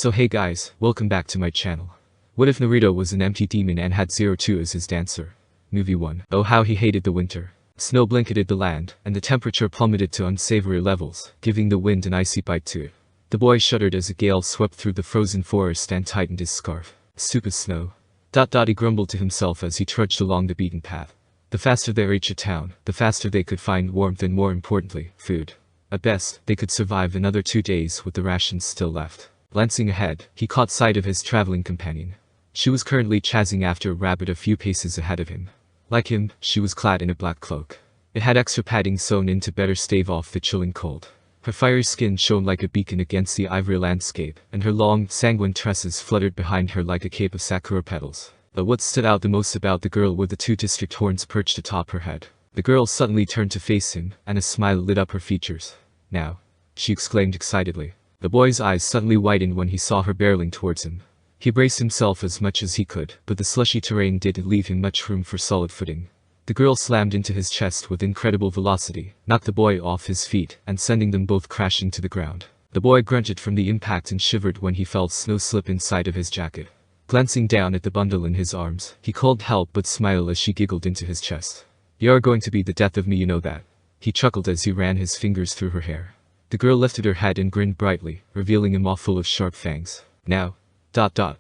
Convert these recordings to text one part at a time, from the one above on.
So hey guys, welcome back to my channel. What if Naruto was an empty demon and had 02 as his dancer? Movie 1. Oh how he hated the winter. Snow blanketed the land, and the temperature plummeted to unsavory levels, giving the wind an icy bite to it. The boy shuddered as a gale swept through the frozen forest and tightened his scarf. Stupid snow. He grumbled to himself as he trudged along the beaten path. The faster they reached a town, the faster they could find warmth and more importantly, food. At best, they could survive another 2 days with the rations still left. Glancing ahead, he caught sight of his traveling companion. She was currently chasing after a rabbit a few paces ahead of him. Like him, she was clad in a black cloak. It had extra padding sewn in to better stave off the chilling cold. Her fiery skin shone like a beacon against the ivory landscape, and her long, sanguine tresses fluttered behind her like a cape of sakura petals. But what stood out the most about the girl were the 2 district horns perched atop her head. The girl suddenly turned to face him, and a smile lit up her features. "Now," she exclaimed excitedly. The boy's eyes suddenly widened when he saw her barreling towards him. He braced himself as much as he could, but the slushy terrain didn't leave him much room for solid footing. The girl slammed into his chest with incredible velocity, knocked the boy off his feet, and sending them both crashing to the ground. The boy grunted from the impact and shivered when he felt snow slip inside of his jacket. Glancing down at the bundle in his arms, he called help but smiled as she giggled into his chest. "You're going to be the death of me, you know that." He chuckled as he ran his fingers through her hair. The girl lifted her head and grinned brightly, revealing a maw full of sharp fangs. "Now. The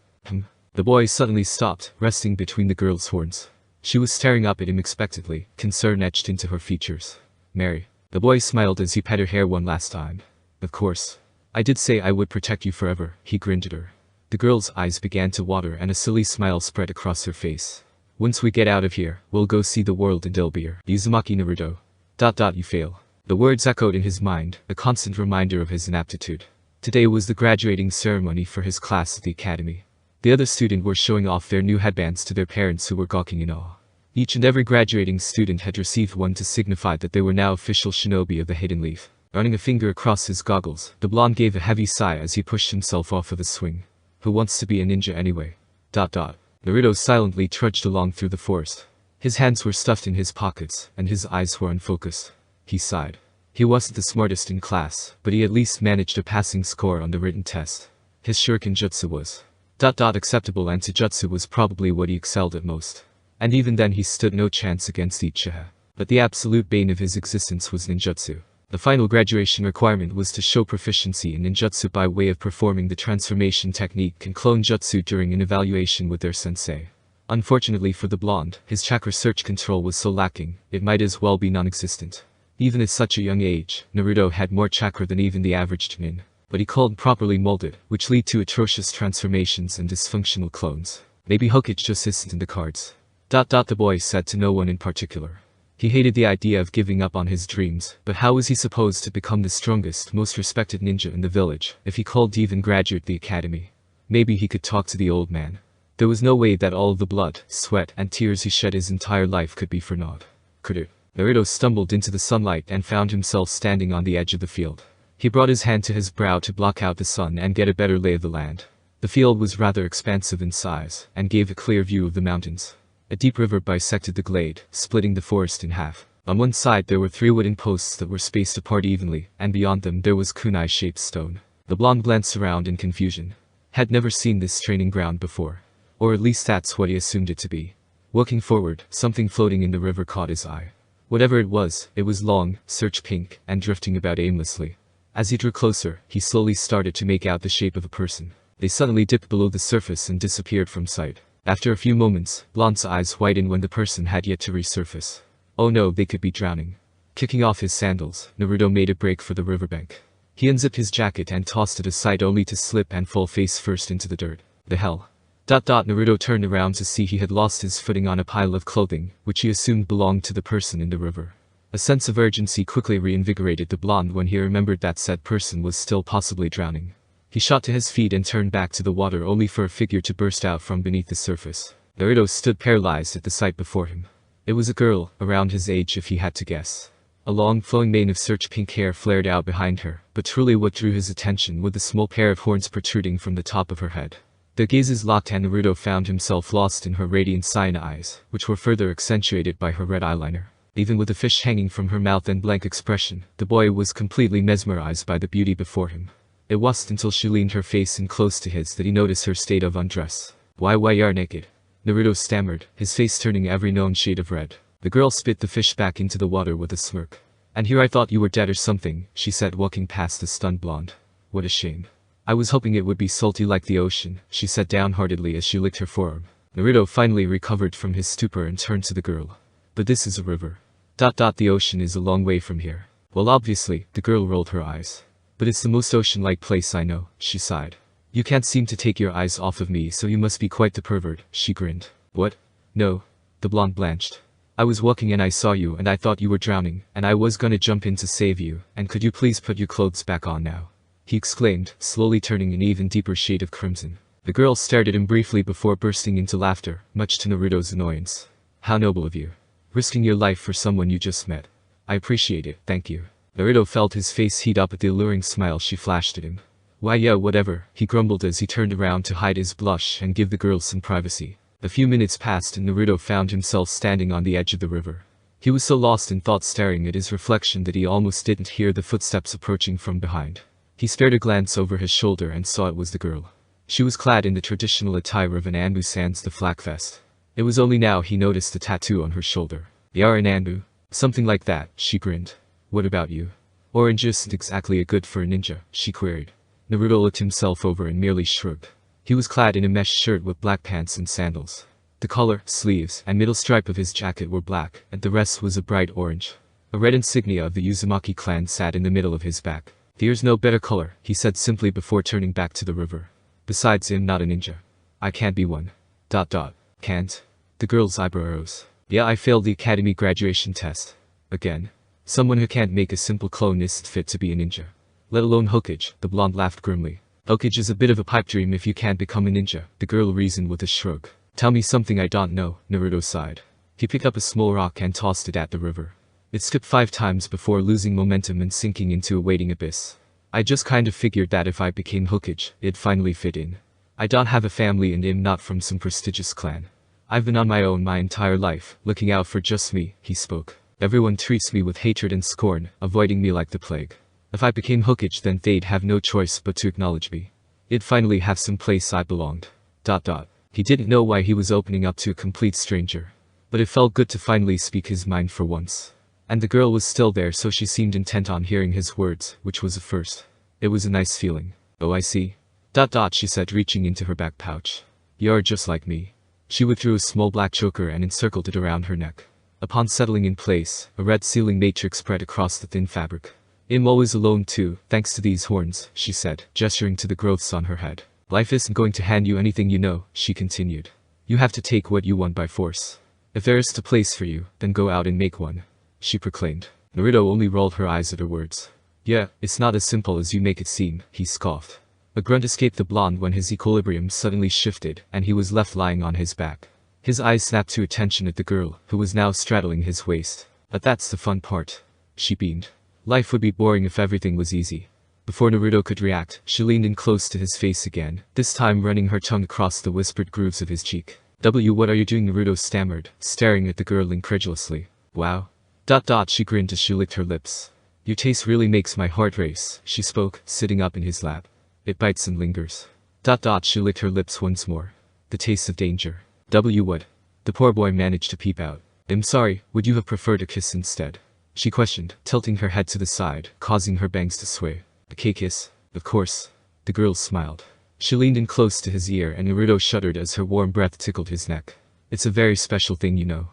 boy suddenly stopped, resting between the girl's horns. She was staring up at him expectantly, concern etched into her features. "Mary." The boy smiled as he pet her hair one last time. "Of course. I did say I would protect you forever," he grinned at her. The girl's eyes began to water and a silly smile spread across her face. "Once we get out of here, we'll go see the world and it'll be your Uzumaki Naruto. You fail." The words echoed in his mind, a constant reminder of his inaptitude. Today was the graduating ceremony for his class at the academy. The other students were showing off their new headbands to their parents who were gawking in awe. Each and every graduating student had received one to signify that they were now official shinobi of the Hidden Leaf. Running a finger across his goggles, the blonde gave a heavy sigh as he pushed himself off of a swing. Who wants to be a ninja anyway? Naruto silently trudged along through the forest. His hands were stuffed in his pockets, and his eyes were unfocused. He sighed. He wasn't the smartest in class, but he at least managed a passing score on the written test. His shuriken jutsu was acceptable, and taijutsu was probably what he excelled at most. And even then he stood no chance against Ichiha. But the absolute bane of his existence was ninjutsu. The final graduation requirement was to show proficiency in ninjutsu by way of performing the transformation technique and clone jutsu during an evaluation with their sensei. Unfortunately for the blonde, his chakra search control was so lacking, it might as well be non-existent. Even at such a young age, Naruto had more chakra than even the average chunin. But he called properly molded, which lead to atrocious transformations and dysfunctional clones. Maybe Hokage just isn't in the cards. The boy said to no one in particular. He hated the idea of giving up on his dreams, but how was he supposed to become the strongest, most respected ninja in the village, if he called to even graduate the academy? Maybe he could talk to the old man. There was no way that all of the blood, sweat, and tears he shed his entire life could be for naught. Could it? Naruto stumbled into the sunlight and found himself standing on the edge of the field. He brought his hand to his brow to block out the sun and get a better lay of the land. The field was rather expansive in size, and gave a clear view of the mountains. A deep river bisected the glade, splitting the forest in half. On one side there were 3 wooden posts that were spaced apart evenly, and beyond them there was kunai-shaped stone. The blonde glanced around in confusion. Had never seen this training ground before. Or at least that's what he assumed it to be. Walking forward, something floating in the river caught his eye. Whatever it was long, search pink, and drifting about aimlessly. As he drew closer, he slowly started to make out the shape of a person. They suddenly dipped below the surface and disappeared from sight. After a few moments, Blonde's eyes widened when the person had yet to resurface. Oh no, they could be drowning. Kicking off his sandals, Naruto made a break for the riverbank. He unzipped his jacket and tossed it aside only to slip and fall face first into the dirt. The hell? Naruto turned around to see he had lost his footing on a pile of clothing, which he assumed belonged to the person in the river. A sense of urgency quickly reinvigorated the blonde when he remembered that said person was still possibly drowning. He shot to his feet and turned back to the water only for a figure to burst out from beneath the surface. Naruto stood paralyzed at the sight before him. It was a girl, around his age if he had to guess. A long, flowing mane of search pink hair flared out behind her, but truly what drew his attention was the small pair of horns protruding from the top of her head. Their gazes locked and Naruto found himself lost in her radiant cyan eyes, which were further accentuated by her red eyeliner. Even with the fish hanging from her mouth and blank expression, the boy was completely mesmerized by the beauty before him. It wasn't until she leaned her face in close to his that he noticed her state of undress. Why you're naked? Naruto stammered, his face turning every known shade of red. The girl spit the fish back into the water with a smirk. And here I thought you were dead or something, she said, walking past the stunned blonde. What a shame. I was hoping it would be salty like the ocean, she said downheartedly as she licked her forearm. Naruto finally recovered from his stupor and turned to the girl. But this is a river. The ocean is a long way from here. Well, obviously, the girl rolled her eyes. But it's the most ocean-like place I know, she sighed. You can't seem to take your eyes off of me, so you must be quite the pervert, she grinned. What? No. The blonde blanched. I was walking and I saw you and I thought you were drowning, and I was gonna jump in to save you, and could you please put your clothes back on now? He exclaimed, slowly turning an even deeper shade of crimson. The girl stared at him briefly before bursting into laughter, much to Naruto's annoyance. How noble of you. Risking your life for someone you just met. I appreciate it, thank you. Naruto felt his face heat up at the alluring smile she flashed at him. Why yeah, whatever, he grumbled as he turned around to hide his blush and give the girl some privacy. A few minutes passed and Naruto found himself standing on the edge of the river. He was so lost in thought staring at his reflection that he almost didn't hear the footsteps approaching from behind. He spared a glance over his shoulder and saw it was the girl. She was clad in the traditional attire of an Anbu sans the flak vest. It was only now he noticed the tattoo on her shoulder. You're an Anbu? Something like that, she grinned. What about you? Orange isn't exactly a good for a ninja, she queried. Naruto looked himself over and merely shrugged. He was clad in a mesh shirt with black pants and sandals. The collar, sleeves, and middle stripe of his jacket were black, and the rest was a bright orange. A red insignia of the Uzumaki clan sat in the middle of his back. There's no better color, he said simply before turning back to the river. Besides, I'm not a ninja. I can't be one. Can't? The girl's eyebrow rose. Yeah, I failed the academy graduation test. Again. Someone who can't make a simple clone isn't fit to be a ninja. Let alone Hokage, the blonde laughed grimly. Hokage is a bit of a pipe dream if you can't become a ninja, the girl reasoned with a shrug. Tell me something I don't know, Naruto sighed. He picked up a small rock and tossed it at the river. It skipped 5 times before losing momentum and sinking into a waiting abyss. I just kind of figured that if I became Hokage, it'd finally fit in. I don't have a family and am not from some prestigious clan. I've been on my own my entire life, looking out for just me, he spoke. Everyone treats me with hatred and scorn, avoiding me like the plague. If I became Hokage then they'd have no choice but to acknowledge me. It'd finally have some place I belonged. He didn't know why he was opening up to a complete stranger. But it felt good to finally speak his mind for once. And the girl was still there, so she seemed intent on hearing his words, which was a first. It was a nice feeling. Oh, I see. She said, reaching into her back pouch. You're just like me. She withdrew a small black choker and encircled it around her neck. Upon settling in place, a red sealing matrix spread across the thin fabric. I'm always alone too, thanks to these horns, she said, gesturing to the growths on her head. Life isn't going to hand you anything you know, she continued. You have to take what you want by force. If there is a place for you, then go out and make one, she proclaimed. Naruto only rolled her eyes at her words. Yeah, it's not as simple as you make it seem, he scoffed. A grunt escaped the blonde when his equilibrium suddenly shifted and he was left lying on his back. His eyes snapped to attention at the girl, who was now straddling his waist. But that's the fun part, she beamed. Life would be boring if everything was easy. Before Naruto could react, she leaned in close to his face again, this time running her tongue across the whispered grooves of his cheek. What are you doing? Naruto stammered, staring at the girl incredulously. Wow. She grinned as she licked her lips. Your taste really makes my heart race, she spoke, sitting up in his lap. It bites and lingers. She licked her lips once more. The taste of danger. What? The poor boy managed to peep out. I'm sorry, would you have preferred a kiss instead? She questioned, tilting her head to the side, causing her bangs to sway. A kiss? Of course. The girl smiled. She leaned in close to his ear and Naruto shuddered as her warm breath tickled his neck. It's a very special thing, you know.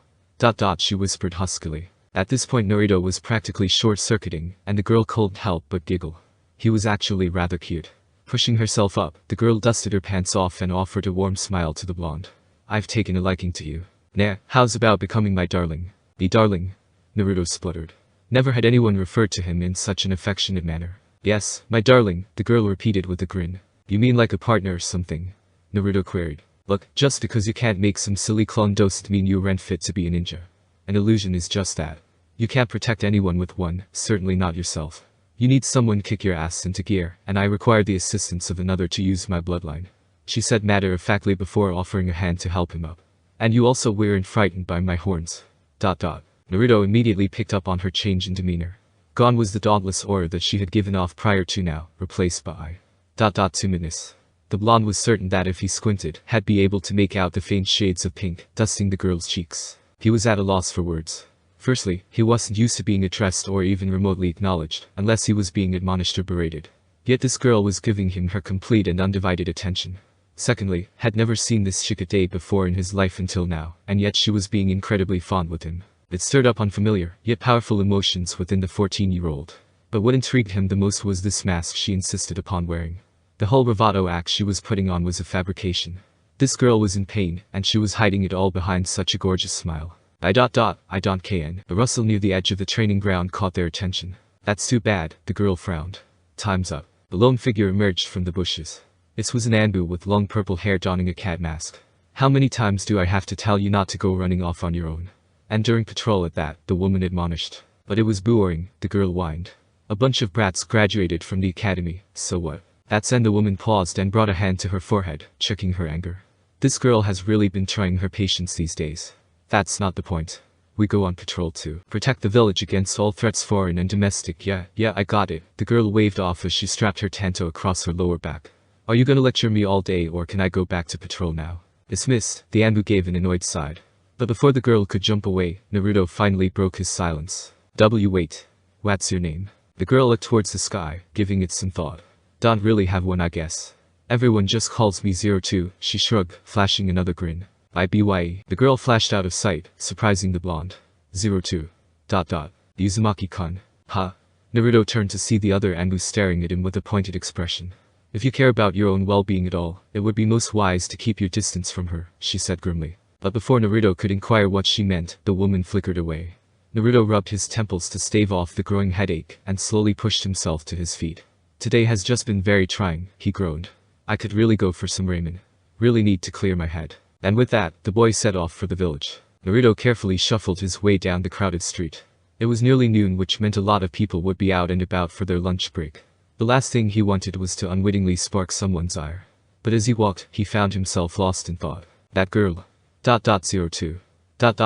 She whispered huskily. At this point Naruto was practically short-circuiting, and the girl couldn't help but giggle. He was actually rather cute. Pushing herself up, the girl dusted her pants off and offered a warm smile to the blonde. I've taken a liking to you. Nah, how's about becoming my darling? Me darling? Naruto spluttered. Never had anyone referred to him in such an affectionate manner. Yes, my darling, the girl repeated with a grin. You mean like a partner or something? Naruto queried. Look, just because you can't make some silly clone doesn't mean you aren't fit to be a ninja. An illusion is just that. You can't protect anyone with one, certainly not yourself. You need someone kick your ass into gear, and I require the assistance of another to use my bloodline, she said matter-of-factly before offering a hand to help him up. And you also weren't frightened by my horns. Naruto immediately picked up on her change in demeanor. Gone was the dauntless aura that she had given off prior to now, replaced by 2 minutes. The blonde was certain that if he squinted, had be able to make out the faint shades of pink, dusting the girl's cheeks. He was at a loss for words. Firstly, he wasn't used to being addressed or even remotely acknowledged, unless he was being admonished or berated. Yet this girl was giving him her complete and undivided attention. Secondly, had never seen this chick a day before in his life until now, and yet she was being incredibly fond with him. It stirred up unfamiliar, yet powerful emotions within the 14-year-old. But what intrigued him the most was this mask she insisted upon wearing. The whole bravado act she was putting on was a fabrication. This girl was in pain, and she was hiding it all behind such a gorgeous smile. I don't kn. A rustle near the edge of the training ground caught their attention. That's too bad, the girl frowned. Time's up. A lone figure emerged from the bushes. This was an Anbu with long purple hair donning a cat mask. How many times do I have to tell you not to go running off on your own? And during patrol at that, the woman admonished. But it was boring, the girl whined. A bunch of brats graduated from the academy, so what? That's when the woman paused and brought a hand to her forehead, checking her anger. This girl has really been trying her patience these days. That's not the point. We go on patrol to protect the village against all threats foreign and domestic. Yeah, I got it. The girl waved off as she strapped her tanto across her lower back. Are you gonna lecture me all day or can I go back to patrol now? Dismissed, the Anbu gave an annoyed sigh. But before the girl could jump away, Naruto finally broke his silence. Wait. What's your name? The girl looked towards the sky, giving it some thought. Don't really have one I guess. Everyone just calls me 02, she shrugged, flashing another grin. IBYE. The girl flashed out of sight, surprising the blonde. 02. Uzumaki-kun. Huh? Naruto turned to see the other Anbu staring at him with a pointed expression. If you care about your own well-being at all, it would be most wise to keep your distance from her, she said grimly. But before Naruto could inquire what she meant, the woman flickered away. Naruto rubbed his temples to stave off the growing headache and slowly pushed himself to his feet. Today has just been very trying, he groaned. I could really go for some ramen. Really need to clear my head. And with that, the boy set off for the village. Naruto carefully shuffled his way down the crowded street. It was nearly noon, which meant a lot of people would be out and about for their lunch break. The last thing he wanted was to unwittingly spark someone's ire. But as he walked, he found himself lost in thought. That girl. 02.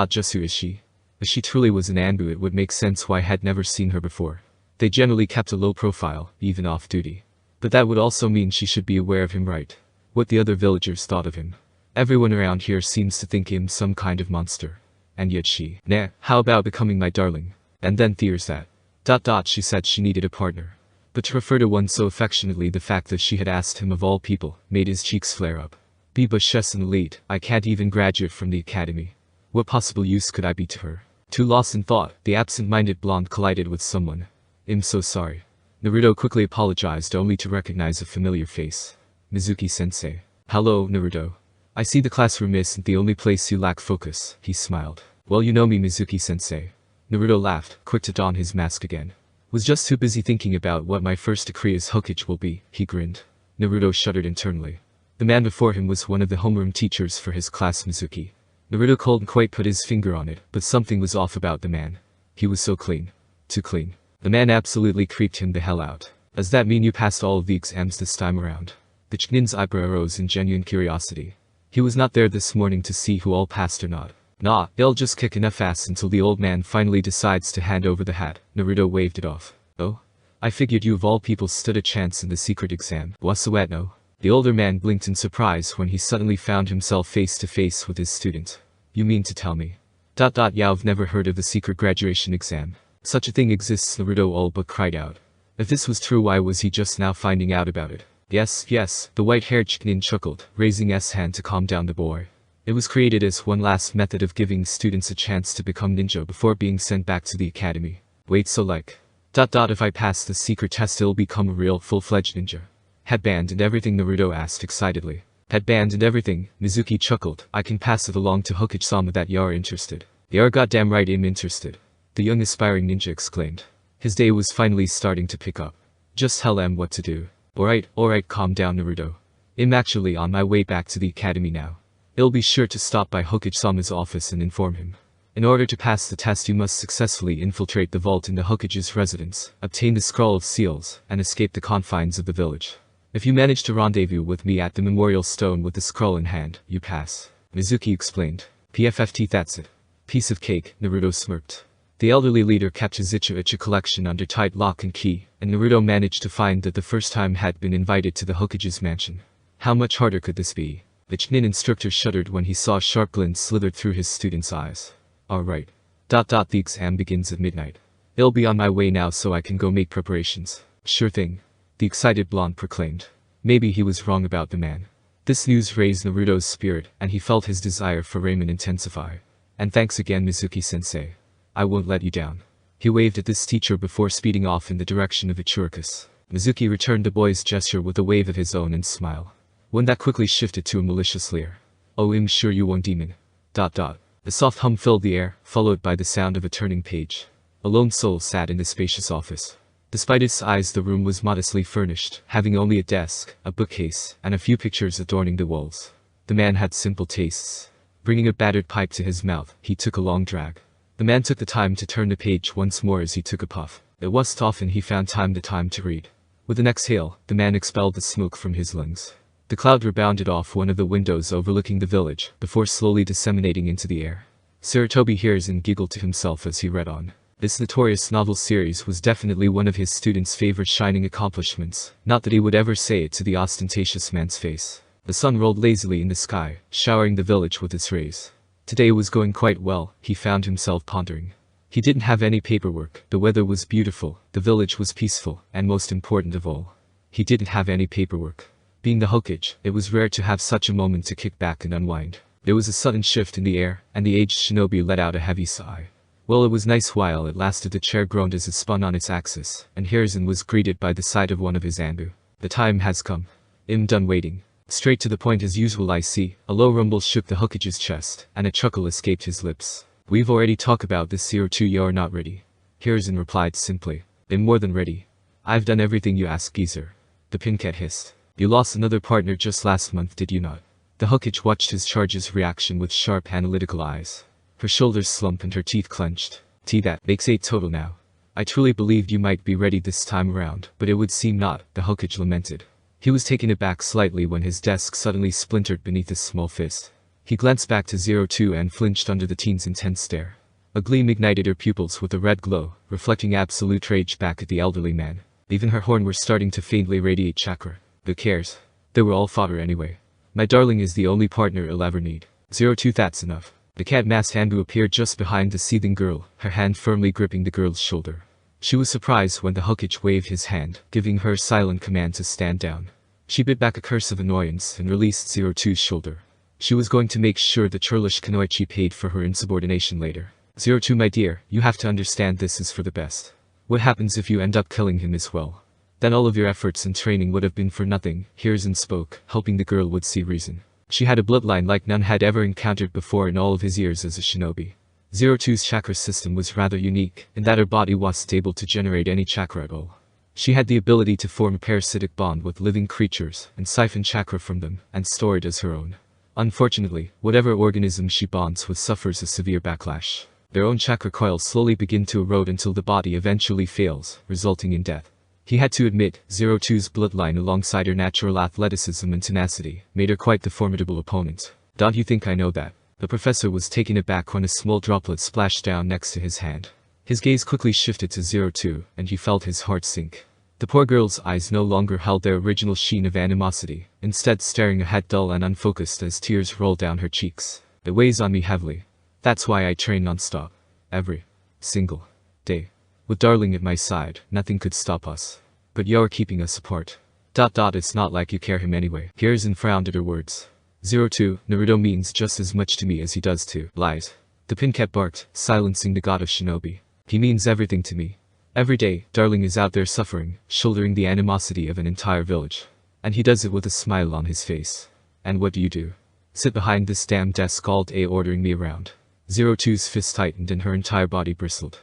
Just who is she? If she truly was an Anbu, it would make sense why I had never seen her before. They generally kept a low profile, even off-duty. But that would also mean she should be aware of him, right? What the other villagers thought of him. Everyone around here seems to think him some kind of monster. And yet she. Nah, how about becoming my darling? And then there's that. She said she needed a partner. But to refer to one so affectionately, the fact that she had asked him of all people, made his cheeks flare up. But she's an elite, I can't even graduate from the academy. What possible use could I be to her? Too lost in thought, the absent-minded blonde collided with someone. I'm so sorry. Naruto quickly apologized only to recognize a familiar face. Mizuki-sensei. Hello, Naruto. I see the classroom isn't the only place you lack focus, he smiled. Well, you know me, Mizuki-sensei. Naruto laughed, quick to don his mask again. Was just too busy thinking about what my first decree as Hokage will be, he grinned. Naruto shuddered internally. The man before him was one of the homeroom teachers for his class, Mizuki. Naruto couldn't quite put his finger on it, but something was off about the man. He was so clean. Too clean. The man absolutely creeped him the hell out. Does that mean you passed all of the exams this time around? The Chunin's eyebrow rose in genuine curiosity. He was not there this morning to see who all passed or not. Nah, they'll just kick enough ass until the old man finally decides to hand over the hat. Naruto waved it off. Oh? I figured you of all people stood a chance in the secret exam. Wasuetno. The older man blinked in surprise when he suddenly found himself face to face with his student. You mean to tell me? You've never heard of the secret graduation exam. Such a thing exists, Naruto all but cried out. If this was true, why was he just now finding out about it? Yes, the white-haired Chunin chuckled, raising his hand to calm down the boy. It was created as one last method of giving students a chance to become ninja before being sent back to the academy. Wait, so like... If I pass the secret test, I'll become a real full-fledged ninja. Headband and everything, Naruto asked excitedly. Headband and everything, Mizuki chuckled. I can pass it along to Hokage-sama that you're interested. You're goddamn right I'm interested. The young aspiring ninja exclaimed. His day was finally starting to pick up. Just tell them what to do. Alright, calm down, Naruto. I'm actually on my way back to the academy now. I'll be sure to stop by Hokage-sama's office and inform him. In order to pass the test, you must successfully infiltrate the vault in the Hokage's residence, obtain the Scroll of Seals, and escape the confines of the village. If you manage to rendezvous with me at the memorial stone with the scroll in hand, you pass. Mizuki explained. PFFT, that's it. Piece of cake, Naruto smirked. The elderly leader kept his Icha collection under tight lock and key, and Naruto managed to find that the first time had been invited to the Hokage's mansion. How much harder could this be? The Chunin instructor shuddered when he saw a sharp glint slithered through his student's eyes. Alright. The exam begins at midnight. It'll be on my way now so I can go make preparations. Sure thing. The excited blonde proclaimed. Maybe he was wrong about the man. This news raised Naruto's spirit, and he felt his desire for ramen intensify. And thanks again, Mizuki-sensei. I won't let you down. He waved at this teacher before speeding off in the direction of Ichuricus. Mizuki returned the boy's gesture with a wave of his own and smile. One that quickly shifted to a malicious leer. Oh, I'm sure you won't, demon. A soft hum filled the air, followed by the sound of a turning page. A lone soul sat in the spacious office. Despite its size, the room was modestly furnished, having only a desk, a bookcase, and a few pictures adorning the walls. The man had simple tastes. Bringing a battered pipe to his mouth, he took a long drag. The man took the time to turn the page once more as he took a puff. It wasn't often he found time to read. With an exhale, the man expelled the smoke from his lungs. The cloud rebounded off one of the windows overlooking the village, before slowly disseminating into the air. Sarutobi Hiruzen giggled to himself as he read on. This notorious novel series was definitely one of his students' favorite shining accomplishments, not that he would ever say it to the ostentatious man's face. The sun rolled lazily in the sky, showering the village with its rays. Today was going quite well, he found himself pondering. He didn't have any paperwork, the weather was beautiful, the village was peaceful, and most important of all, he didn't have any paperwork. Being the Hokage, it was rare to have such a moment to kick back and unwind. There was a sudden shift in the air, and the aged shinobi let out a heavy sigh. Well, it was nice while it lasted. The chair groaned as it spun on its axis, and Hiruzen was greeted by the sight of one of his Anbu. The time has come. I'm done waiting. Straight to the point as usual, I see. A low rumble shook the Hokage's chest, and a chuckle escaped his lips. We've already talked about this here too. You're not ready. Hiruzen replied simply. I'm more than ready. I've done everything you asked, geezer. The pincat hissed. You lost another partner just last month, did you not? The Hokage watched his charge's reaction with sharp analytical eyes. Her shoulders slumped and her teeth clenched. That makes 8 total now. I truly believed you might be ready this time around, but it would seem not, the Hokage lamented. He was taken aback slightly when his desk suddenly splintered beneath his small fist. He glanced back to 02 and flinched under the teen's intense stare. A gleam ignited her pupils with a red glow, reflecting absolute rage back at the elderly man. Even her horn were starting to faintly radiate chakra. Who cares? They were all fodder anyway. My darling is the only partner I'll ever need. 02, that's enough. The cat-masked Hanbu appeared just behind the seething girl, her hand firmly gripping the girl's shoulder. She was surprised when the Hokage waved his hand, giving her a silent command to stand down. She bit back a curse of annoyance and released 02's shoulder. She was going to make sure the churlish Kunoichi paid for her insubordination later. 02, my dear, you have to understand this is for the best. What happens if you end up killing him as well? Then all of your efforts and training would have been for nothing. Hiruzen spoke, hoping the girl would see reason. She had a bloodline like none had ever encountered before in all of his years as a shinobi. 02's chakra system was rather unique, in that her body wasn't able to generate any chakra at all. She had the ability to form a parasitic bond with living creatures, and siphon chakra from them, and store it as her own. Unfortunately, whatever organism she bonds with suffers a severe backlash. Their own chakra coils slowly begin to erode until the body eventually fails, resulting in death. He had to admit, 02's bloodline alongside her natural athleticism and tenacity, made her quite the formidable opponent. Don't you think I know that? The professor was taken aback when a small droplet splashed down next to his hand. His gaze quickly shifted to 02, and he felt his heart sink. The poor girl's eyes no longer held their original sheen of animosity, instead staring ahead dull and unfocused as tears rolled down her cheeks. It weighs on me heavily. That's why I train non-stop. Every single day. With darling at my side, nothing could stop us. But you're keeping us apart. It's not like you care him anyway. Hiruzen frowned at her words. 02, Naruto means just as much to me as he does to lies. The pincat barked, silencing the god of shinobi. He means everything to me. Every day, darling is out there suffering, shouldering the animosity of an entire village. And he does it with a smile on his face. And what do? Sit behind this damn desk all day ordering me around. 02's fist tightened and her entire body bristled.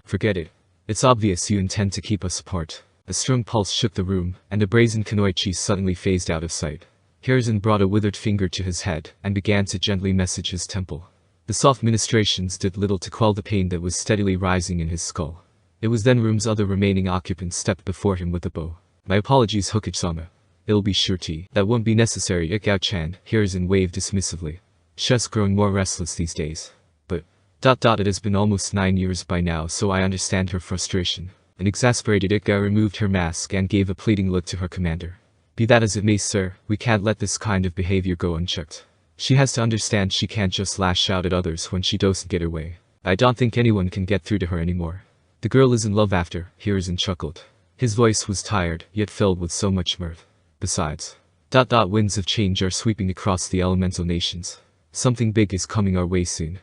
Forget it. It's obvious you intend to keep us apart. A strong pulse shook the room, and a brazen Kunoichi suddenly phased out of sight. Hiruzen brought a withered finger to his head, and began to gently massage his temple. The soft ministrations did little to quell the pain that was steadily rising in his skull. It was then room's other remaining occupant stepped before him with a bow. My apologies, Hokage-sama. It'll be sure to. That won't be necessary, Ikao-chan, Hiruzen waved dismissively. She's growing more restless these days. It has been almost 9 years by now, so I understand her frustration. An exasperated Ika removed her mask and gave a pleading look to her commander. Be that as it may, sir, we can't let this kind of behavior go unchecked. She has to understand she can't just lash out at others when she doesn't get her way. I don't think anyone can get through to her anymore. The girl is in love after, Hiruzen chuckled. His voice was tired, yet filled with so much mirth. Besides, winds of change are sweeping across the elemental nations. Something big is coming our way soon.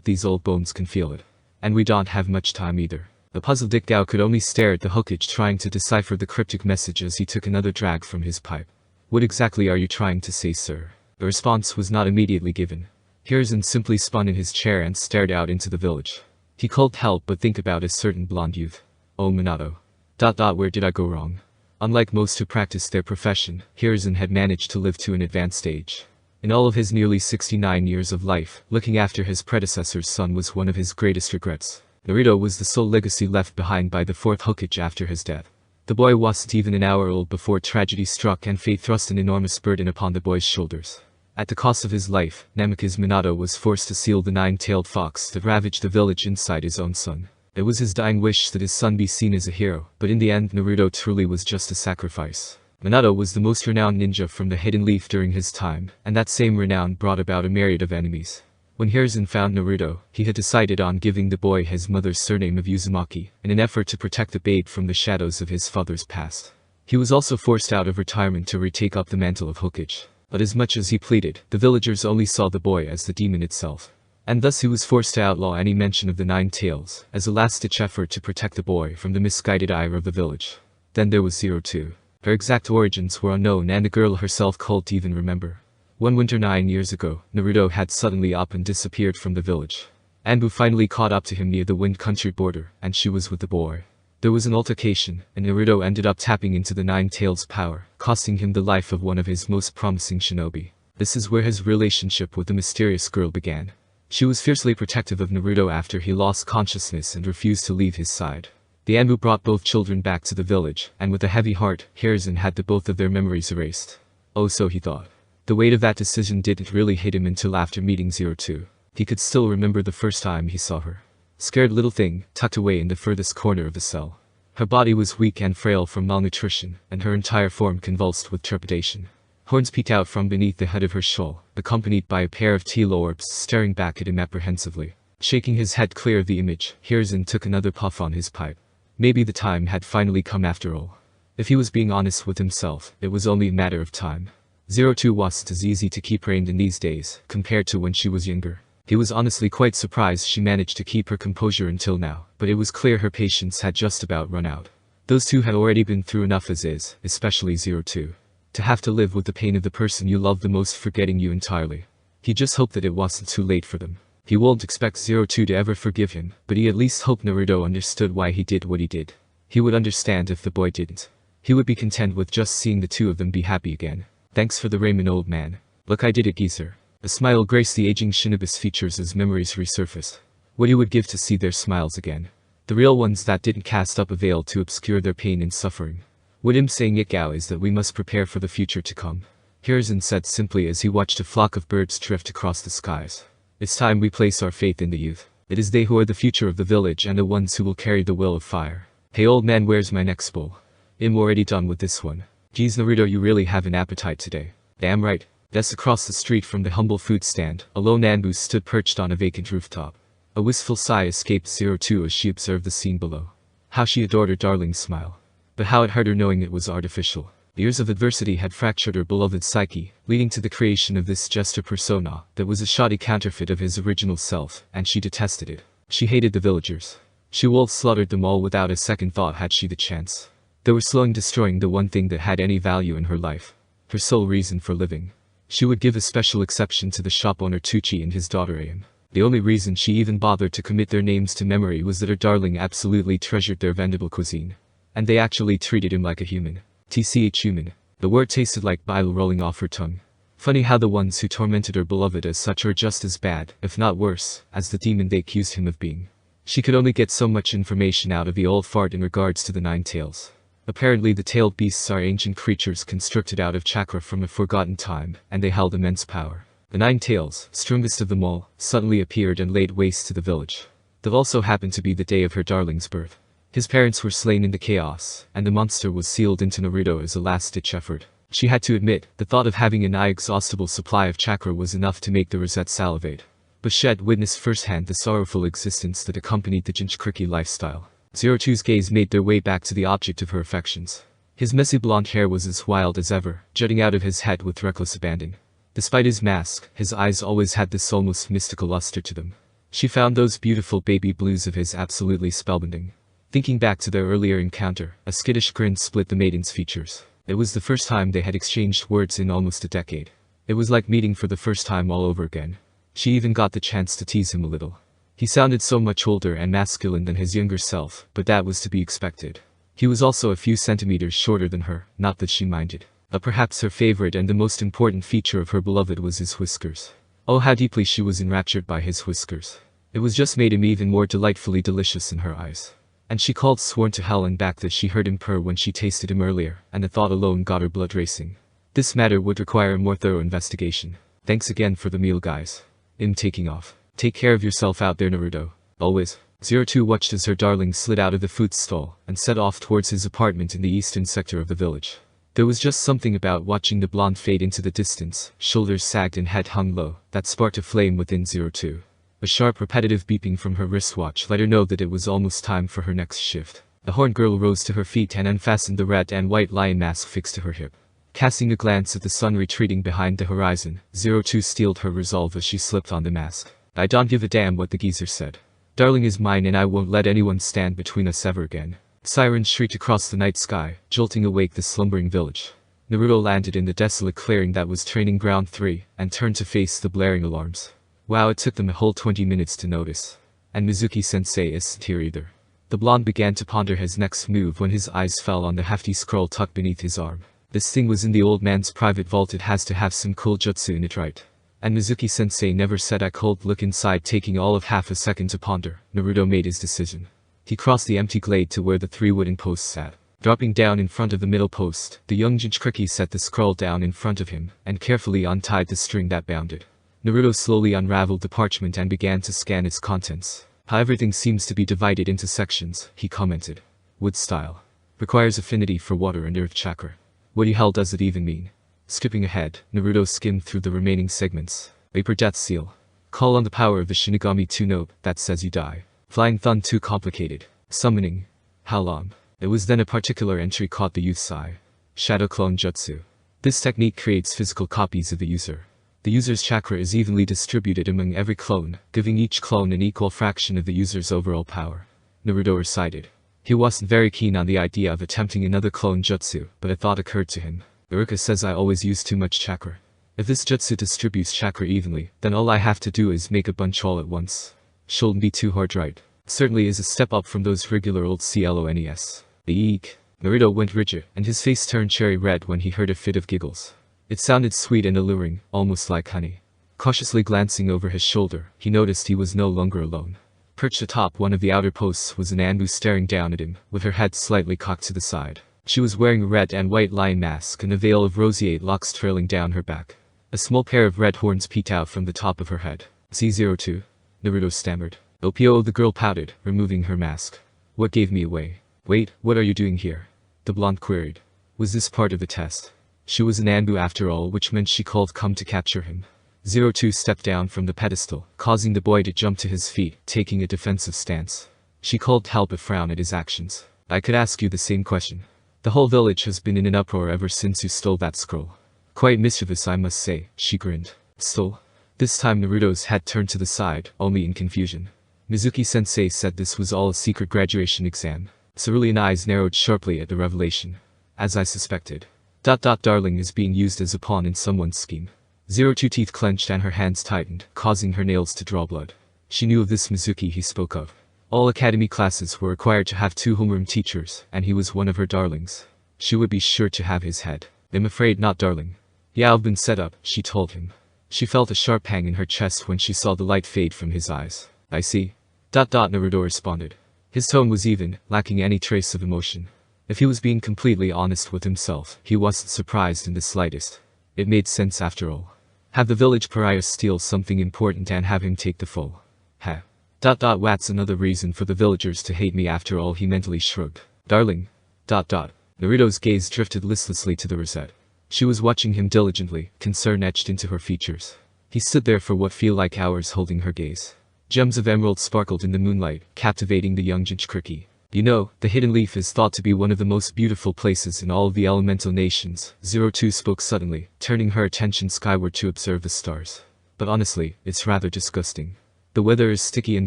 These old bones can feel it. And we don't have much time either. The puzzled Dick Gao could only stare at the hookage, trying to decipher the cryptic message as he took another drag from his pipe. What exactly are you trying to say, sir? A response was not immediately given. Hiruzen simply spun in his chair and stared out into the village. He couldn't help but think about a certain blonde youth. Oh, Minato. Where did I go wrong? Unlike most who practiced their profession, Hiruzen had managed to live to an advanced age. In all of his nearly 69 years of life, looking after his predecessor's son was one of his greatest regrets. Naruto was the sole legacy left behind by the fourth Hokage after his death. The boy wasn't even an hour old before tragedy struck and fate thrust an enormous burden upon the boy's shoulders. At the cost of his life, Namikaze Minato was forced to seal the nine-tailed fox that ravaged the village inside his own son. It was his dying wish that his son be seen as a hero, but in the end Naruto truly was just a sacrifice. Minato was the most renowned ninja from the Hidden Leaf during his time, and that same renown brought about a myriad of enemies. When Hiruzen found Naruto, he had decided on giving the boy his mother's surname of Uzumaki, in an effort to protect the babe from the shadows of his father's past. He was also forced out of retirement to retake up the mantle of Hokage. But as much as he pleaded, the villagers only saw the boy as the demon itself. And thus he was forced to outlaw any mention of the Nine Tails, as a last-ditch effort to protect the boy from the misguided ire of the village. Then there was 02. Her exact origins were unknown and the girl herself couldn't even remember. One winter 9 years ago, Naruto had suddenly up and disappeared from the village. Anbu finally caught up to him near the Wind Country border, and she was with the boy. There was an altercation, and Naruto ended up tapping into the Nine Tails' power, costing him the life of one of his most promising shinobi. This is where his relationship with the mysterious girl began. She was fiercely protective of Naruto after he lost consciousness and refused to leave his side. The Anbu brought both children back to the village, and with a heavy heart, Hiruzen had both of their memories erased. Oh, so he thought. The weight of that decision didn't really hit him until after meeting 02. He could still remember the first time he saw her. Scared little thing, tucked away in the furthest corner of the cell. Her body was weak and frail from malnutrition, and her entire form convulsed with trepidation. Horns peeked out from beneath the head of her shawl, accompanied by a pair of teal orbs staring back at him apprehensively. Shaking his head clear of the image, Hiruzen took another puff on his pipe. Maybe the time had finally come after all. If he was being honest with himself, it was only a matter of time. 02 wasn't as easy to keep reined in these days, compared to when she was younger. He was honestly quite surprised she managed to keep her composure until now, but it was clear her patience had just about run out. Those two had already been through enough as is, especially 02. To have to live with the pain of the person you love the most forgetting you entirely. He just hoped that it wasn't too late for them. He won't expect 02 to ever forgive him, but he at least hoped Naruto understood why he did what he did. He would understand if the boy didn't. He would be content with just seeing the two of them be happy again. Thanks for the ramen, old man. Look, I did it, geezer. A smile graced the aging shinobi's features as memories resurfaced. What he would give to see their smiles again. The real ones that didn't cast up a veil to obscure their pain and suffering. What I'm saying, Ikao, is that we must prepare for the future to come. Hiruzen said simply as he watched a flock of birds drift across the skies. It's time we place our faith in the youth. It is they who are the future of the village and the ones who will carry the will of fire. Hey old man, where's my next bowl? I'm already done with this one. Geez Naruto, you really have an appetite today. Damn right. That's across the street from the humble food stand, a lone Anbu stood perched on a vacant rooftop. A wistful sigh escaped 02 as she observed the scene below. How she adored her darling smile. But how it hurt her knowing it was artificial. Years of adversity had fractured her beloved psyche, leading to the creation of this jester persona that was a shoddy counterfeit of his original self, and she detested it. She hated the villagers. She would slaughtered them all without a second thought had she the chance. They were slowly destroying the one thing that had any value in her life. Her sole reason for living. She would give a special exception to the shop owner Tucci and his daughter Aim. The only reason she even bothered to commit their names to memory was that her darling absolutely treasured their vendible cuisine. And they actually treated him like a human. TCH human. The word tasted like bile rolling off her tongue. Funny how the ones who tormented her beloved as such are just as bad, if not worse, as the demon they accused him of being. She could only get so much information out of the old fart in regards to the Nine Tails. Apparently the tailed beasts are ancient creatures constructed out of chakra from a forgotten time, and they held immense power. The Nine Tails, strongest of them all, suddenly appeared and laid waste to the village. That also happened to be the day of her darling's birth. His parents were slain in the chaos, and the monster was sealed into Naruto as a last-ditch effort. She had to admit, the thought of having an inexhaustible supply of chakra was enough to make the Rosette salivate. But she had witnessed firsthand the sorrowful existence that accompanied the Jinchuriki lifestyle. 02's gaze made their way back to the object of her affections. His messy blonde hair was as wild as ever, jutting out of his head with reckless abandon. Despite his mask, his eyes always had this almost mystical luster to them. She found those beautiful baby blues of his absolutely spellbinding. Thinking back to their earlier encounter, a skittish grin split the maiden's features. It was the first time they had exchanged words in almost a decade. It was like meeting for the first time all over again. She even got the chance to tease him a little. He sounded so much older and masculine than his younger self, but that was to be expected. He was also a few centimeters shorter than her, not that she minded. Perhaps her favorite and the most important feature of her beloved was his whiskers. Oh, how deeply she was enraptured by his whiskers. It was just made him even more delightfully delicious in her eyes. And she called sworn to hell and back that she heard him purr when she tasted him earlier, and the thought alone got her blood racing. This matter would require a more thorough investigation. Thanks again for the meal, guys. I'm taking off. Take care of yourself out there, Naruto. Always. 02 watched as her darling slid out of the food stall and set off towards his apartment in the eastern sector of the village. There was just something about watching the blonde fade into the distance, shoulders sagged and head hung low, that sparked a flame within 02. A sharp repetitive beeping from her wristwatch let her know that it was almost time for her next shift. The horned girl rose to her feet and unfastened the red and white lion mask fixed to her hip. Casting a glance at the sun retreating behind the horizon, 02 steeled her resolve as she slipped on the mask. I don't give a damn what the geezer said. Darling is mine and I won't let anyone stand between us ever again. Sirens shrieked across the night sky, jolting awake the slumbering village. Naruto landed in the desolate clearing that was Training Ground 3, and turned to face the blaring alarms. Wow, it took them a whole 20 minutes to notice. And Mizuki-sensei isn't here either. The blonde began to ponder his next move when his eyes fell on the hefty scroll tucked beneath his arm. This thing was in the old man's private vault, it has to have some cool jutsu in it, right? And Mizuki-sensei never said. I cold look inside. Taking all of half a second to ponder, Naruto made his decision. He crossed the empty glade to where the 3 wooden posts sat. Dropping down in front of the middle post, the young Jinchuriki set the scroll down in front of him, and carefully untied the string that bound it. Naruto slowly unraveled the parchment and began to scan its contents. How everything seems to be divided into sections, he commented. Wood style. Requires affinity for water and earth chakra. What the hell does it even mean? Skipping ahead, Naruto skimmed through the remaining segments. Vapor Death Seal. Call on the power of the Shinigami 2 note that says you die. Flying Thun too complicated. Summoning. How long? It was then a particular entry caught the youth's eye. Shadow Clone Jutsu. This technique creates physical copies of the user. The user's chakra is evenly distributed among every clone, giving each clone an equal fraction of the user's overall power. Naruto recited. He wasn't very keen on the idea of attempting another clone jutsu, but a thought occurred to him. Iruka says I always use too much chakra. If this jutsu distributes chakra evenly, then all I have to do is make a bunch all at once. Shouldn't be too hard, right? Certainly is a step up from those regular old CLONES. Eek. Naruto went rigid, and his face turned cherry red when he heard a fit of giggles. It sounded sweet and alluring, almost like honey. Cautiously glancing over his shoulder, he noticed he was no longer alone. Perched atop one of the outer posts was an Anbu staring down at him, with her head slightly cocked to the side. She was wearing a red and white lion mask and a veil of roseate locks trailing down her back. A small pair of red horns peeked out from the top of her head. C02. Naruto stammered. OPO, the girl pouted, removing her mask. What gave me away? Wait, what are you doing here? The blonde queried. Was this part of the test? She was an Anbu after all, which meant she called come to capture him. 02 stepped down from the pedestal, causing the boy to jump to his feet, taking a defensive stance. She called help a frown at his actions. I could ask you the same question. The whole village has been in an uproar ever since you stole that scroll. Quite mischievous, I must say, she grinned. Stole? This time Naruto's head turned to the side, only in confusion. Mizuki-sensei said this was all a secret graduation exam. Cerulean eyes narrowed sharply at the revelation. As I suspected. Darling is being used as a pawn in someone's scheme. 02 teeth clenched and her hands tightened, causing her nails to draw blood. She knew of this Mizuki he spoke of. All academy classes were required to have 2 homeroom teachers, and he was one of her darlings. She would be sure to have his head. I'm afraid not, darling. Yeah, I've been set up, she told him. She felt a sharp pang in her chest when she saw the light fade from his eyes. I see. Naruto responded. His tone was even, lacking any trace of emotion. If he was being completely honest with himself, he wasn't surprised in the slightest. It made sense after all. Have the village pariah steal something important and have him take the fall. Ha. What's another reason for the villagers to hate me after all, he mentally shrugged. Darling. Naruto's gaze drifted listlessly to the rosette. She was watching him diligently, concern etched into her features. He stood there for what felt like hours holding her gaze. Gems of emerald sparkled in the moonlight, captivating the young Jinchuriki. You know, the hidden leaf is thought to be one of the most beautiful places in all of the elemental nations. 02 spoke suddenly, turning her attention skyward to observe the stars. But honestly, it's rather disgusting. The weather is sticky and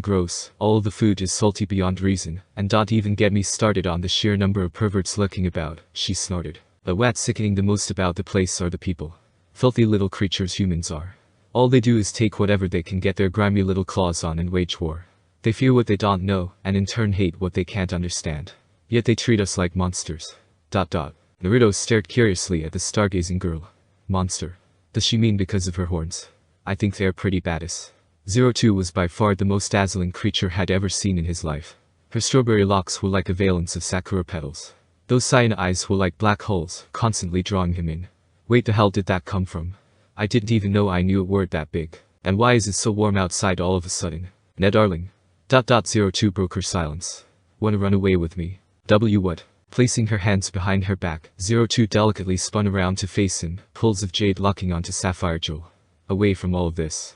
gross, all of the food is salty beyond reason, and don't even get me started on the sheer number of perverts lurking about, she snorted. But what's sickening the most about the place are the people. Filthy little creatures humans are. All they do is take whatever they can get their grimy little claws on and wage war. They fear what they don't know, and in turn hate what they can't understand. Yet they treat us like monsters. Naruto stared curiously at the stargazing girl. Monster. Does she mean because of her horns? I think they're pretty badass. 02 was by far the most dazzling creature had ever seen in his life. Her strawberry locks were like a valence of sakura petals. Those cyan eyes were like black holes, constantly drawing him in. Wait, the hell did that come from? I didn't even know I knew a word that big. And why is it so warm outside all of a sudden? Ned darling. 02 broke her silence. Wanna run away with me? What? Placing her hands behind her back, 02 delicately spun around to face him, pulls of jade locking onto sapphire jewel. Away from all of this.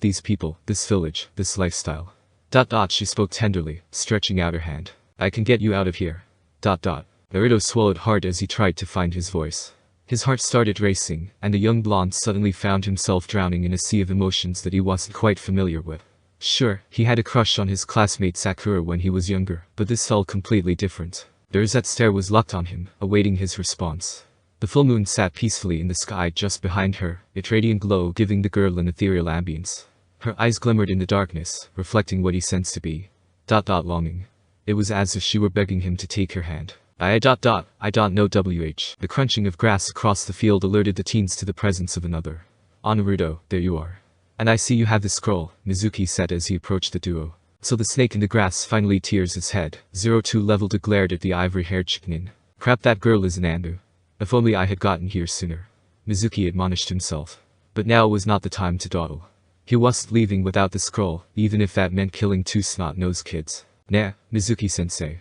These people, this village, this lifestyle. She spoke tenderly, stretching out her hand. I can get you out of here. Naruto swallowed hard as he tried to find his voice. His heart started racing, and the young blonde suddenly found himself drowning in a sea of emotions that he wasn't quite familiar with. Sure, he had a crush on his classmate Sakura when he was younger, but this felt completely different. The rosette stare was locked on him, awaiting his response. The full moon sat peacefully in the sky just behind her, its radiant glow giving the girl an ethereal ambience. Her eyes glimmered in the darkness, reflecting what he sensed to be. Longing. It was as if she were begging him to take her hand. I don't know. The crunching of grass across the field alerted the teens to the presence of another. Naruto, there you are. And I see you have the scroll, Mizuki said as he approached the duo. So the snake in the grass finally tears its head. 02 leveled a glared at the ivory-haired chicken. Crap, that girl is an Andu. If only I had gotten here sooner. Mizuki admonished himself. But now was not the time to dawdle. He wasn't leaving without the scroll, even if that meant killing 2 snot-nosed kids. Nah, Mizuki-sensei.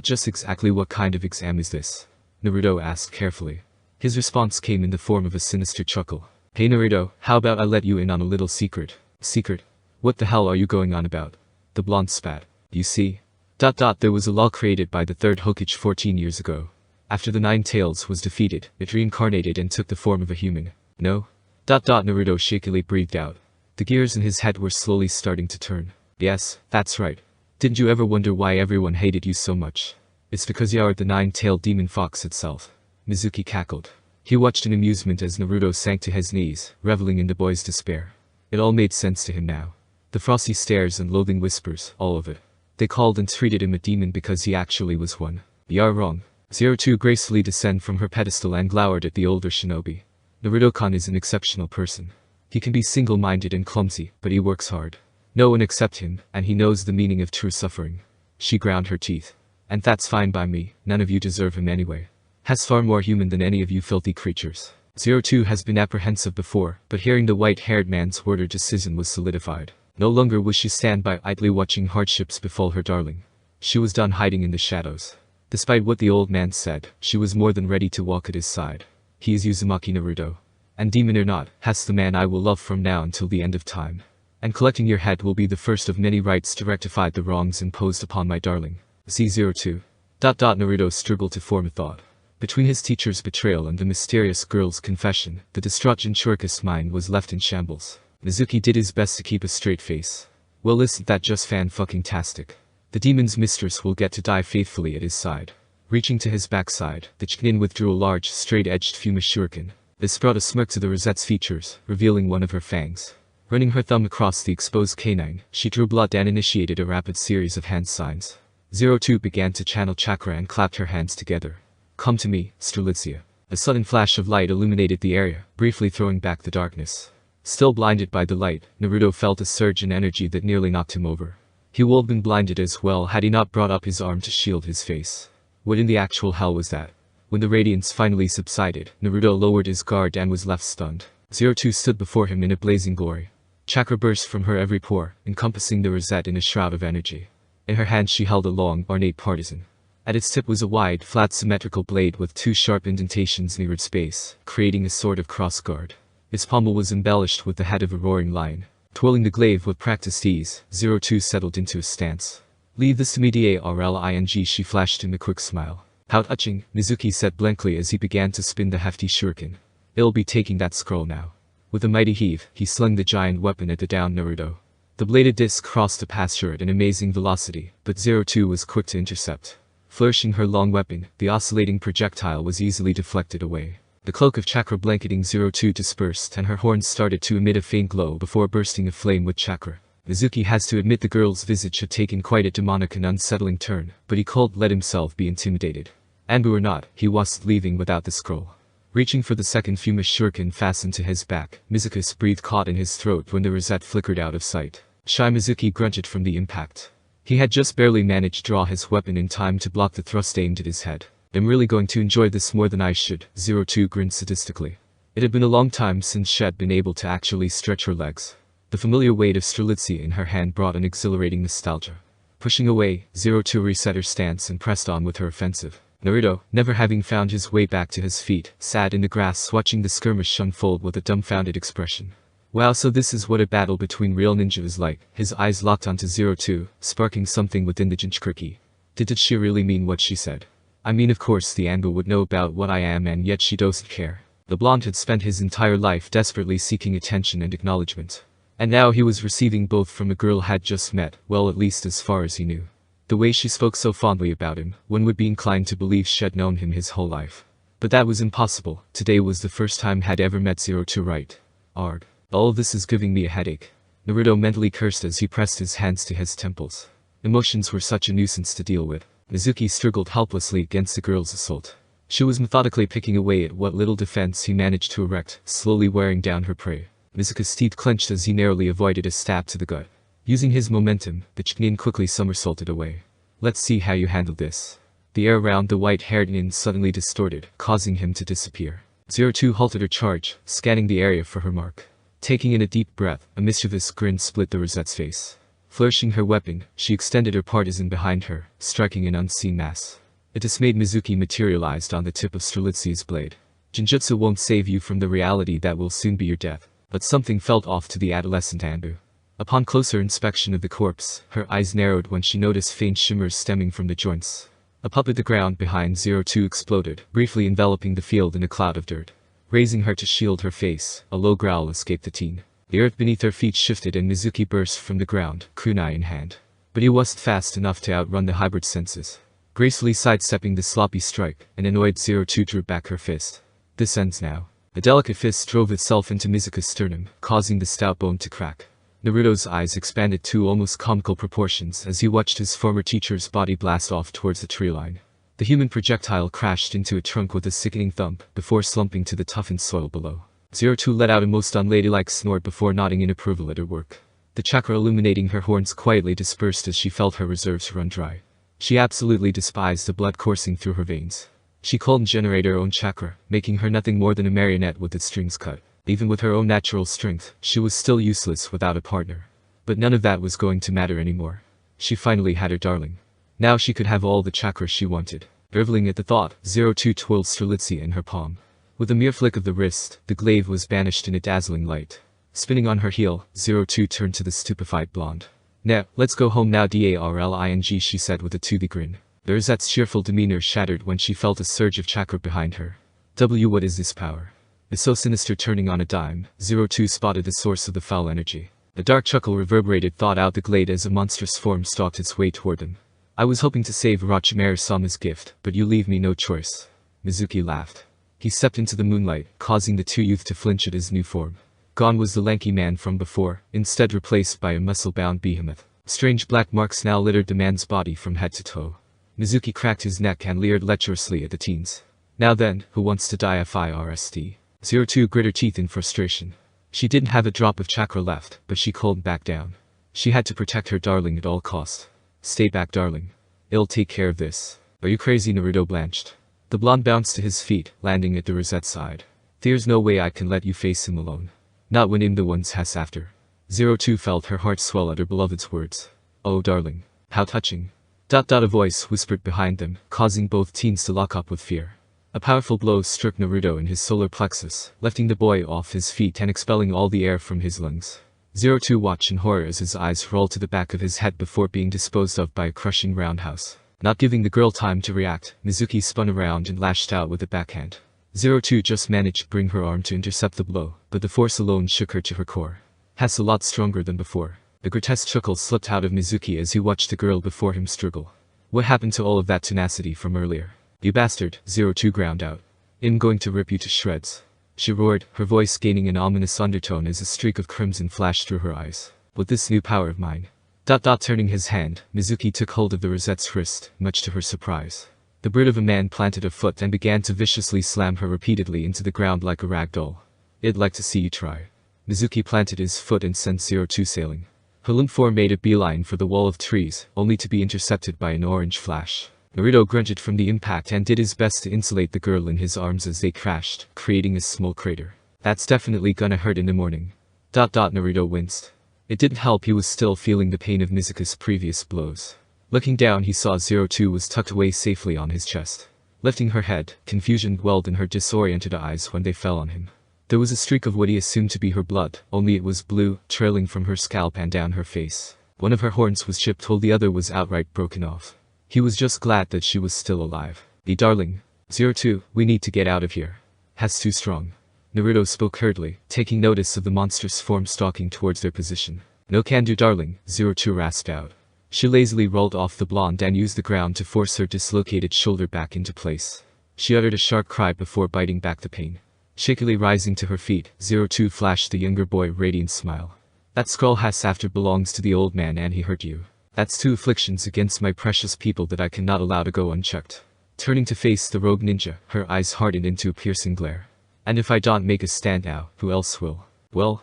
Just exactly what kind of exam is this? Naruto asked carefully. His response came in the form of a sinister chuckle. Hey Naruto, how about I let you in on a little secret? Secret? What the hell are you going on about? The blonde spat. You see? There was a law created by the third Hokage 14 years ago. After the Nine Tails was defeated, it reincarnated and took the form of a human. No? Naruto shakily breathed out. The gears in his head were slowly starting to turn. Yes, that's right. Didn't you ever wonder why everyone hated you so much? It's because you are the nine-tailed demon fox itself. Mizuki cackled. He watched in amusement as Naruto sank to his knees, reveling in the boy's despair. It all made sense to him now. The frosty stares and loathing whispers, all of it. They called and treated him a demon because he actually was one. You're wrong. 02 gracefully descended from her pedestal and glowered at the older shinobi. Naruto-kun is an exceptional person. He can be single-minded and clumsy, but he works hard. No one except him, and he knows the meaning of true suffering. She ground her teeth. And that's fine by me, none of you deserve him anyway. Has far more human than any of you filthy creatures. 02 has been apprehensive before, but hearing the white-haired man's word her decision was solidified. No longer would she stand by idly watching hardships befall her darling. She was done hiding in the shadows. Despite what the old man said, she was more than ready to walk at his side. He is Uzumaki Naruto. And demon or not, has the man I will love from now until the end of time. And collecting your head will be the first of many rites to rectify the wrongs imposed upon my darling. Z02. Naruto struggled to form a thought. Between his teacher's betrayal and the mysterious girl's confession, the distraught Jinchurika's mind was left in shambles. Mizuki did his best to keep a straight face. Well, isn't that just fan-fucking-tastic? The demon's mistress will get to die faithfully at his side. Reaching to his backside, the Chunin withdrew a large, straight-edged Fuma shuriken. This brought a smirk to the rosette's features, revealing one of her fangs. Running her thumb across the exposed canine, she drew blood and initiated a rapid series of hand signs. 02 began to channel chakra and clapped her hands together. Come to me, Strelitzia. A sudden flash of light illuminated the area, briefly throwing back the darkness. Still blinded by the light, Naruto felt a surge in energy that nearly knocked him over. He would have been blinded as well had he not brought up his arm to shield his face. What in the actual hell was that? When the radiance finally subsided, Naruto lowered his guard and was left stunned. 02 stood before him in a blazing glory. Chakra burst from her every pore, encompassing the rosette in a shroud of energy. In her hand she held a long, ornate partisan. At its tip was a wide, flat symmetrical blade with 2 sharp indentations near its base, creating a sort of cross-guard. Its pommel was embellished with the head of a roaring lion. Twirling the glaive with practiced ease, 02 settled into a stance. "Leave this to me, darling," she flashed him a quick smile. "How touching," Mizuki said blankly as he began to spin the hefty shuriken. "It'll be taking that scroll now." With a mighty heave, he slung the giant weapon at the downed Naruto. The bladed disc crossed the pasture at an amazing velocity, but 02 was quick to intercept. Flourishing her long weapon, the oscillating projectile was easily deflected away. The cloak of chakra blanketing 02 dispersed and her horns started to emit a faint glow before bursting aflame with chakra. Mizuki has to admit the girl's visage had taken quite a demonic and unsettling turn, but he couldn't let himself be intimidated. Anbu or not, he wasn't leaving without the scroll. Reaching for the second Fuma shuriken fastened to his back, Mizuki's breath caught in his throat when the rosette flickered out of sight. Shy Mizuki grunted from the impact. He had just barely managed to draw his weapon in time to block the thrust aimed at his head. "I'm really going to enjoy this more than I should," 02 grinned sadistically. It had been a long time since she had been able to actually stretch her legs. The familiar weight of Strelitzia in her hand brought an exhilarating nostalgia. Pushing away, 02 reset her stance and pressed on with her offensive. Naruto, never having found his way back to his feet, sat in the grass watching the skirmish unfold with a dumbfounded expression. Wow, so this is what a battle between real ninja is like. His eyes locked onto 02, sparking something within the Jinchuriki. Did she really mean what she said? I mean, of course the Anbu would know about what I am, and yet she doesn't care. The blonde had spent his entire life desperately seeking attention and acknowledgement. And now he was receiving both from a girl had just met, well, at least as far as he knew. The way she spoke so fondly about him, one would be inclined to believe she had known him his whole life. But that was impossible. Today was the first time had ever met 02 right. Arg. All of this is giving me a headache. Naruto mentally cursed as he pressed his hands to his temples. Emotions were such a nuisance to deal with. Mizuki struggled helplessly against the girl's assault. She was methodically picking away at what little defense he managed to erect, slowly wearing down her prey. Mizuki's teeth clenched as he narrowly avoided a stab to the gut. Using his momentum, the Chunin quickly somersaulted away. "Let's see how you handle this." The air around the white-haired nin suddenly distorted, causing him to disappear. 02 halted her charge, scanning the area for her mark. Taking in a deep breath, a mischievous grin split the rosette's face. Flourishing her weapon, she extended her partisan behind her, striking an unseen mass. A dismayed Mizuki materialized on the tip of Strelitzia's blade. "Jinjutsu won't save you from the reality that will soon be your death." But something felt off to the adolescent Anbu. Upon closer inspection of the corpse, her eyes narrowed when she noticed faint shimmers stemming from the joints. A pup at the ground behind 02 exploded, briefly enveloping the field in a cloud of dirt. Raising her to shield her face, a low growl escaped the teen. The earth beneath her feet shifted and Mizuki burst from the ground, kunai in hand. But he wasn't fast enough to outrun the hybrid senses. Gracefully sidestepping the sloppy strike, an annoyed 02 drew back her fist. "This ends now." A delicate fist drove itself into Mizuki's sternum, causing the stout bone to crack. Naruto's eyes expanded to almost comical proportions as he watched his former teacher's body blast off towards the tree line. The human projectile crashed into a trunk with a sickening thump, before slumping to the toughened soil below. 02 let out a most unladylike snort before nodding in approval at her work. The chakra illuminating her horns quietly dispersed as she felt her reserves run dry. She absolutely despised the blood coursing through her veins. She couldn't generate her own chakra, making her nothing more than a marionette with its strings cut. Even with her own natural strength, she was still useless without a partner. But none of that was going to matter anymore. She finally had her darling. Now she could have all the chakra she wanted. Driveling at the thought, 02 twirled Strelitzia in her palm. With a mere flick of the wrist, the glaive was banished in a dazzling light. Spinning on her heel, 02 turned to the stupefied blonde. "Nah, let's go home now, darling," she said with a toothy grin. The rosette's cheerful demeanor shattered when she felt a surge of chakra behind her. What is this power? It's so sinister. Turning on a dime, 02 spotted the source of the foul energy. A dark chuckle reverberated thought out the glade as a monstrous form stalked its way toward them. "I was hoping to save Orochimaru-sama's gift, but you leave me no choice." Mizuki laughed. He stepped into the moonlight, causing the two youth to flinch at his new form. Gone was the lanky man from before, instead replaced by a muscle-bound behemoth. Strange black marks now littered the man's body from head to toe. Mizuki cracked his neck and leered lecherously at the teens. "Now then, who wants to die first?" 02 grit her teeth in frustration. She didn't have a drop of chakra left, but she couldn't back down. She had to protect her darling at all costs. "Stay back, darling. I'll take care of this." "Are you crazy?" Naruto blanched. The blonde bounced to his feet, landing at the rosette's side. There's no way I can let you face him alone. Not when I'm the ones has after. 02 felt her heart swell at her beloved's words. Oh darling. How touching. A voice whispered behind them, causing both teens to lock up with fear. A powerful blow struck Naruto in his solar plexus, lifting the boy off his feet and expelling all the air from his lungs. 02 watched in horror as his eyes rolled to the back of his head before being disposed of by a crushing roundhouse. Not giving the girl time to react, Mizuki spun around and lashed out with a backhand. 02 just managed to bring her arm to intercept the blow, but the force alone shook her to her core. Has a lot stronger than before. A grotesque chuckle slipped out of Mizuki as he watched the girl before him struggle. What happened to all of that tenacity from earlier? You bastard, 02 ground out. I'm going to rip you to shreds. She roared, her voice gaining an ominous undertone as a streak of crimson flashed through her eyes. With this new power of mine. Turning his hand, Mizuki took hold of the rosette's wrist, much to her surprise. The bird of a man planted a foot and began to viciously slam her repeatedly into the ground like a rag doll. I'd like to see you try. Mizuki planted his foot and sent 02 sailing. Her limp form made a beeline for the wall of trees, only to be intercepted by an orange flash. Naruto grunted from the impact and did his best to insulate the girl in his arms as they crashed, creating a small crater. That's definitely gonna hurt in the morning. Naruto winced. It didn't help he was still feeling the pain of Mizuki's previous blows. Looking down he saw 02 was tucked away safely on his chest. Lifting her head, confusion welled in her disoriented eyes when they fell on him. There was a streak of what he assumed to be her blood, only it was blue, trailing from her scalp and down her face. One of her horns was chipped while the other was outright broken off. He was just glad that she was still alive. "The darling. 02, we need to get out of here. Has too strong." Naruto spoke hurriedly, taking notice of the monstrous form stalking towards their position. "No can do darling," 02 rasped out. She lazily rolled off the blonde and used the ground to force her dislocated shoulder back into place. She uttered a sharp cry before biting back the pain. Shakily rising to her feet, 02 flashed the younger boy a radiant smile. "That scroll has after belongs to the old man and he hurt you. That's 2 afflictions against my precious people that I cannot allow to go unchecked." Turning to face the rogue ninja, her eyes hardened into a piercing glare. "And if I don't make a stand now, who else will?" Well.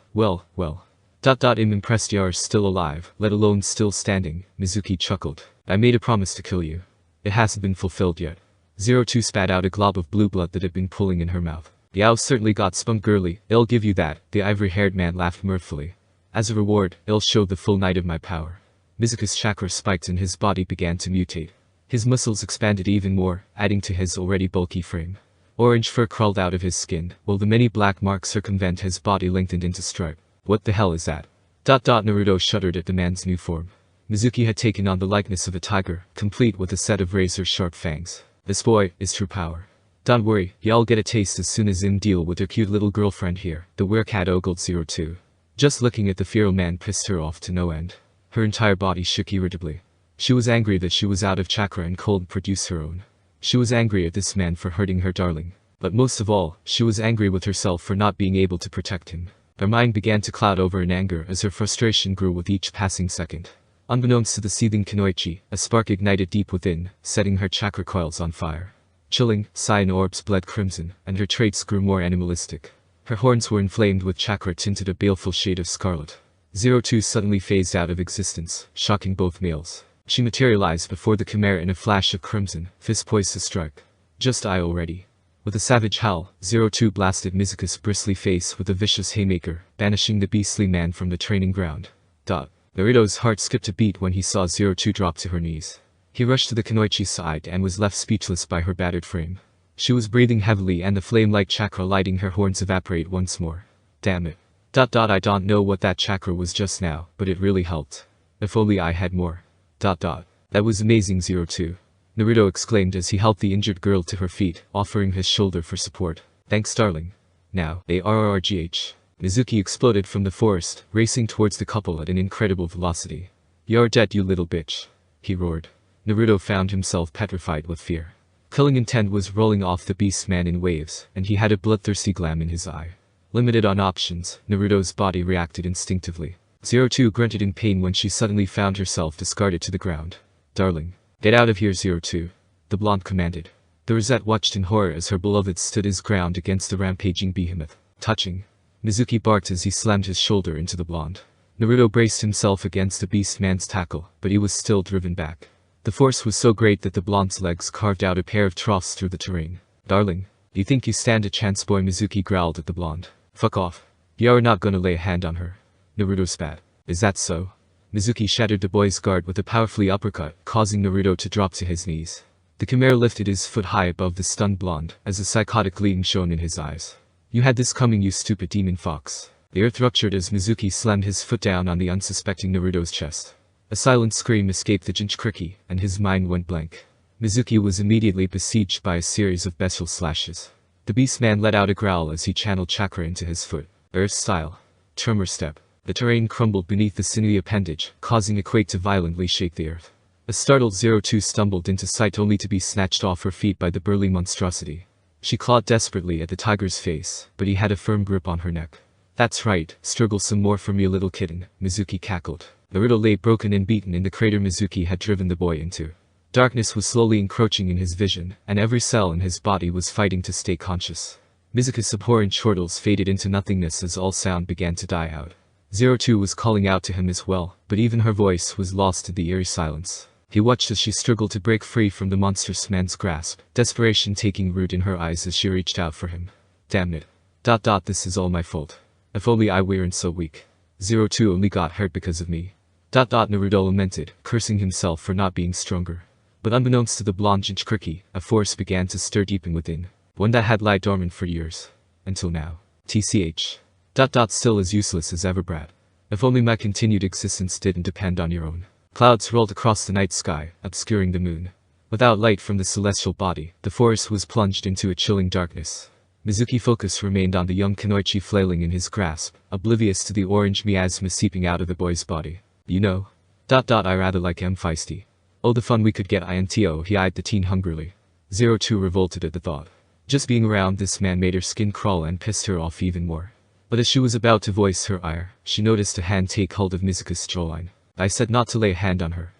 I'm impressed you're still alive, let alone still standing," Mizuki chuckled. "I made a promise to kill you. It hasn't been fulfilled yet." 02 spat out a glob of blue blood that had been pooling in her mouth. "Yao certainly got spunk girly, I'll give you that," the ivory-haired man laughed mirthfully. "As a reward, I'll show the full night of my power." Mizuki's chakra spiked and his body began to mutate. His muscles expanded even more, adding to his already bulky frame. Orange fur crawled out of his skin, while the many black marks circumvent his body lengthened into stripe. "What the hell is that?" Naruto shuddered at the man's new form. Mizuki had taken on the likeness of a tiger, complete with a set of razor-sharp fangs. "This boy is true power. Don't worry, y'all get a taste as soon as I'm deal with your cute little girlfriend here," the werecat ogled 02. Just looking at the feral man pissed her off to no end. Her entire body shook irritably. She was angry that she was out of chakra and couldn't produce her own. She was angry at this man for hurting her darling. But most of all, she was angry with herself for not being able to protect him. Her mind began to cloud over in anger as her frustration grew with each passing second. Unbeknownst to the seething Kunoichi, a spark ignited deep within, setting her chakra coils on fire. Chilling, cyan orbs bled crimson, and her traits grew more animalistic. Her horns were inflamed with chakra tinted a baleful shade of scarlet. 02 suddenly phased out of existence, shocking both males. She materialized before the chimera in a flash of crimson, fist poised to strike. "Just I already." With a savage howl, 02 blasted Mizuki's bristly face with a vicious haymaker, banishing the beastly man from the training ground. Naruto's heart skipped a beat when he saw 02 drop to her knees. He rushed to the Kunoichi's side and was left speechless by her battered frame. She was breathing heavily and the flame-like chakra lighting her horns evaporate once more. "Damn it. I don't know what that chakra was just now, but it really helped. If only I had more. That was amazing 02. Naruto exclaimed as he helped the injured girl to her feet, offering his shoulder for support. "Thanks darling. Now, ARRGH. Mizuki exploded from the forest, racing towards the couple at an incredible velocity. "You're dead you little bitch," he roared. Naruto found himself petrified with fear. Killing intent was rolling off the beast man in waves, and he had a bloodthirsty gleam in his eye. Limited on options, Naruto's body reacted instinctively. 02 grunted in pain when she suddenly found herself discarded to the ground. "Darling. Get out of here 02. The blonde commanded. The rosette watched in horror as her beloved stood his ground against the rampaging behemoth. "Touching." Mizuki barked as he slammed his shoulder into the blonde. Naruto braced himself against the beast man's tackle, but he was still driven back. The force was so great that the blonde's legs carved out a pair of troughs through the terrain. "Darling." You think you stand a chance, boy? Mizuki growled at the blonde. Fuck off. You're not gonna lay a hand on her. Naruto spat. Is that so? Mizuki shattered the boy's guard with a powerfully uppercut, causing Naruto to drop to his knees. The Chimera lifted his foot high above the stunned blonde, as a psychotic gleam shone in his eyes. You had this coming, you stupid demon fox. The earth ruptured as Mizuki slammed his foot down on the unsuspecting Naruto's chest. A silent scream escaped the Jinchuriki, and his mind went blank. Mizuki was immediately besieged by a series of bestial slashes. The beastman let out a growl as he channeled chakra into his foot. Earth style. Tremor step. The terrain crumbled beneath the sinewy appendage, causing a quake to violently shake the earth. A startled 02 stumbled into sight only to be snatched off her feet by the burly monstrosity. She clawed desperately at the tiger's face, but he had a firm grip on her neck. That's right, struggle some more for me, little kitten, Mizuki cackled. Naruto lay broken and beaten in the crater Mizuki had driven the boy into. Darkness was slowly encroaching in his vision, and every cell in his body was fighting to stay conscious. Mizuki's abhorrent chortles faded into nothingness as all sound began to die out. 02 was calling out to him as well, but even her voice was lost in the eerie silence. He watched as she struggled to break free from the monstrous man's grasp, desperation taking root in her eyes as she reached out for him. Damn it. This is all my fault. If only I weren't so weak. 02 only got hurt because of me. Naruto lamented, cursing himself for not being stronger. But unbeknownst to the blonde Jinchuriki, a force began to stir deep within. One that had lied dormant for years. Until now. TCH. Still as useless as ever, Brad. If only my continued existence didn't depend on your own. Clouds rolled across the night sky, obscuring the moon. Without light from the celestial body, the forest was plunged into a chilling darkness. Mizuki's focus remained on the young Kunoichi flailing in his grasp, oblivious to the orange miasma seeping out of the boy's body. You know. I rather like him feisty. Oh, the fun we could get into, he eyed the teen hungrily. 02 revolted at the thought. Just being around this man made her skin crawl and pissed her off even more. But as she was about to voice her ire, she noticed a hand take hold of Mizuki's jawline. I said not to lay a hand on her.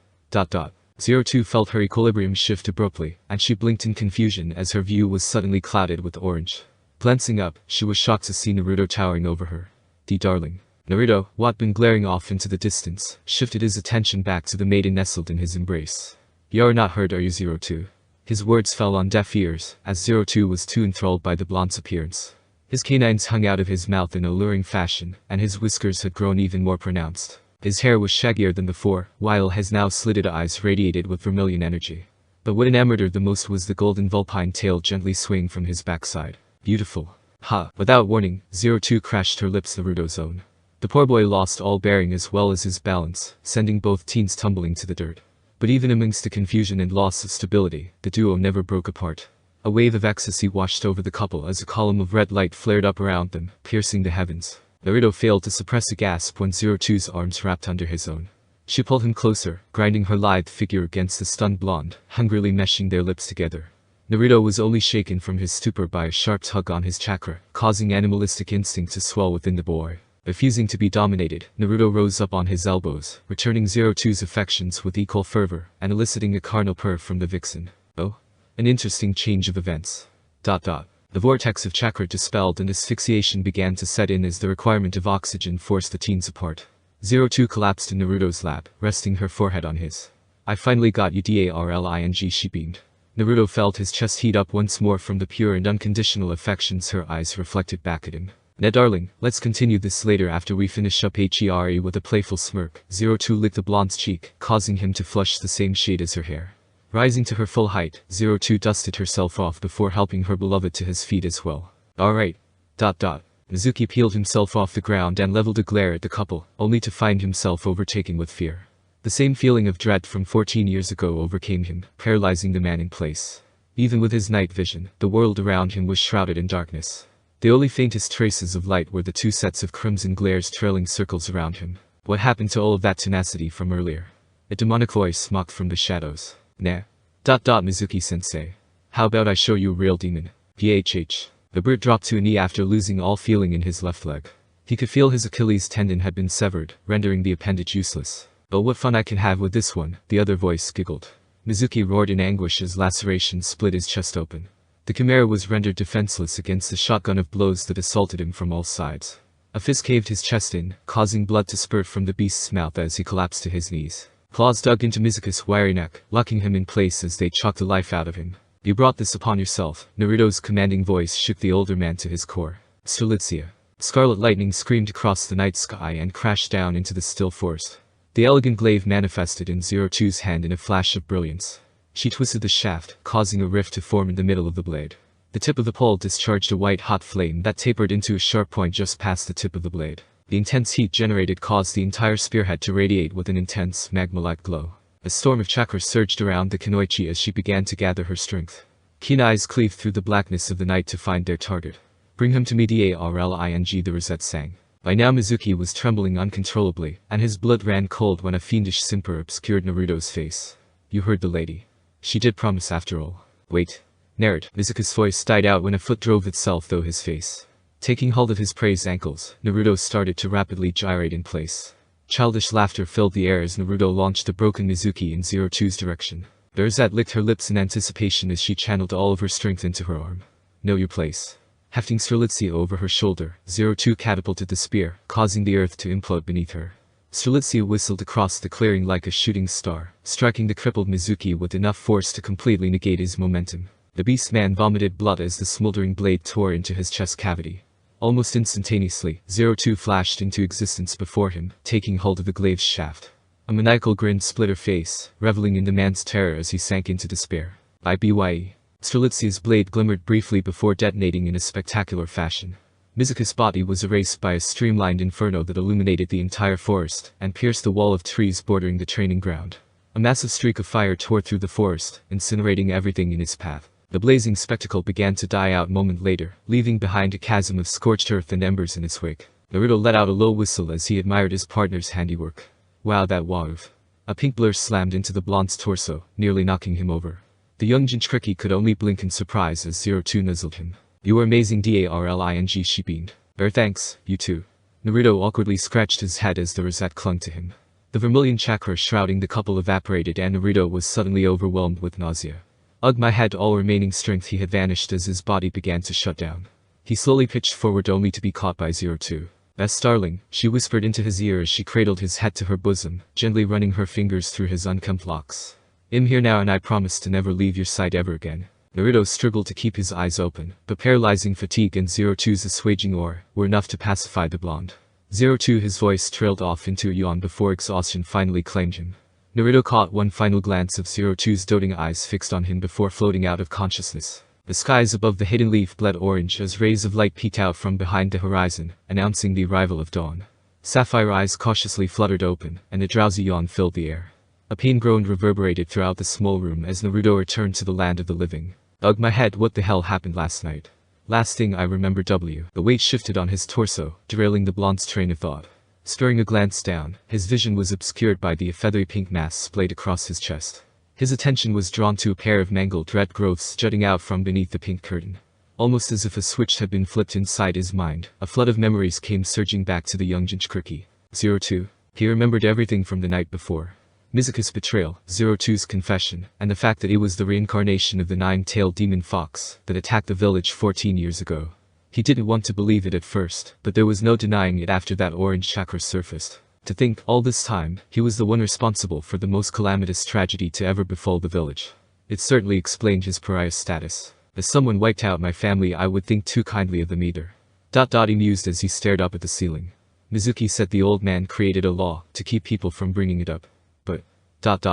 02 felt her equilibrium shift abruptly, and she blinked in confusion as her view was suddenly clouded with orange. Glancing up, she was shocked to see Naruto towering over her. Darling. Naruto, who had been glaring off into the distance, shifted his attention back to the maiden nestled in his embrace. You're not hurt, are you, 02? His words fell on deaf ears, as 02 was too enthralled by the blonde's appearance. His canines hung out of his mouth in alluring fashion, and his whiskers had grown even more pronounced. His hair was shaggier than before, while his now slitted eyes radiated with vermilion energy. But what enamored her the most was the golden vulpine tail gently swaying from his backside. Beautiful. Ha! Without warning, 02 crashed her lips Naruto's own. The poor boy lost all bearing as well as his balance, sending both teens tumbling to the dirt. But even amongst the confusion and loss of stability, the duo never broke apart. A wave of ecstasy washed over the couple as a column of red light flared up around them, piercing the heavens. Naruto failed to suppress a gasp when 02's arms wrapped under his own. She pulled him closer, grinding her lithe figure against the stunned blonde, hungrily meshing their lips together. Naruto was only shaken from his stupor by a sharp tug on his chakra, causing animalistic instinct to swell within the boy. Refusing to be dominated, Naruto rose up on his elbows, returning 02's affections with equal fervor, and eliciting a carnal purr from the vixen. Oh? An interesting change of events. The vortex of chakra dispelled and asphyxiation began to set in as the requirement of oxygen forced the teens apart. 02 collapsed in Naruto's lap, resting her forehead on his. I finally got you, darling, she beamed. Naruto felt his chest heat up once more from the pure and unconditional affections her eyes reflected back at him. Darling, let's continue this later after we finish up HERE with a playful smirk. 02 licked the blonde's cheek, causing him to flush the same shade as her hair. Rising to her full height, 02 dusted herself off before helping her beloved to his feet as well. Alright. Mizuki peeled himself off the ground and leveled a glare at the couple, only to find himself overtaken with fear. The same feeling of dread from 14 years ago overcame him, paralyzing the man in place. Even with his night vision, the world around him was shrouded in darkness. The only faintest traces of light were the two sets of crimson glares trailing circles around him. What happened to all of that tenacity from earlier? A demonic voice mocked from the shadows. Nah. Mizuki-sensei. How about I show you a real demon? PHH. The brute dropped to a knee after losing all feeling in his left leg. He could feel his Achilles tendon had been severed, rendering the appendage useless. Oh, what fun I can have with this one, the other voice giggled. Mizuki roared in anguish as lacerations split his chest open. The Chimera was rendered defenseless against the shotgun of blows that assaulted him from all sides. A fist caved his chest in, causing blood to spurt from the beast's mouth as he collapsed to his knees. Claws dug into Mizuki's wiry neck, locking him in place as they choked the life out of him. You brought this upon yourself. Naruto's commanding voice shook the older man to his core. Strelitzia. Scarlet lightning screamed across the night sky and crashed down into the still forest. The elegant glaive manifested in Zero Two's hand in a flash of brilliance. She twisted the shaft, causing a rift to form in the middle of the blade. The tip of the pole discharged a white-hot flame that tapered into a sharp point just past the tip of the blade. The intense heat generated caused the entire spearhead to radiate with an intense, magma-like glow. A storm of chakra surged around the Kunoichi as she began to gather her strength. Keen eyes cleaved through the blackness of the night to find their target. Bring him to me, darling, the Rosette sang. By now Mizuki was trembling uncontrollably, and his blood ran cold when a fiendish simper obscured Naruto's face. You heard the lady. She did promise after all. Wait. Narrate. Mizuki's voice died out when a foot drove itself through his face. Taking hold of his prey's ankles, Naruto started to rapidly gyrate in place. Childish laughter filled the air as Naruto launched the broken Mizuki in Zero Two's direction. The Rosette licked her lips in anticipation as she channeled all of her strength into her arm. Know your place. Hefting Strelitzia over her shoulder, Zero Two catapulted the spear, causing the earth to implode beneath her. Strelitzia whistled across the clearing like a shooting star, striking the crippled Mizuki with enough force to completely negate his momentum. The beast man vomited blood as the smoldering blade tore into his chest cavity. Almost instantaneously, Zero Two flashed into existence before him, taking hold of the glaive's shaft. A maniacal grin split her face, reveling in the man's terror as he sank into despair. Ibye. Strelitzia's blade glimmered briefly before detonating in a spectacular fashion. Mizuki's body was erased by a streamlined inferno that illuminated the entire forest and pierced the wall of trees bordering the training ground. A massive streak of fire tore through the forest, incinerating everything in its path. The blazing spectacle began to die out a moment later, leaving behind a chasm of scorched earth and embers in its wake. Naruto let out a low whistle as he admired his partner's handiwork. Wow, that wove. A pink blur slammed into the blonde's torso, nearly knocking him over. The young Jinchuriki could only blink in surprise as Zero Two nuzzled him. You were amazing, darling, she beamed. Thanks, you too. Naruto awkwardly scratched his head as the Rosette clung to him. The vermilion chakra shrouding the couple evaporated and Naruto was suddenly overwhelmed with nausea. Ugh, my head, all remaining strength he had vanished as his body began to shut down. He slowly pitched forward only to be caught by Zero Two. Best darling, she whispered into his ear as she cradled his head to her bosom, gently running her fingers through his unkempt locks. I'm here now and I promise to never leave your side ever again. Naruto struggled to keep his eyes open, but paralyzing fatigue and Zero Two's assuaging aura were enough to pacify the blonde. Zero Two, his voice trailed off into a yawn before exhaustion finally claimed him. Naruto caught one final glance of Zero Two's doting eyes fixed on him before floating out of consciousness. The skies above the hidden leaf bled orange as rays of light peeked out from behind the horizon, announcing the arrival of dawn. Sapphire eyes cautiously fluttered open, and a drowsy yawn filled the air. A pain groan reverberated throughout the small room as Naruto returned to the land of the living. Ugh, my head, what the hell happened last night? Last thing I remember, the weight shifted on his torso, derailing the blonde's train of thought. Stirring a glance down, his vision was obscured by the feathery pink mass splayed across his chest. His attention was drawn to a pair of mangled red growths jutting out from beneath the pink curtain. Almost as if a switch had been flipped inside his mind, a flood of memories came surging back to the young Jinchuriki. Zero Two. He remembered everything from the night before. Mizuki's betrayal, Zero Two's confession, and the fact that he was the reincarnation of the nine-tailed demon fox that attacked the village 14 years ago. He didn't want to believe it at first, but there was no denying it after that orange chakra surfaced. To think, all this time, he was the one responsible for the most calamitous tragedy to ever befall the village. It certainly explained his pariah status. As someone wiped out my family, I would think too kindly of them either. He mused as he stared up at the ceiling. Mizuki said the old man created a law to keep people from bringing it up. But,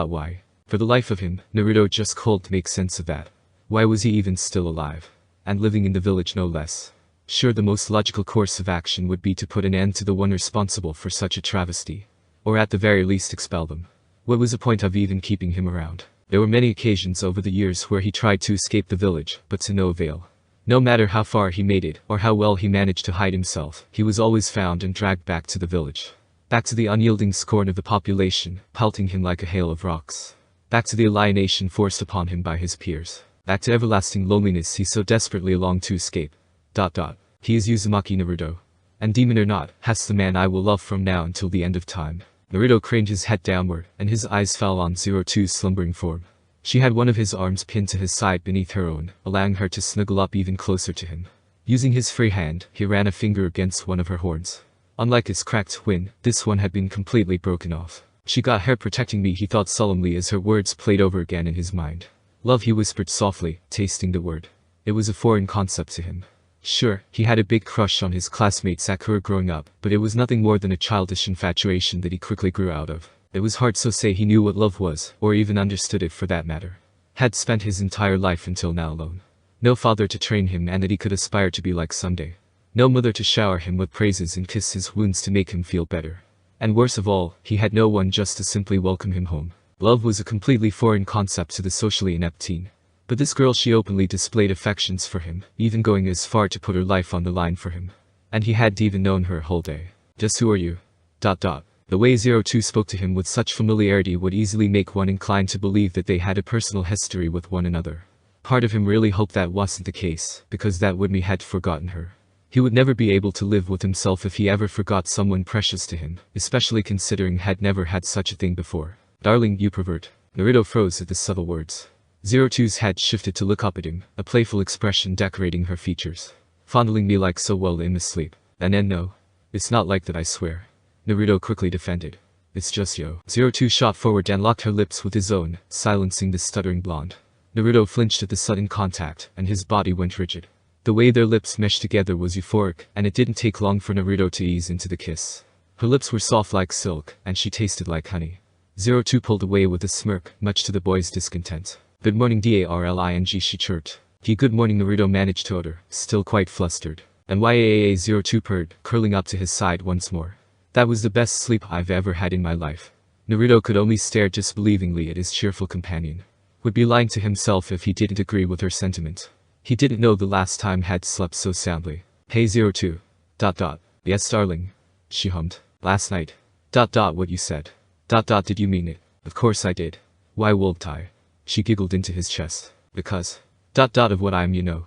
why? For the life of him, Naruto just couldn't make sense of that. Why was he even still alive? And living in the village no less. Sure, the most logical course of action would be to put an end to the one responsible for such a travesty. Or at the very least expel them. What was the point of even keeping him around? There were many occasions over the years where he tried to escape the village, but to no avail. No matter how far he made it, or how well he managed to hide himself, he was always found and dragged back to the village. Back to the unyielding scorn of the population, pelting him like a hail of rocks. Back to the alienation forced upon him by his peers. Back to everlasting loneliness he so desperately longed to escape. He is Uzumaki Naruto. And demon or not, has the man I will love from now until the end of time. Naruto craned his head downward, and his eyes fell on Zero Two's slumbering form. She had one of his arms pinned to his side beneath her own, allowing her to snuggle up even closer to him. Using his free hand, he ran a finger against one of her horns. Unlike his cracked twin, this one had been completely broken off. She got hair protecting me, he thought solemnly as her words played over again in his mind. Love, he whispered softly, tasting the word. It was a foreign concept to him. Sure, he had a big crush on his classmate Sakura growing up, but it was nothing more than a childish infatuation that he quickly grew out of. It was hard to say he knew what love was, or even understood it for that matter. Had spent his entire life until now alone. No father to train him and that he could aspire to be like someday. No mother to shower him with praises and kiss his wounds to make him feel better. And worst of all, he had no one just to simply welcome him home. Love was a completely foreign concept to the socially inept teen. But this girl, she openly displayed affections for him, even going as far to put her life on the line for him. And he hadn't even known her a whole day. Just who are you? ... The way 02 spoke to him with such familiarity would easily make one inclined to believe that they had a personal history with one another. Part of him really hoped that wasn't the case, because that would mean he had forgotten her. He would never be able to live with himself if he ever forgot someone precious to him, especially considering had never had such a thing before. Darling, you pervert. Naruto froze at the subtle words. 02's head shifted to look up at him, a playful expression decorating her features. Fondling me like so well in his sleep. And then no. It's not like that, I swear. Naruto quickly defended. It's just yo. 02 shot forward and locked her lips with his own, silencing the stuttering blonde. Naruto flinched at the sudden contact, and his body went rigid. The way their lips meshed together was euphoric, and it didn't take long for Naruto to ease into the kiss. Her lips were soft like silk, and she tasted like honey. 02 pulled away with a smirk, much to the boy's discontent. Good morning, darling, she chirped. Good morning, Naruto managed to utter, still quite flustered. And YAA 02 purred, curling up to his side once more. That was the best sleep I've ever had in my life. Naruto could only stare disbelievingly at his cheerful companion. Would be lying to himself if he didn't agree with her sentiment. He didn't know the last time had slept so soundly. Hey 02. ... Yes, darling. She hummed. Last night. ... What you said. ... Did you mean it? Of course I did. Why won't I? She giggled into his chest. Because. ... Of what I'm, you know. ...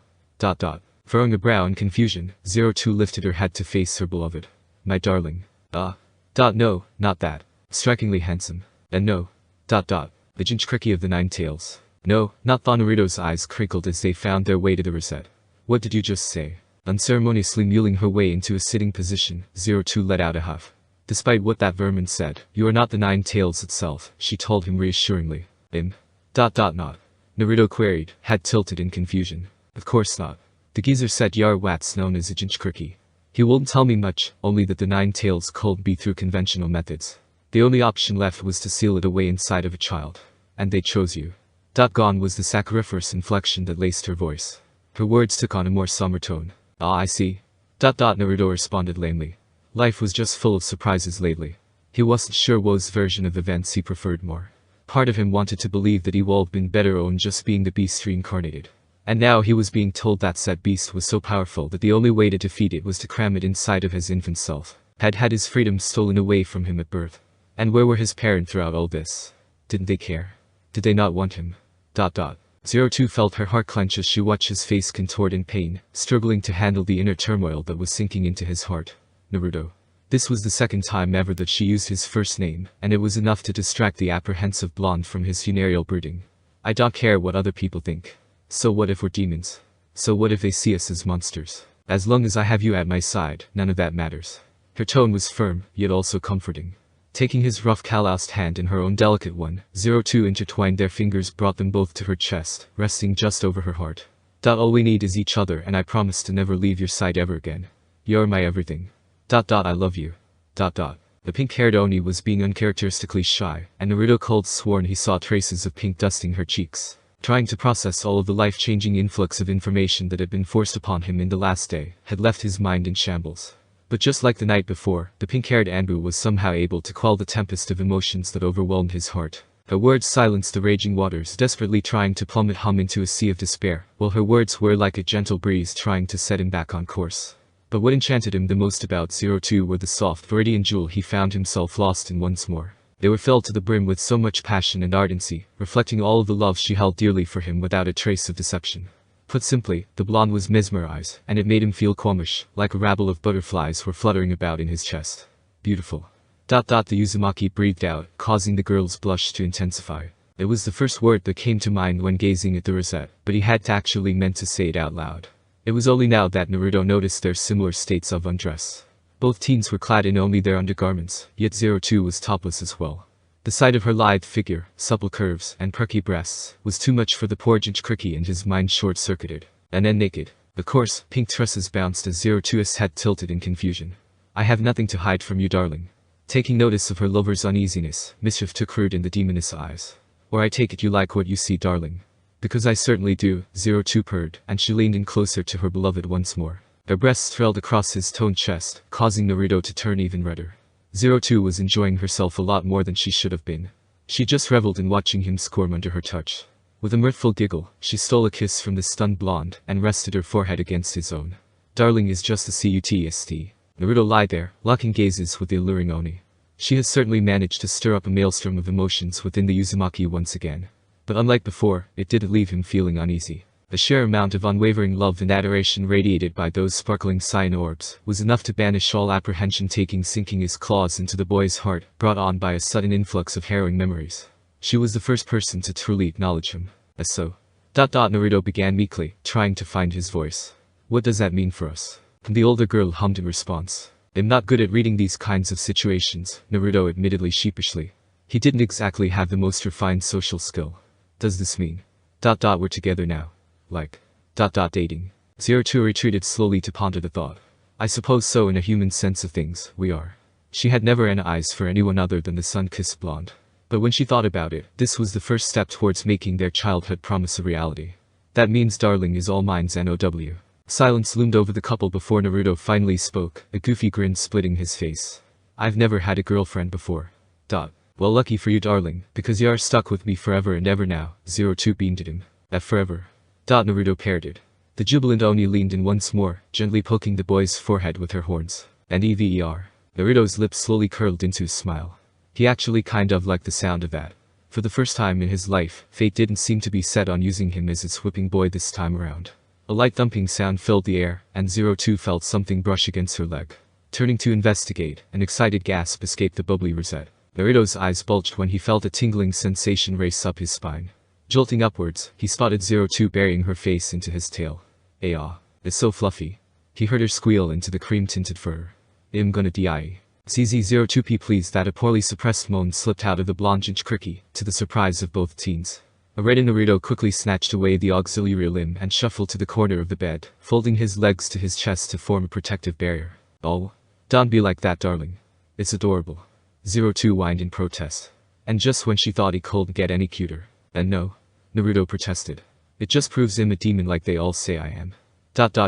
Furrowing a brow in confusion, 02 lifted her head to face her beloved. My darling. No, not that. Strikingly handsome. And no. ... The Jinchuriki of the Nine Tails. No, not tha. Naruto's eyes crinkled as they found their way to the rosette. What did you just say? Unceremoniously mulling her way into a sitting position, 02 let out a huff. Despite what that vermin said, you are not the Nine Tails itself, she told him reassuringly. Not. Naruto queried, head tilted in confusion. Of course not. The geezer said you're what's known as a Jinchuriki. He wouldn't tell me much, only that the Nine Tails could be through conventional methods. The only option left was to seal it away inside of a child. And they chose you. Gone was the sacchariferous inflection that laced her voice. Her words took on a more somber tone. I see. Naruto responded lamely. Life was just full of surprises lately. He wasn't sure whose version of events he preferred more. Part of him wanted to believe that he would have been better on just being the beast reincarnated. And now he was being told that said beast was so powerful that the only way to defeat it was to cram it inside of his infant self. Had his freedom stolen away from him at birth. And where were his parents throughout all this? Didn't they care? Did they not want him? 02 felt her heart clench as she watched his face contort in pain, struggling to handle the inner turmoil that was sinking into his heart. Naruto. This was the second time ever that she used his first name, and it was enough to distract the apprehensive blonde from his funereal brooding. I don't care what other people think. So what if we're demons? So what if they see us as monsters? As long as I have you at my side, none of that matters. Her tone was firm, yet also comforting. Taking his rough calloused hand in her own delicate one, 02 intertwined their fingers, brought them both to her chest, resting just over her heart. All we need is each other, and I promise to never leave your side ever again. You're my everything. I love you. The pink-haired Oni was being uncharacteristically shy, and Naruto cold sworn he saw traces of pink dusting her cheeks. Trying to process all of the life-changing influx of information that had been forced upon him in the last day, had left his mind in shambles. But just like the night before, the pink-haired Anbu was somehow able to quell the tempest of emotions that overwhelmed his heart. Her words silenced the raging waters, desperately trying to plummet him into a sea of despair, while her words were like a gentle breeze trying to set him back on course. But what enchanted him the most about 02 were the soft Viridian jewel he found himself lost in once more. They were filled to the brim with so much passion and ardency, reflecting all of the love she held dearly for him without a trace of deception. Put simply, the blonde was mesmerized, and it made him feel qualmish, like a rabble of butterflies were fluttering about in his chest. Beautiful. The Uzumaki breathed out, causing the girl's blush to intensify. It was the first word that came to mind when gazing at the rosette, but he had actually meant to say it out loud. It was only now that Naruto noticed their similar states of undress. Both teens were clad in only their undergarments, yet 02 was topless as well. The sight of her lithe figure, supple curves, and perky breasts was too much for the poor Jinchuriki, and his mind short-circuited. And then naked. The coarse, pink tresses bounced as 02's head tilted in confusion. I have nothing to hide from you, darling. Taking notice of her lover's uneasiness, mischief took root in the demoness' eyes. Or I take it you like what you see, darling. Because I certainly do, 02 purred, and she leaned in closer to her beloved once more. Her breasts thrilled across his toned chest, causing Naruto to turn even redder. 02 was enjoying herself a lot more than she should have been. She just reveled in watching him squirm under her touch. With a mirthful giggle, she stole a kiss from the stunned blonde and rested her forehead against his own. Darling is just a cutst. Naruto lied there, locking gazes with the alluring Oni. She has certainly managed to stir up a maelstrom of emotions within the Uzumaki once again. But unlike before, it didn't leave him feeling uneasy. The sheer amount of unwavering love and adoration radiated by those sparkling cyan orbs was enough to banish all apprehension, sinking his claws into the boy's heart, brought on by a sudden influx of harrowing memories. She was the first person to truly acknowledge him. As so. Naruto began meekly, trying to find his voice. What does that mean for us? The older girl hummed in response. I'm not good at reading these kinds of situations, Naruto admittedly sheepishly. He didn't exactly have the most refined social skill. Does this mean? We're together now. Like. Dating. 02 retreated slowly to ponder the thought. I suppose so, in a human sense of things, we are. She had never any eyes for anyone other than the sun-kissed blonde. But when she thought about it, this was the first step towards making their childhood promise a reality. That means darling is all mine's NOW. Silence loomed over the couple before Naruto finally spoke, a goofy grin splitting his face. I've never had a girlfriend before. Well, lucky for you, darling, because you are stuck with me forever and ever now, 02 beamed at him. That forever. Naruto parroted. The jubilant Oni leaned in once more, gently poking the boy's forehead with her horns. And EVER. Naruto's lips slowly curled into a smile. He actually kind of liked the sound of that. For the first time in his life, fate didn't seem to be set on using him as its whipping boy this time around. A light thumping sound filled the air, and 02 felt something brush against her leg. Turning to investigate, an excited gasp escaped the bubbly rosette. Naruto's eyes bulged when he felt a tingling sensation race up his spine. Jolting upwards, he spotted 02 burying her face into his tail. It's so fluffy. He heard her squeal into the cream-tinted fur. I'm gonna die. CZ02P pleased that a poorly suppressed moan slipped out of the blonde Jinchuriki, to the surprise of both teens. A reddened Naruto quickly snatched away the auxiliary limb and shuffled to the corner of the bed, folding his legs to his chest to form a protective barrier. Oh. Don't be like that, darling. It's adorable. 02 whined in protest. And just when she thought he couldn't get any cuter. And no. Naruto protested. It just proves I'm a demon like they all say I am.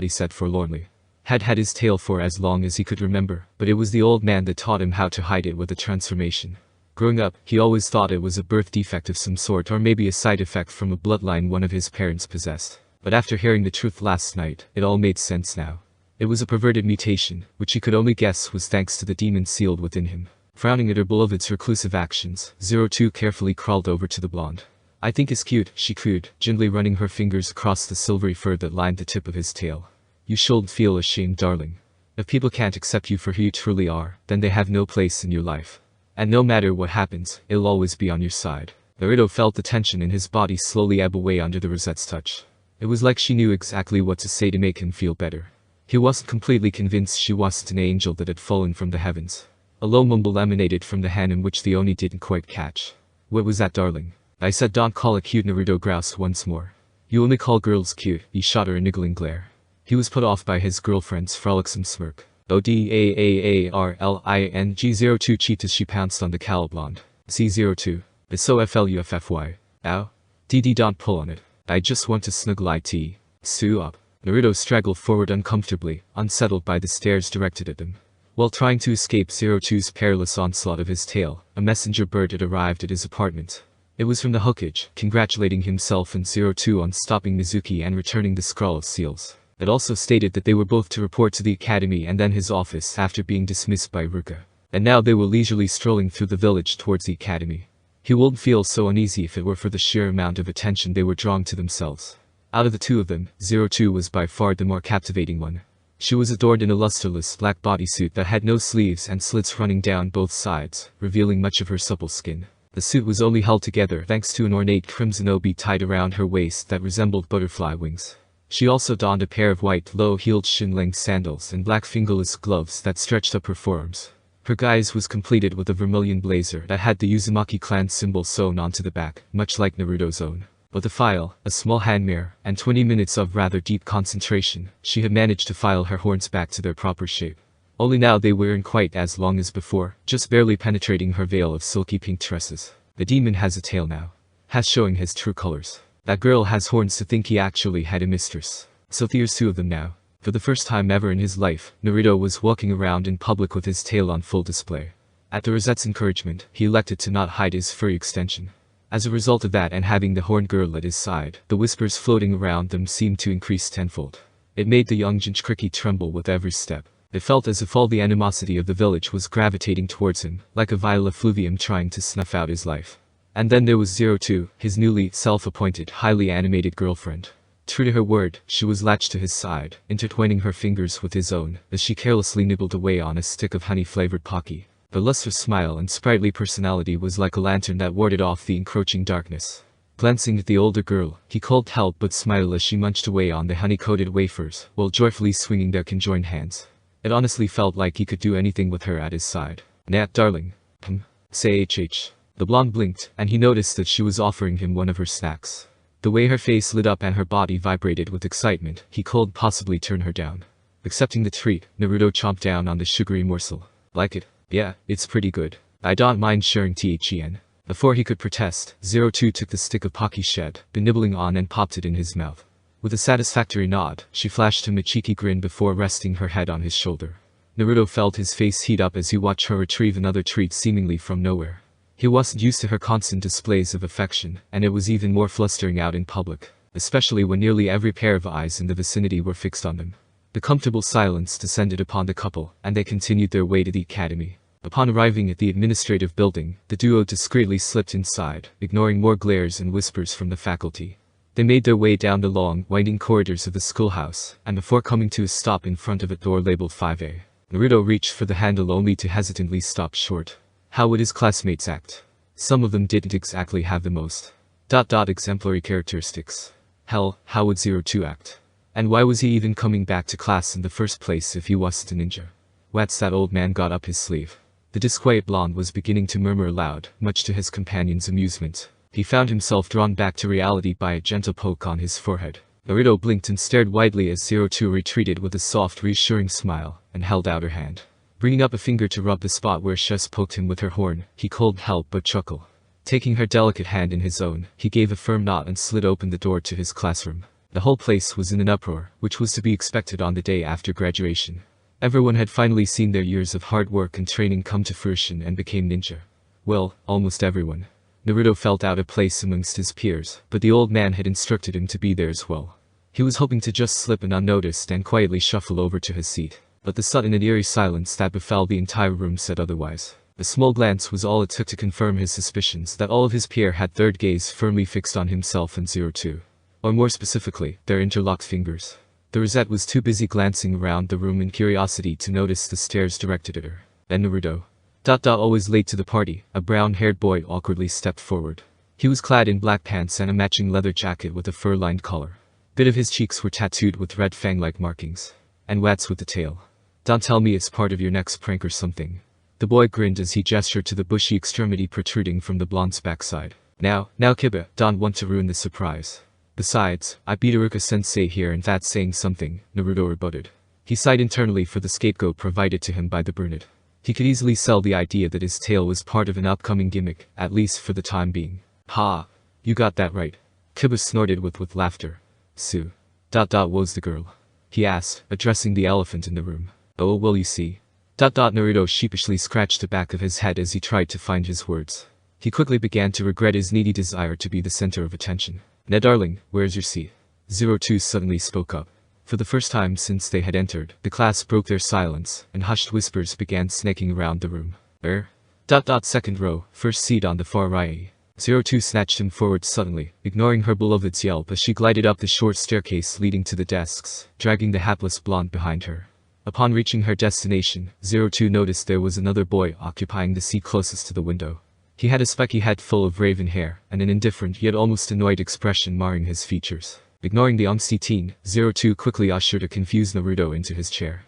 He said forlornly. Had his tail for as long as he could remember, but it was the old man that taught him how to hide it with a transformation. Growing up, he always thought it was a birth defect of some sort, or maybe a side effect from a bloodline one of his parents possessed. But after hearing the truth last night, it all made sense now. It was a perverted mutation, which he could only guess was thanks to the demon sealed within him. Frowning at her beloved's reclusive actions, 02 carefully crawled over to the blonde. I think it's cute, she cooed, gently running her fingers across the silvery fur that lined the tip of his tail. You shouldn't feel ashamed, darling. If people can't accept you for who you truly are, then they have no place in your life. And no matter what happens, it'll always be on your side. Naruto felt the tension in his body slowly ebb away under the rosette's touch. It was like she knew exactly what to say to make him feel better. He wasn't completely convinced she wasn't an angel that had fallen from the heavens. A low mumble emanated from the hand in which the Oni didn't quite catch. What was that, darling? I said don't call it cute, Naruto groused once more. You only call girls cute, he shot her a niggling glare. He was put off by his girlfriend's frolicsome smirk. ODAAARLING02 cheeked as she pounced on the callow blonde. C02. It's so FLUFFY. Ow. DD don't pull on it. I just want to snuggle it. Sue up. Naruto straggled forward uncomfortably, unsettled by the stares directed at him. While trying to escape 02's perilous onslaught of his tail, a messenger bird had arrived at his apartment. It was from the Hokage, congratulating himself and 02 on stopping Mizuki and returning the scroll of seals. It also stated that they were both to report to the academy and then his office after being dismissed by Ruka. And now they were leisurely strolling through the village towards the academy. He wouldn't feel so uneasy if it were for the sheer amount of attention they were drawing to themselves. Out of the two of them, 02 was by far the more captivating one. She was adorned in a lusterless black bodysuit that had no sleeves and slits running down both sides, revealing much of her supple skin. The suit was only held together thanks to an ornate crimson obi tied around her waist that resembled butterfly wings. She also donned a pair of white, low-heeled shin-length sandals and black fingerless gloves that stretched up her forearms. Her guise was completed with a vermilion blazer that had the Uzumaki clan symbol sewn onto the back, much like Naruto's own. With a file, a small hand mirror, and 20 minutes of rather deep concentration, she had managed to file her horns back to their proper shape. Only now they weren't quite as long as before, just barely penetrating her veil of silky pink tresses. The demon has a tail now. Has showing his true colors. That girl has horns to think he actually had a mistress. So there's two of them now. For the first time ever in his life, Naruto was walking around in public with his tail on full display. At the Rosette's encouragement, he elected to not hide his furry extension. As a result of that and having the horned girl at his side, the whispers floating around them seemed to increase tenfold. It made the young Jinchuriki tremble with every step. It felt as if all the animosity of the village was gravitating towards him, like a vile effluvium trying to snuff out his life. And then there was 02, his newly self-appointed, highly animated girlfriend. True to her word, she was latched to his side, intertwining her fingers with his own, as she carelessly nibbled away on a stick of honey-flavored Pocky. The lustrous smile and sprightly personality was like a lantern that warded off the encroaching darkness. Glancing at the older girl, he couldn't help but smile as she munched away on the honey-coated wafers, while joyfully swinging their conjoined hands. It honestly felt like he could do anything with her at his side. Nat, darling. Say HH. The blonde blinked, and he noticed that she was offering him one of her snacks. The way her face lit up and her body vibrated with excitement, he couldn't possibly turn her down. Accepting the treat, Naruto chomped down on the sugary morsel. Like it? Yeah, it's pretty good. I don't mind sharing THEN. Before he could protest, 02 took the stick of Pocky shed, been nibbling on and popped it in his mouth. With a satisfactory nod, she flashed him a cheeky grin before resting her head on his shoulder. Naruto felt his face heat up as he watched her retrieve another treat seemingly from nowhere. He wasn't used to her constant displays of affection, and it was even more flustering out in public, especially when nearly every pair of eyes in the vicinity were fixed on them. The comfortable silence descended upon the couple, and they continued their way to the academy. Upon arriving at the administrative building, the duo discreetly slipped inside, ignoring more glares and whispers from the faculty. They made their way down the long, winding corridors of the schoolhouse, and before coming to a stop in front of a door labeled 5A, Naruto reached for the handle only to hesitantly stop short. How would his classmates act? Some of them didn't exactly have the most exemplary characteristics. Hell, how would 02 act? And why was he even coming back to class in the first place if he wasn't a ninja? What's that old man got up his sleeve? The disquiet blonde was beginning to murmur aloud, much to his companion's amusement. He found himself drawn back to reality by a gentle poke on his forehead. Naruto blinked and stared widely as 02 retreated with a soft, reassuring smile, and held out her hand. Bringing up a finger to rub the spot where Shess poked him with her horn, he couldn't help but chuckle. Taking her delicate hand in his own, he gave a firm nod and slid open the door to his classroom. The whole place was in an uproar, which was to be expected on the day after graduation. Everyone had finally seen their years of hard work and training come to fruition and became ninja. Well, almost everyone. Naruto felt out of place amongst his peers, but the old man had instructed him to be there as well. He was hoping to just slip in unnoticed and quietly shuffle over to his seat. But the sudden and eerie silence that befell the entire room said otherwise. A small glance was all it took to confirm his suspicions that all of his peers had third gaze firmly fixed on himself and 02. Or more specifically, their interlocked fingers. The Rosette was too busy glancing around the room in curiosity to notice the stares directed at her. Then Naruto. Always late to the party, a brown-haired boy awkwardly stepped forward. He was clad in black pants and a matching leather jacket with a fur-lined collar. Bit of his cheeks were tattooed with red fang-like markings. And what's with the tail? Don't tell me it's part of your next prank or something. The boy grinned as he gestured to the bushy extremity protruding from the blonde's backside. Now Kiba, don't want to ruin the surprise. Besides, I beat Iruka-sensei here and that's saying something, Naruto rebutted. He sighed internally for the scapegoat provided to him by the brunette. He could easily sell the idea that his tail was part of an upcoming gimmick, at least for the time being. Ha! You got that right. Kiba snorted with laughter. Sue. Was the girl? He asked, addressing the elephant in the room. Oh well you see. Naruto sheepishly scratched the back of his head as he tried to find his words. He quickly began to regret his needy desire to be the center of attention. Ned darling, where's your seat? 02 suddenly spoke up. For the first time since they had entered, the class broke their silence, and hushed whispers began snaking around the room. Second row, first seat on the far right. 02 snatched him forward suddenly, ignoring her beloved's yelp as she glided up the short staircase leading to the desks, dragging the hapless blonde behind her. Upon reaching her destination, 02 noticed there was another boy occupying the seat closest to the window. He had a spiky head full of raven hair, and an indifferent yet almost annoyed expression marring his features. Ignoring the angsty teen, 02 quickly ushered a confused Naruto into his chair.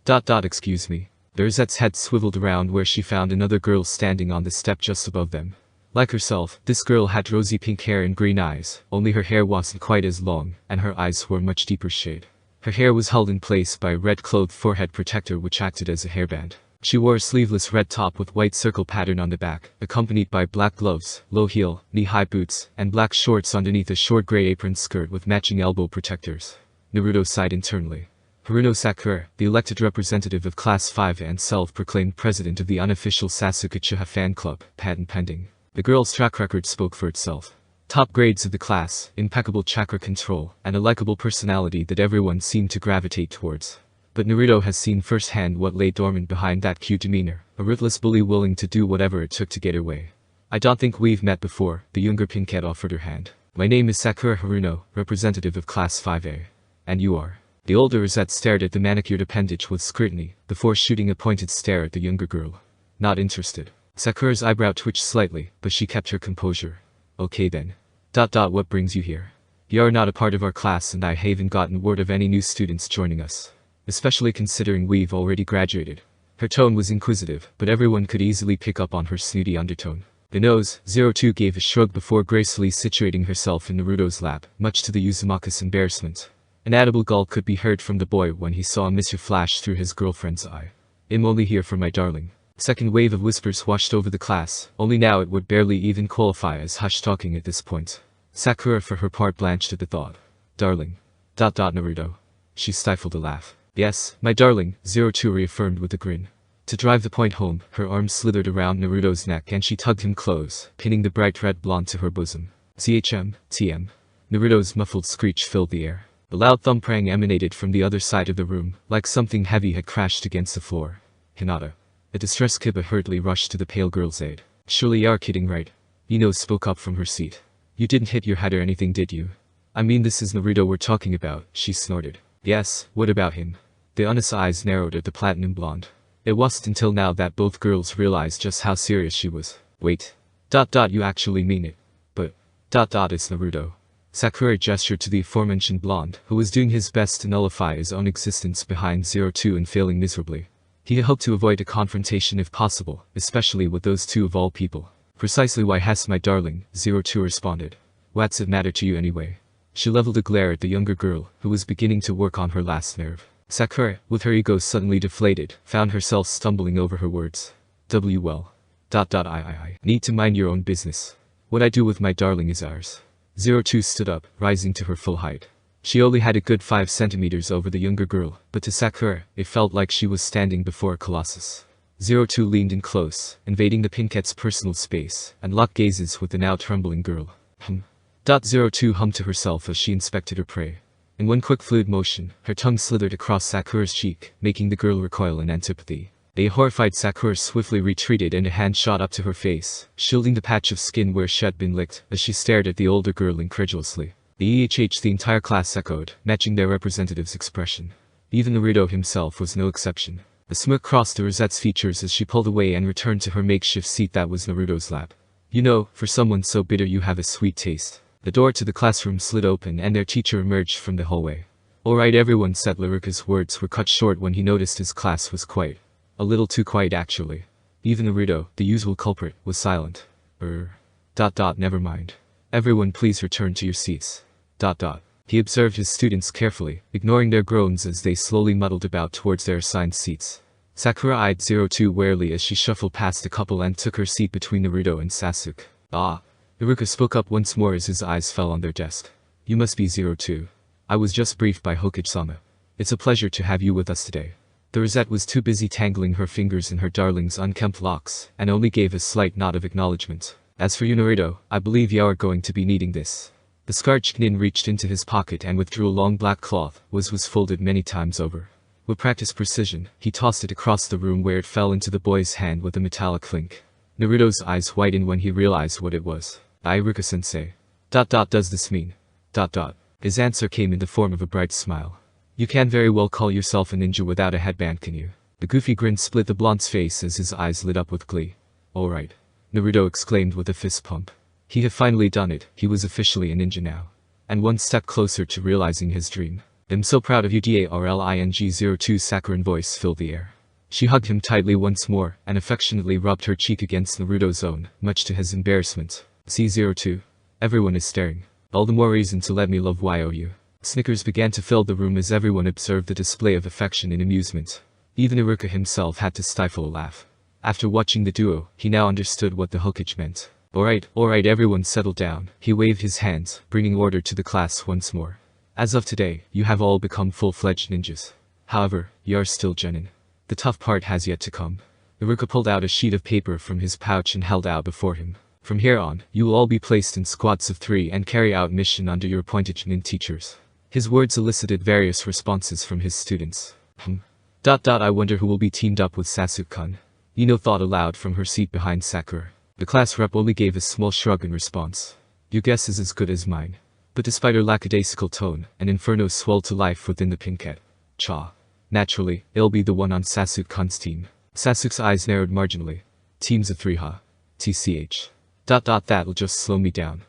Excuse me. The rosette's head swiveled around where she found another girl standing on the step just above them. Like herself, this girl had rosy pink hair and green eyes, only her hair wasn't quite as long, and her eyes were a much deeper shade. Her hair was held in place by a red-clothed forehead protector which acted as a hairband. She wore a sleeveless red top with white circle pattern on the back, accompanied by black gloves, low heel, knee-high boots, and black shorts underneath a short gray apron skirt with matching elbow protectors. Naruto sighed internally. Haruno Sakura, the elected representative of Class 5 and self-proclaimed president of the unofficial Sasuke Uchiha fan club, patent pending. The girl's track record spoke for itself. Top grades of the class, impeccable chakra control, and a likable personality that everyone seemed to gravitate towards. But Naruto has seen firsthand what lay dormant behind that cute demeanor, a ruthless bully willing to do whatever it took to get her way. I don't think we've met before, the younger pinkette offered her hand. My name is Sakura Haruno, representative of Class 5A. And you are? The older Rosette stared at the manicured appendage with scrutiny, before shooting a pointed stare at the younger girl. Not interested. Sakura's eyebrow twitched slightly, but she kept her composure. Okay then. What brings you here? You are not a part of our class and I haven't gotten word of any new students joining us. Especially considering we've already graduated. Her tone was inquisitive, but everyone could easily pick up on her snooty undertone. The nose, 02 gave a shrug before gracefully situating herself in Naruto's lap, much to the Uzumaki's embarrassment. An audible gulp could be heard from the boy when he saw a missile flash through his girlfriend's eye. I'm only here for my darling. Second wave of whispers washed over the class, only now it would barely even qualify as hush talking at this point. Sakura for her part blanched at the thought. Darling. Naruto. She stifled a laugh. Yes, my darling, 02 reaffirmed with a grin. To drive the point home, her arms slithered around Naruto's neck and she tugged him close, pinning the bright red blonde to her bosom. TM. Naruto's muffled screech filled the air. A loud thump-rang emanated from the other side of the room, like something heavy had crashed against the floor. Hinata. A distressed Kiba hurriedly rushed to the pale girl's aid. Surely you're kidding, right? Ino spoke up from her seat. You didn't hit your head or anything, did you? I mean, this is Naruto we're talking about, she snorted. Yes, what about him? The honest eyes narrowed at the platinum blonde. It wasn't until now that both girls realized just how serious she was. Wait. You actually mean it. But. It's Naruto. Sakura gestured to the aforementioned blonde, who was doing his best to nullify his own existence behind 02 and failing miserably. He hoped to avoid a confrontation if possible, especially with those two of all people. Precisely why has my darling, 02 responded. What's it matter to you anyway? She leveled a glare at the younger girl, who was beginning to work on her last nerve. Sakura, with her ego suddenly deflated, found herself stumbling over her words. Well. I need to mind your own business. What I do with my darling is ours. 02 stood up, rising to her full height. She only had a good 5 centimeters over the younger girl, but to Sakura, it felt like she was standing before a colossus. 02 leaned in close, invading the pinkette's personal space, and locked gazes with the now trembling girl. 02 hummed to herself as she inspected her prey. In one quick fluid motion, her tongue slithered across Sakura's cheek, making the girl recoil in antipathy. The horrified Sakura swiftly retreated and a hand shot up to her face, shielding the patch of skin where she had been licked, as she stared at the older girl incredulously. The entire class echoed, matching their representative's expression. Even Naruto himself was no exception. A smirk crossed the Rosette's features as she pulled away and returned to her makeshift seat that was Naruto's lap. You know, for someone so bitter you have a sweet taste. The door to the classroom slid open and their teacher emerged from the hallway. Alright, everyone said. Laruka's words were cut short when he noticed his class was quiet. A little too quiet actually. Even Naruto, the usual culprit, was silent. Never mind. Everyone please return to your seats. He observed his students carefully, ignoring their groans as they slowly muddled about towards their assigned seats. Sakura eyed 02 warily as she shuffled past a couple and took her seat between Naruto and Sasuke. Iruka spoke up once more as his eyes fell on their desk. You must be 02. I was just briefed by Hokage-sama. It's a pleasure to have you with us today. The Rosette was too busy tangling her fingers in her darling's unkempt locks, and only gave a slight nod of acknowledgement. As for you, Naruto, I believe you are going to be needing this. The scarred Chunin reached into his pocket and withdrew a long black cloth, was folded many times over. With practiced precision, he tossed it across the room where it fell into the boy's hand with a metallic clink. Naruto's eyes widened when he realized what it was. Iruka-sensei. Does this mean? His answer came in the form of a bright smile. You can't very well call yourself a ninja without a headband, can you? The goofy grin split the blonde's face as his eyes lit up with glee. Alright. Naruto exclaimed with a fist pump. He had finally done it, he was officially a ninja now. And one step closer to realizing his dream. I'm so proud of you. Darling 02 Sakuran voice filled the air. She hugged him tightly once more, and affectionately rubbed her cheek against Naruto's own, much to his embarrassment. C02. Everyone is staring. All the more reason to let me love you. Snickers began to fill the room as everyone observed the display of affection and amusement. Even Iruka himself had to stifle a laugh. After watching the duo, he now understood what the Hokage meant. Alright, everyone settle down. He waved his hands, bringing order to the class once more. As of today, you have all become full-fledged ninjas. However, you are still genin. The tough part has yet to come. Iruka pulled out a sheet of paper from his pouch and held out before him. From here on, you will all be placed in squads of 3 and carry out mission under your appointed genin teachers. His words elicited various responses from his students. I wonder who will be teamed up with Sasuke-kun. Ino thought aloud from her seat behind Sakura. The class rep only gave a small shrug in response. Your guess is as good as mine. But despite her lackadaisical tone, an inferno swelled to life within the pinkette. Cha. Naturally, it'll be the one on Sasuke-kun's team. Sasuke's eyes narrowed marginally. Teams of 3 TCH. That'll just slow me down.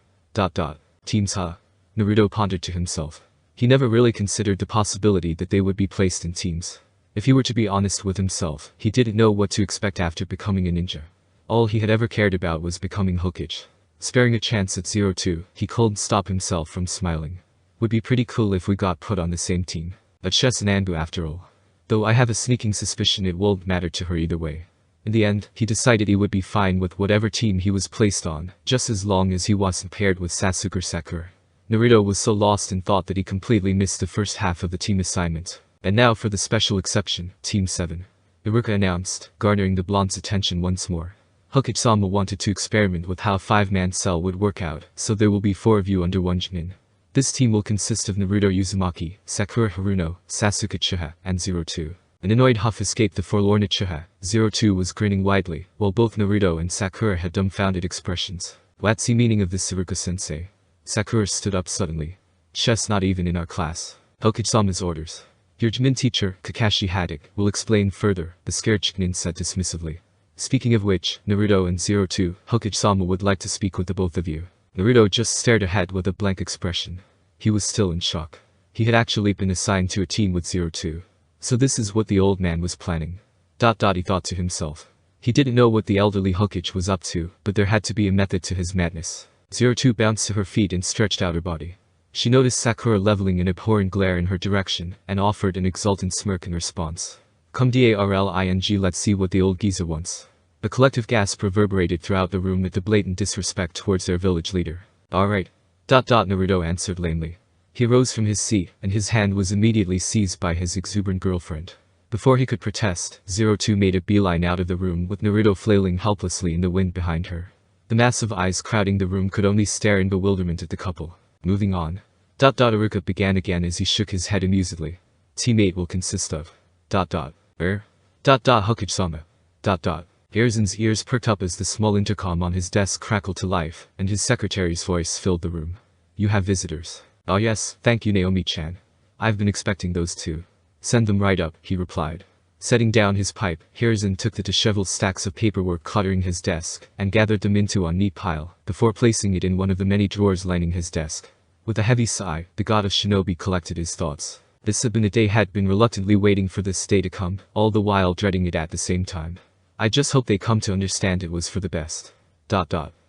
Teams Naruto pondered to himself. He never really considered the possibility that they would be placed in teams. If he were to be honest with himself, he didn't know what to expect after becoming a ninja. All he had ever cared about was becoming Hokage. Sparing a chance at 02, he couldn't stop himself from smiling. Would be pretty cool if we got put on the same team. A chess and Anbu after all. Though I have a sneaking suspicion it won't matter to her either way. In the end, he decided he would be fine with whatever team he was placed on, just as long as he wasn't paired with Sasuke or Sakura. Naruto was so lost in thought that he completely missed the first half of the team assignment. And now for the special exception, Team 7. Iruka announced, garnering the blonde's attention once more. Hokage-sama wanted to experiment with how a 5-man cell would work out, so there will be 4 of you under one genin. This team will consist of Naruto Uzumaki, Sakura Haruno, Sasuke Uchiha, and 02. An annoyed huff escaped the forlorn Uchiha. 02 was grinning widely, while both Naruto and Sakura had dumbfounded expressions. What's the meaning of this, Iruka-sensei? Sakura stood up suddenly. Chess not even in our class. Hokage-sama's orders. Your genin teacher, Kakashi Haddock, will explain further, the scared genin said dismissively. Speaking of which, Naruto and 02, Hokage-sama would like to speak with the both of you. Naruto just stared ahead with a blank expression. He was still in shock. He had actually been assigned to a team with 02. So this is what the old man was planning. He thought to himself. He didn't know what the elderly Hokage was up to, but there had to be a method to his madness. 02 bounced to her feet and stretched out her body. She noticed Sakura leveling an abhorrent glare in her direction, and offered an exultant smirk in response. Come darling, let's see what the old geezer wants. A collective gasp reverberated throughout the room at the blatant disrespect towards their village leader. Alright. Naruto answered lamely. He rose from his seat, and his hand was immediately seized by his exuberant girlfriend. Before he could protest, 02 made a beeline out of the room with Naruto flailing helplessly in the wind behind her. The massive eyes crowding the room could only stare in bewilderment at the couple. Moving on. Iruka began again as he shook his head amusedly. Teammate will consist of... Hokage-sama. Erzin's ears perked up as the small intercom on his desk crackled to life, and his secretary's voice filled the room. You have visitors. Oh yes, thank you Naomi-chan. I've been expecting those too. Send them right up, he replied. Setting down his pipe, Hiruzen took the disheveled stacks of paperwork cluttering his desk, and gathered them into a neat pile, before placing it in one of the many drawers lining his desk. With a heavy sigh, the god of shinobi collected his thoughts. This Sabinade had been reluctantly waiting for this day to come, all the while dreading it at the same time. I just hope they come to understand it was for the best.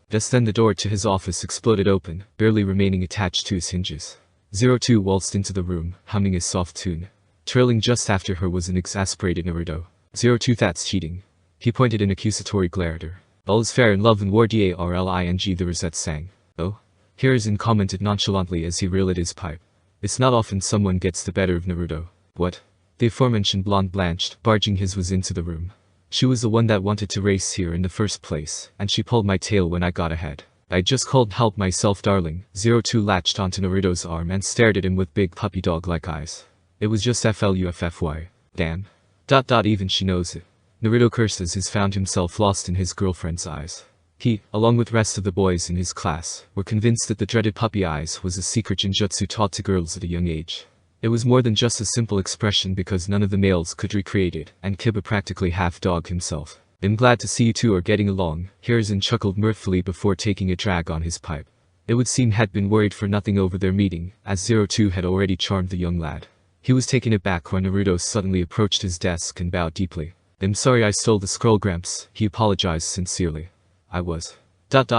Just then the door to his office exploded open, barely remaining attached to his hinges. 02 waltzed into the room, humming a soft tune. Trailing just after her was an exasperated Naruto. 02 that's cheating. He pointed an accusatory glare at her. All is fair in love and war darling, the Rosette sang. Oh? Hiruzen commented nonchalantly as he relit his pipe. It's not often someone gets the better of Naruto. What? The aforementioned blonde blanched, barging his was into the room. She was the one that wanted to race here in the first place, and she pulled my tail when I got ahead. I just called help myself darling. 02 latched onto Naruto's arm and stared at him with big puppy dog-like eyes. It was just FLUFFY. Damn. Even she knows it. Naruto cursed as he found himself lost in his girlfriend's eyes. He, along with rest of the boys in his class, were convinced that the dreaded puppy eyes was a secret ninjutsu taught to girls at a young age. It was more than just a simple expression because none of the males could recreate it, and Kiba practically half-dog himself. I'm glad to see you two are getting along, Hiruzen chuckled mirthfully before taking a drag on his pipe. It would seem had been worried for nothing over their meeting, as 02 had already charmed the young lad. He was taken aback when Naruto suddenly approached his desk and bowed deeply. I'm sorry I stole the scroll, Gramps, he apologized sincerely. I was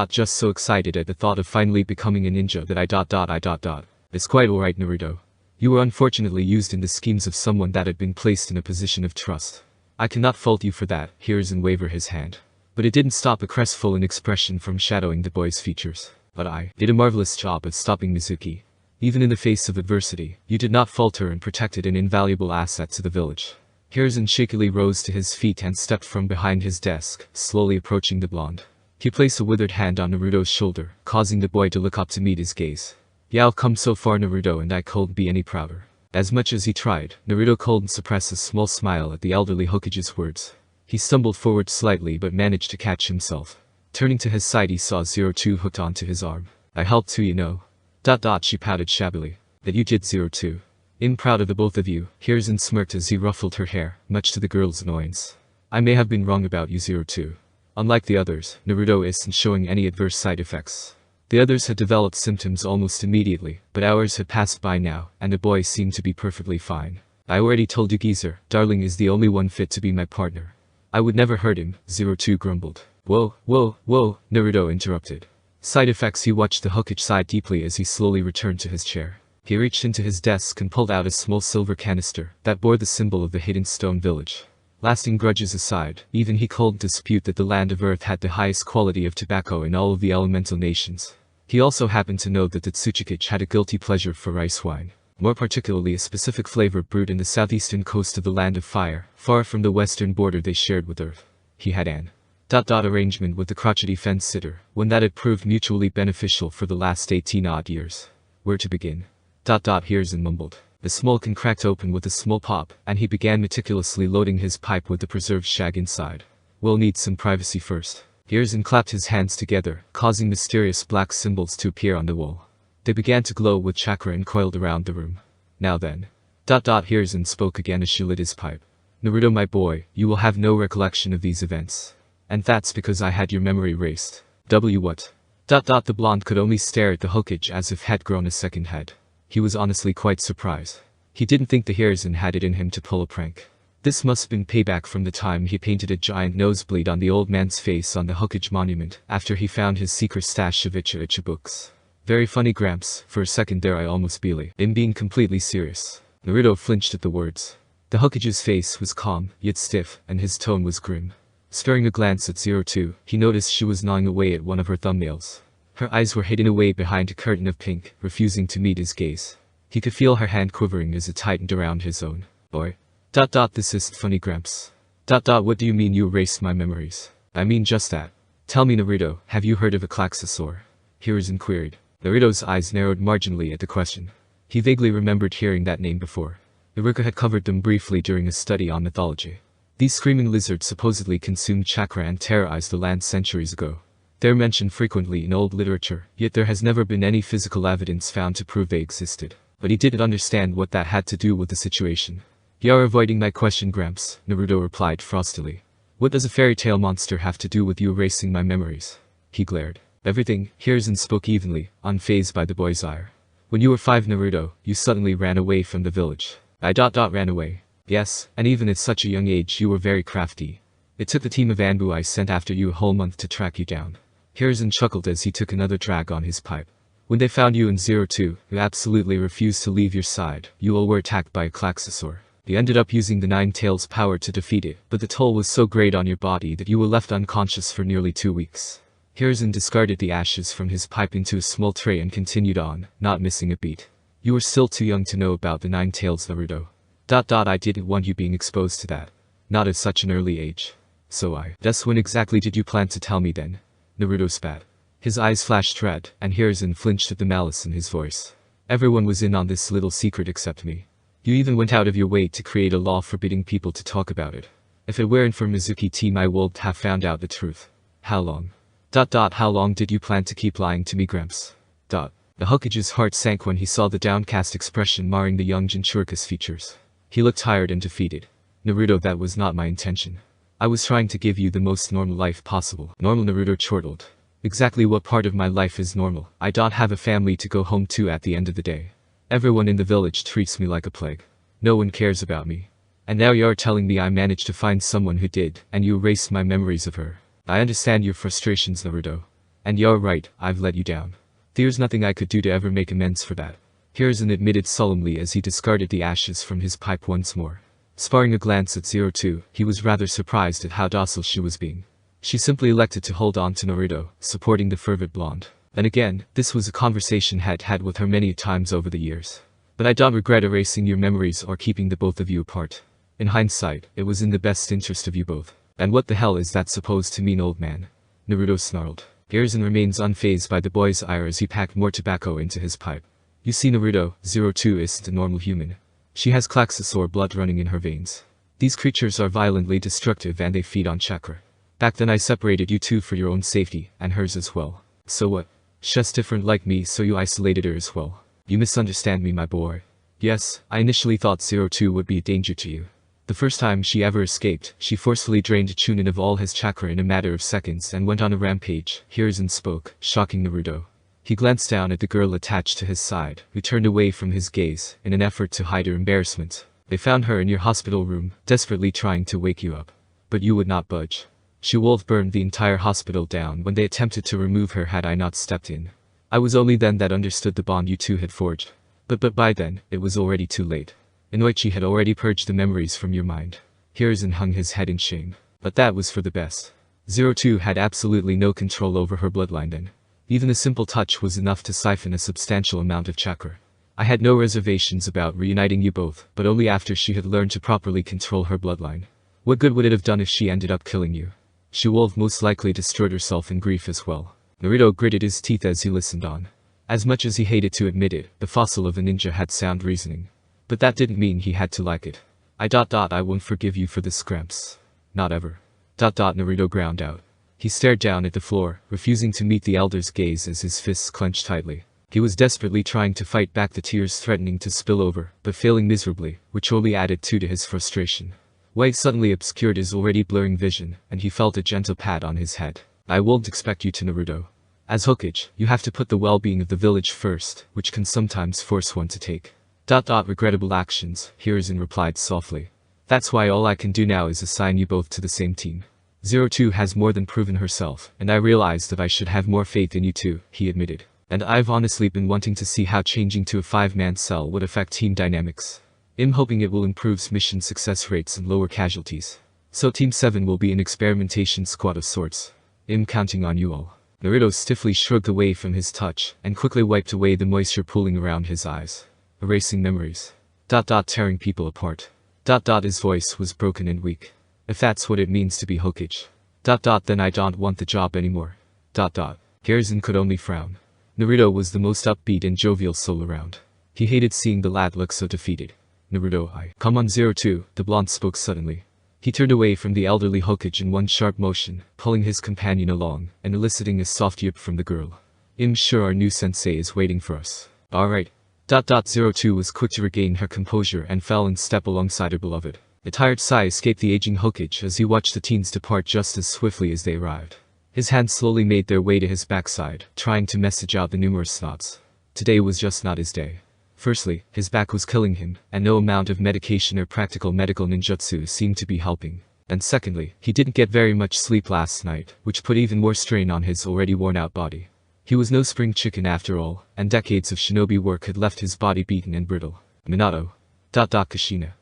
just so excited at the thought of finally becoming a ninja that I. It's quite alright, Naruto. You were unfortunately used in the schemes of someone that had been placed in a position of trust. I cannot fault you for that, Hiruzen waved his hand. But it didn't stop a crestfallen expression from shadowing the boy's features. But I did a marvelous job at stopping Mizuki. Even in the face of adversity, you did not falter and protected an invaluable asset to the village. Hiruzen shakily rose to his feet and stepped from behind his desk, slowly approaching the blonde. He placed a withered hand on Naruto's shoulder, causing the boy to look up to meet his gaze. I've come so far, Naruto, and I couldn't be any prouder. As much as he tried, Naruto couldn't suppress a small smile at the elderly Hokage's words. He stumbled forward slightly but managed to catch himself. Turning to his side, he saw 02 hooked onto his arm. I helped too, you know. She pouted shabbily. That you did, 02. I'm proud of the both of you, Hiruzen smirked as he ruffled her hair, much to the girl's annoyance. I may have been wrong about you, 02. Unlike the others, Naruto isn't showing any adverse side effects. The others had developed symptoms almost immediately, but hours had passed by now, and the boy seemed to be perfectly fine. I already told you, geezer, Darling is the only one fit to be my partner. I would never hurt him, 02 grumbled. Whoa, Naruto interrupted. Side effects. He watched the Hokage sigh deeply as he slowly returned to his chair. He reached into his desk and pulled out a small silver canister that bore the symbol of the hidden stone village. Lasting grudges aside, even he couldn't dispute that the land of Earth had the highest quality of tobacco in all of the elemental nations. He also happened to know that the Tsuchikage had a guilty pleasure for rice wine, more particularly a specific flavor brewed in the southeastern coast of the Land of Fire, far from the western border they shared with Earth. He had an arrangement with the crotchety fence sitter, one that had proved mutually beneficial for the last 18-odd years. Where to begin? Hiruzen mumbled. The small can cracked open with a small pop, and he began meticulously loading his pipe with the preserved shag inside. We'll need some privacy first. Hiruzen clapped his hands together, causing mysterious black symbols to appear on the wall. They began to glow with chakra and coiled around the room. Now then. Hiruzen spoke again as she lit his pipe. Naruto, my boy, you will have no recollection of these events. And that's because I had your memory erased. What? The blonde could only stare at the Hokage as if had grown a second head. He was honestly quite surprised. He didn't think the Hiruzen had it in him to pull a prank. This must have been payback from the time he painted a giant nosebleed on the old man's face on the Hokage monument after he found his secret stash of Icha books. Very funny, Gramps, for a second there I almost believed him being completely serious. Naruto flinched at the words. The Hokage's face was calm, yet stiff, and his tone was grim. Sparing a glance at 02, he noticed she was gnawing away at one of her thumbnails. Her eyes were hidden away behind a curtain of pink, refusing to meet his gaze. He could feel her hand quivering as it tightened around his own. Boy. This isn't funny, Gramps. What do you mean you erased my memories? I mean just that. Tell me, Naruto, have you heard of a Klaxosaur? Hiruzen queried. Naruto's eyes narrowed marginally at the question. He vaguely remembered hearing that name before. Iruka had covered them briefly during a study on mythology. These screaming lizards supposedly consumed chakra and terrorized the land centuries ago. They're mentioned frequently in old literature, yet there has never been any physical evidence found to prove they existed. But he didn't understand what that had to do with the situation. You're avoiding my question, Gramps, Naruto replied frostily. What does a fairy tale monster have to do with you erasing my memories? He glared. Everything, Hiruzen spoke evenly, unfazed by the boy's ire. When you were 5, Naruto, you suddenly ran away from the village. I ran away. Yes, and even at such a young age you were very crafty. It took the team of Anbu I sent after you a whole month to track you down. Hiruzen chuckled as he took another drag on his pipe. When they found you in 02, you absolutely refused to leave your side. You all were attacked by a Klaxosaur. You ended up using the Nine Tails' power to defeat it, but the toll was so great on your body that you were left unconscious for nearly 2 weeks. Hiruzen discarded the ashes from his pipe into a small tray and continued on, not missing a beat. You were still too young to know about the Nine Tails, Naruto. I didn't want you being exposed to that. Not at such an early age. So That's when exactly did you plan to tell me then? Naruto spat. His eyes flashed red, and Hiruzen flinched at the malice in his voice. Everyone was in on this little secret except me. You even went out of your way to create a law forbidding people to talk about it. If it weren't for Mizuki team I would have found out the truth. How long? How long did you plan to keep lying to me, Gramps? The Hokage's heart sank when he saw the downcast expression marring the young Jinchurika's features. He looked tired and defeated. Naruto, that was not my intention. I was trying to give you the most normal life possible. Normal, Naruto chortled. Exactly what part of my life is normal? I don't have a family to go home to at the end of the day. Everyone in the village treats me like a plague. No one cares about me. And now you're telling me I managed to find someone who did, and you erased my memories of her. I understand your frustrations, Naruto. And you're right, I've let you down. There's nothing I could do to ever make amends for that. Hiruzen admitted solemnly as he discarded the ashes from his pipe once more. Sparring a glance at 02, he was rather surprised at how docile she was being. She simply elected to hold on to Naruto, supporting the fervent blonde. And again, this was a conversation had with her many times over the years. But I don't regret erasing your memories or keeping the both of you apart. In hindsight, it was in the best interest of you both. And what the hell is that supposed to mean, old man? Naruto snarled. Hiruzen remains unfazed by the boy's ire as he packed more tobacco into his pipe. You see, Naruto, 02 isn't a normal human. She has Klaxosaur blood running in her veins. These creatures are violently destructive and they feed on chakra. Back then I separated you two for your own safety, and hers as well. So what? She's different like me, so you isolated her as well. You misunderstand me, my boy. Yes, I initially thought 02 would be a danger to you. The first time she ever escaped, she forcefully drained Chunin of all his chakra in a matter of seconds and went on a rampage. Hiruzen spoke, shocking Naruto. He glanced down at the girl attached to his side, who turned away from his gaze, in an effort to hide her embarrassment. They found her in your hospital room, desperately trying to wake you up. But you would not budge. She wolf burned the entire hospital down when they attempted to remove her had I not stepped in. I was only then that understood the bond you two had forged. But by then, it was already too late. Inoichi had already purged the memories from your mind. Hiruzen hung his head in shame. But that was for the best. 02 had absolutely no control over her bloodline then. Even a simple touch was enough to siphon a substantial amount of chakra. I had no reservations about reuniting you both, but only after she had learned to properly control her bloodline. What good would it have done if she ended up killing you? She would have most likely destroyed herself in grief as well. Naruto gritted his teeth as he listened on. As much as he hated to admit it, the fossil of a ninja had sound reasoning. But that didn't mean he had to like it. I won't forgive you for this, Gramps. Not ever. Naruto ground out. He stared down at the floor, refusing to meet the elder's gaze as his fists clenched tightly. He was desperately trying to fight back the tears threatening to spill over, but failing miserably, which only added to his frustration. White suddenly obscured his already blurring vision, and he felt a gentle pat on his head. I won't expect you to, Naruto. As Hokage, you have to put the well-being of the village first, which can sometimes force one to take regrettable actions, Hiruzen replied softly. That's why all I can do now is assign you both to the same team. 02 has more than proven herself, and I realize that I should have more faith in you too, he admitted. And I've honestly been wanting to see how changing to a 5-man cell would affect team dynamics. I'm hoping it will improve mission success rates and lower casualties. So Team 7 will be an experimentation squad of sorts. I'm counting on you all. Naruto stiffly shrugged away from his touch, and quickly wiped away the moisture pooling around his eyes. Erasing memories. Tearing people apart. His voice was broken and weak. If that's what it means to be Hokage. Then I don't want the job anymore. Hiruzen could only frown. Naruto was the most upbeat and jovial soul around. He hated seeing the lad look so defeated. Naruto, come on 02, the blonde spoke suddenly. He turned away from the elderly Hokage in one sharp motion, pulling his companion along, and eliciting a soft yip from the girl. I'm sure our new sensei is waiting for us. Alright. 02 was quick to regain her composure and fell in step alongside her beloved. A tired sigh escaped the aging Hokage as he watched the teens depart just as swiftly as they arrived. His hands slowly made their way to his backside, trying to message out the numerous knots. Today was just not his day. Firstly, his back was killing him, and no amount of medication or practical medical ninjutsu seemed to be helping. And secondly, he didn't get very much sleep last night, which put even more strain on his already worn-out body. He was no spring chicken after all, and decades of shinobi work had left his body beaten and brittle. Minato. Kushina.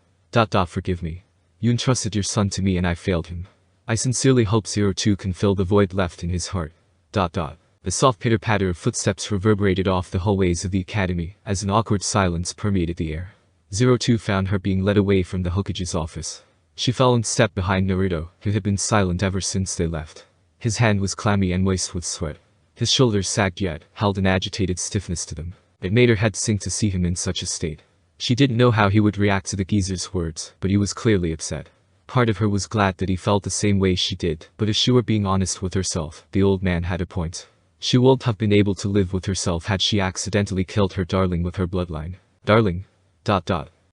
Forgive me. You entrusted your son to me and I failed him. I sincerely hope 02 can fill the void left in his heart. The soft pitter-patter of footsteps reverberated off the hallways of the academy, as an awkward silence permeated the air. 02 found her being led away from the Hokage's office. She fell in step behind Naruto, who had been silent ever since they left. His hand was clammy and moist with sweat. His shoulders sagged yet held an agitated stiffness to them. It made her head sink to see him in such a state. She didn't know how he would react to the geezer's words, but he was clearly upset. Part of her was glad that he felt the same way she did, but if she were being honest with herself, the old man had a point. She wouldn't have been able to live with herself had she accidentally killed her darling with her bloodline. Darling?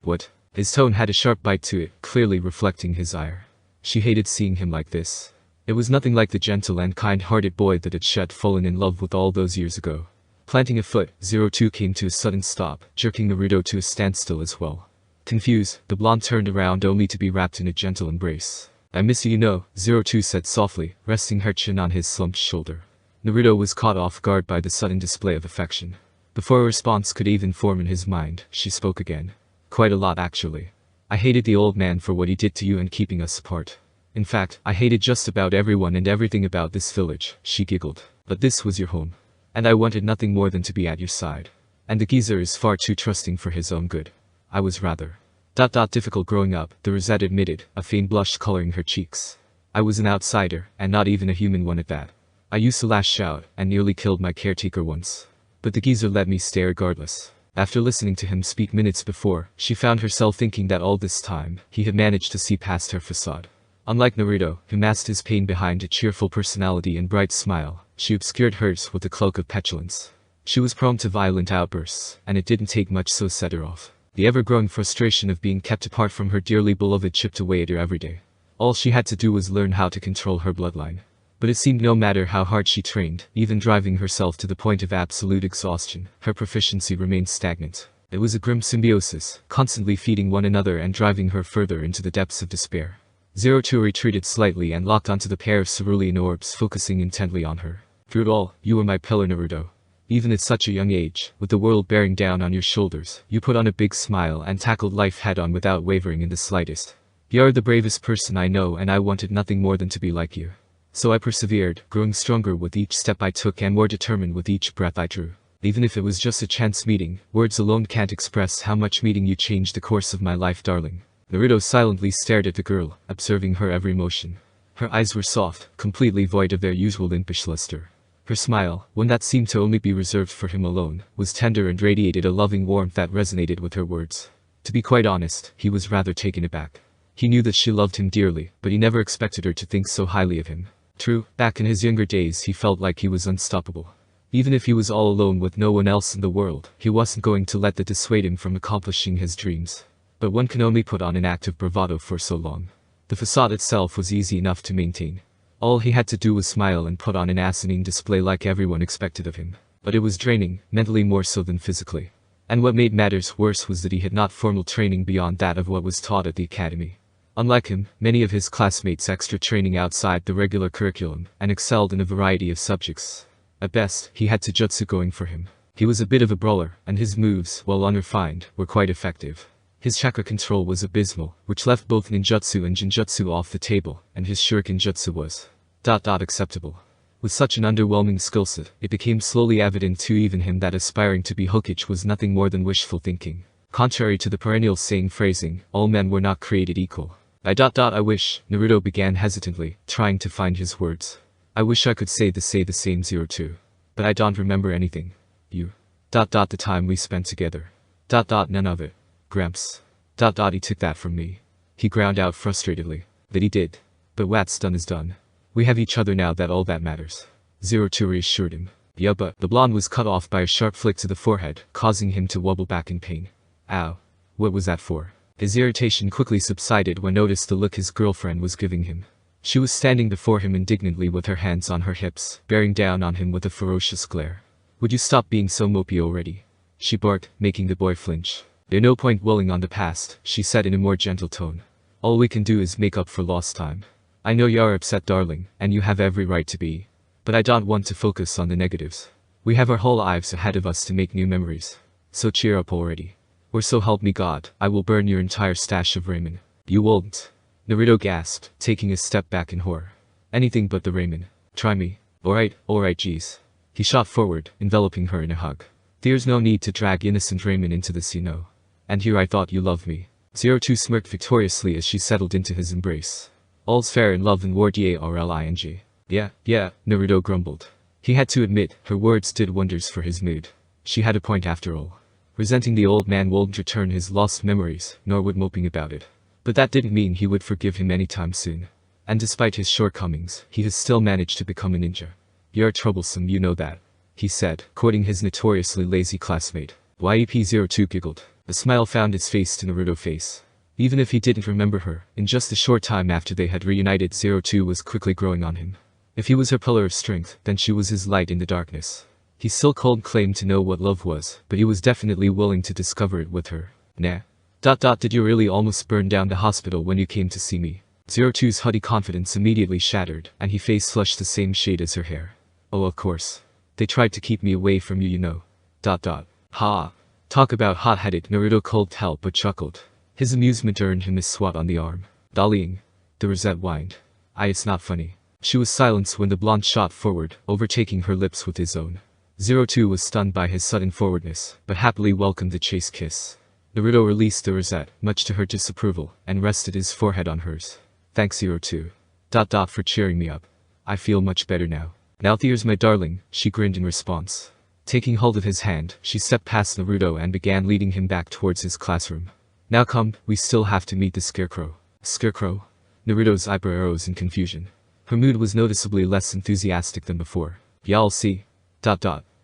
What? His tone had a sharp bite to it, clearly reflecting his ire. She hated seeing him like this. It was nothing like the gentle and kind-hearted boy that had fallen in love with all those years ago. Planting a foot, 02 came to a sudden stop, jerking Naruto to a standstill as well. Confused, the blonde turned around only to be wrapped in a gentle embrace. I miss you, you know, 02 said softly, resting her chin on his slumped shoulder. Naruto was caught off guard by the sudden display of affection. Before a response could even form in his mind, she spoke again. Quite a lot actually. I hated the old man for what he did to you and keeping us apart. In fact, I hated just about everyone and everything about this village, she giggled. But this was your home. And I wanted nothing more than to be at your side. And the geezer is far too trusting for his own good. I was rather difficult growing up, the Rosette admitted, a faint blush coloring her cheeks. I was an outsider, and not even a human one at that. I used to lash out, and nearly killed my caretaker once. But the geezer let me stay regardless. After listening to him speak minutes before, she found herself thinking that all this time, he had managed to see past her facade. Unlike Naruto, who masked his pain behind a cheerful personality and bright smile, she obscured hers with a cloak of petulance. She was prone to violent outbursts, and it didn't take much to set her off. The ever-growing frustration of being kept apart from her dearly beloved chipped away at her every day. All she had to do was learn how to control her bloodline. But it seemed no matter how hard she trained, even driving herself to the point of absolute exhaustion, her proficiency remained stagnant. It was a grim symbiosis, constantly feeding one another and driving her further into the depths of despair. 02 retreated slightly and locked onto the pair of cerulean orbs, focusing intently on her. Through it all, you were my pillar, Naruto. Even at such a young age, with the world bearing down on your shoulders, you put on a big smile and tackled life head-on without wavering in the slightest. You're the bravest person I know, and I wanted nothing more than to be like you. So I persevered, growing stronger with each step I took and more determined with each breath I drew. Even if it was just a chance meeting, words alone can't express how much meeting you changed the course of my life, darling. Naruto silently stared at the girl, observing her every motion. Her eyes were soft, completely void of their usual impish luster. Her smile, one that seemed to only be reserved for him alone, was tender and radiated a loving warmth that resonated with her words. To be quite honest, he was rather taken aback. He knew that she loved him dearly, but he never expected her to think so highly of him. True, back in his younger days he felt like he was unstoppable. Even if he was all alone with no one else in the world, he wasn't going to let that dissuade him from accomplishing his dreams. But one can only put on an act of bravado for so long. The facade itself was easy enough to maintain. All he had to do was smile and put on an asinine display like everyone expected of him. But it was draining, mentally more so than physically. And what made matters worse was that he had not formal training beyond that of what was taught at the academy. Unlike him, many of his classmates extra training outside the regular curriculum, and excelled in a variety of subjects. At best, he had Taijutsu going for him. He was a bit of a brawler, and his moves, while unrefined, were quite effective. His chakra control was abysmal, which left both ninjutsu and jinjutsu off the table, and his shuriken jutsu was acceptable. With such an underwhelming skill set, it became slowly evident to even him that aspiring to be Hokage was nothing more than wishful thinking. Contrary to the perennial saying phrasing, all men were not created equal. I wish, Naruto began hesitantly, trying to find his words. I wish I could say the same 02. But I don't remember anything. You. The time we spent together. None of it. Gramps. He took that from me. He ground out frustratedly. That he did. But what's done is done. We have each other now, that all that matters. 02 reassured him. Yeah, but the blonde was cut off by a sharp flick to the forehead, causing him to wobble back in pain. Ow. What was that for? His irritation quickly subsided when noticed the look his girlfriend was giving him. She was standing before him indignantly with her hands on her hips, bearing down on him with a ferocious glare. Would you stop being so mopey already? She barked, making the boy flinch. There's no point dwelling on the past, she said in a more gentle tone. All we can do is make up for lost time. I know you're upset, darling, and you have every right to be. But I don't want to focus on the negatives. We have our whole lives ahead of us to make new memories. So cheer up already. Or so help me God, I will burn your entire stash of ramen. You won't. Naruto gasped, taking a step back in horror. Anything but the ramen. Try me. Alright, geez. He shot forward, enveloping her in a hug. There's no need to drag innocent ramen into this, you know. And here I thought you loved me. 02 smirked victoriously as she settled into his embrace. All's fair in love and war, darling. Yeah, Naruto grumbled. He had to admit, her words did wonders for his mood. She had a point after all. Resenting the old man won't return his lost memories, nor would moping about it. But that didn't mean he would forgive him anytime soon. And despite his shortcomings, he has still managed to become a ninja. You're troublesome, you know that, he said, quoting his notoriously lazy classmate. YEP02 giggled. A smile found its face to Naruto's face. Even if he didn't remember her, in just a short time after they had reunited, 02 was quickly growing on him. If he was her pillar of strength, then she was his light in the darkness. He still couldn't claim to know what love was, but he was definitely willing to discover it with her. Nah. Did you really almost burn down the hospital when you came to see me? Zero Two's haughty confidence immediately shattered, and he face flushed the same shade as her hair. Oh, of course. They tried to keep me away from you, you know. Ha. Talk about hot-headed, Naruto couldn't help but chuckled. His amusement earned him a swat on the arm. Dollying. The Rosette whined. It's not funny. She was silenced when the blonde shot forward, overtaking her lips with his own. Zero Two was stunned by his sudden forwardness, but happily welcomed the chase kiss. Naruto released the Rosette, much to her disapproval, and rested his forehead on hers. Thanks, Zero Two. For cheering me up. I feel much better now. Now there's my darling, she grinned in response. Taking hold of his hand, she stepped past Naruto and began leading him back towards his classroom. Now come, we still have to meet the Scarecrow. Scarecrow? Naruto's eyebrow arose in confusion. Her mood was noticeably less enthusiastic than before. Y'all see.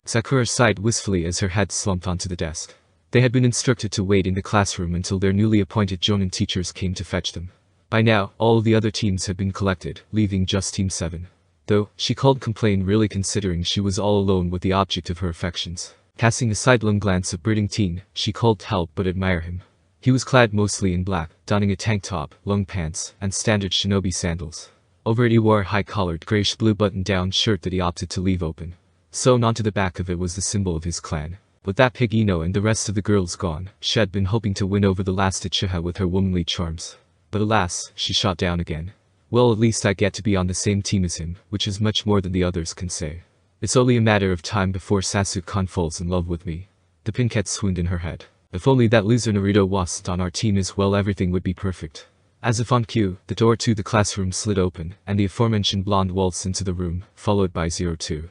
Sakura sighed wistfully as her head slumped onto the desk. They had been instructed to wait in the classroom until their newly appointed Jonin teachers came to fetch them. By now, all of the other teams had been collected, leaving just Team 7. Though, she couldn't complain really considering she was all alone with the object of her affections. Casting a sidelong glance at brooding teen, she couldn't help but admire him. He was clad mostly in black, donning a tank top, long pants, and standard shinobi sandals. Over it he wore a high-collared grayish-blue button-down shirt that he opted to leave open. Sewn onto the back of it was the symbol of his clan. With that pig Ino and the rest of the girls gone, she had been hoping to win over the last Uchiha with her womanly charms. But alas, she shot down again. Well, at least I get to be on the same team as him, which is much more than the others can say. It's only a matter of time before Sasuke-kun falls in love with me. The pinket swooned in her head. If only that loser Naruto wasn't on our team as well, everything would be perfect. As if on cue, the door to the classroom slid open, and the aforementioned blonde waltzed into the room, followed by Zero Two.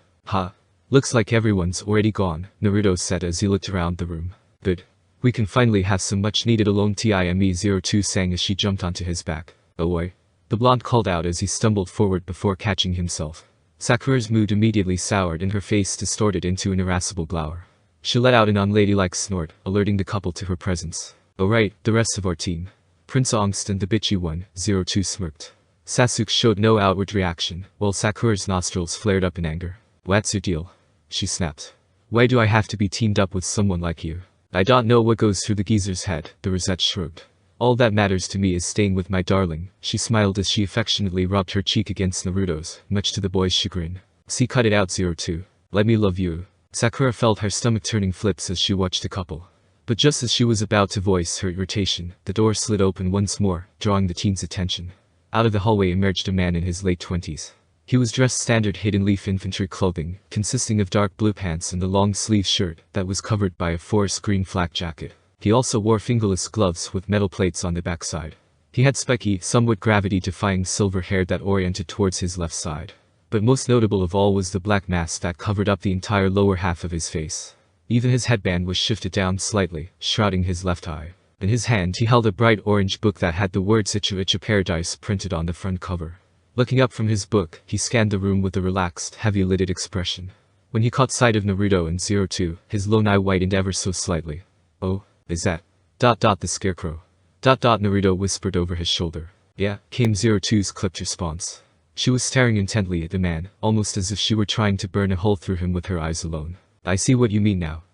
Looks like everyone's already gone, Naruto said as he looked around the room. Good. We can finally have some much-needed alone time, Zero Two sang as she jumped onto his back. Oh boy. The blonde called out as he stumbled forward before catching himself. Sakura's mood immediately soured and her face distorted into an irascible glower. She let out an unladylike snort, alerting the couple to her presence. Oh right, the rest of our team. Prince Angst and the bitchy one, Zero Two smirked. Sasuke showed no outward reaction, while Sakura's nostrils flared up in anger. What's your deal? She snapped. Why do I have to be teamed up with someone like you? I don't know what goes through the geezer's head, the Rosette shrugged. All that matters to me is staying with my darling, she smiled as she affectionately rubbed her cheek against Naruto's, much to the boy's chagrin. See, cut it out, Zero Two. Let me love you. Sakura felt her stomach turning flips as she watched the couple. But just as she was about to voice her irritation, the door slid open once more, drawing the teen's attention. Out of the hallway emerged a man in his late 20s. He was dressed standard hidden leaf infantry clothing, consisting of dark blue pants and a long-sleeved shirt that was covered by a forest green flak jacket. He also wore fingerless gloves with metal plates on the backside. He had spiky, somewhat gravity-defying silver hair that oriented towards his left side. But most notable of all was the black mask that covered up the entire lower half of his face. Even his headband was shifted down slightly, shrouding his left eye. In his hand he held a bright orange book that had the words Icha Paradise printed on the front cover. Looking up from his book, he scanned the room with a relaxed, heavy-lidded expression. When he caught sight of Naruto and Zero Two, his lone eye widened ever so slightly. Oh, is that? The Scarecrow. Naruto whispered over his shoulder. Yeah, came Zero Two's clipped response. She was staring intently at the man, almost as if she were trying to burn a hole through him with her eyes alone. I see what you mean now.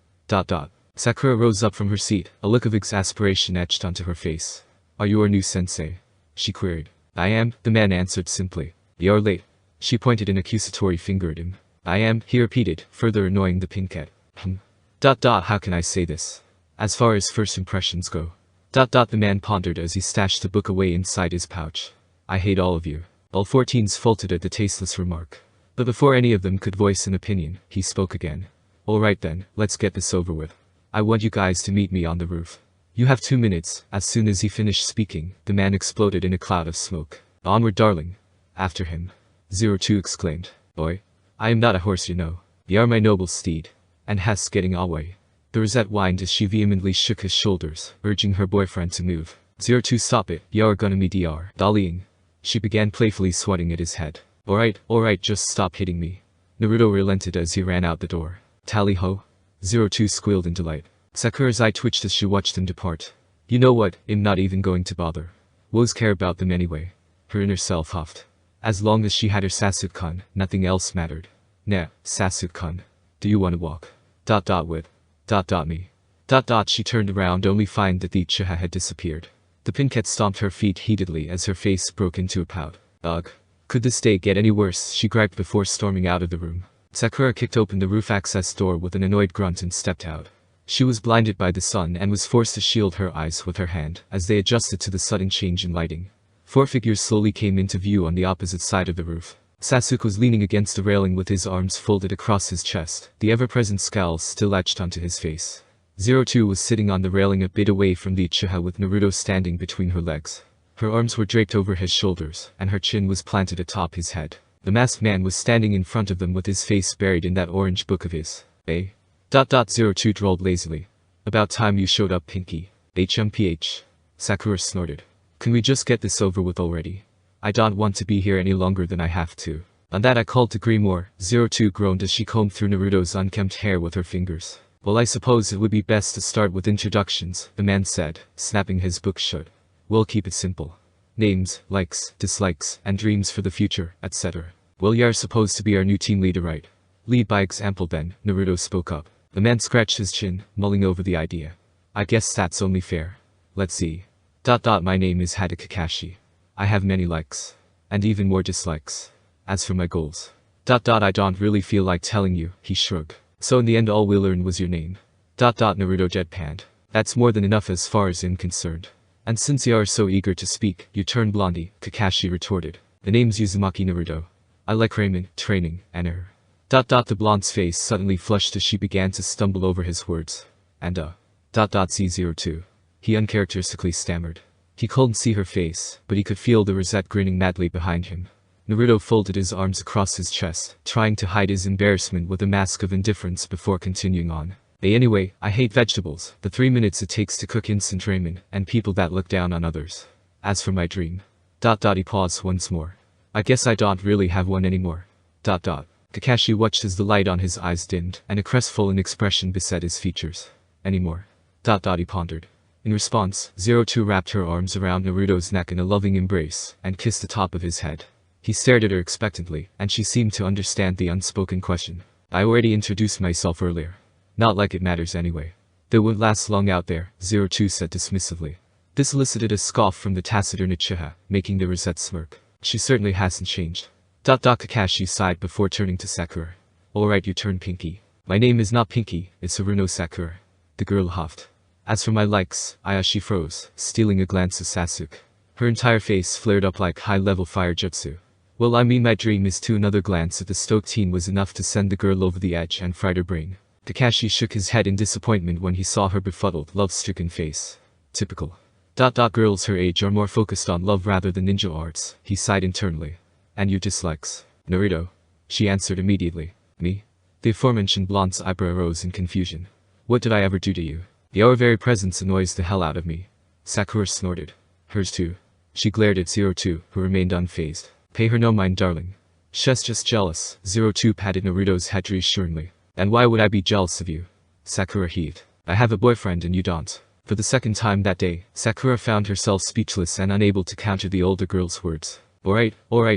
Sakura rose up from her seat, a look of exasperation etched onto her face. Are you our new sensei? She queried. I am, the man answered simply. You're late. She pointed an accusatory finger at him. I am, he repeated, further annoying the pinket. How can I say this? As far as first impressions go. The man pondered as he stashed the book away inside his pouch. I hate all of you. All 14s faltered at the tasteless remark. But before any of them could voice an opinion, he spoke again. Alright then, let's get this over with. I want you guys to meet me on the roof. You have 2 minutes. As soon as he finished speaking, the man exploded in a cloud of smoke. Onward, darling. After him. Zero Two exclaimed. Boy. I am not a horse, you know. You are my noble steed. And hast getting away. The Rosette whined as she vehemently shook his shoulders, urging her boyfriend to move. Zero Two, stop it. You are gonna me dr. Dollying. She began playfully swatting at his head. Alright, just stop hitting me. Naruto relented as he ran out the door. Tally ho. Zero Two squealed in delight. Sakura's eye twitched as she watched him depart. You know what, I'm not even going to bother. Woes care about them anyway. Her inner self huffed. As long as she had her Sasuke-kun, nothing else mattered. Nah, Sasuke-kun. Do you want to walk? With. Me. She turned around only find that the Uchiha had disappeared. The Pinket stomped her feet heatedly as her face broke into a pout. Ugh. Could this day get any worse, she griped before storming out of the room. Sakura kicked open the roof access door with an annoyed grunt and stepped out. She was blinded by the sun and was forced to shield her eyes with her hand as they adjusted to the sudden change in lighting. Four figures slowly came into view on the opposite side of the roof. Sasuke was leaning against the railing with his arms folded across his chest, the ever-present scowl still etched onto his face. 02 was sitting on the railing a bit away from the Uchiha with Naruto standing between her legs. Her arms were draped over his shoulders, and her chin was planted atop his head. The masked man was standing in front of them with his face buried in that orange book of his. 02 drawled lazily. About time you showed up, Pinky. HMPH. Sakura snorted. Can we just get this over with already? I don't want to be here any longer than I have to. On that I called to agree more. 02 groaned as she combed through Naruto's unkempt hair with her fingers. Well, I suppose it would be best to start with introductions, the man said, snapping his book shut. We'll keep it simple. Names, likes, dislikes, and dreams for the future, etc. Well, you're supposed to be our new team leader, right? Lead by example then, Naruto spoke up. The man scratched his chin, mulling over the idea. I guess that's only fair. Let's see. My name is Hada Kakashi. I have many likes. And even more dislikes. As for my goals. I don't really feel like telling you, he shrugged. So in the end all we learned was your name. Naruto deadpanned. That's more than enough as far as I'm concerned. And since you are so eager to speak, you turn blondie, Kakashi retorted. The name's Uzumaki Naruto. I like ramen, training, and her. The blonde's face suddenly flushed as she began to stumble over his words. And C02. He uncharacteristically stammered. He couldn't see her face, but he could feel the Rosette grinning madly behind him. Naruto folded his arms across his chest, trying to hide his embarrassment with a mask of indifference before continuing on. Anyway, I hate vegetables, the 3 minutes it takes to cook instant ramen, and people that look down on others. As for my dream. He paused once more. I guess I don't really have one anymore. Kakashi watched as the light on his eyes dimmed, and a crestfallen expression beset his features. Anymore. He pondered. In response, 02 wrapped her arms around Naruto's neck in a loving embrace, and kissed the top of his head. He stared at her expectantly, and she seemed to understand the unspoken question. I already introduced myself earlier. Not like it matters anyway. They won't last long out there, 02 said dismissively. This elicited a scoff from the taciturn Uchiha, making the Rosette smirk. She certainly hasn't changed. Kakashi sighed before turning to Sakura. Alright, you turn Pinky. My name is not Pinky, it's Haruno Sakura. The girl huffed. As for my likes, she froze, stealing a glance at Sasuke. Her entire face flared up like high-level fire jutsu. Well, I mean my dream is to. Another glance at the stoked teen was enough to send the girl over the edge and fried her brain. Kakashi shook his head in disappointment when he saw her befuddled, love-stricken face. Typical. Girls her age are more focused on love rather than ninja arts, he sighed internally. And your dislikes? Naruto. She answered immediately. Me? The aforementioned blonde's eyebrow rose in confusion. What did I ever do to you? Your very presence annoys the hell out of me. Sakura snorted. Hers too. She glared at 02, who remained unfazed. Pay her no mind, darling. She's just jealous, 02 patted Naruto's head reassuringly. And why would I be jealous of you? Sakura heaved. I have a boyfriend and you don't. For the second time that day, Sakura found herself speechless and unable to counter the older girl's words. Alright,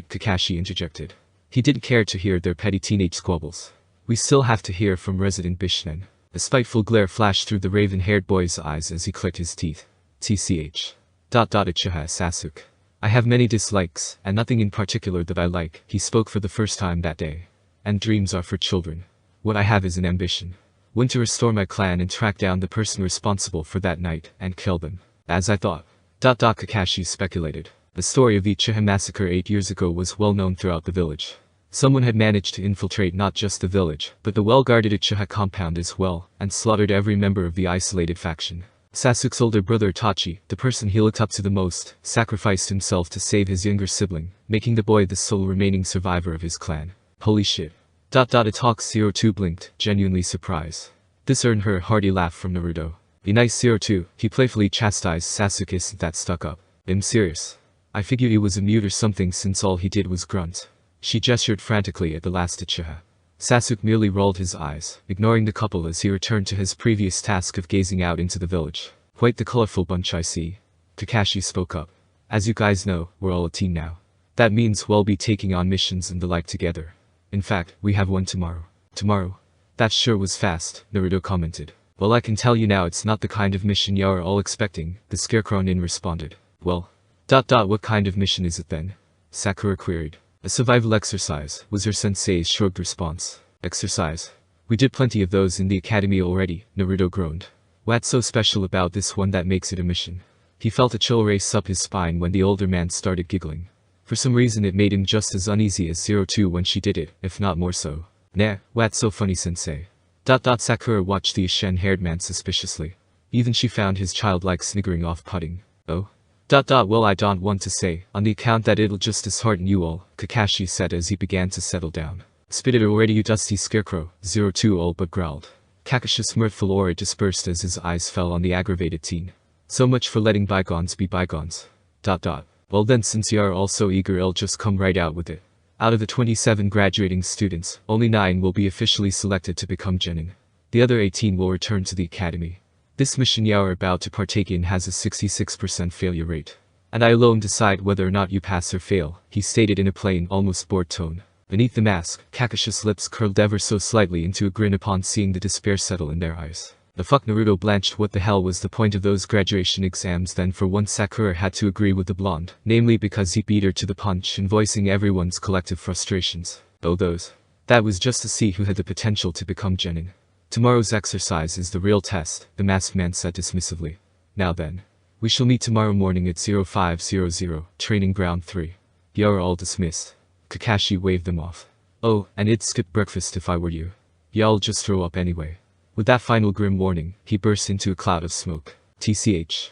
Kakashi interjected. He didn't care to hear their petty teenage squabbles. We still have to hear from Resident Bishnen. A spiteful glare flashed through the raven-haired boy's eyes as he clicked his teeth. TCH. Uchiha Sasuke. I have many dislikes, and nothing in particular that I like, he spoke for the first time that day. And dreams are for children. What I have is an ambition. Want to restore my clan and track down the person responsible for that night, and kill them. As I thought. Kakashi speculated. The story of the Uchiha massacre 8 years ago was well known throughout the village. Someone had managed to infiltrate not just the village, but the well-guarded Uchiha compound as well, and slaughtered every member of the isolated faction. Sasuke's older brother Itachi, the person he looked up to the most, sacrificed himself to save his younger sibling, making the boy the sole remaining survivor of his clan. Holy shit. Itachi 02 blinked, genuinely surprised. This earned her a hearty laugh from Naruto. Be nice 02, he playfully chastised Sasuke. Isn't that stuck up? I'm serious. I figure he was a mute or something since all he did was grunt. She gestured frantically at the last Uchiha. Sasuke merely rolled his eyes, ignoring the couple as he returned to his previous task of gazing out into the village. Quite the colorful bunch I see. Kakashi spoke up. As you guys know, we're all a team now. That means we'll be taking on missions and the like together. In fact, we have one tomorrow. Tomorrow? That sure was fast, Naruto commented. Well, I can tell you now it's not the kind of mission you are all expecting, the Scarecrow Nin responded. Well, what kind of mission is it then? Sakura queried. A survival exercise, was her sensei's shrugged response. Exercise? We did plenty of those in the academy already, Naruto groaned. What's so special about this one that makes it a mission? He felt a chill race up his spine when the older man started giggling. For some reason it made him just as uneasy as 02 when she did it, if not more so. Nah, what's so funny, sensei? Sakura watched the Ashen-haired man suspiciously. Even she found his childlike sniggering off-putting. Oh? Well, I don't want to say, on the account that it'll just dishearten you all, Kakashi said as he began to settle down. Spit it already, you dusty scarecrow, 02 all but growled. Kakashi's mirthful aura dispersed as his eyes fell on the aggravated teen. So much for letting bygones be bygones. Well then, since you are all so eager, I'll just come right out with it. Out of the 27 graduating students, only 9 will be officially selected to become genin. The other 18 will return to the academy. This mission you are about to partake in has a 66% failure rate. And I alone decide whether or not you pass or fail, he stated in a plain, almost bored tone. Beneath the mask, Kakashi's lips curled ever so slightly into a grin upon seeing the despair settle in their eyes. The fuck, Naruto blanched. What the hell was the point of those graduation exams then? For once Sakura had to agree with the blonde, namely because he beat her to the punch in voicing everyone's collective frustrations. Oh those. That was just to see who had the potential to become genin. Tomorrow's exercise is the real test, the masked man said dismissively. Now then. We shall meet tomorrow morning at 0500, training ground 3. You are all dismissed. Kakashi waved them off. Oh, and I'd skip breakfast if I were you. Y'all just throw up anyway. With that final grim warning, he burst into a cloud of smoke. TCH.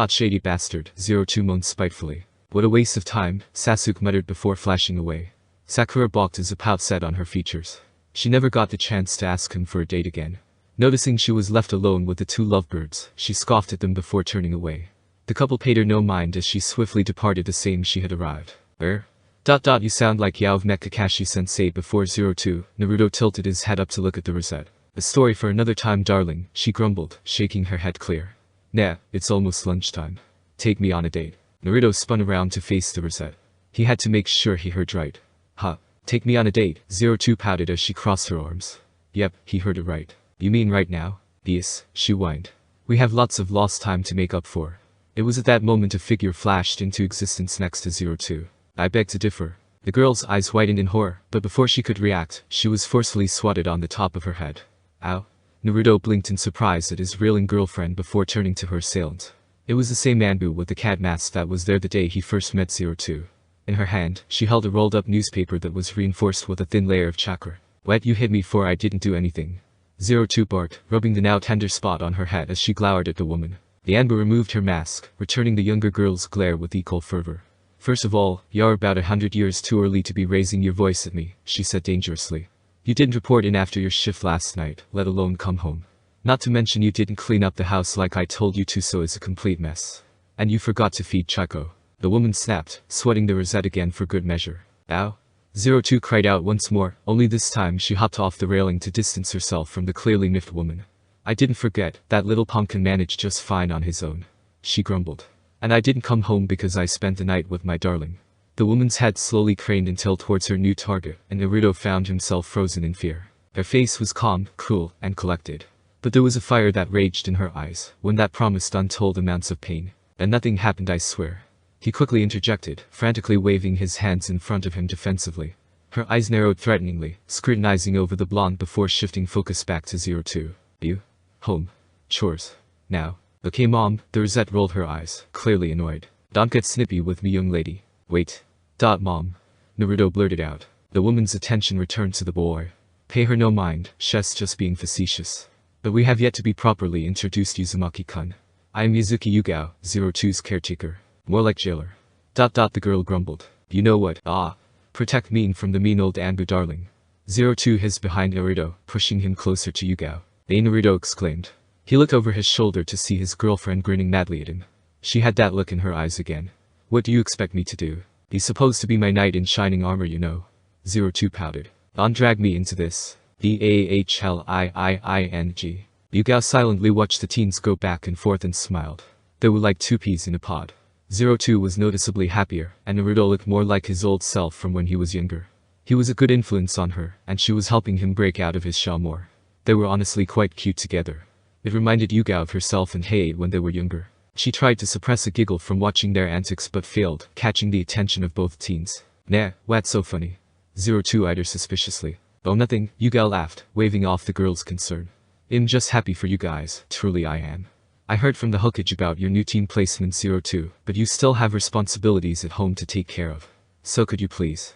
Shady bastard, 02 moaned spitefully. What a waste of time, Sasuke muttered before flashing away. Sakura balked as a pout set on her features. She never got the chance to ask him for a date again. Noticing she was left alone with the two lovebirds, she scoffed at them before turning away. The couple paid her no mind as she swiftly departed the same she had arrived. You sound like You've met Kakashi-sensei before 02, Naruto tilted his head up to look at the rosette. A story for another time, darling, she grumbled, shaking her head clear. Nah, it's almost lunchtime. Take me on a date. Naruto spun around to face the rosette. He had to make sure he heard right. Huh. Take me on a date, 02 pouted as she crossed her arms. Yep, he heard it right. You mean right now? Yes, she whined. We have lots of lost time to make up for. It was at that moment a figure flashed into existence next to 02. I beg to differ. The girl's eyes widened in horror, but before she could react, she was forcefully swatted on the top of her head. Ow. Naruto blinked in surprise at his reeling girlfriend before turning to her assailant. It was the same Anbu with the cat mask that was there the day he first met 02. In her hand, she held a rolled-up newspaper that was reinforced with a thin layer of chakra. What, you hit me for I didn't do anything? 02 barked, rubbing the now tender spot on her head as she glowered at the woman. The Anbu removed her mask, returning the younger girl's glare with equal fervor. First of all, you're about 100 years too early to be raising your voice at me, she said dangerously. You didn't report in after your shift last night, let alone come home. Not to mention you didn't clean up the house like I told you to, so it's a complete mess. And you forgot to feed Chico. The woman snapped, sweating the rosette again for good measure. Ow. 02 cried out once more, only this time she hopped off the railing to distance herself from the clearly miffed woman. I didn't forget, that little pumpkin managed just fine on his own. She grumbled. And I didn't come home because I spent the night with my darling. The woman's head slowly craned until towards her new target, and Naruto found himself frozen in fear. Her face was calm, cool, and collected. But there was a fire that raged in her eyes, one that promised untold amounts of pain. And nothing happened, I swear. He quickly interjected, frantically waving his hands in front of him defensively. Her eyes narrowed threateningly, scrutinizing over the blonde before shifting focus back to 02. You? Home. Chores. Now. Okay mom, the rosette rolled her eyes, clearly annoyed. Don't get snippy with me, young lady. Wait. Mom. Naruto blurted out. The woman's attention returned to the boy. Pay her no mind, she's just being facetious. But we have yet to be properly introduced, Uzumaki-kun. I am Yuzuki Yugao, 02's caretaker. More like jailer. The girl grumbled. You know what? Protect me from the mean old Anbu darling. 02 hissed behind Naruto, pushing him closer to Yugao. Naruto exclaimed. He looked over his shoulder to see his girlfriend grinning madly at him. She had that look in her eyes again. What do you expect me to do? He's supposed to be my knight in shining armor, you know. 02 pouted. Don't drag me into this. Dahliing. Yugao silently watched the teens go back and forth and smiled. They were like two peas in a pod. 02 was noticeably happier, and Naruto looked more like his old self from when he was younger. He was a good influence on her, and she was helping him break out of his shell more. They were honestly quite cute together. It reminded Yuga of herself and Hei when they were younger. She tried to suppress a giggle from watching their antics but failed, catching the attention of both teens. Nah, what's so funny? 02 eyed her suspiciously. Oh nothing, Yuga laughed, waving off the girl's concern. I'm just happy for you guys, truly I am. I heard from the Hookage about your new team placement 02, but you still have responsibilities at home to take care of. So could you please?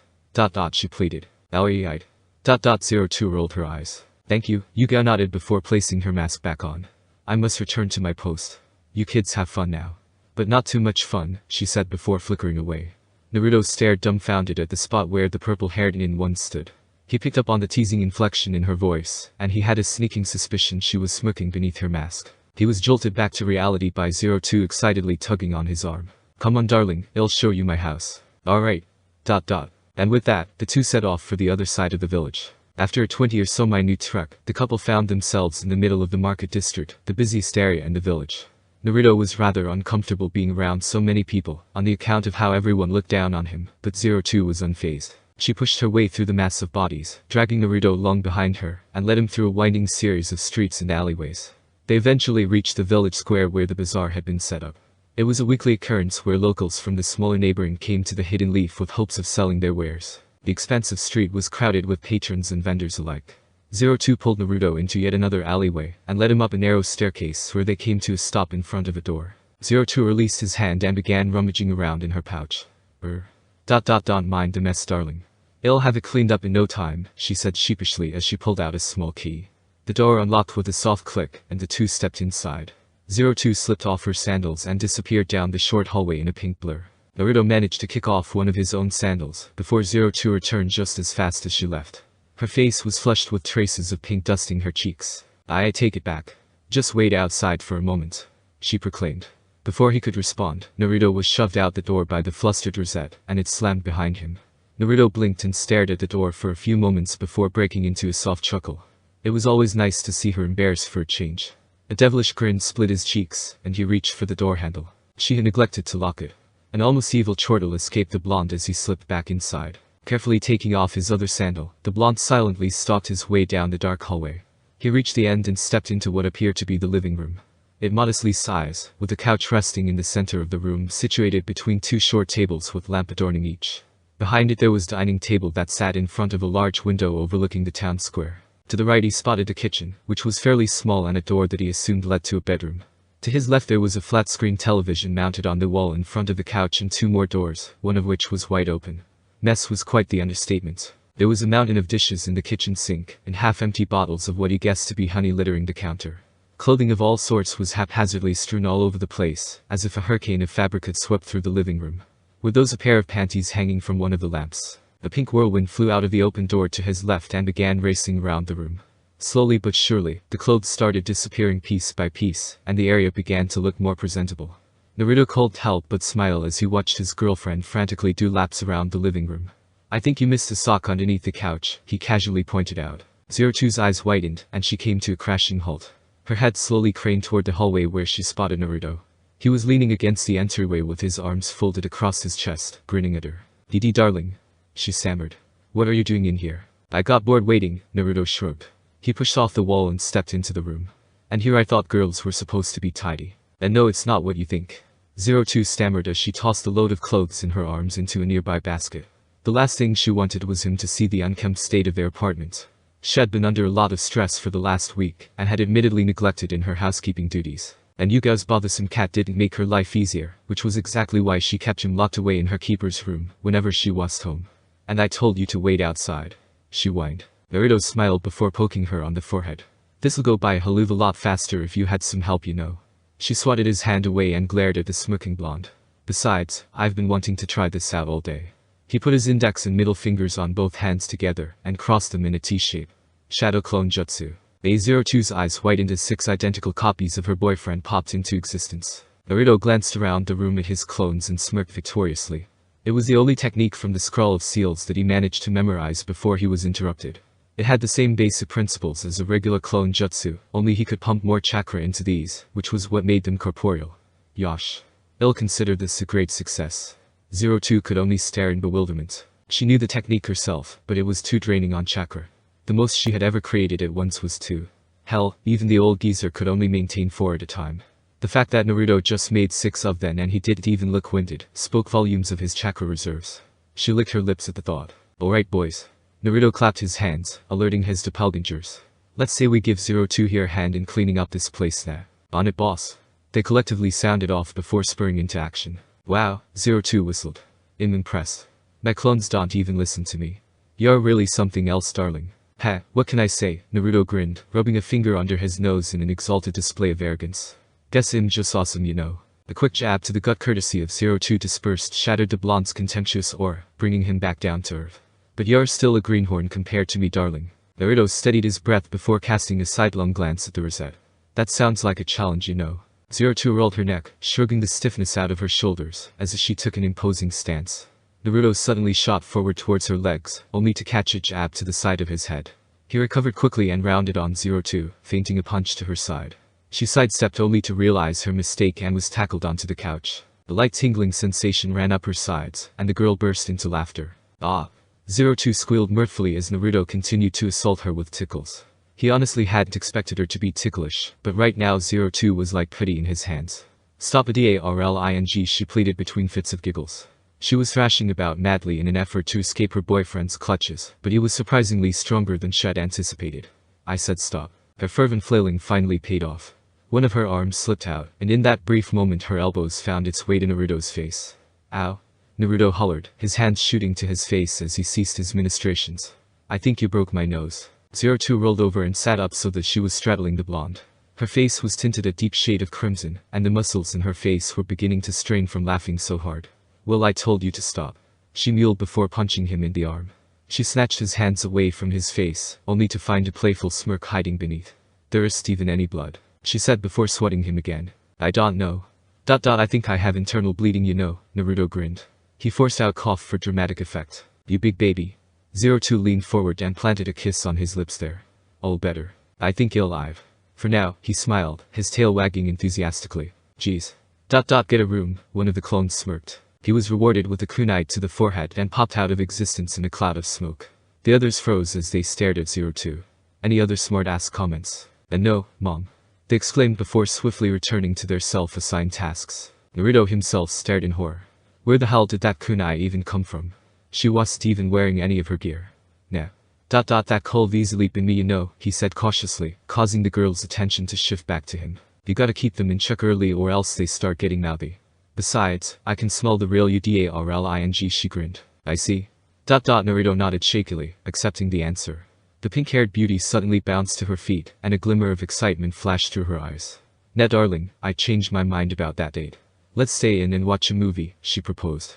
She pleaded. Owie-eyed. 02 rolled her eyes. Thank you, Yuga nodded before placing her mask back on. I must return to my post. You kids have fun now. But not too much fun, she said before flickering away. Naruto stared dumbfounded at the spot where the purple-haired nin once stood. He picked up on the teasing inflection in her voice, and he had a sneaking suspicion she was smirking beneath her mask. He was jolted back to reality by 02 excitedly tugging on his arm. Come on darling, I'll show you my house. Alright. And with that, the two set off for the other side of the village. After a 20 or so minute trek, the couple found themselves in the middle of the market district, the busiest area in the village. Naruto was rather uncomfortable being around so many people, on the account of how everyone looked down on him, but 02 was unfazed. She pushed her way through the mass of bodies, dragging Naruto along behind her, and led him through a winding series of streets and alleyways. They eventually reached the village square where the bazaar had been set up. It was a weekly occurrence where locals from the smaller neighboring came to the Hidden Leaf with hopes of selling their wares. The expansive street was crowded with patrons and vendors alike. 02 pulled Naruto into yet another alleyway, and led him up a narrow staircase where they came to a stop in front of a door. 02 released his hand and began rummaging around in her pouch. Mind the mess darling. I'll have it cleaned up in no time, she said sheepishly as she pulled out a small key. The door unlocked with a soft click, and the two stepped inside. 02 slipped off her sandals and disappeared down the short hallway in a pink blur. Naruto managed to kick off one of his own sandals, before 02 returned just as fast as she left. Her face was flushed with traces of pink dusting her cheeks. I take it back. Just wait outside for a moment, she proclaimed. Before he could respond, Naruto was shoved out the door by the flustered Rosette, and it slammed behind him. Naruto blinked and stared at the door for a few moments before breaking into a soft chuckle. It was always nice to see her embarrassed for a change. A devilish grin split his cheeks, and he reached for the door handle. She had neglected to lock it. An almost evil chortle escaped the blonde as he slipped back inside. Carefully taking off his other sandal, the blonde silently stalked his way down the dark hallway. He reached the end and stepped into what appeared to be the living room. It modestly sized, with a couch resting in the center of the room situated between two short tables with lamp adorning each. Behind it there was a dining table that sat in front of a large window overlooking the town square. To the right he spotted the kitchen, which was fairly small, and a door that he assumed led to a bedroom. To his left there was a flat-screen television mounted on the wall in front of the couch and two more doors, one of which was wide open. Mess was quite the understatement. There was a mountain of dishes in the kitchen sink, and half-empty bottles of what he guessed to be honey littering the counter. Clothing of all sorts was haphazardly strewn all over the place, as if a hurricane of fabric had swept through the living room. With those a pair of panties hanging from one of the lamps. A pink whirlwind flew out of the open door to his left and began racing around the room. Slowly but surely, the clothes started disappearing piece by piece, and the area began to look more presentable. Naruto couldn't help but smile as he watched his girlfriend frantically do laps around the living room. I think you missed a sock underneath the couch, he casually pointed out. 02's eyes widened, and she came to a crashing halt. Her head slowly craned toward the hallway where she spotted Naruto. He was leaning against the entryway with his arms folded across his chest, grinning at her. Dee darling, she stammered. What are you doing in here? I got bored waiting, Naruto shrugged. He pushed off the wall and stepped into the room. And here I thought girls were supposed to be tidy. And no, it's not what you think. 02 stammered as she tossed the load of clothes in her arms into a nearby basket. The last thing she wanted was him to see the unkempt state of their apartment. She had been under a lot of stress for the last week, and had admittedly neglected in her housekeeping duties. And Yuga's bothersome cat didn't make her life easier, which was exactly why she kept him locked away in her keeper's room, whenever she was home. And I told you to wait outside, she whined. Naruto smiled before poking her on the forehead. This'll go by a hell of a lot faster if you had some help, you know. She swatted his hand away and glared at the smirking blonde. Besides, I've been wanting to try this out all day. He put his index and middle fingers on both hands together and crossed them in a T-shape. Shadow Clone Jutsu. A02's eyes widened as 6 identical copies of her boyfriend popped into existence. Naruto glanced around the room at his clones and smirked victoriously. It was the only technique from the Scroll of Seals that he managed to memorize before he was interrupted. It had the same basic principles as a regular clone jutsu, only he could pump more chakra into these, which was what made them corporeal. Yosh. I'll consider this a great success. 02 could only stare in bewilderment. She knew the technique herself, but it was too draining on chakra. The most she had ever created at once was 2. Hell, even the old geezer could only maintain 4 at a time. The fact that Naruto just made 6 of them and he didn't even look winded spoke volumes of his chakra reserves. She licked her lips at the thought. Alright boys. Naruto clapped his hands, alerting his doppelgangers. Let's say we give 02 here a hand in cleaning up this place now. On it boss. They collectively sounded off before spurring into action. Wow, 02 whistled. I'm impressed. My clones don't even listen to me. You're really something else, darling. Ha, what can I say? Naruto grinned, rubbing a finger under his nose in an exalted display of arrogance. Guess I'm just awesome, you know. The quick jab to the gut courtesy of 02 dispersed shattered the blonde's contemptuous aura, bringing him back down to earth. But you're still a greenhorn compared to me, darling. Naruto steadied his breath before casting a sidelong glance at the rosette. That sounds like a challenge, you know. 02 rolled her neck, shrugging the stiffness out of her shoulders, as if she took an imposing stance. Naruto suddenly shot forward towards her legs, only to catch a jab to the side of his head. He recovered quickly and rounded on 02, feinting a punch to her side. She sidestepped only to realize her mistake and was tackled onto the couch. The light tingling sensation ran up her sides, and the girl burst into laughter. Ah! 02 squealed mirthfully as Naruto continued to assault her with tickles. He honestly hadn't expected her to be ticklish, but right now 02 was like putty in his hands. Stop a darling, she pleaded between fits of giggles. She was thrashing about madly in an effort to escape her boyfriend's clutches, but he was surprisingly stronger than she had anticipated. I said stop. Her fervent flailing finally paid off. One of her arms slipped out, and in that brief moment her elbows found its way to Naruto's face. Ow. Naruto hollered, his hands shooting to his face as he ceased his ministrations. I think you broke my nose. 02 rolled over and sat up so that she was straddling the blonde. Her face was tinted a deep shade of crimson, and the muscles in her face were beginning to strain from laughing so hard. Well, I told you to stop. She mewed before punching him in the arm. She snatched his hands away from his face, only to find a playful smirk hiding beneath. There isn't even any blood, she said before swatting him again. I don't know. I think I have internal bleeding, you know, Naruto grinned. He forced out cough for dramatic effect. You big baby. 02 leaned forward and planted a kiss on his lips there. All better. I think you're alive. For now, he smiled, his tail wagging enthusiastically. Geez. Get a room, one of the clones smirked. He was rewarded with a kunai to the forehead and popped out of existence in a cloud of smoke. The others froze as they stared at 02. Any other smart-ass comments? No, Mom. They exclaimed before swiftly returning to their self-assigned tasks. Naruto himself stared in horror. Where the hell did that kunai even come from? She wasn't even wearing any of her gear. Nah. That cold easily been me, you know, he said cautiously, causing the girl's attention to shift back to him. You gotta keep them in check early or else they start getting mouthy. Besides, I can smell the real darling, she grinned. I see. Naruto nodded shakily, accepting the answer. The pink-haired beauty suddenly bounced to her feet, and a glimmer of excitement flashed through her eyes. Nah darling, I changed my mind about that date. Let's stay in and watch a movie, she proposed.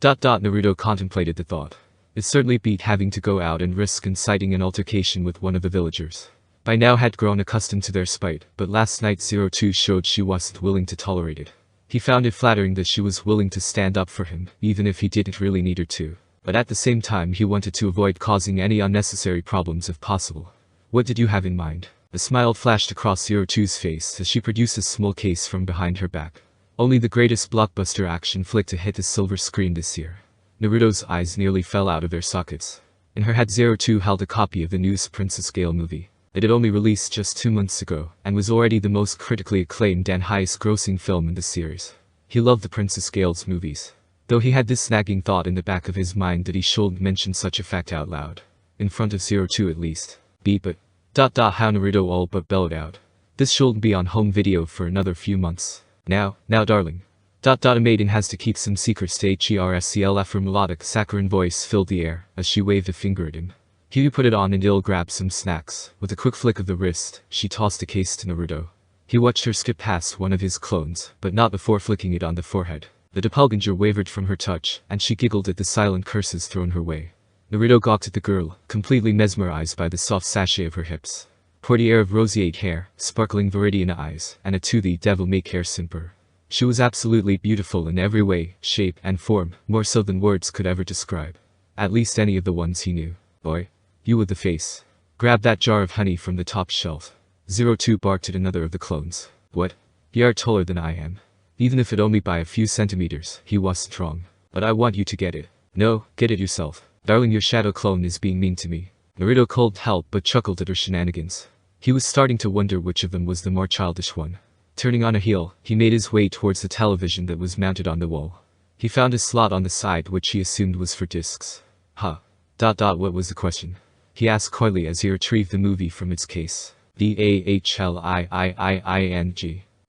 Naruto contemplated the thought. It certainly beat having to go out and risk inciting an altercation with one of the villagers. By now had grown accustomed to their spite, but last night 02 showed she wasn't willing to tolerate it. He found it flattering that she was willing to stand up for him, even if he didn't really need her to. But at the same time he wanted to avoid causing any unnecessary problems if possible. What did you have in mind? A smile flashed across 02's face as she produced a small case from behind her back. Only the greatest blockbuster action flick to hit the silver screen this year. Naruto's eyes nearly fell out of their sockets. In her hand 02 held a copy of the newest Princess Gale movie. It had only released just 2 months ago, and was already the most critically acclaimed and highest-grossing film in the series. He loved the Princess Gale's movies. Though he had this nagging thought in the back of his mind that he shouldn't mention such a fact out loud. In front of 02 at least. But. How Naruto all but bellowed out. This shouldn't be on home video for another few months. Now darling. A maiden has to keep some secrets to HERSCLF. Her melodic, saccharine voice filled the air, as she waved a finger at him. He put it on and ill grabbed some snacks. With a quick flick of the wrist, she tossed the case to Naruto. He watched her skip past one of his clones, but not before flicking it on the forehead. The doppelganger wavered from her touch, and she giggled at the silent curses thrown her way. Naruto gawked at the girl, completely mesmerized by the soft sachet of her hips. Portiere of roseate hair, sparkling viridian eyes, and a toothy devil-may-care simper. She was absolutely beautiful in every way, shape, and form, more so than words could ever describe. At least any of the ones he knew. Boy. You with the face. Grab that jar of honey from the top shelf. 02 barked at another of the clones. What? You're taller than I am. Even if it only by a few centimeters, he wasn't wrong. But I want you to get it. No, get it yourself. Darling, your shadow clone is being mean to me. Naruto couldn't help but chuckled at her shenanigans. He was starting to wonder which of them was the more childish one. Turning on a heel, he made his way towards the television that was mounted on the wall. He found a slot on the side which he assumed was for discs. Huh. What was the question? He asked coyly as he retrieved the movie from its case. DAHLIIIING.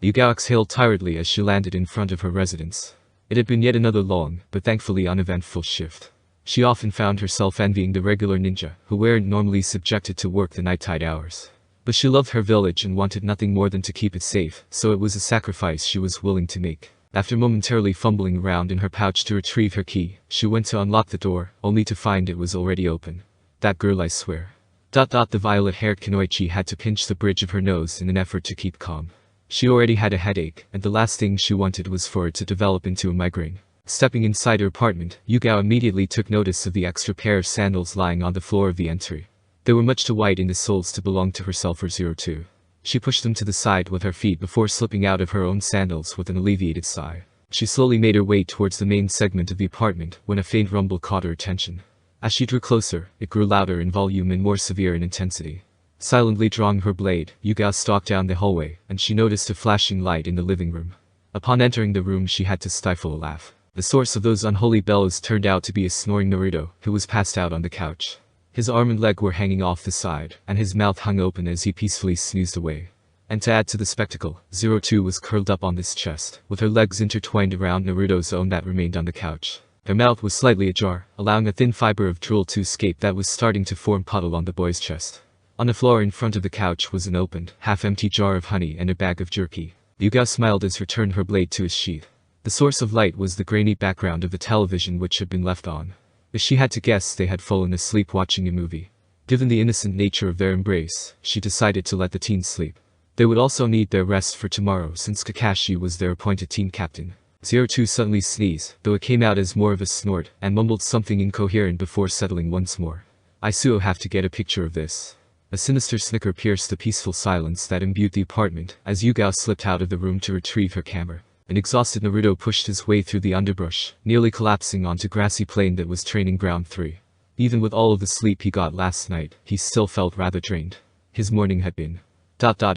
Yugao exhaled tiredly as she landed in front of her residence. It had been yet another long, but thankfully uneventful shift. She often found herself envying the regular ninja, who weren't normally subjected to work the nighttide hours. But she loved her village and wanted nothing more than to keep it safe, so it was a sacrifice she was willing to make. After momentarily fumbling around in her pouch to retrieve her key, she went to unlock the door, only to find it was already open. That girl, I swear. The violet-haired Kunoichi had to pinch the bridge of her nose in an effort to keep calm. She already had a headache, and the last thing she wanted was for it to develop into a migraine. Stepping inside her apartment, Yugao immediately took notice of the extra pair of sandals lying on the floor of the entry. They were much too wide in the soles to belong to herself or 02. She pushed them to the side with her feet before slipping out of her own sandals with an alleviated sigh. She slowly made her way towards the main segment of the apartment when a faint rumble caught her attention. As she drew closer, it grew louder in volume and more severe in intensity. Silently drawing her blade, Yugao stalked down the hallway, and she noticed a flashing light in the living room. Upon entering the room, she had to stifle a laugh. The source of those unholy bellows turned out to be a snoring Naruto, who was passed out on the couch. His arm and leg were hanging off the side, and his mouth hung open as he peacefully snoozed away. And to add to the spectacle, 02 was curled up on this chest, with her legs intertwined around Naruto's own that remained on the couch. Her mouth was slightly ajar, allowing a thin fiber of drool to escape that was starting to form puddle on the boy's chest. On the floor in front of the couch was an opened, half-empty jar of honey and a bag of jerky. Yugao smiled as returned her blade to his sheath. The source of light was the grainy background of the television which had been left on. If she had to guess, they had fallen asleep watching a movie. Given the innocent nature of their embrace, she decided to let the teens sleep. They would also need their rest for tomorrow since Kakashi was their appointed team captain. 02 suddenly sneezed, though it came out as more of a snort, and mumbled something incoherent before settling once more. I so have to get a picture of this. A sinister snicker pierced the peaceful silence that imbued the apartment as Yugao slipped out of the room to retrieve her camera. An exhausted Naruto pushed his way through the underbrush, nearly collapsing onto grassy plain that was training ground 3. Even with all of the sleep he got last night, he still felt rather drained. His morning had been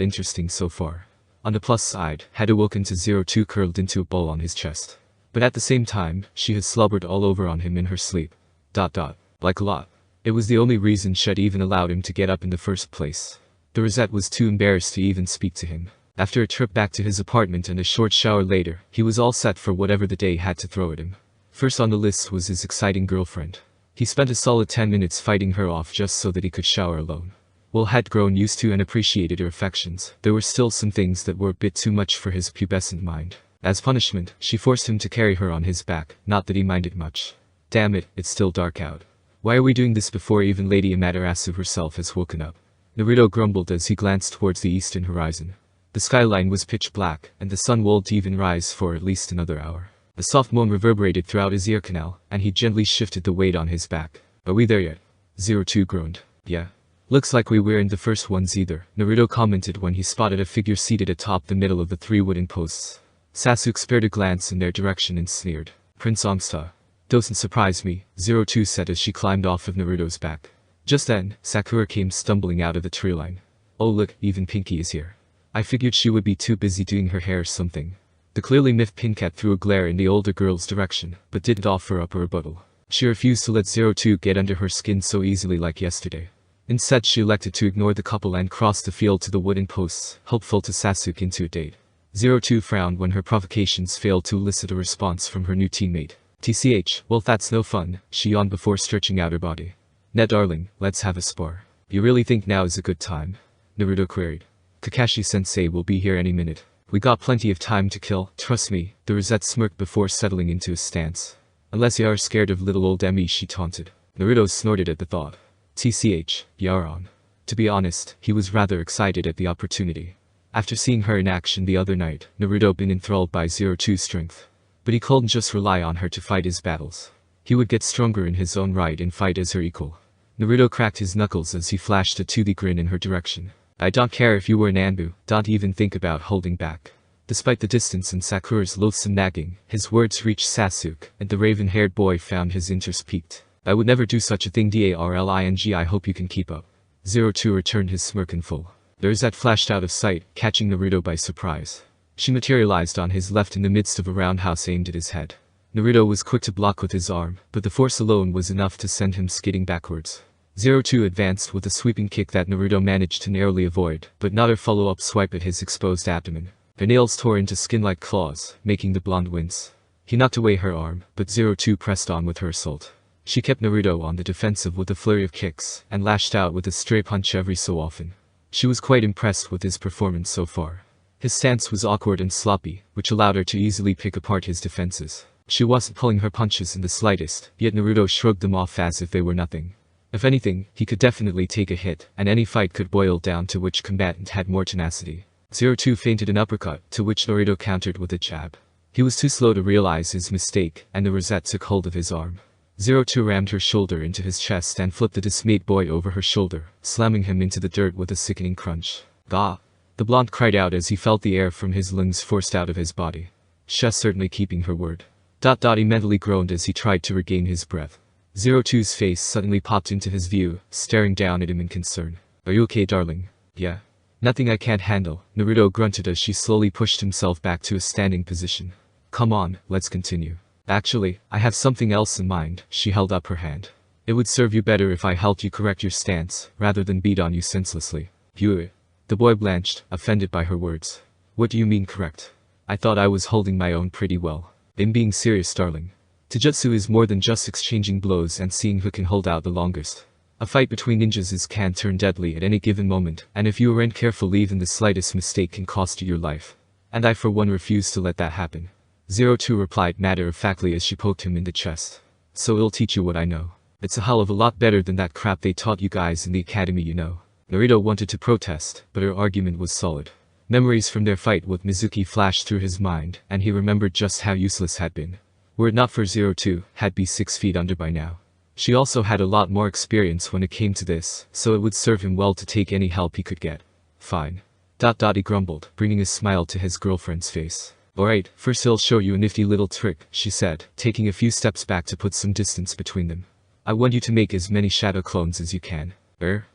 interesting so far. On the plus side, had awoken to 02 curled into a ball on his chest. But at the same time, she had slobbered all over on him in her sleep. Like a lot. It was the only reason Shed even allowed him to get up in the first place. The Rosette was too embarrassed to even speak to him. After a trip back to his apartment and a short shower later, he was all set for whatever the day had to throw at him. First on the list was his exciting girlfriend. He spent a solid 10 minutes fighting her off just so that he could shower alone. While had grown used to and appreciated her affections, there were still some things that were a bit too much for his pubescent mind. As punishment, she forced him to carry her on his back, not that he minded much. Damn it, it's still dark out. Why are we doing this before even Lady Amaterasu herself has woken up? Naruto grumbled as he glanced towards the eastern horizon. The skyline was pitch black, and the sun won't even rise for at least another hour. A soft moan reverberated throughout his ear canal, and he gently shifted the weight on his back. Are we there yet? 02 groaned. Yeah. Looks like we weren't the first ones either, Naruto commented when he spotted a figure seated atop the middle of the 3 wooden posts. Sasuke spared a glance in their direction and sneered. Prince Ongsta. Doesn't surprise me, 02 said as she climbed off of Naruto's back. Just then, Sakura came stumbling out of the tree line. Oh look, even Pinky is here. I figured she would be too busy doing her hair or something. The clearly miffed Pinkat threw a glare in the older girl's direction, but didn't offer up a rebuttal. She refused to let 02 get under her skin so easily like yesterday. Instead, she elected to ignore the couple and cross the field to the wooden posts, hopeful to Sasuke into a date. 02 frowned when her provocations failed to elicit a response from her new teammate. TCH, well that's no fun, she yawned before stretching out her body. Ned darling, let's have a spar. You really think now is a good time? Naruto queried. Kakashi-sensei will be here any minute. We got plenty of time to kill, trust me, the Rosette smirked before settling into a stance. Unless you are scared of little old Emmy, she taunted. Naruto snorted at the thought. TCH, Yaron. To be honest, he was rather excited at the opportunity. After seeing her in action the other night, Naruto been enthralled by 02's strength. But he couldn't just rely on her to fight his battles. He would get stronger in his own right and fight as her equal. Naruto cracked his knuckles as he flashed a toothy grin in her direction. I don't care if you were an Anbu, don't even think about holding back. Despite the distance and Sakura's loathsome nagging, his words reached Sasuke, and the raven-haired boy found his interest piqued. I would never do such a thing darling, I hope you can keep up. 02 returned his smirk in full. Rosette flashed out of sight, catching Naruto by surprise. She materialized on his left in the midst of a roundhouse aimed at his head. Naruto was quick to block with his arm, but the force alone was enough to send him skidding backwards. 02 advanced with a sweeping kick that Naruto managed to narrowly avoid, but not her follow-up swipe at his exposed abdomen. Her nails tore into skin like claws, making the blonde wince. He knocked away her arm, but 02 pressed on with her assault. She kept Naruto on the defensive with a flurry of kicks, and lashed out with a stray punch every so often. She was quite impressed with his performance so far. His stance was awkward and sloppy, which allowed her to easily pick apart his defenses. She wasn't pulling her punches in the slightest, yet Naruto shrugged them off as if they were nothing. If anything, he could definitely take a hit, and any fight could boil down to which combatant had more tenacity. 02 feinted an uppercut, to which Naruto countered with a jab. He was too slow to realize his mistake, and the Rosette took hold of his arm. 02 rammed her shoulder into his chest and flipped the dismayed boy over her shoulder, slamming him into the dirt with a sickening crunch. Gah! The blonde cried out as he felt the air from his lungs forced out of his body. She's certainly keeping her word. He mentally groaned as he tried to regain his breath. 02's face suddenly popped into his view, staring down at him in concern. Are you okay, darling? Yeah. Nothing I can't handle, Naruto grunted as she slowly pushed himself back to a standing position. Come on, let's continue. Actually, I have something else in mind. She held up her hand. It would serve you better if I helped you correct your stance, rather than beat on you senselessly. You. The boy blanched, offended by her words. What do you mean correct? I thought I was holding my own pretty well. I'm being serious, darling. Taijutsu is more than just exchanging blows and seeing who can hold out the longest. A fight between ninjas can turn deadly at any given moment, and if you aren't careful, even the slightest mistake can cost you your life. And I for one refuse to let that happen. 02 replied matter-of-factly as she poked him in the chest. So it'll teach you what I know. It's a hell of a lot better than that crap they taught you guys in the academy, you know. Naruto wanted to protest, but her argument was solid. Memories from their fight with Mizuki flashed through his mind, and he remembered just how useless had been. Were it not for 02, had be 6 feet under by now. She also had a lot more experience when it came to this, so it would serve him well to take any help he could get. Fine. He grumbled, bringing a smile to his girlfriend's face. Alright, first he'll show you a nifty little trick, she said, taking a few steps back to put some distance between them. I want you to make as many shadow clones as you can. Sure,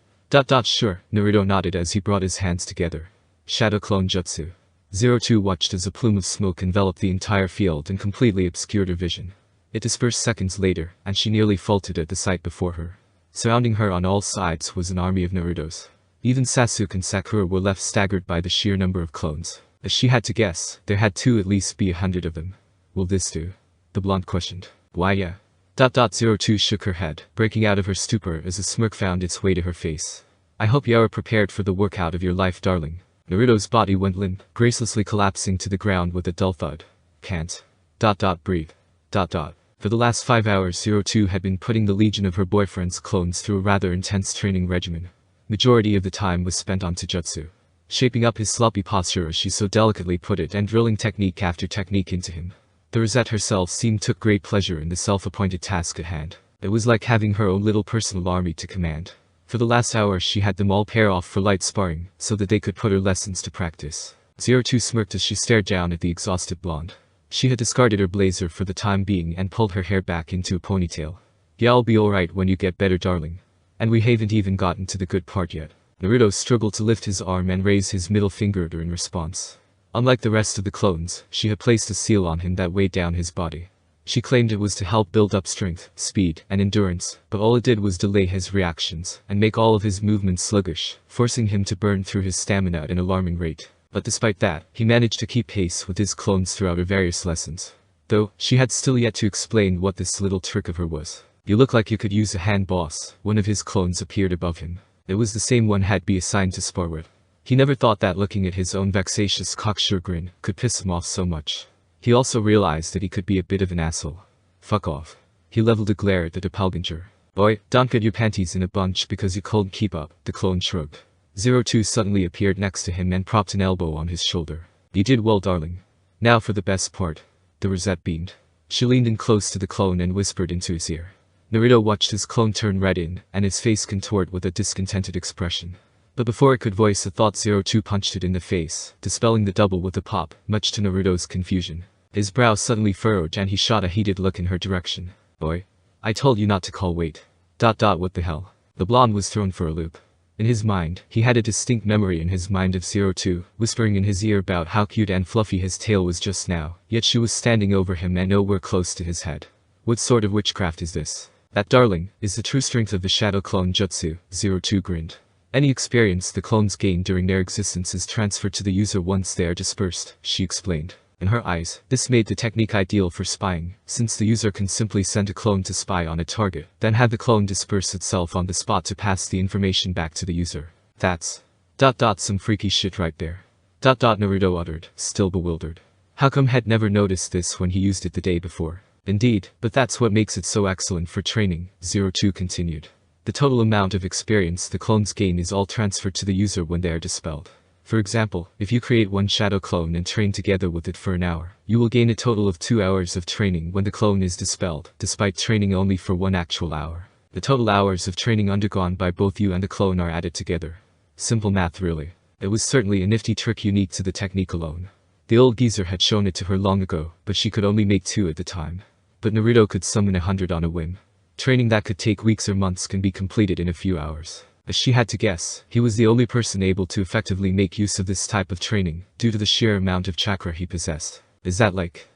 Naruto nodded as he brought his hands together. Shadow clone jutsu. 02 watched as a plume of smoke enveloped the entire field and completely obscured her vision. It dispersed seconds later, and she nearly faltered at the sight before her. Surrounding her on all sides was an army of Narutos. Even Sasuke and Sakura were left staggered by the sheer number of clones. As she had to guess, there had to at least be 100 of them. Will this do? The blonde questioned. Why yeah. 02 shook her head, breaking out of her stupor as a smirk found its way to her face. I hope you are prepared for the workout of your life, darling. Naruto's body went limp, gracelessly collapsing to the ground with a dull thud. Can't. Breathe. For the last 5 hours 02 had been putting the legion of her boyfriend's clones through a rather intense training regimen. Majority of the time was spent on taijutsu. Shaping up his sloppy posture as she so delicately put it and drilling technique after technique into him. The Rosette herself seemed took great pleasure in the self-appointed task at hand. It was like having her own little personal army to command. For the last hour she had them all pair off for light sparring, so that they could put her lessons to practice. 02 smirked as she stared down at the exhausted blonde. She had discarded her blazer for the time being and pulled her hair back into a ponytail. Yeah, I'll be alright when you get better, darling. And we haven't even gotten to the good part yet. Naruto struggled to lift his arm and raise his middle finger at her in response. Unlike the rest of the clones, she had placed a seal on him that weighed down his body. She claimed it was to help build up strength, speed, and endurance, but all it did was delay his reactions and make all of his movements sluggish, forcing him to burn through his stamina at an alarming rate. But despite that, he managed to keep pace with his clones throughout her various lessons. Though, she had still yet to explain what this little trick of her was. You look like you could use a hand, boss. One of his clones appeared above him. It was the same one had been assigned to spar with. He never thought that looking at his own vexatious cocksure grin could piss him off so much. He also realized that he could be a bit of an asshole. Fuck off. He leveled a glare at the doppelganger. Boy, don't get your panties in a bunch because you couldn't keep up, the clone shrugged. 02 suddenly appeared next to him and propped an elbow on his shoulder. You did well, darling. Now for the best part. The Rosette beamed. She leaned in close to the clone and whispered into his ear. Naruto watched his clone turn red and his face contort with a discontented expression. But before it could voice a thought 02 punched it in the face, dispelling the double with a pop, much to Naruto's confusion. His brow suddenly furrowed and he shot a heated look in her direction. Boy. I told you not to call, wait. What the hell? The blonde was thrown for a loop. In his mind, he had a distinct memory in his mind of 02, whispering in his ear about how cute and fluffy his tail was just now, yet she was standing over him and nowhere close to his head. What sort of witchcraft is this? That, darling, is the true strength of the shadow clone jutsu, 02 grinned. Any experience the clones gain during their existence is transferred to the user once they are dispersed, she explained. In her eyes, this made the technique ideal for spying, since the user can simply send a clone to spy on a target, then have the clone disperse itself on the spot to pass the information back to the user. That's some freaky shit right there. Naruto uttered, still bewildered. How come he'd never noticed this when he used it the day before? Indeed, but that's what makes it so excellent for training, 02 continued. The total amount of experience the clones gain is all transferred to the user when they are dispelled. For example, if you create one shadow clone and train together with it for an hour, you will gain a total of 2 hours of training when the clone is dispelled, despite training only for 1 actual hour. The total hours of training undergone by both you and the clone are added together. Simple math really. It was certainly a nifty trick unique to the technique alone. The old geezer had shown it to her long ago, but she could only make 2 at the time. But Naruto could summon 100 on a whim. Training that could take weeks or months can be completed in a few hours. As she had to guess, he was the only person able to effectively make use of this type of training, due to the sheer amount of chakra he possessed. Is that like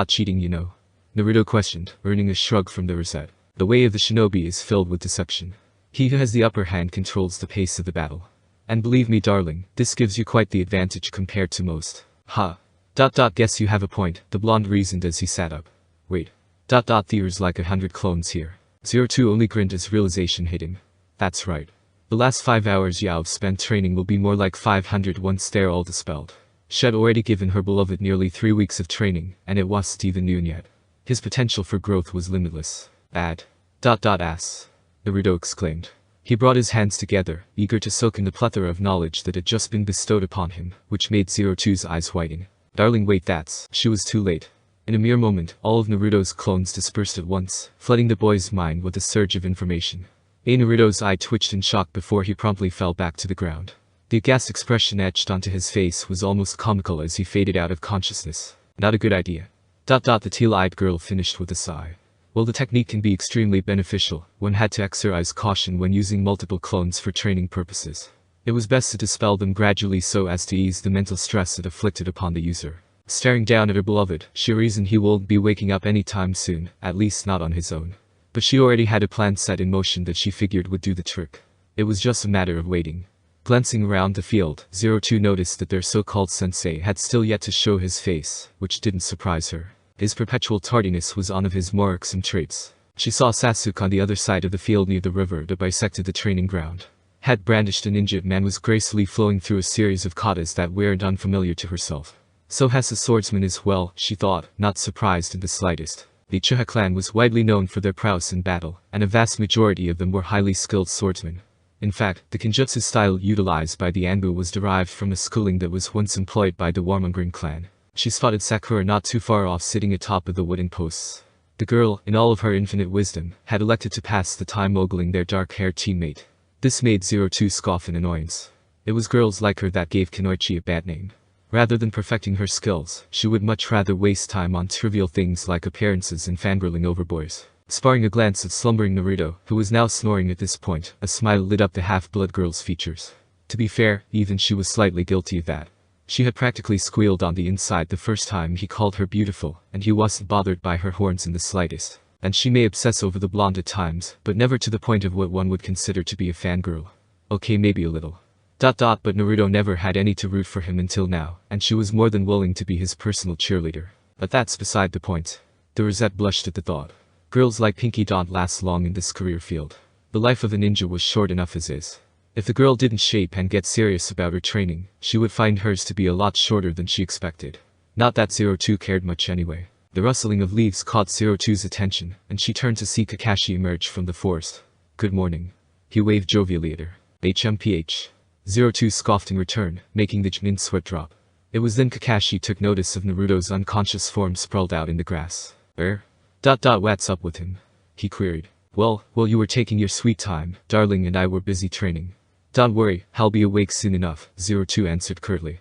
cheating, you know? Naruto questioned, earning a shrug from the rosette. The way of the shinobi is filled with deception. He who has the upper hand controls the pace of the battle. And believe me darling, this gives you quite the advantage compared to most. Ha. Guess you have a point, the blonde reasoned as he sat up. Wait. There's like 100 clones here. 02 only grinned as realization hit him. That's right. The last 5 hours Yao've spent training will be more like 500 once they're all dispelled. She'd already given her beloved nearly 3 weeks of training, and it wasn't even noon yet. His potential for growth was limitless. Ass. Naruto exclaimed. He brought his hands together, eager to soak in the plethora of knowledge that had just been bestowed upon him, which made 02's eyes whiten. Darling, wait, she was too late. In a mere moment, all of Naruto's clones dispersed at once, flooding the boy's mind with a surge of information. Naruto's eye twitched in shock before he promptly fell back to the ground. The aghast expression etched onto his face was almost comical as he faded out of consciousness. Not a good idea. The teal-eyed girl finished with a sigh. While the technique can be extremely beneficial, one had to exercise caution when using multiple clones for training purposes. It was best to dispel them gradually so as to ease the mental stress it afflicted upon the user. Staring down at her beloved, she reasoned he won't be waking up anytime soon, at least not on his own. But she already had a plan set in motion that she figured would do the trick. It was just a matter of waiting. Glancing around the field, 02 noticed that their so-called sensei had still yet to show his face, which didn't surprise her. His perpetual tardiness was one of his more irksome traits. She saw Sasuke on the other side of the field near the river that bisected the training ground. Had brandished an injured man was gracefully flowing through a series of katas that weren't unfamiliar to herself. So has a swordsman as well, she thought, not surprised in the slightest. The Uchiha clan was widely known for their prowess in battle, and a vast majority of them were highly skilled swordsmen. In fact, the Kenjutsu style utilized by the Anbu was derived from a schooling that was once employed by the Warmongering clan. She spotted Sakura not too far off sitting atop of the wooden posts. The girl, in all of her infinite wisdom, had elected to pass the time ogling their dark-haired teammate. This made 02 scoff in annoyance. It was girls like her that gave Kunoichi a bad name. Rather than perfecting her skills, she would much rather waste time on trivial things like appearances and fangirling over boys. Sparring a glance at slumbering Naruto, who was now snoring at this point, a smile lit up the half-blood girl's features. To be fair, even she was slightly guilty of that. She had practically squealed on the inside the first time he called her beautiful, and he wasn't bothered by her horns in the slightest. And she may obsess over the blonde at times, but never to the point of what one would consider to be a fangirl. Okay, maybe a little. But Naruto never had any to root for him until now, and she was more than willing to be his personal cheerleader. But that's beside the point. The Rosette blushed at the thought. Girls like Pinky don't last long in this career field. The life of a ninja was short enough as is. If the girl didn't shape and get serious about her training, she would find hers to be a lot shorter than she expected. Not that 02 cared much anyway. The rustling of leaves caught 02's attention, and she turned to see Kakashi emerge from the forest. Good morning. He waved jovially at her. HMPH. 02 scoffed in return, making the Jnin sweat drop. It was then Kakashi took notice of Naruto's unconscious form sprawled out in the grass. What's up with him? He queried. Well, you were taking your sweet time, darling, and I were busy training. Don't worry, I'll be awake soon enough, 02 answered curtly.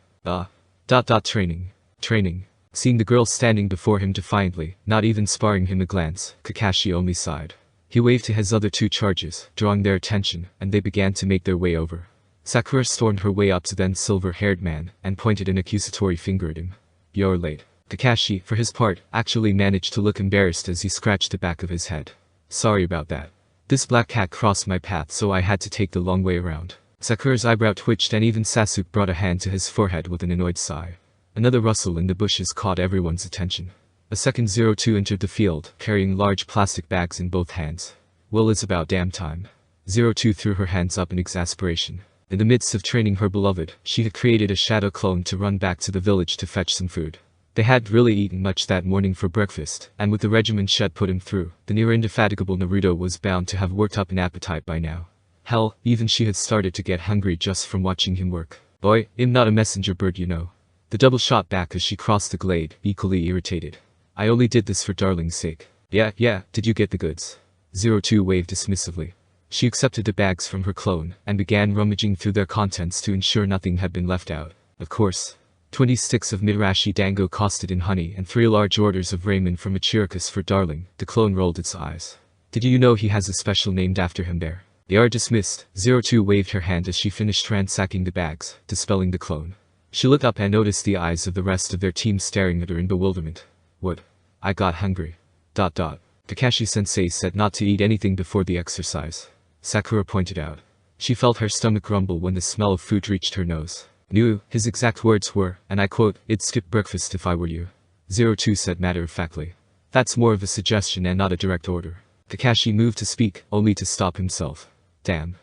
Training. Seeing the girl standing before him defiantly, not even sparring him a glance, Kakashi only sighed. He waved to his other two charges, drawing their attention, and they began to make their way over. Sakura stormed her way up to the then silver-haired man, and pointed an accusatory finger at him. "You're late." Kakashi, for his part, actually managed to look embarrassed as he scratched the back of his head. "Sorry about that. This black cat crossed my path, so I had to take the long way around." Sakura's eyebrow twitched, and even Sasuke brought a hand to his forehead with an annoyed sigh. Another rustle in the bushes caught everyone's attention. A second 02 entered the field, carrying large plastic bags in both hands. "Well, it's about damn time." 02 threw her hands up in exasperation. In the midst of training her beloved, she had created a shadow clone to run back to the village to fetch some food. They hadn't really eaten much that morning for breakfast, and with the regimen Shed put him through, the near-indefatigable Naruto was bound to have worked up an appetite by now. Hell, even she had started to get hungry just from watching him work. "Boy, I'm not a messenger bird, you know." The double shot back as she crossed the glade, equally irritated. "I only did this for Darling's sake." Yeah, did you get the goods?" 02 waved dismissively. She accepted the bags from her clone, and began rummaging through their contents to ensure nothing had been left out. Of course. 20 sticks of Mitarashi dango costed in honey and 3 large orders of ramen from Ichirikus for Darling. The clone rolled its eyes. "Did you know he has a special named after him there?" "They are dismissed." 02 waved her hand as she finished ransacking the bags, dispelling the clone. She looked up and noticed the eyes of the rest of their team staring at her in bewilderment. "What? I got hungry." Kakashi-sensei said not to eat anything before the exercise. Sakura pointed out. She felt her stomach rumble when the smell of food reached her nose. His exact words were, and I quote, "I'd skip breakfast if I were you." 02 said matter-of-factly. "That's more of a suggestion and not a direct order." Kakashi moved to speak, only to stop himself. "Damn.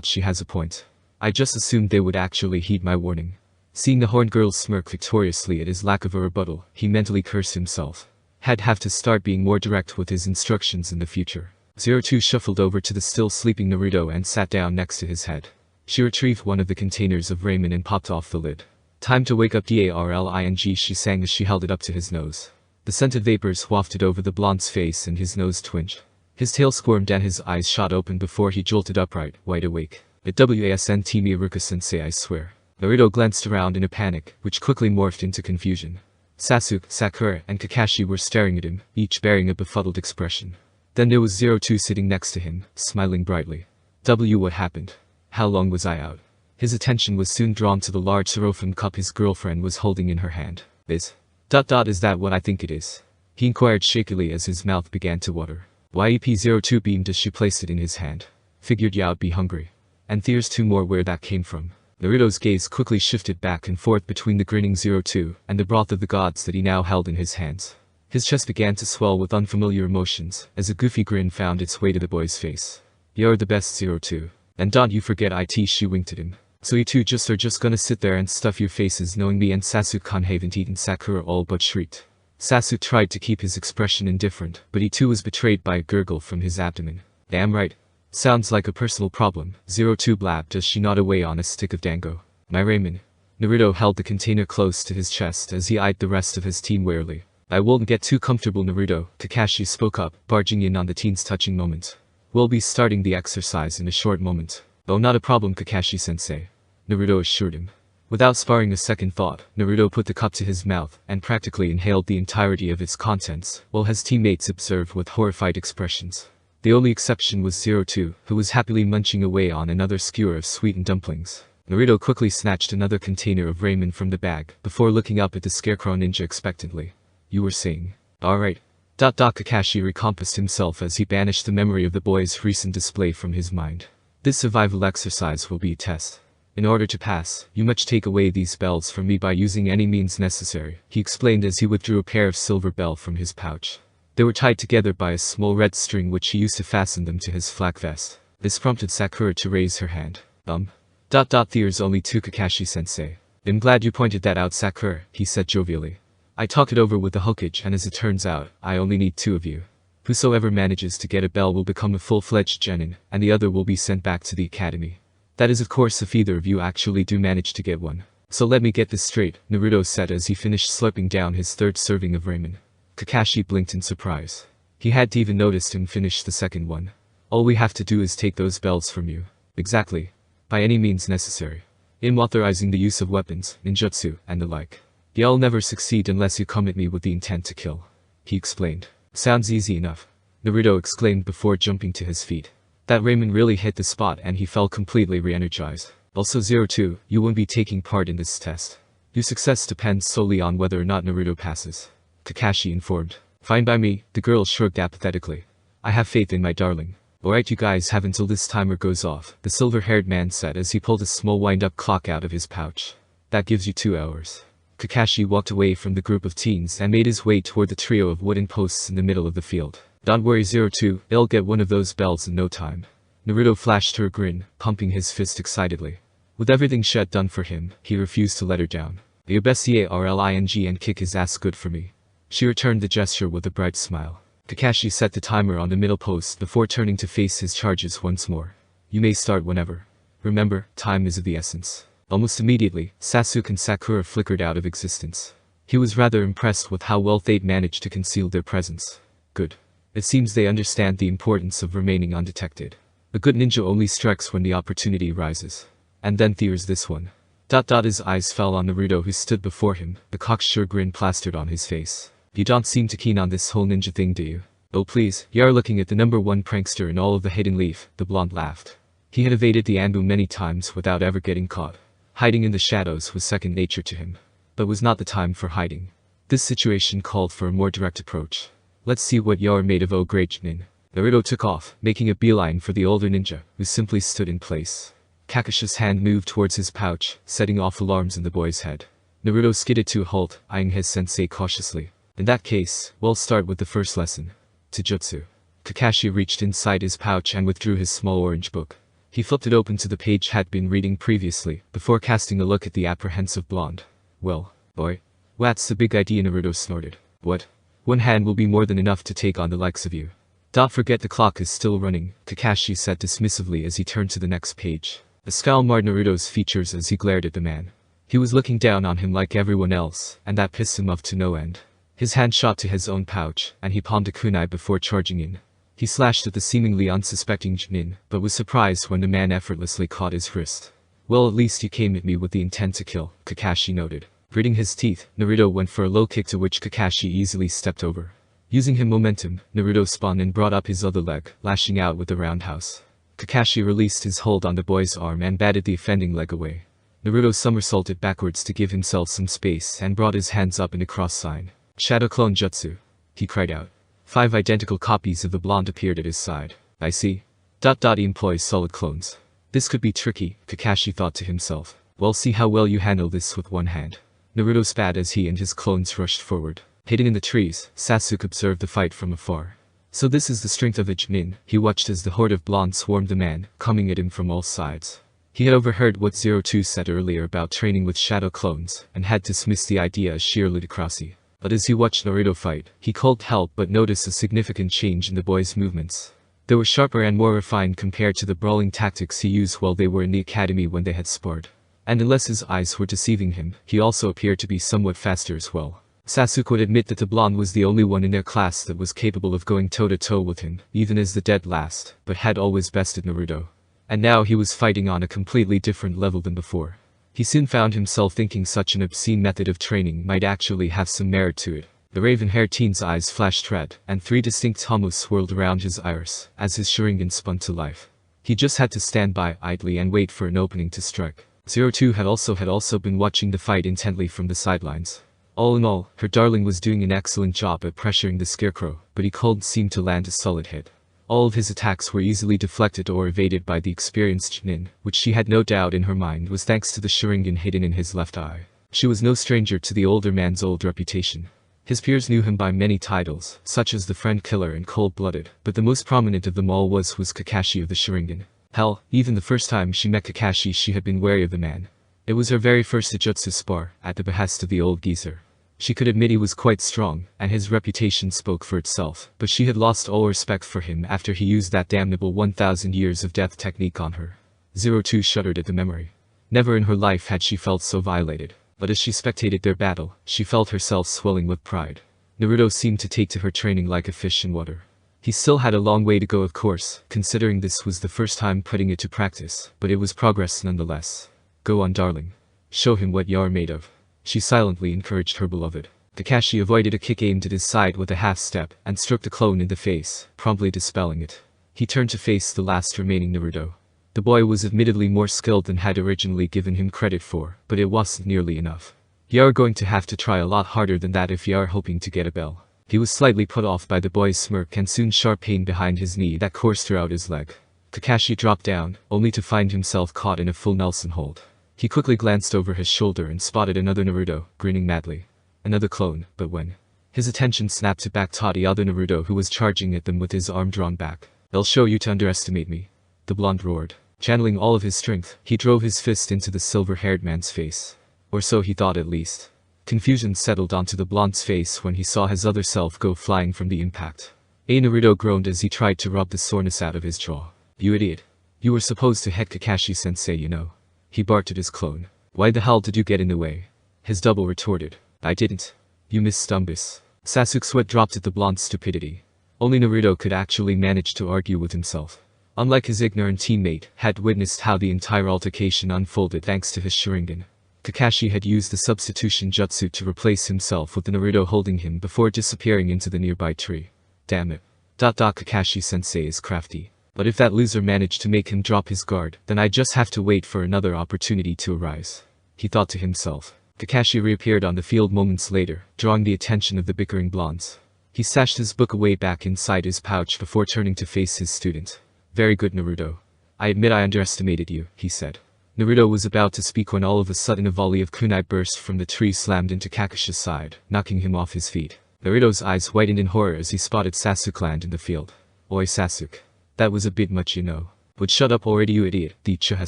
She has a point. I just assumed they would actually heed my warning." Seeing the horned girl smirk victoriously at his lack of a rebuttal, he mentally cursed himself. Had have to start being more direct with his instructions in the future. 02 shuffled over to the still sleeping Naruto and sat down next to his head. She retrieved one of the containers of ramen and popped off the lid. "Time to wake up, Darling," she sang as she held it up to his nose. The scented vapors wafted over the blonde's face and his nose twinged. His tail squirmed and his eyes shot open before he jolted upright, wide awake. "It wasn't Miruka-sensei, I swear." Naruto glanced around in a panic, which quickly morphed into confusion. Sasuke, Sakura, and Kakashi were staring at him, each bearing a befuddled expression. Then there was 02 sitting next to him, smiling brightly. What happened? How long was I out?" His attention was soon drawn to the large styrofoam cup his girlfriend was holding in her hand. Is that what I think it is?" he inquired shakily as his mouth began to water. YEP-02 beamed as she placed it in his hand. "Figured you'd be hungry. And there's 2 more where that came from." Naruto's gaze quickly shifted back and forth between the grinning 02 and the broth of the gods that he now held in his hands. His chest began to swell with unfamiliar emotions as a goofy grin found its way to the boy's face. "You're the best, 02. And don't you forget it," she winked at him. "So you two are just gonna sit there and stuff your faces knowing me and Sasuke haven't eaten?" Sakura all but shrieked. Sasuke tried to keep his expression indifferent, but he too was betrayed by a gurgle from his abdomen. "Damn right. Sounds like a personal problem," 02 blabbed as she gnawed away on a stick of dango. "My ramen." Naruto held the container close to his chest as he eyed the rest of his team warily. "I won't get too comfortable, Naruto," Kakashi spoke up, barging in on the teen's touching moment. "We'll be starting the exercise in a short moment." "Oh, not a problem, Kakashi-sensei," Naruto assured him. Without sparing a second thought, Naruto put the cup to his mouth and practically inhaled the entirety of its contents, while his teammates observed with horrified expressions. The only exception was 02, who was happily munching away on another skewer of sweetened dumplings. Naruto quickly snatched another container of ramen from the bag, before looking up at the scarecrow ninja expectantly. "You were saying?" "Alright." Kakashi recompassed himself as he banished the memory of the boy's recent display from his mind. "This survival exercise will be a test. In order to pass, you must take away these bells from me by using any means necessary," he explained as he withdrew a pair of silver bells from his pouch. They were tied together by a small red string which he used to fasten them to his flak vest. This prompted Sakura to raise her hand. There's only 2, Kakashi-sensei. "I'm glad you pointed that out, Sakura," he said jovially. "I talked it over with the Hokage and as it turns out, I only need 2 of you. Whosoever manages to get a bell will become a full-fledged genin, and the other will be sent back to the academy. That is of course if either of you actually do manage to get one." "So let me get this straight," Naruto said as he finished slurping down his 3rd serving of ramen. Kakashi blinked in surprise. He hadn't even noticed him finish the second one. "All we have to do is take those bells from you." "Exactly. By any means necessary. I'm authorizing the use of weapons, ninjutsu, and the like. Y'all never succeed unless you come at me with the intent to kill," he explained. "Sounds easy enough." Naruto exclaimed before jumping to his feet. That ramen really hit the spot and he felt completely re-energized. Also 02, you won't be taking part in this test. Your success depends solely on whether or not Naruto passes. Kakashi informed. Fine by me, the girl shrugged apathetically. I have faith in my darling. Alright, you guys have until this timer goes off, the silver-haired man said as he pulled a small wind-up clock out of his pouch. That gives you 2 hours. Kakashi walked away from the group of teens and made his way toward the trio of wooden posts in the middle of the field. Don't worry 02, I'll get one of those bells in no time. Naruto flashed her a grin, pumping his fist excitedly. With everything she had done for him, he refused to let her down. The Obesiarling and kick his ass good for me. She returned the gesture with a bright smile. Kakashi set the timer on the middle post before turning to face his charges once more. You may start whenever. Remember, time is of the essence. Almost immediately, Sasuke and Sakura flickered out of existence. He was rather impressed with how well they'd managed to conceal their presence. Good. It seems they understand the importance of remaining undetected. A good ninja only strikes when the opportunity rises. And then there's this one. His eyes fell on Naruto who stood before him, the cocksure grin plastered on his face. You don't seem too keen on this whole ninja thing, do you? Oh please, you're looking at the #1 prankster in all of the Hidden Leaf, the blonde laughed. He had evaded the ambu many times without ever getting caught. Hiding in the shadows was second nature to him. But was not the time for hiding. This situation called for a more direct approach. Let's see what you're made of, oh great Chunin. Naruto took off, making a beeline for the older ninja, who simply stood in place. Kakashi's hand moved towards his pouch, setting off alarms in the boy's head. Naruto skidded to a halt, eyeing his sensei cautiously. In that case, we'll start with the first lesson. Taijutsu. Kakashi reached inside his pouch and withdrew his small orange book. He flipped it open to the page he had been reading previously, before casting a look at the apprehensive blonde. Well, boy. What's the big idea? Naruto snorted. What? One hand will be more than enough to take on the likes of you. Don't forget the clock is still running, Kakashi said dismissively as he turned to the next page. A scowl marred Naruto's features as he glared at the man. He was looking down on him like everyone else, and that pissed him off to no end. His hand shot to his own pouch, and he palmed a kunai before charging in. He slashed at the seemingly unsuspecting Chunin, but was surprised when the man effortlessly caught his wrist. Well, at least you came at me with the intent to kill, Kakashi noted. Gritting his teeth, Naruto went for a low kick to which Kakashi easily stepped over. Using his momentum, Naruto spun and brought up his other leg, lashing out with a roundhouse. Kakashi released his hold on the boy's arm and batted the offending leg away. Naruto somersaulted backwards to give himself some space and brought his hands up in a cross sign. Shadow Clone Jutsu. He cried out. 5 identical copies of the blonde appeared at his side. I see. He employs solid clones. This could be tricky, Kakashi thought to himself. Well, see how well you handle this with one hand. Naruto spat as he and his clones rushed forward. Hidden in the trees, Sasuke observed the fight from afar. So this is the strength of a Chunin, he watched as the horde of blonde swarmed the man, coming at him from all sides. He had overheard what 02 said earlier about training with shadow clones, and had dismissed the idea as sheer ludicrosity. But as he watched Naruto fight, he couldn't help but notice a significant change in the boy's movements. They were sharper and more refined compared to the brawling tactics he used while they were in the academy when they had sparred. And unless his eyes were deceiving him, he also appeared to be somewhat faster as well. Sasuke would admit that the blonde was the only one in their class that was capable of going toe-to-toe with him, even as the dead last, but had always bested Naruto. And now he was fighting on a completely different level than before. He soon found himself thinking such an obscene method of training might actually have some merit to it. The raven-haired teen's eyes flashed red, and 3 distinct hummus swirled around his iris, as his Sharingan spun to life. He just had to stand by idly and wait for an opening to strike. 02 had also been watching the fight intently from the sidelines. All in all, her darling was doing an excellent job at pressuring the scarecrow, but he couldn't seem to land a solid hit. All of his attacks were easily deflected or evaded by the experienced Chunin, which she had no doubt in her mind was thanks to the Sharingan hidden in his left eye. She was no stranger to the older man's old reputation. His peers knew him by many titles, such as the Friend Killer and Cold-Blooded, but the most prominent of them all was Kakashi of the Sharingan. Hell, even the first time she met Kakashi she had been wary of the man. It was her very first Taijutsu spar, at the behest of the old geezer. She could admit he was quite strong, and his reputation spoke for itself, but she had lost all respect for him after he used that damnable 1000 years of death technique on her. 02 shuddered at the memory. Never in her life had she felt so violated, but as she spectated their battle, she felt herself swelling with pride. Naruto seemed to take to her training like a fish in water. He still had a long way to go, of course, considering this was the first time putting it to practice, but it was progress nonetheless. Go on, darling. Show him what you're made of. She silently encouraged her beloved. Kakashi avoided a kick aimed at his side with a half-step and struck the clone in the face, promptly dispelling it. He turned to face the last remaining Naruto. The boy was admittedly more skilled than had originally given him credit for, but it wasn't nearly enough. "You're going to have to try a lot harder than that if you're hoping to get a bell." He was slightly put off by the boy's smirk and soon sharp pain behind his knee that coursed throughout his leg. Kakashi dropped down, only to find himself caught in a full Nelson hold. He quickly glanced over his shoulder and spotted another Naruto, grinning madly. Another clone, but when his attention snapped to back to the other Naruto who was charging at them with his arm drawn back. "I'll show you to underestimate me," the blonde roared. Channeling all of his strength, he drove his fist into the silver-haired man's face. Or so he thought at least. Confusion settled onto the blonde's face when he saw his other self go flying from the impact. Naruto groaned as he tried to rub the soreness out of his jaw. "You idiot. You were supposed to head Kakashi-sensei, you know." He barked at his clone. "Why the hell did you get in the way?" His double retorted. "I didn't. You missed Stumbus." Sasuke's sweat dropped at the blonde's stupidity. Only Naruto could actually manage to argue with himself. Unlike his ignorant teammate, had witnessed how the entire altercation unfolded thanks to his Sharingan. Kakashi had used the substitution jutsu to replace himself with the Naruto holding him before disappearing into the nearby tree. Damn it. Kakashi-sensei is crafty. But if that loser managed to make him drop his guard, then I just have to wait for another opportunity to arise. He thought to himself. Kakashi reappeared on the field moments later, drawing the attention of the bickering blondes. He stashed his book away back inside his pouch before turning to face his student. "Very good, Naruto. I admit I underestimated you," he said. Naruto was about to speak when all of a sudden a volley of kunai burst from the tree slammed into Kakashi's side, knocking him off his feet. Naruto's eyes whitened in horror as he spotted Sasuke land in the field. "Oi Sasuke. That was a bit much, you know." "But shut up already, you idiot," the Uchiha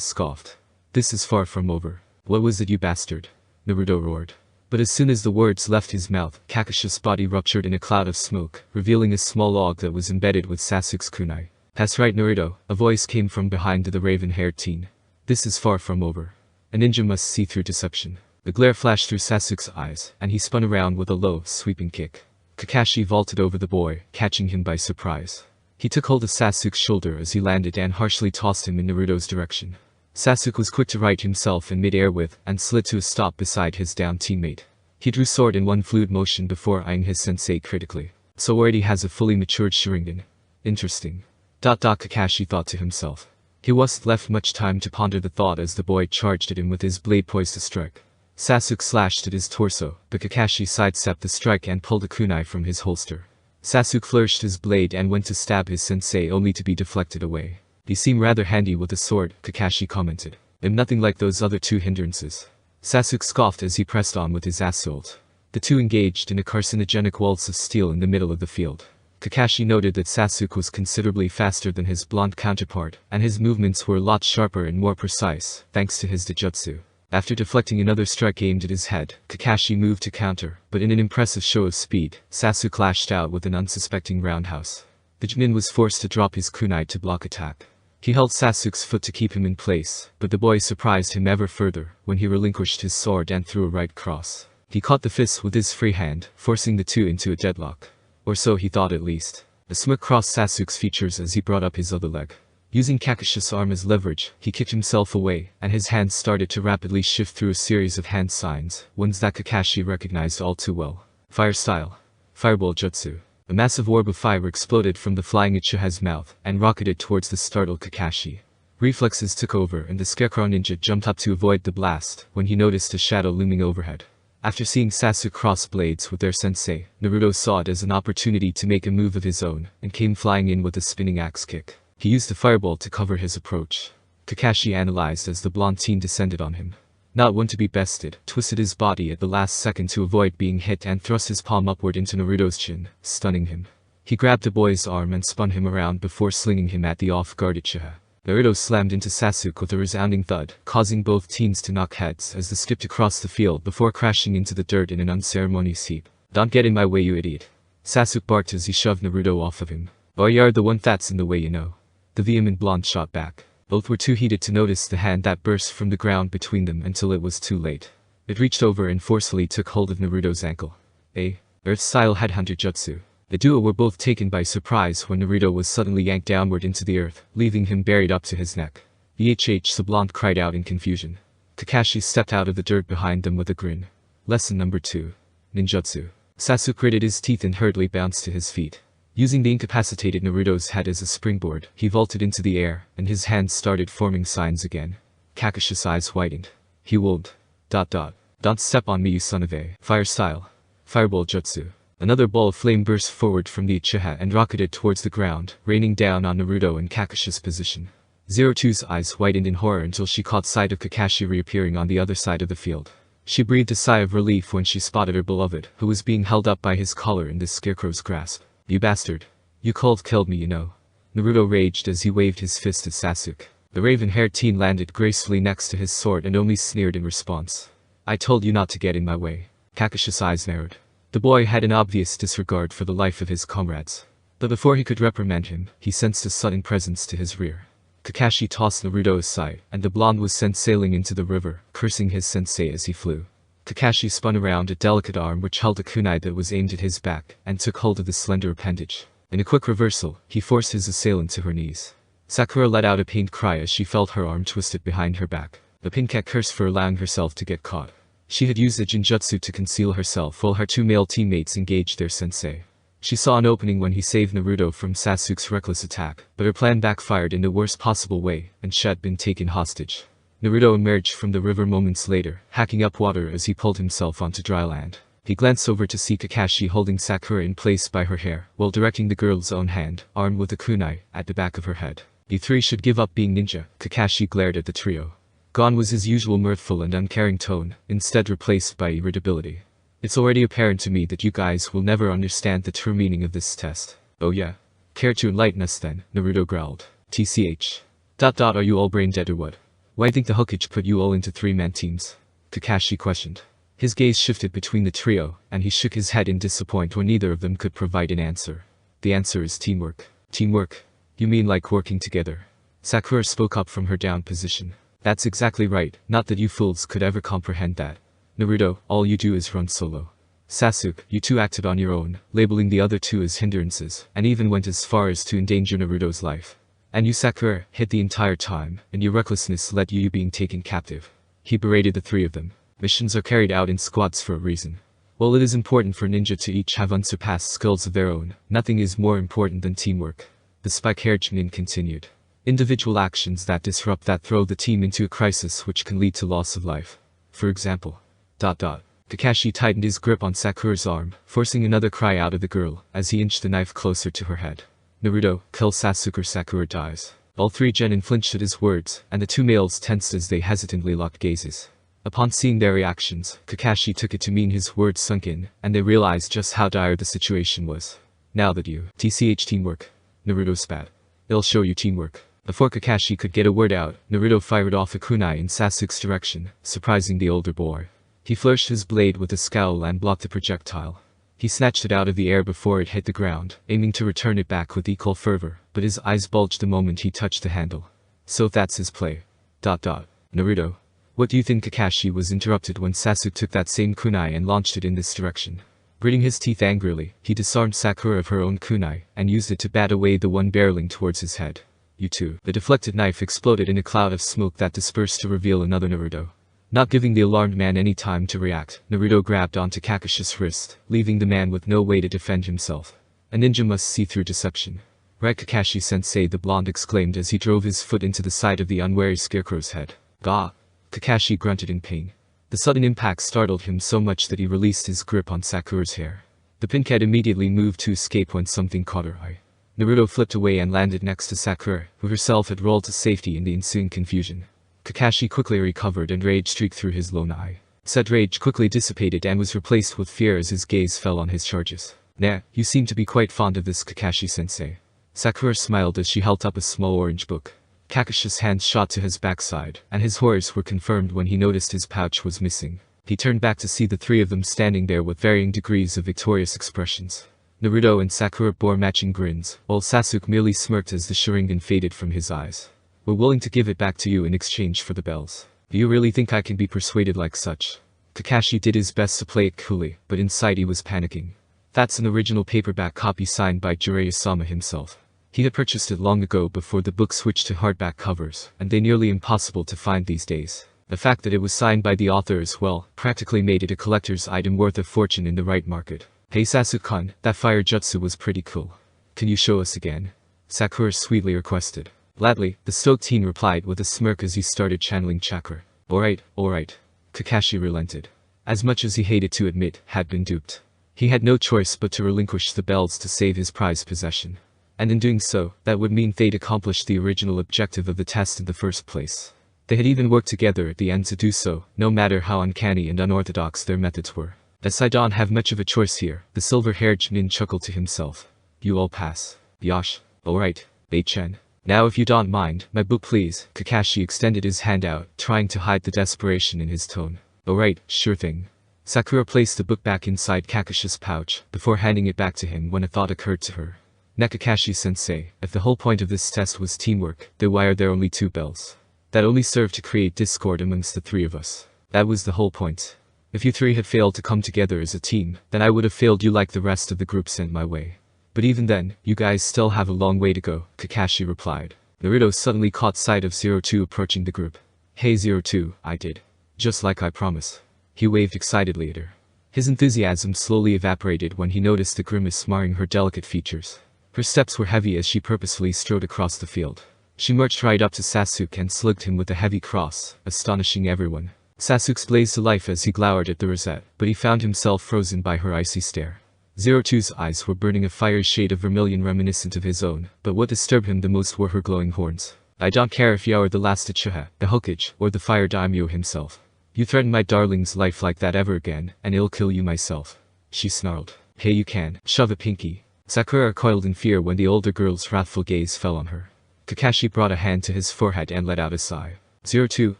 scoffed. "This is far from over." "What was it, you bastard?" Naruto roared. But as soon as the words left his mouth, Kakashi's body ruptured in a cloud of smoke, revealing a small log that was embedded with Sasuke's kunai. "That's right, Naruto," a voice came from behind the raven-haired teen. "This is far from over. A ninja must see through deception." The glare flashed through Sasuke's eyes, and he spun around with a low, sweeping kick. Kakashi vaulted over the boy, catching him by surprise. He took hold of Sasuke's shoulder as he landed and harshly tossed him in Naruto's direction. Sasuke was quick to right himself in mid-air with, and slid to a stop beside his downed teammate. He drew sword in one fluid motion before eyeing his sensei critically. "So already has a fully matured Sharingan. Interesting." Kakashi thought to himself. He wasn't left much time to ponder the thought as the boy charged at him with his blade poised to strike. Sasuke slashed at his torso, but Kakashi sidestepped the strike and pulled a kunai from his holster. Sasuke flourished his blade and went to stab his sensei only to be deflected away. "You seem rather handy with a sword," Kakashi commented. "I'm nothing like those other two hindrances." Sasuke scoffed as he pressed on with his assault. The two engaged in a carcinogenic waltz of steel in the middle of the field. Kakashi noted that Sasuke was considerably faster than his blonde counterpart, and his movements were a lot sharper and more precise, thanks to his Dojutsu. After deflecting another strike aimed at his head, Kakashi moved to counter, but in an impressive show of speed, Sasuke lashed out with an unsuspecting roundhouse. The Chunin was forced to drop his kunai to block attack. He held Sasuke's foot to keep him in place, but the boy surprised him ever further when he relinquished his sword and threw a right cross. He caught the fist with his free hand, forcing the two into a deadlock. Or so he thought at least. A smirk crossed Sasuke's features as he brought up his other leg. Using Kakashi's arm as leverage, he kicked himself away, and his hands started to rapidly shift through a series of hand signs, ones that Kakashi recognized all too well. Fire style. Fireball jutsu. A massive orb of fire exploded from the flying Uchiha's mouth, and rocketed towards the startled Kakashi. Reflexes took over and the Scarecrow ninja jumped up to avoid the blast, when he noticed a shadow looming overhead. After seeing Sasuke cross blades with their sensei, Naruto saw it as an opportunity to make a move of his own, and came flying in with a spinning axe kick. He used the fireball to cover his approach. Kakashi analyzed as the blonde teen descended on him. Not one to be bested, twisted his body at the last second to avoid being hit and thrust his palm upward into Naruto's chin, stunning him. He grabbed the boy's arm and spun him around before slinging him at the off-guard Uchiha. Naruto slammed into Sasuke with a resounding thud, causing both teens to knock heads as they skipped across the field before crashing into the dirt in an unceremonious heap. "Don't get in my way, you idiot." Sasuke barked as he shoved Naruto off of him. "Or you're the one that's in the way, you know." The vehement blonde shot back. Both were too heated to notice the hand that burst from the ground between them until it was too late. It reached over and forcefully took hold of Naruto's ankle. Earth-style headhunter jutsu. The duo were both taken by surprise when Naruto was suddenly yanked downward into the earth, leaving him buried up to his neck. "VHH," the blonde cried out in confusion. Kakashi stepped out of the dirt behind them with a grin. Lesson number 2. Ninjutsu. Sasuke gritted his teeth and hurriedly bounced to his feet. Using the incapacitated Naruto's head as a springboard, he vaulted into the air, and his hands started forming signs again. Kakashi's eyes widened. He won't. Don't step on me, you son of a. Fire style. Fireball jutsu. Another ball of flame burst forward from the Uchiha and rocketed towards the ground, raining down on Naruto in Kakashi's position. 02's eyes widened in horror until she caught sight of Kakashi reappearing on the other side of the field. She breathed a sigh of relief when she spotted her beloved, who was being held up by his collar in this scarecrow's grasp. You bastard. You cold-killed me, you know. Naruto raged as he waved his fist at Sasuke. The raven-haired teen landed gracefully next to his sword and only sneered in response. I told you not to get in my way. Kakashi's eyes narrowed. The boy had an obvious disregard for the life of his comrades. But before he could reprimand him, he sensed a sudden presence to his rear. Kakashi tossed Naruto aside, and the blonde was sent sailing into the river, cursing his sensei as he flew. Kakashi spun around a delicate arm which held a kunai that was aimed at his back, and took hold of the slender appendage. In a quick reversal, he forced his assailant to her knees. Sakura let out a pained cry as she felt her arm twisted behind her back. The pincat cursed for allowing herself to get caught. She had used a jinjutsu to conceal herself while her two male teammates engaged their sensei. She saw an opening when he saved Naruto from Sasuke's reckless attack, but her plan backfired in the worst possible way, and she had been taken hostage. Naruto emerged from the river moments later, hacking up water as he pulled himself onto dry land. He glanced over to see Kakashi holding Sakura in place by her hair, while directing the girl's own hand, armed with a kunai, at the back of her head. You three should give up being ninja. Kakashi glared at the trio. Gone was his usual mirthful and uncaring tone, instead replaced by irritability. It's already apparent to me that you guys will never understand the true meaning of this test. Oh yeah? Care to enlighten us then? Naruto growled. TCH. Are you all brain dead or what? Why think the Hokage put you all into three-man teams? Kakashi questioned. His gaze shifted between the trio, and he shook his head in disappointment when neither of them could provide an answer. The answer is teamwork. Teamwork? You mean like working together? Sakura spoke up from her down position. That's exactly right, not that you fools could ever comprehend that. Naruto, all you do is run solo. Sasuke, you two acted on your own, labeling the other two as hindrances, and even went as far as to endanger Naruto's life. And you Sakura, hid the entire time, and your recklessness led you being taken captive. He berated the three of them. Missions are carried out in squads for a reason. While it is important for ninja to each have unsurpassed skills of their own, nothing is more important than teamwork. The spike-haired Chunin continued. Individual actions that disrupt that throw the team into a crisis which can lead to loss of life. For example. Kakashi tightened his grip on Sakura's arm, forcing another cry out of the girl, as he inched the knife closer to her head. Naruto, kill Sasuke or Sakura dies. All three genin flinched at his words, and the two males tensed as they hesitantly locked gazes. Upon seeing their reactions, Kakashi took it to mean his words sunk in, and they realized just how dire the situation was. Now that you TCH teamwork. Naruto spat. It'll show you teamwork. Before Kakashi could get a word out, Naruto fired off a kunai in Sasuke's direction, surprising the older boy. He flourished his blade with a scowl and blocked the projectile. He snatched it out of the air before it hit the ground, aiming to return it back with equal fervor, but his eyes bulged the moment he touched the handle. So that's his play. Naruto. What do you think? Kakashi was interrupted when Sasuke took that same kunai and launched it in this direction. Gritting his teeth angrily, he disarmed Sakura of her own kunai, and used it to bat away the one barreling towards his head. You two. The deflected knife exploded in a cloud of smoke that dispersed to reveal another Naruto. Not giving the alarmed man any time to react, Naruto grabbed onto Kakashi's wrist, leaving the man with no way to defend himself. A ninja must see through deception. Right, Kakashi-sensei, the blonde exclaimed as he drove his foot into the side of the unwary scarecrow's head. Gah! Kakashi grunted in pain. The sudden impact startled him so much that he released his grip on Sakura's hair. The pincat immediately moved to escape when something caught her eye. Naruto flipped away and landed next to Sakura, who herself had rolled to safety in the ensuing confusion. Kakashi quickly recovered and rage streaked through his lone eye. Said rage quickly dissipated and was replaced with fear as his gaze fell on his charges. Nah, you seem to be quite fond of this, Kakashi-sensei. Sakura smiled as she held up a small orange book. Kakashi's hands shot to his backside, and his horrors were confirmed when he noticed his pouch was missing. He turned back to see the three of them standing there with varying degrees of victorious expressions. Naruto and Sakura bore matching grins, while Sasuke merely smirked as the Sharingan faded from his eyes. We're willing to give it back to you in exchange for the bells. Do you really think I can be persuaded like such? Kakashi did his best to play it coolly, but inside he was panicking. That's an original paperback copy signed by Jiraiya-sama himself. He had purchased it long ago before the book switched to hardback covers, and they're nearly impossible to find these days. The fact that it was signed by the author as well practically made it a collector's item worth a fortune in the right market. Hey Sasuke-kun, that fire jutsu was pretty cool. Can you show us again? Sakura sweetly requested. Gladly, the stoked teen replied with a smirk as he started channeling chakra. Alright. Kakashi relented. As much as he hated to admit, had been duped. He had no choice but to relinquish the bells to save his prized possession. And in doing so, that would mean they'd accomplished the original objective of the test in the first place. They had even worked together at the end to do so, no matter how uncanny and unorthodox their methods were. As I don't have much of a choice here, the silver-haired Chunin chuckled to himself. You all pass. Yosh. Alright, Bei-chen. Now if you don't mind, my book please. Kakashi extended his hand out, trying to hide the desperation in his tone. Alright, sure thing. Sakura placed the book back inside Kakashi's pouch, before handing it back to him when a thought occurred to her. Kakashi-sensei, if the whole point of this test was teamwork, then why are there only 2 bells? That only served to create discord amongst the 3 of us. That was the whole point. If you 3 had failed to come together as a team, then I would have failed you like the rest of the group sent my way. But even then, you guys still have a long way to go, Kakashi replied. Naruto suddenly caught sight of 02 approaching the group. Hey 02, I did. Just like I promised. He waved excitedly at her. His enthusiasm slowly evaporated when he noticed the grimace marring her delicate features. Her steps were heavy as she purposefully strode across the field. She marched right up to Sasuke and slugged him with a heavy cross, astonishing everyone. Sasuke blazed to life as he glowered at the rosette, but he found himself frozen by her icy stare. 02's eyes were burning a fiery shade of vermilion reminiscent of his own, but what disturbed him the most were her glowing horns. I don't care if you are the last Uchiha, the Hokage, or the Fire Daimyo himself. You threaten my darling's life like that ever again, and I'll kill you myself. She snarled. Hey you can, shove it pinky. Sakura recoiled in fear when the older girl's wrathful gaze fell on her. Kakashi brought a hand to his forehead and let out a sigh. 02,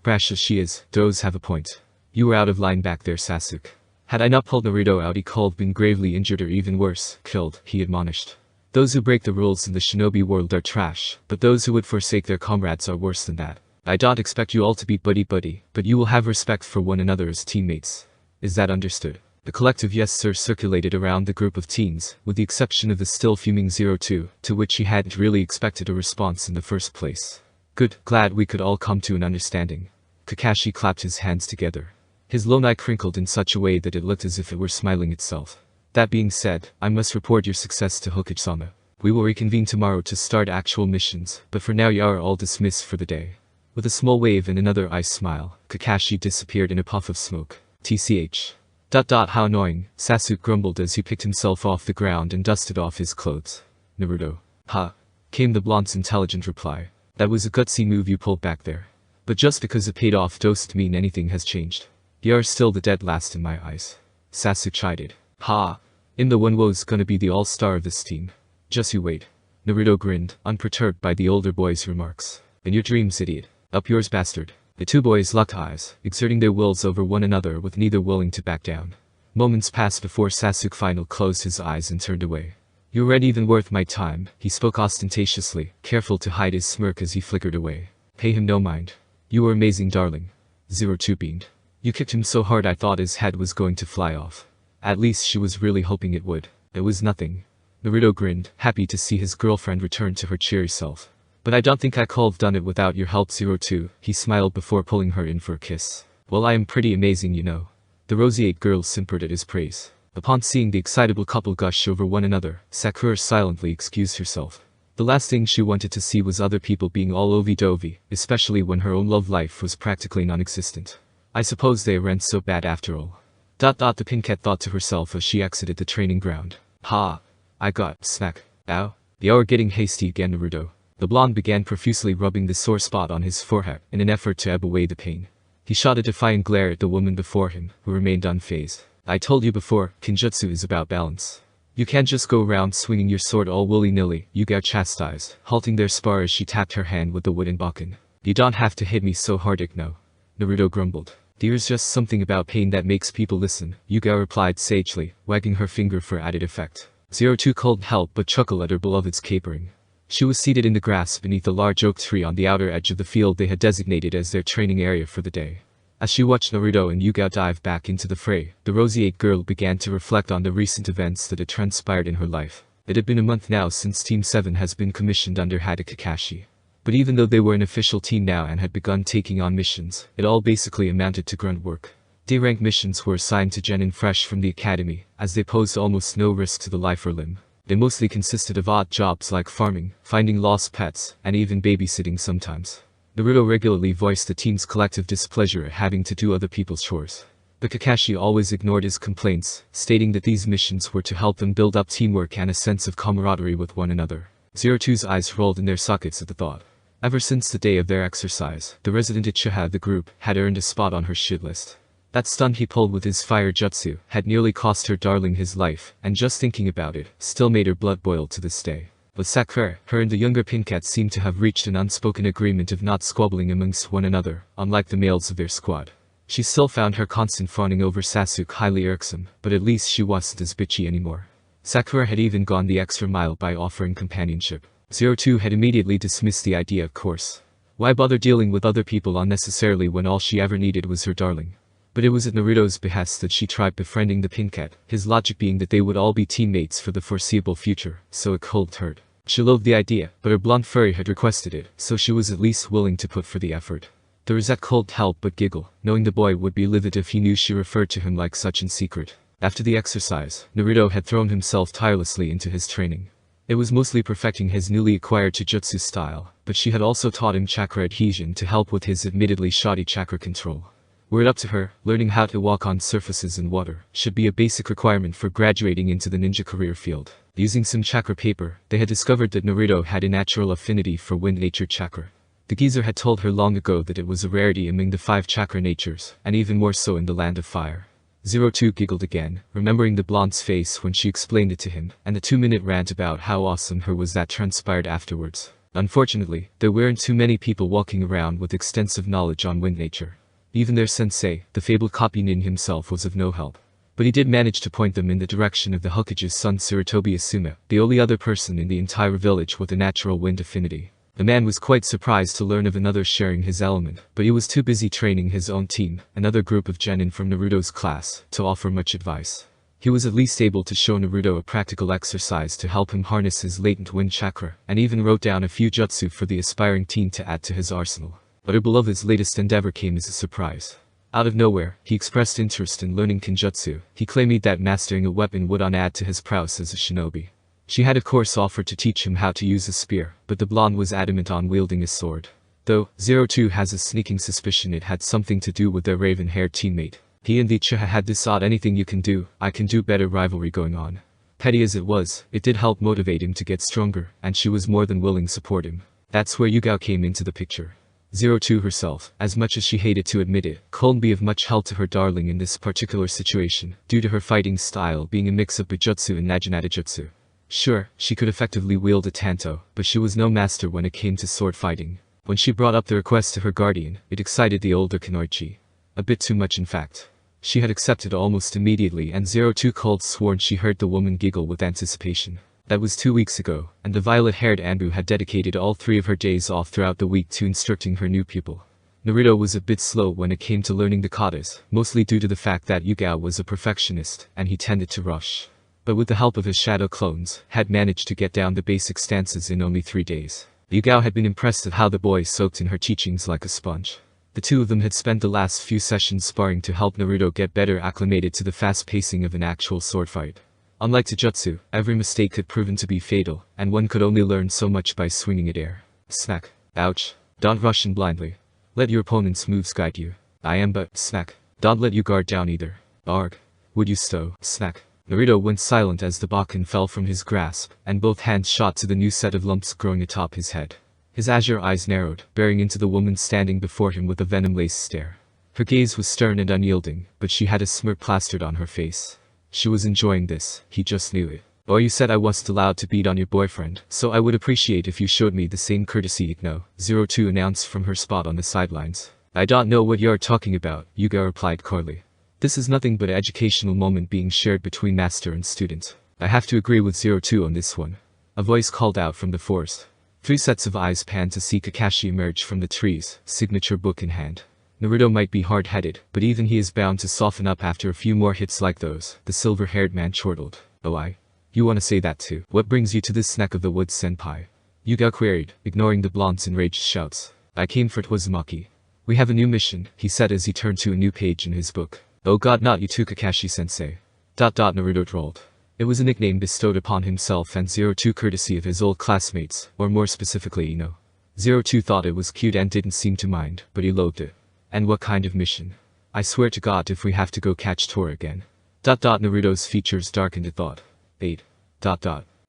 brash as she is, does have a point. You were out of line back there Sasuke. Had I not pulled Naruto out he could have been gravely injured or even worse, killed, he admonished. Those who break the rules in the shinobi world are trash, but those who would forsake their comrades are worse than that. I don't expect you all to be buddy-buddy, but you will have respect for one another as teammates. Is that understood? The collective yes sir circulated around the group of teens, with the exception of the still fuming 02, to which he hadn't really expected a response in the first place. Good, glad we could all come to an understanding. Kakashi clapped his hands together. His lone eye crinkled in such a way that it looked as if it were smiling itself. That being said, I must report your success to Hokage-sama. We will reconvene tomorrow to start actual missions, but for now you are all dismissed for the day. With a small wave and another ice smile, Kakashi disappeared in a puff of smoke. TCH. How annoying, Sasuke grumbled as he picked himself off the ground and dusted off his clothes. Naruto. Ha. Came the blonde's intelligent reply. That was a gutsy move you pulled back there. But just because it paid off doesn't mean anything has changed. You're still the dead last in my eyes. Sasuke chided. Ha! The one was gonna be the all-star of this team. Just you wait. Naruto grinned, unperturbed by the older boy's remarks. In your dreams, idiot. Up yours, bastard. The 2 boys locked eyes, exerting their wills over one another with neither willing to back down. Moments passed before Sasuke finally closed his eyes and turned away. You weren't even worth my time, he spoke ostentatiously, careful to hide his smirk as he flickered away. Pay him no mind. You were amazing, darling. 02 beamed. You kicked him so hard I thought his head was going to fly off. At least she was really hoping it would. It was nothing. Naruto grinned, happy to see his girlfriend return to her cheery self. But I don't think I could have done it without your help 02, he smiled before pulling her in for a kiss. Well I am pretty amazing you know. The roseate girl simpered at his praise. Upon seeing the excitable couple gush over one another, Sakura silently excused herself. The last thing she wanted to see was other people being all ovey-dovey, especially when her own love life was practically non-existent. I suppose they weren't so bad after all. The Pinket thought to herself as she exited the training ground. Ha! I got, smack. Ow. You are getting hasty again Naruto. The blonde began profusely rubbing the sore spot on his forehead in an effort to ebb away the pain. He shot a defiant glare at the woman before him, who remained unfazed. I told you before, Kinjutsu is about balance. You can't just go around swinging your sword all willy-nilly, you got chastised, halting their spar as she tapped her hand with the wooden bokken. You don't have to hit me so hard Igno. Naruto grumbled. There's just something about pain that makes people listen, Yuga replied sagely, wagging her finger for added effect. 02 couldn't help but chuckle at her beloved's capering. She was seated in the grass beneath a large oak tree on the outer edge of the field they had designated as their training area for the day. As she watched Naruto and Yuga dive back into the fray, the roseate girl began to reflect on the recent events that had transpired in her life. It had been a month now since Team 7 has been commissioned under Hada Kakashi. But even though they were an official team now and had begun taking on missions, it all basically amounted to grunt work. D-rank missions were assigned to genin fresh from the academy, as they posed almost no risk to the life or limb. They mostly consisted of odd jobs like farming, finding lost pets, and even babysitting sometimes. Naruto regularly voiced the team's collective displeasure at having to do other people's chores. But Kakashi always ignored his complaints, stating that these missions were to help them build up teamwork and a sense of camaraderie with one another. 02's eyes rolled in their sockets at the thought. Ever since the day of their exercise, the resident Uchiha of the group had earned a spot on her shit list. That stunt he pulled with his fire jutsu had nearly cost her darling his life, and just thinking about it still made her blood boil to this day. But Sakura, her and the younger Pinkat seemed to have reached an unspoken agreement of not squabbling amongst one another, unlike the males of their squad. She still found her constant fawning over Sasuke highly irksome, but at least she wasn't as bitchy anymore. Sakura had even gone the extra mile by offering companionship. 02 had immediately dismissed the idea, of course. Why bother dealing with other people unnecessarily when all she ever needed was her darling? But it was at Naruto's behest that she tried befriending the Pinkat, his logic being that they would all be teammates for the foreseeable future, so it cold hurt. She loathed the idea, but her blonde furry had requested it, so she was at least willing to put for the effort. The Rosette couldn't help but giggle, knowing the boy would be livid if he knew she referred to him like such in secret. After the exercise, Naruto had thrown himself tirelessly into his training. It was mostly perfecting his newly acquired Jujutsu style, but she had also taught him chakra adhesion to help with his admittedly shoddy chakra control. Were it up to her, learning how to walk on surfaces in water should be a basic requirement for graduating into the ninja career field. Using some chakra paper, they had discovered that Naruto had a natural affinity for wind nature chakra. The geezer had told her long ago that it was a rarity among the 5 chakra natures, and even more so in the land of fire. 02 giggled again, remembering the blonde's face when she explained it to him, and the 2-minute rant about how awesome her was that transpired afterwards. Unfortunately, there weren't too many people walking around with extensive knowledge on wind nature. Even their sensei, the fabled copy nin himself, was of no help. But he did manage to point them in the direction of the Hokage's son Tsurutobi Asuma, the only other person in the entire village with a natural wind affinity. The man was quite surprised to learn of another sharing his element, but he was too busy training his own team, another group of genin from Naruto's class, to offer much advice. He was at least able to show Naruto a practical exercise to help him harness his latent wind chakra, and even wrote down a few jutsu for the aspiring teen to add to his arsenal. But her beloved's latest endeavor came as a surprise. Out of nowhere, he expressed interest in learning Kenjutsu. He claimed that mastering a weapon would add to his prowess as a shinobi. She had of course offered to teach him how to use a spear, but the blonde was adamant on wielding a sword. Though, 02 has a sneaking suspicion it had something to do with their raven-haired teammate. He and the Uchiha had this odd anything you can do, I can do better rivalry going on. Petty as it was, it did help motivate him to get stronger, and she was more than willing to support him. That's where Yugao came into the picture. 02 herself, as much as she hated to admit it, couldn't be of much help to her darling in this particular situation, due to her fighting style being a mix of Bujutsu and Naginata Jutsu. Sure, she could effectively wield a tanto, but she was no master when it came to sword fighting. When she brought up the request to her guardian, it excited the older Kunoichi. A bit too much in fact. She had accepted almost immediately, and 02 cold sworn she heard the woman giggle with anticipation. That was 2 weeks ago, and the violet-haired Anbu had dedicated all 3 of her days off throughout the week to instructing her new pupil. Naruto was a bit slow when it came to learning the katas, mostly due to the fact that Yugao was a perfectionist, and he tended to rush. But with the help of his shadow clones, had managed to get down the basic stances in only 3 days. Yugao had been impressed at how the boy soaked in her teachings like a sponge. The two of them had spent the last few sessions sparring to help Naruto get better acclimated to the fast pacing of an actual sword fight. Unlike Jujutsu, every mistake had proven to be fatal, and one could only learn so much by swinging at air. Smack. Ouch. Don't rush in blindly. Let your opponent's moves guide you. I am but, smack. Don't let you guard down either. Arg. Would you stow, smack. Naruto went silent as the Bakken fell from his grasp, and both hands shot to the new set of lumps growing atop his head. His azure eyes narrowed, bearing into the woman standing before him with a venom-laced stare. Her gaze was stern and unyielding, but she had a smirk plastered on her face. She was enjoying this, he just knew it. Or you said I wasn't allowed to beat on your boyfriend, so I would appreciate if you showed me the same courtesy. No, 02 announced from her spot on the sidelines. I don't know what you're talking about, Yuga replied coyly. This is nothing but an educational moment being shared between master and student. I have to agree with 02 on this one. A voice called out from the forest. 3 sets of eyes panned to see Kakashi emerge from the trees, signature book in hand. Naruto might be hard-headed, but even he is bound to soften up after a few more hits like those, the silver-haired man chortled. Oh, you wanna say that too? What brings you to this neck of the woods, senpai? Yuga queried, ignoring the blonde's enraged shouts. I came for Uzumaki. We have a new mission, he said as he turned to a new page in his book. Oh god, not you too, Kakashi-sensei. Naruto trolled. It was a nickname bestowed upon himself and 02 courtesy of his old classmates, or more specifically Ino. 02 thought it was cute and didn't seem to mind, but he loathed it. And what kind of mission? I swear to god if we have to go catch Tora again. Naruto's features darkened at thought. 8.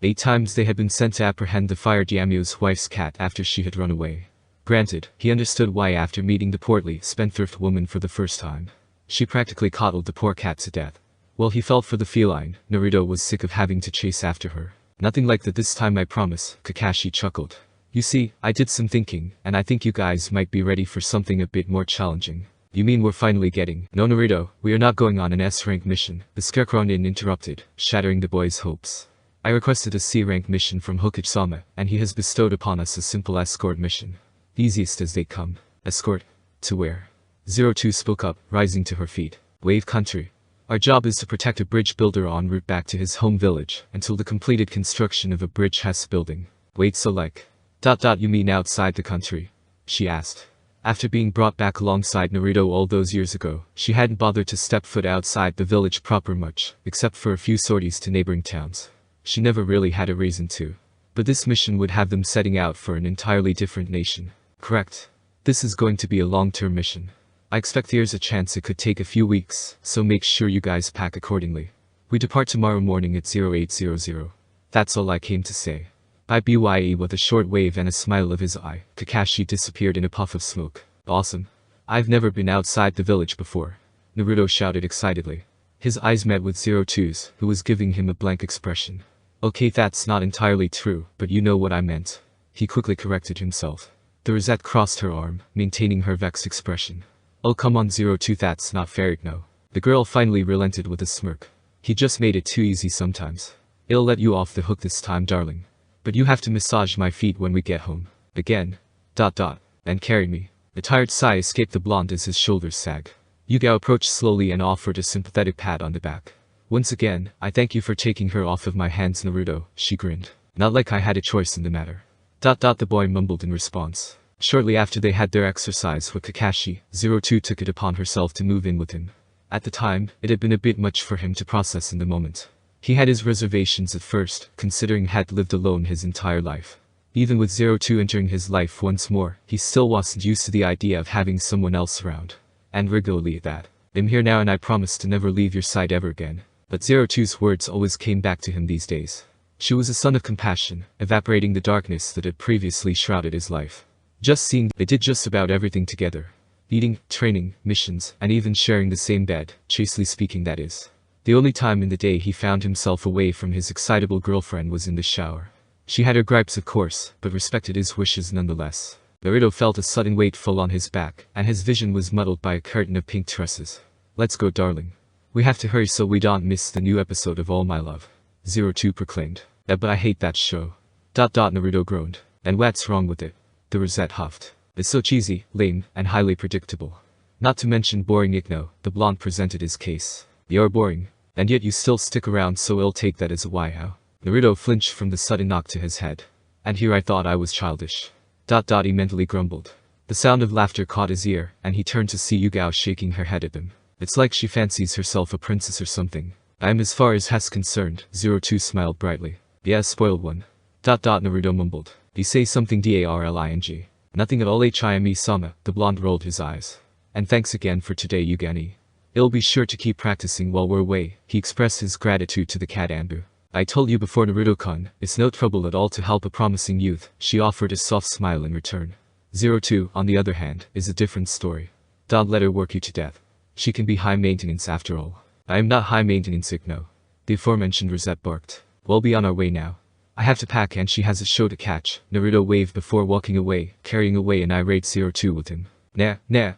8 times they had been sent to apprehend the fired Yamio's wife's cat after she had run away. Granted, he understood why after meeting the portly, spendthrift woman for the first time. She practically coddled the poor cat to death. Well, he felt for the feline. Naruto was sick of having to chase after her. Nothing like that this time, I promise, Kakashi chuckled. You see, I did some thinking, and I think you guys might be ready for something a bit more challenging. You mean we're finally getting— No, Naruto, we are not going on an S-rank mission, the Scarecrow Nin interrupted, shattering the boy's hopes. I requested a C-rank mission from Hokage-sama, and he has bestowed upon us a simple escort mission. Easiest as they come. Escort? To where? 02 spoke up, rising to her feet. Wave country. Our job is to protect a bridge builder en route back to his home village, until the completed construction of a bridge has building. Wait, so like— You mean outside the country? She asked. After being brought back alongside Naruto all those years ago, she hadn't bothered to step foot outside the village proper much, except for a few sorties to neighboring towns. She never really had a reason to. But this mission would have them setting out for an entirely different nation. Correct. This is going to be a long-term mission. I expect there's a chance it could take a few weeks, so make sure you guys pack accordingly. We depart tomorrow morning at 0800. That's all I came to say. Bye. With a short wave and a smile of his eye, Kakashi disappeared in a puff of smoke. Awesome. I've never been outside the village before. Naruto shouted excitedly. His eyes met with 02's, who was giving him a blank expression. Okay, that's not entirely true, but you know what I meant. He quickly corrected himself. The rosette crossed her arm, maintaining her vexed expression. Oh come on 02, that's not fair, no. The girl finally relented with a smirk. He just made it too easy sometimes. I'll let you off the hook this time, darling. But you have to massage my feet when we get home. Again. And carry me. A tired sigh escaped the blonde as his shoulders sagged. Yuga approached slowly and offered a sympathetic pat on the back. Once again, I thank you for taking her off of my hands, Naruto, she grinned. Not like I had a choice in the matter. The boy mumbled in response. Shortly after they had their exercise with Kakashi, 02 took it upon herself to move in with him. At the time, it had been a bit much for him to process in the moment. He had his reservations at first, considering he had lived alone his entire life. Even with 02 entering his life once more, he still wasn't used to the idea of having someone else around. And regularly at that. I'm here now and I promise to never leave your side ever again. But 02's words always came back to him these days. She was a sun of compassion, evaporating the darkness that had previously shrouded his life. Just seeing they did just about everything together. Eating, training, missions, and even sharing the same bed, chastely speaking that is. The only time in the day he found himself away from his excitable girlfriend was in the shower. She had her gripes of course, but respected his wishes nonetheless. Naruto felt a sudden weight fall on his back, and his vision was muddled by a curtain of pink tresses. Let's go, darling. We have to hurry so we don't miss the new episode of All My Love. 02 proclaimed. But I hate that show. Naruto groaned. And what's wrong with it? The rosette huffed. It's so cheesy, lame, and highly predictable. Not to mention boring, Ikno, the blonde presented his case. You're boring. And yet you still stick around, so I'll take that as a why-how. Naruto flinched from the sudden knock to his head. And here I thought I was childish. He mentally grumbled. The sound of laughter caught his ear, and he turned to see Yugao shaking her head at him. It's like she fancies herself a princess or something. I'm as far as has concerned, 02 smiled brightly. Yeah, spoiled one. Naruto mumbled. You say something darling. Nothing at all Hime-sama, the blonde rolled his eyes. And thanks again for today, Yugani. I'll be sure to keep practicing while we're away, he expressed his gratitude to the cat Anbu. I told you before, Naruto-kun, it's no trouble at all to help a promising youth, she offered a soft smile in return. 02, on the other hand, is a different story. Don't let her work you to death. She can be high maintenance after all. I am not high maintenance, Ikno. The aforementioned Rosette barked. We'll be on our way now. I have to pack and she has a show to catch, Naruto waved before walking away, carrying away an irate 02 with him. Nah,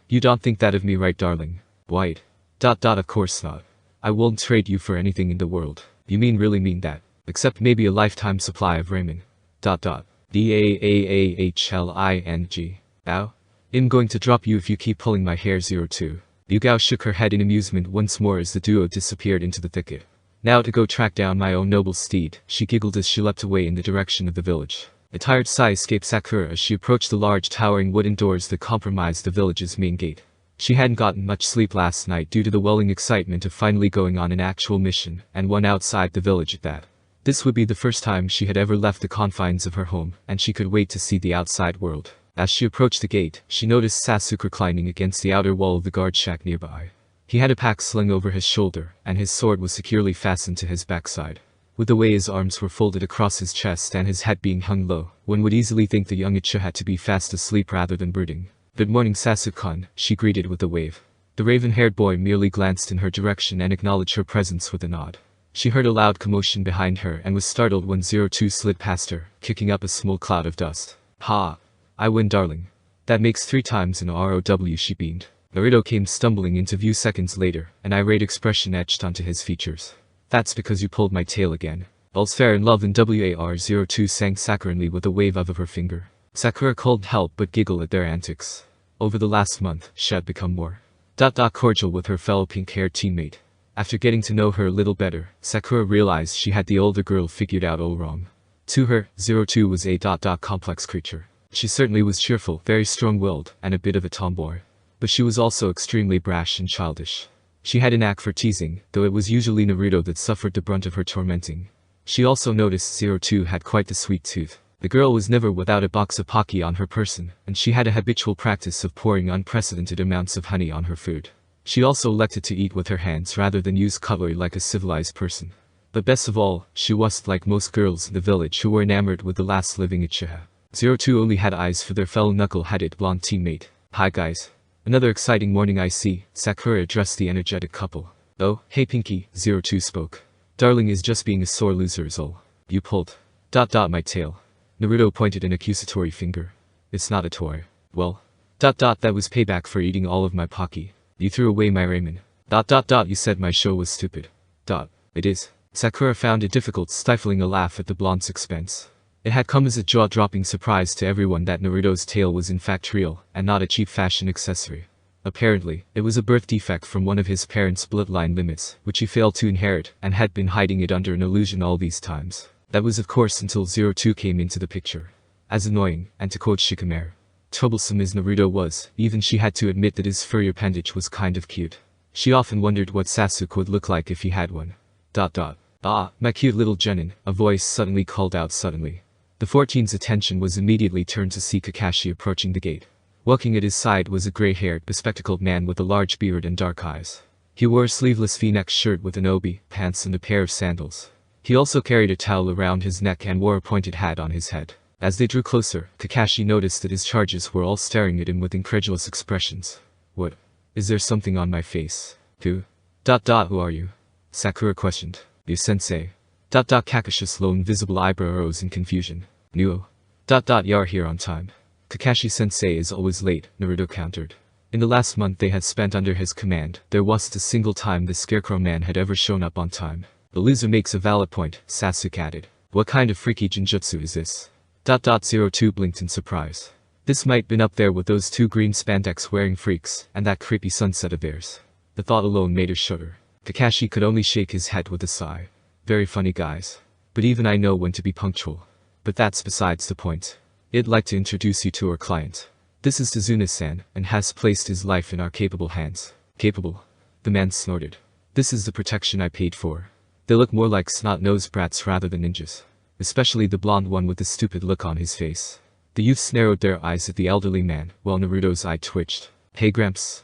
you don't think that of me, right, darling? White. Of course not. I won't trade you for anything in the world. You really mean that? Except maybe a lifetime supply of ramen. Daahling. Ow? I'm going to drop you if you keep pulling my hair, 02. Yugao shook her head in amusement once more as the duo disappeared into the thicket. Now to go track down my own noble steed, she giggled as she leapt away in the direction of the village. A tired sigh escaped Sakura as she approached the large towering wooden doors that compromised the village's main gate. She hadn't gotten much sleep last night due to the welling excitement of finally going on an actual mission, and one outside the village at that. This would be the first time she had ever left the confines of her home, and she could wait to see the outside world. As she approached the gate, she noticed Sasuke reclining against the outer wall of the guard shack nearby. He had a pack slung over his shoulder, and his sword was securely fastened to his backside. With the way his arms were folded across his chest and his head being hung low, one would easily think the young Uchiha had to be fast asleep rather than brooding. "Good morning, Sasuke-kun," she greeted with a wave. The raven-haired boy merely glanced in her direction and acknowledged her presence with a nod. She heard a loud commotion behind her and was startled when 02 slid past her, kicking up a small cloud of dust. "Ha! I win, darling. That makes 3 times in a ROW," she beamed. Naruto came stumbling into view seconds later, an irate expression etched onto his features. "That's because you pulled my tail again. All's fair in love and WAR02 sang saccharine with a wave of her finger. Sakura couldn't help but giggle at their antics. Over the last month, she had become more cordial with her fellow pink-haired teammate. After getting to know her a little better, Sakura realized she had the older girl figured out all wrong. To her, 02 was a complex creature. She certainly was cheerful, very strong-willed, and a bit of a tomboy. But she was also extremely brash and childish. She had a knack for teasing, though it was usually Naruto that suffered the brunt of her tormenting. She also noticed 02 had quite the sweet tooth. The girl was never without a box of Pocky on her person, and she had a habitual practice of pouring unprecedented amounts of honey on her food. She also elected to eat with her hands rather than use cutlery like a civilized person. But best of all, she wasn't like most girls in the village who were enamored with the last living Uchiha. 02 only had eyes for their fellow knuckle-headed blonde teammate. "Hi guys. Another exciting morning I see," Sakura addressed the energetic couple. "Oh, hey Pinky," 02 spoke. "Darling is just being a sore loser is all. You pulled my tail." Naruto pointed an accusatory finger. "It's not a toy." "Well, that was payback for eating all of my Pocky. You threw away my ramen. You said my show was stupid." "It is." Sakura found it difficult stifling a laugh at the blonde's expense. It had come as a jaw-dropping surprise to everyone that Naruto's tail was in fact real, and not a cheap fashion accessory. Apparently, it was a birth defect from one of his parents' bloodline limits, which he failed to inherit, and had been hiding it under an illusion all these times. That was of course until 02 came into the picture. As annoying, and to quote Shikamaru, troublesome as Naruto was, even she had to admit that his furry appendage was kind of cute. She often wondered what Sasuke would look like if he had one. "Ah, my cute little genin," a voice suddenly called out suddenly. The 14's attention was immediately turned to see Kakashi approaching the gate. Walking at his side was a gray-haired, bespectacled man with a large beard and dark eyes. He wore a sleeveless V-neck shirt with an obi, pants and a pair of sandals. He also carried a towel around his neck and wore a pointed hat on his head. As they drew closer, Kakashi noticed that his charges were all staring at him with incredulous expressions. "What? Is there something on my face? Who are you?" Sakura questioned. "You sensei." Kakashi's low invisible eyebrow rose in confusion. "Nuo. You're here on time." "Kakashi sensei is always late," Naruto countered. In the last month they had spent under his command, there wasn't a single time the Scarecrow Man had ever shown up on time. "The loser makes a valid point," Sasuke added. "What kind of freaky genjutsu is this?" 02 blinked in surprise. This might been up there with those 2 green spandex wearing freaks, and that creepy sunset of theirs. The thought alone made her shudder. Kakashi could only shake his head with a sigh. "Very funny guys. But even I know when to be punctual. But that's besides the point. I'd like to introduce you to our client. This is Tazuna-san, and has placed his life in our capable hands." "Capable?" The man snorted. "This is the protection I paid for. They look more like snot-nosed brats rather than ninjas. Especially the blonde one with the stupid look on his face." The youths narrowed their eyes at the elderly man, while Naruto's eye twitched. "Hey Gramps.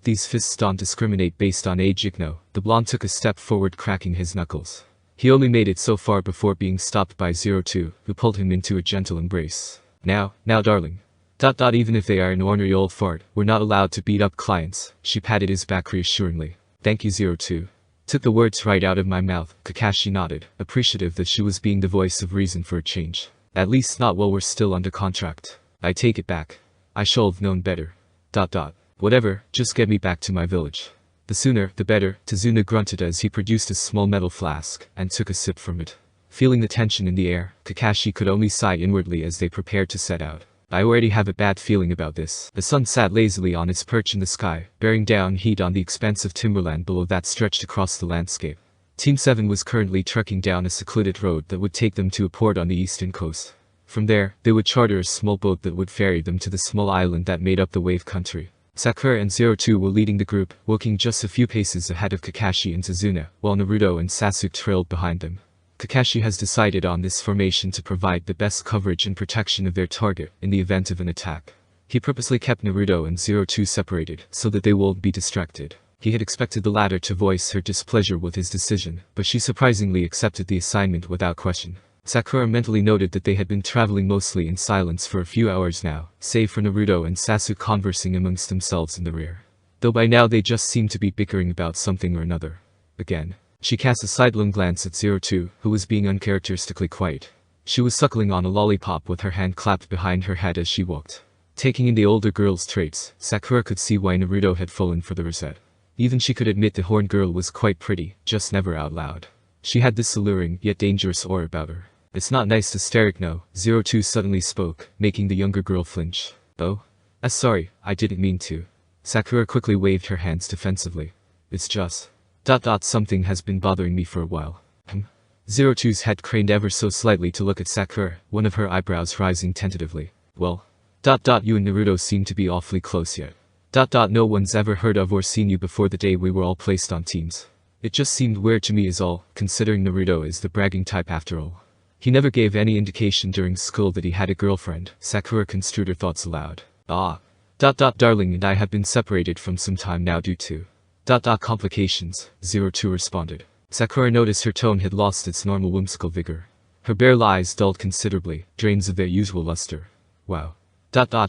These fists don't discriminate based on age, Igno." The blonde took a step forward, cracking his knuckles. He only made it so far before being stopped by 02, who pulled him into a gentle embrace. Now darling. Even if they are an ornery old fart, we're not allowed to beat up clients." She patted his back reassuringly. "Thank you 02. Took the words right out of my mouth." Kakashi nodded, appreciative that she was being the voice of reason for a change. "At least not while we're still under contract. I take it back. I should have known better. Whatever, just get me back to my village." "The sooner, the better," Tazuna grunted as he produced a small metal flask, and took a sip from it. Feeling the tension in the air, Kakashi could only sigh inwardly as they prepared to set out. "I already have a bad feeling about this." The sun sat lazily on its perch in the sky, bearing down heat on the expansive timberland below that stretched across the landscape. Team 7 was currently trekking down a secluded road that would take them to a port on the eastern coast. From there, they would charter a small boat that would ferry them to the small island that made up the wave country. Sakura and 02 were leading the group, walking just a few paces ahead of Kakashi and Suzuna, while Naruto and Sasuke trailed behind them. Kakashi has decided on this formation to provide the best coverage and protection of their target in the event of an attack. He purposely kept Naruto and 02 separated, so that they won't be distracted. He had expected the latter to voice her displeasure with his decision, but she surprisingly accepted the assignment without question. Sakura mentally noted that they had been traveling mostly in silence for a few hours now, save for Naruto and Sasuke conversing amongst themselves in the rear. Though by now they just seemed to be bickering about something or another. Again, she cast a sidelong glance at 02, who was being uncharacteristically quiet. She was suckling on a lollipop with her hand clapped behind her head as she walked. Taking in the older girl's traits, Sakura could see why Naruto had fallen for the rosette. Even she could admit the horned girl was quite pretty, just never out loud. She had this alluring, yet dangerous aura about her. It's not nice to stare at no, 02 suddenly spoke, making the younger girl flinch. Oh? Sorry, I didn't mean to. Sakura quickly waved her hands defensively. It's just... something has been bothering me for a while. 02's head craned ever so slightly to look at Sakura, one of her eyebrows rising tentatively. Well... you and Naruto seem to be awfully close yet. No one's ever heard of or seen you before the day we were all placed on teams. It just seemed weird to me is all, considering Naruto is the bragging type after all. He never gave any indication during school that he had a girlfriend. Sakura construed her thoughts aloud. Darling and I have been separated from some time now due to... complications, 02 responded. Sakura noticed her tone had lost its normal whimsical vigor. Her bare eyes dulled considerably, drains of their usual luster. Wow.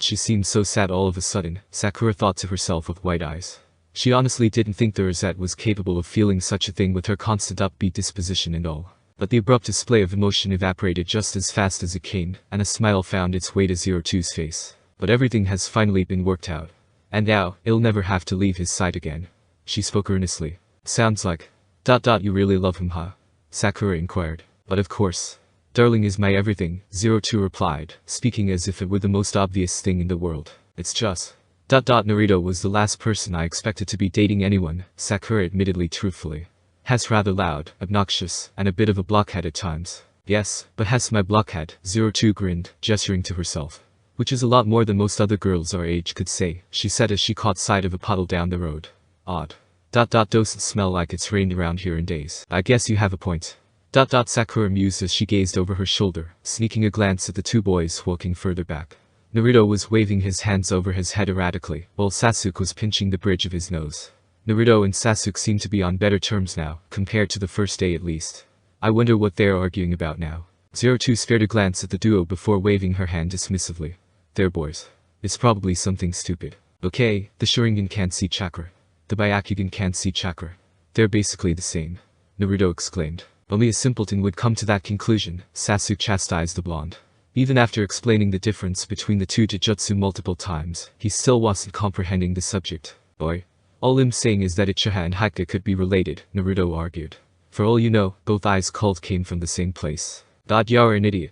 She seemed so sad all of a sudden, Sakura thought to herself with wide eyes. She honestly didn't think the rosette was capable of feeling such a thing with her constant upbeat disposition and all. But the abrupt display of emotion evaporated just as fast as it came, and a smile found its way to 02's face. But everything has finally been worked out. And now, it'll never have to leave his side again. She spoke earnestly. Sounds like... you really love him, huh? Sakura inquired. But of course. Darling is my everything, 02 replied, speaking as if it were the most obvious thing in the world. It's just... Naruto was the last person I expected to be dating anyone, Sakura admittedly truthfully. Has rather loud, obnoxious, and a bit of a blockhead at times. Yes, but has my blockhead, 02 grinned, gesturing to herself. Which is a lot more than most other girls our age could say, she said as she caught sight of a puddle down the road. Odd. Doesn't smell like it's rained around here in days. I guess you have a point. Sakura mused as she gazed over her shoulder, sneaking a glance at the two boys walking further back. Naruto was waving his hands over his head erratically, while Sasuke was pinching the bridge of his nose. Naruto and Sasuke seemed to be on better terms now, compared to the first day at least. I wonder what they're arguing about now. 02 spared a glance at the duo before waving her hand dismissively. There boys. It's probably something stupid. Okay, the Sharingan can't see chakra. The Byakugan can't see chakra. They're basically the same. Naruto exclaimed. Only a simpleton would come to that conclusion, Sasuke chastised the blonde. Even after explaining the difference between the two Jujutsu multiple times, he still wasn't comprehending the subject. Boy. All I'm saying is that Uchiha and Haka could be related, Naruto argued. For all you know, both eyes cult came from the same place. You're an idiot.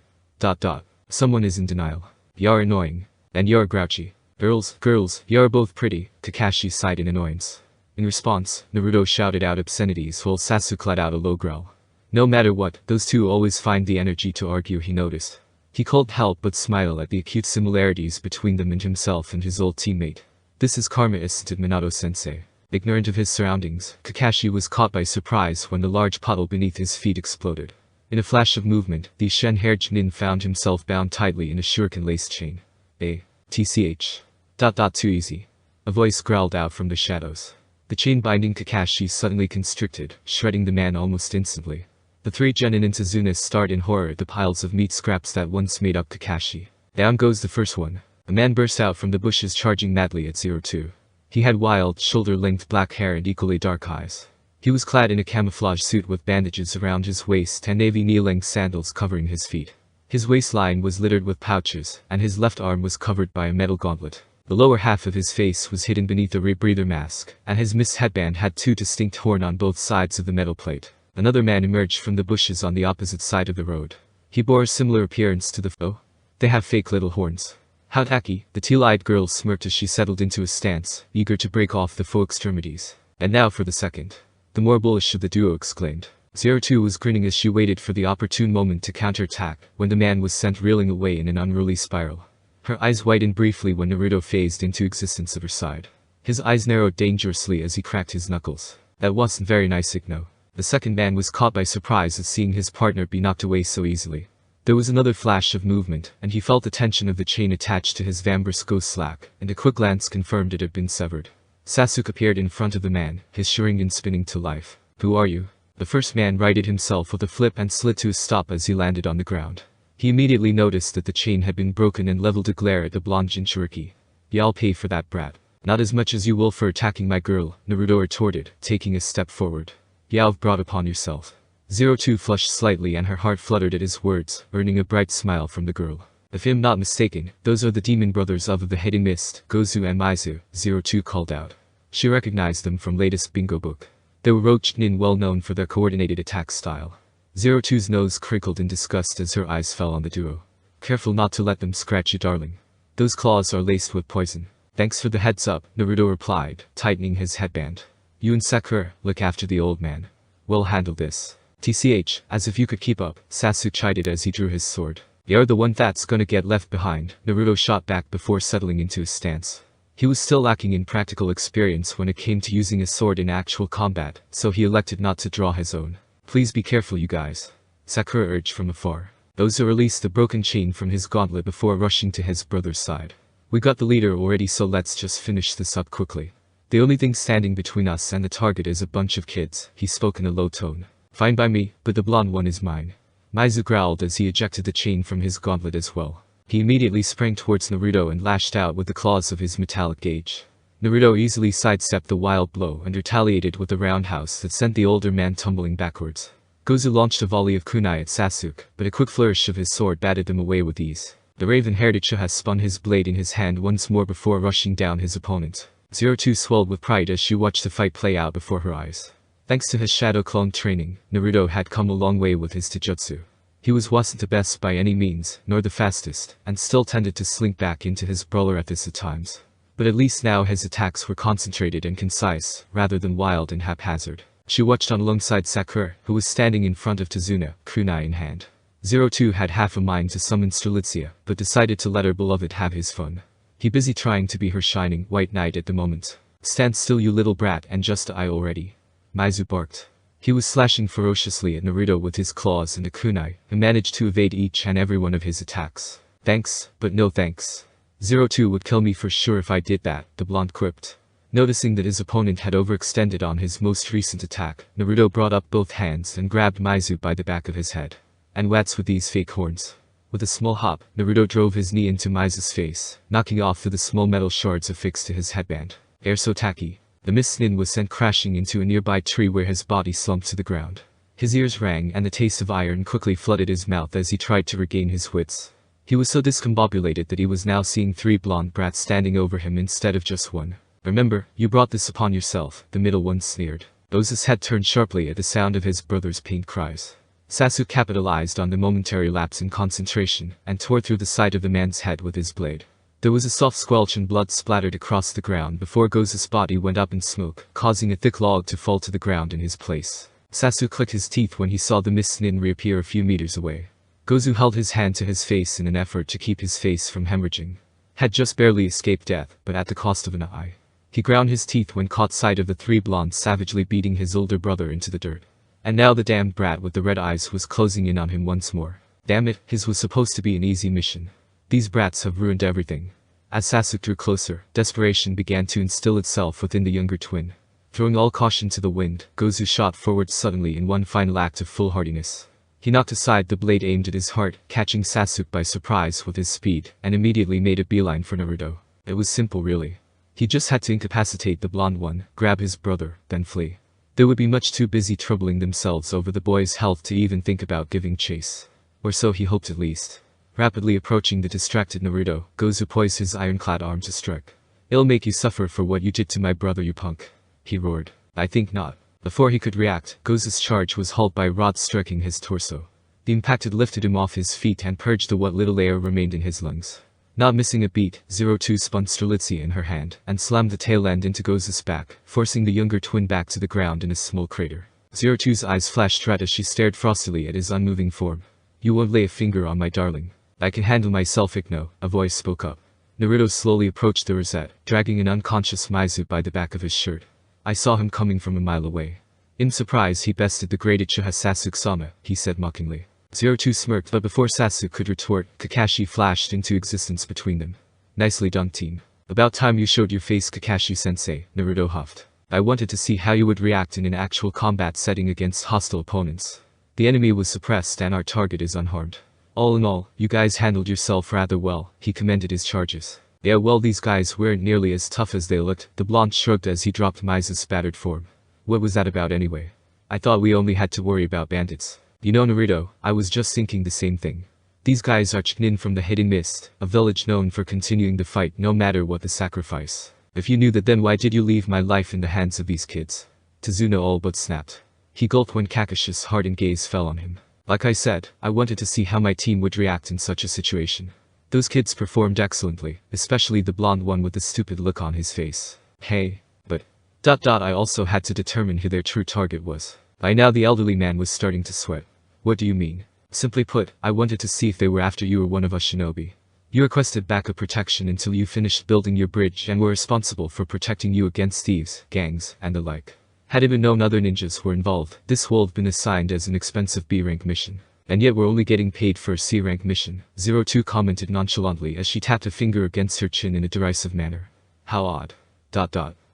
Someone is in denial. You're annoying. And you're grouchy. Girls, you're both pretty, Kakashi sighed in annoyance. In response, Naruto shouted out obscenities while Sasuke let out a low growl. No matter what, those two always find the energy to argue, he noticed. He couldn't help but smile at the acute similarities between them and himself and his old teammate. This is karma, assented Minato-sensei. Ignorant of his surroundings, Kakashi was caught by surprise when the large puddle beneath his feet exploded. In a flash of movement, the Shen-haired Chunin found himself bound tightly in a shuriken-laced chain. TCH. Too easy. A voice growled out from the shadows. The chain binding Kakashi suddenly constricted, shredding the man almost instantly. The three genin and Suzuna stared in horror at the piles of meat scraps that once made up Kakashi. Down goes the first one. A man burst out from the bushes charging madly at 02. He had wild, shoulder-length black hair and equally dark eyes. He was clad in a camouflage suit with bandages around his waist and navy knee-length sandals covering his feet. His waistline was littered with pouches, and his left arm was covered by a metal gauntlet. The lower half of his face was hidden beneath a rebreather mask, and his mist headband had two distinct horns on both sides of the metal plate. Another man emerged from the bushes on the opposite side of the road. He bore a similar appearance to the foe. They have fake little horns. How tacky, the teal-eyed girl smirked as she settled into a stance, eager to break off the faux extremities. And now for the second. The more bullish of the duo exclaimed. 02 was grinning as she waited for the opportune moment to counterattack, when the man was sent reeling away in an unruly spiral. Her eyes widened briefly when Naruto phased into existence at her side. His eyes narrowed dangerously as he cracked his knuckles. That wasn't very nice, Igno. The second man was caught by surprise at seeing his partner be knocked away so easily. There was another flash of movement, and he felt the tension of the chain attached to his vambrace go slack, and a quick glance confirmed it had been severed. Sasuke appeared in front of the man, his Sharingan spinning to life. "Who are you?" The first man righted himself with a flip and slid to a stop as he landed on the ground. He immediately noticed that the chain had been broken and leveled a glare at the blonde Jinchuriki. "Yeah, I'll pay for that, brat." "Not as much as you will for attacking my girl," Naruto retorted, taking a step forward. "Yeah, you've brought upon yourself." 02 flushed slightly and her heart fluttered at his words, earning a bright smile from the girl. "If I'm not mistaken, those are the demon brothers of the Hidden Mist, Gozu and Maizu," 02 called out. She recognized them from latest bingo book. They were roach nin, well known for their coordinated attack style. 02's nose crinkled in disgust as her eyes fell on the duo. "Careful not to let them scratch you, darling. Those claws are laced with poison." "Thanks for the heads up," Naruto replied, tightening his headband. "You and Sakura, look after the old man. We'll handle this." "TCH, as if you could keep up," Sasuke chided as he drew his sword. "You're the one that's gonna get left behind," Naruto shot back before settling into his stance. He was still lacking in practical experience when it came to using a sword in actual combat, so he elected not to draw his own. "Please be careful, you guys," Sakura urged from afar. Gozu released the broken chain from his gauntlet before rushing to his brother's side. "We got the leader already, so let's just finish this up quickly. The only thing standing between us and the target is a bunch of kids," he spoke in a low tone. "Fine by me, but the blonde one is mine." Maizu growled as he ejected the chain from his gauntlet as well. He immediately sprang towards Naruto and lashed out with the claws of his metallic gauge. Naruto easily sidestepped the wild blow and retaliated with a roundhouse that sent the older man tumbling backwards. Gozu launched a volley of kunai at Sasuke, but a quick flourish of his sword batted them away with ease. The raven-haired Uchiha spun his blade in his hand once more before rushing down his opponent. 02 swelled with pride as she watched the fight play out before her eyes. Thanks to his shadow clone training, Naruto had come a long way with his taijutsu. He wasn't the best by any means, nor the fastest, and still tended to slink back into his brawler ethos at times. But at least now his attacks were concentrated and concise, rather than wild and haphazard. She watched on alongside Sakura, who was standing in front of Tazuna, kunai in hand. 02 had half a mind to summon Strelitzia, but decided to let her beloved have his fun. He busy trying to be her shining white knight at the moment. "Stand still, you little brat, and just die already," Maizu barked. He was slashing ferociously at Naruto with his claws and a kunai, and managed to evade each and every one of his attacks. "Thanks, but no thanks. 02 would kill me for sure if I did that," the blonde quipped. Noticing that his opponent had overextended on his most recent attack, Naruto brought up both hands and grabbed Maizu by the back of his head. "And what's with these fake horns?" With a small hop, Naruto drove his knee into Maizu's face, knocking off the small metal shards affixed to his headband. "Air so tacky." The mist nin was sent crashing into a nearby tree where his body slumped to the ground. His ears rang and the taste of iron quickly flooded his mouth as he tried to regain his wits. He was so discombobulated that he was now seeing 3 blonde brats standing over him instead of just one. "Remember, you brought this upon yourself," the middle one sneered. Gozu's head turned sharply at the sound of his brother's pained cries. Sasuke capitalized on the momentary lapse in concentration, and tore through the side of the man's head with his blade. There was a soft squelch and blood splattered across the ground before Gozu's body went up in smoke, causing a thick log to fall to the ground in his place. Sasuke clicked his teeth when he saw the mist nin reappear a few meters away. Gozu held his hand to his face in an effort to keep his face from hemorrhaging. Had just barely escaped death, but at the cost of an eye. He ground his teeth when caught sight of the 3 blondes savagely beating his older brother into the dirt. And now the damned brat with the red eyes was closing in on him once more. Damn it, his was supposed to be an easy mission. These brats have ruined everything. As Sasuke drew closer, desperation began to instill itself within the younger twin. Throwing all caution to the wind, Gozu shot forward suddenly in one final act of foolhardiness. He knocked aside the blade aimed at his heart, catching Sasuke by surprise with his speed, and immediately made a beeline for Naruto. It was simple really. He just had to incapacitate the blonde one, grab his brother, then flee. They would be much too busy troubling themselves over the boy's health to even think about giving chase. Or so he hoped at least. Rapidly approaching the distracted Naruto, Gozu poised his ironclad arm to strike. "It'll make you suffer for what you did to my brother, you punk," he roared. "I think not." Before he could react, Gozu's charge was halted by rods striking his torso. The impact had lifted him off his feet and purged the what little air remained in his lungs. Not missing a beat, 02 spun Strelitzia in her hand, and slammed the tail end into Gozu's back, forcing the younger twin back to the ground in a small crater. 02's eyes flashed red as she stared frostily at his unmoving form. You won't lay a finger on my darling. I can handle myself, Ikno, a voice spoke up. Naruto slowly approached the rosette, dragging an unconscious Mizu by the back of his shirt. I saw him coming from a mile away. In surprise he bested the great Uchiha Sasuke-sama, he said mockingly. 02 smirked, but before Sasuke could retort, Kakashi flashed into existence between them. Nicely done, team. About time you showed your face, Kakashi-sensei, Naruto huffed. I wanted to see how you would react in an actual combat setting against hostile opponents. The enemy was suppressed and our target is unharmed. All in all, you guys handled yourself rather well, he commended his charges. Yeah, well, these guys weren't nearly as tough as they looked, the blonde shrugged as he dropped Mizu's spattered form. What was that about anyway? I thought we only had to worry about bandits. You know, Naruto, I was just thinking the same thing. These guys are Chunin from the Hidden Mist, a village known for continuing the fight no matter what the sacrifice. If you knew that, then why did you leave my life in the hands of these kids? Tazuna all but snapped. He gulped when Kakashi's hardened gaze fell on him. Like I said, I wanted to see how my team would react in such a situation. Those kids performed excellently, especially the blonde one with the stupid look on his face. Hey, but... I also had to determine who their true target was. By now the elderly man was starting to sweat. What do you mean? Simply put, I wanted to see if they were after you or one of us shinobi. You requested backup protection until you finished building your bridge and were responsible for protecting you against thieves, gangs, and the like. Had it been known other ninjas were involved, this would have been assigned as an expensive B-rank mission. And yet we're only getting paid for a C-rank mission, 02 commented nonchalantly as she tapped a finger against her chin in a derisive manner. How odd.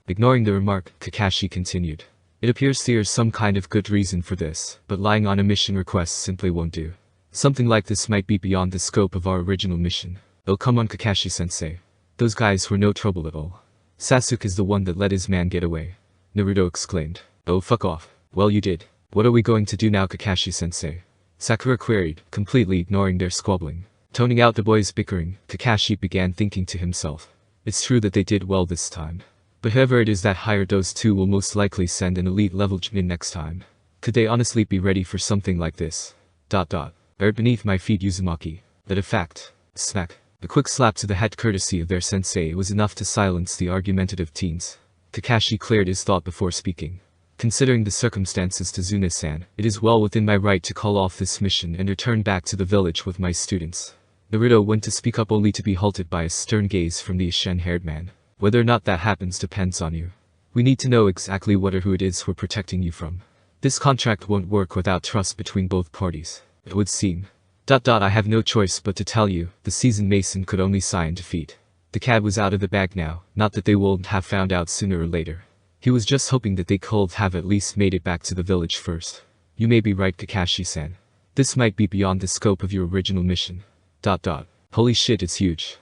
Ignoring the remark, Kakashi continued. It appears there's some kind of good reason for this, but lying on a mission request simply won't do. Something like this might be beyond the scope of our original mission. Oh, come on, Kakashi-sensei. Those guys were no trouble at all. Sasuke is the one that let his man get away. Naruto exclaimed. Oh, fuck off. Well, you did. What are we going to do now, Kakashi-sensei? Sakura queried, completely ignoring their squabbling. Toning out the boys' bickering, Kakashi began thinking to himself. It's true that they did well this time. But whoever it is that hired those two will most likely send an elite-level Chunin next time. Could they honestly be ready for something like this? Earth beneath my feet, Uzumaki. That a fact. Smack. A quick slap to the head courtesy of their sensei was enough to silence the argumentative teens. Kakashi cleared his thought before speaking. Considering the circumstances, Tazuna-san, it is well within my right to call off this mission and return back to the village with my students. Naruto went to speak up only to be halted by a stern gaze from the ashen-haired man. Whether or not that happens depends on you. We need to know exactly what or who it is we're protecting you from. This contract won't work without trust between both parties. It would seem. I have no choice but to tell you, the seasoned mason could only sigh in defeat. The cat was out of the bag now, not that they wouldn't have found out sooner or later. He was just hoping that they could have at least made it back to the village first. You may be right, Kakashi-san. This might be beyond the scope of your original mission. Holy shit, it's huge.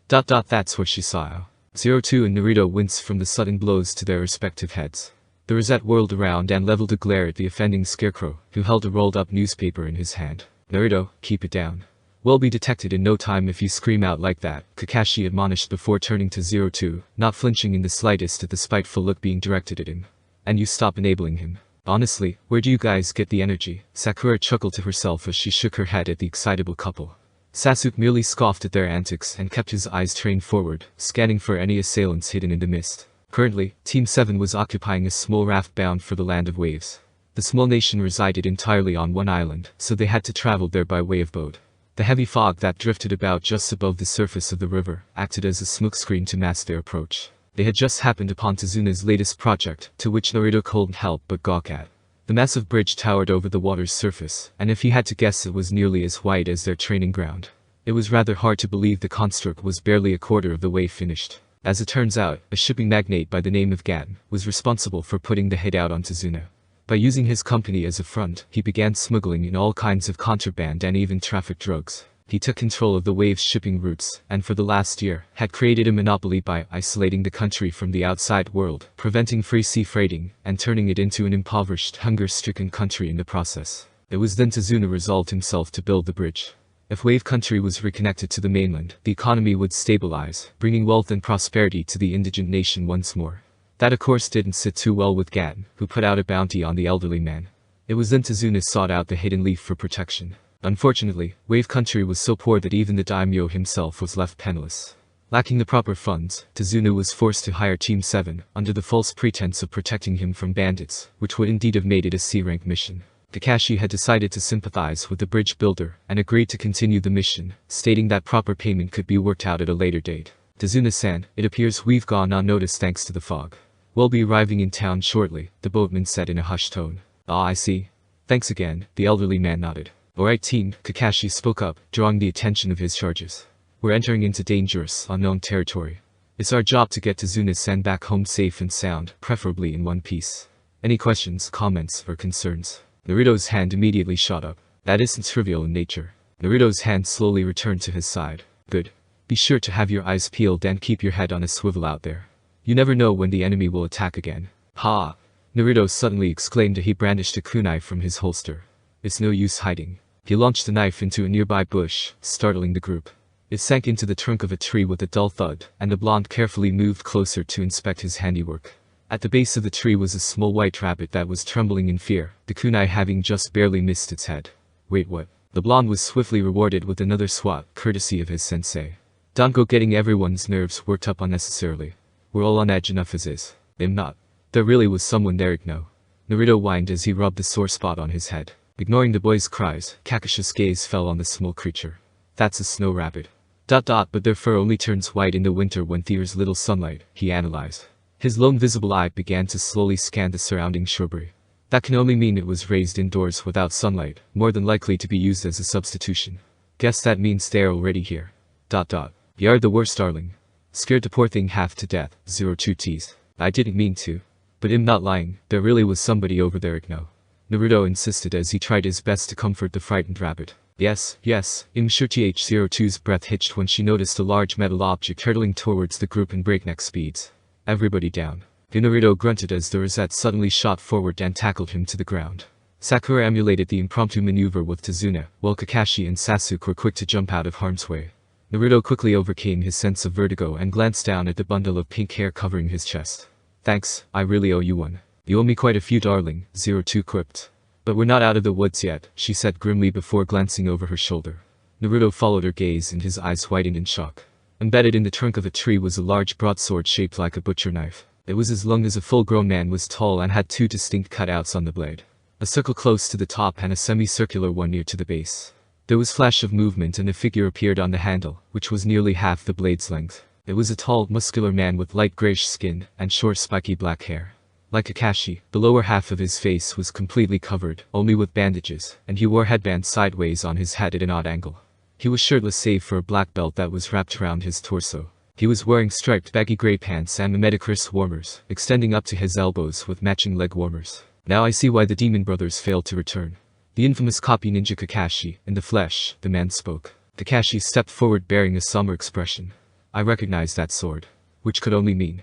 That's what she saw. 02 and Naruto winced from the sudden blows to their respective heads. The Rosette whirled around and leveled a glare at the offending scarecrow, who held a rolled-up newspaper in his hand. Naruto, keep it down. We'll be detected in no time if you scream out like that, Kakashi admonished before turning to 02, not flinching in the slightest at the spiteful look being directed at him. And you stop enabling him. Honestly, where do you guys get the energy? Sakura chuckled to herself as she shook her head at the excitable couple. Sasuke merely scoffed at their antics and kept his eyes trained forward, scanning for any assailants hidden in the mist. Currently, Team 7 was occupying a small raft bound for the Land of Waves. The small nation resided entirely on one island, so they had to travel there by way of boat. The heavy fog that drifted about just above the surface of the river acted as a smokescreen to mask their approach. They had just happened upon Tazuna's latest project, to which Naruto couldn't help but gawk at. The massive bridge towered over the water's surface, and if he had to guess, it was nearly as wide as their training ground. It was rather hard to believe the construct was barely a quarter of the way finished. As it turns out, a shipping magnate by the name of Gatton was responsible for putting the hit out on Tazuna. By using his company as a front, he began smuggling in all kinds of contraband and even trafficked drugs. He took control of the Wave's shipping routes, and for the last year, had created a monopoly by isolating the country from the outside world, preventing free sea freighting, and turning it into an impoverished, hunger-stricken country in the process. It was then Tazuna resolved himself to build the bridge. If Wave Country was reconnected to the mainland, the economy would stabilize, bringing wealth and prosperity to the indigent nation once more. That of course didn't sit too well with Gatton, who put out a bounty on the elderly man. It was then Tazuna sought out the Hidden Leaf for protection. Unfortunately, Wave Country was so poor that even the daimyo himself was left penniless. Lacking the proper funds, Tazuna was forced to hire Team 7, under the false pretense of protecting him from bandits, which would indeed have made it a C-rank mission. Kakashi had decided to sympathize with the bridge builder, and agreed to continue the mission, stating that proper payment could be worked out at a later date. Tazuna-san, it appears we've gone unnoticed thanks to the fog. We'll be arriving in town shortly, the boatman said in a hushed tone. Ah, I see. Thanks again, the elderly man nodded. Alright team, Kakashi spoke up, drawing the attention of his charges. We're entering into dangerous, unknown territory. It's our job to get Tazuna-san back home safe and sound, preferably in one piece. Any questions, comments, or concerns? Naruto's hand immediately shot up. That isn't trivial in nature. Naruto's hand slowly returned to his side. Good. Be sure to have your eyes peeled and keep your head on a swivel out there. You never know when the enemy will attack again. Ha! Naruto suddenly exclaimed as he brandished a kunai from his holster. It's no use hiding. He launched the knife into a nearby bush, startling the group. It sank into the trunk of a tree with a dull thud, and the blonde carefully moved closer to inspect his handiwork. At the base of the tree was a small white rabbit that was trembling in fear, the kunai having just barely missed its head. Wait, what? The blonde was swiftly rewarded with another swat, courtesy of his sensei. Don't go getting everyone's nerves worked up unnecessarily. We're all on edge enough as is. I'm not. There really was someone there, no. Naruto whined as he rubbed the sore spot on his head. Ignoring the boy's cries, Kakashi's gaze fell on the small creature. That's a snow rabbit. But their fur only turns white in the winter when there's little sunlight, he analyzed. His lone visible eye began to slowly scan the surrounding shrubbery. That can only mean it was raised indoors without sunlight, more than likely to be used as a substitution. Guess that means they're already here. You're the worst, darling. Scared the poor thing half to death, 02 teased. I didn't mean to. But I'm not lying, there really was somebody over there, no. Naruto insisted as he tried his best to comfort the frightened rabbit. Yes, I'm sure TH02's breath hitched when she noticed a large metal object hurtling towards the group in breakneck speeds. Everybody down. Naruto grunted as the Rosette suddenly shot forward and tackled him to the ground. Sakura emulated the impromptu maneuver with Tazuna, while Kakashi and Sasuke were quick to jump out of harm's way. Naruto quickly overcame his sense of vertigo and glanced down at the bundle of pink hair covering his chest. Thanks, I really owe you one. You owe me quite a few, darling, 02 quipped. But we're not out of the woods yet, she said grimly before glancing over her shoulder. Naruto followed her gaze and his eyes widened in shock. Embedded in the trunk of a tree was a large broadsword shaped like a butcher knife. It was as long as a full-grown man was tall and had two distinct cutouts on the blade. A circle close to the top and a semicircular one near to the base. There was flash of movement and a figure appeared on the handle, which was nearly half the blade's length. It was a tall, muscular man with light grayish skin and short spiky black hair. Like Kakashi, the lower half of his face was completely covered, only with bandages, and he wore headbands sideways on his head at an odd angle. He was shirtless save for a black belt that was wrapped around his torso. He was wearing striped baggy gray pants and mimetic warmers, extending up to his elbows with matching leg warmers. Now I see why the Demon Brothers failed to return. The infamous copy ninja Kakashi, in the flesh, the man spoke. Kakashi stepped forward bearing a somber expression. I recognize that sword. Which could only mean...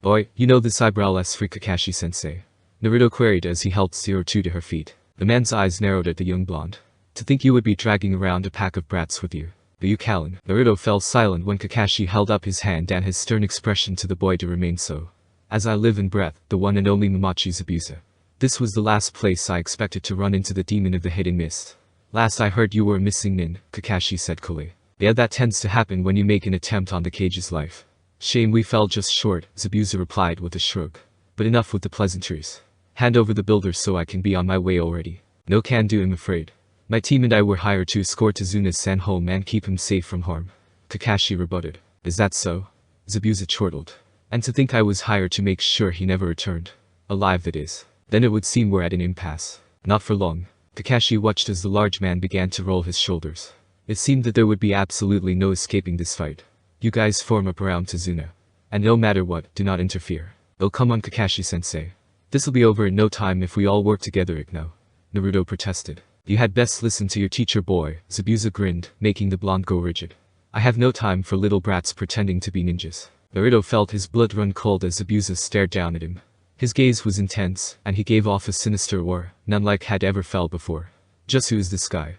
Boy, you know this eyebrowless freak Kakashi-sensei. Naruto queried as he helped 02 to her feet. The man's eyes narrowed at the young blonde. To think you would be dragging around a pack of brats with you. The Yukalin. Naruto fell silent when Kakashi held up his hand and his stern expression to the boy to remain so. As I live in breath, the one and only Momochi Zabuza. This was the last place I expected to run into the demon of the hidden mist. Last I heard you were a missing nin, Kakashi said coolly. Yeah, that tends to happen when you make an attempt on the cage's life. Shame we fell just short, Zabuza replied with a shrug. But enough with the pleasantries. Hand over the builder so I can be on my way already. No can do, I'm afraid. My team and I were hired to escort Tazuna's-san home and keep him safe from harm. Kakashi rebutted. Is that so? Zabuza chortled. And to think I was hired to make sure he never returned. Alive, that is. Then it would seem we're at an impasse. Not for long. Kakashi watched as the large man began to roll his shoulders. It seemed that there would be absolutely no escaping this fight. You guys form up around Tazuna. And no matter what, do not interfere. Oh, come on, Kakashi-sensei. This'll be over in no time if we all work together, Ikno. Naruto protested. You had best listen to your teacher, boy, Zabuza grinned, making the blonde go rigid. I have no time for little brats pretending to be ninjas. Naruto felt his blood run cold as Zabuza stared down at him. His gaze was intense, and he gave off a sinister aura, none like had ever felt before. Just who is this guy?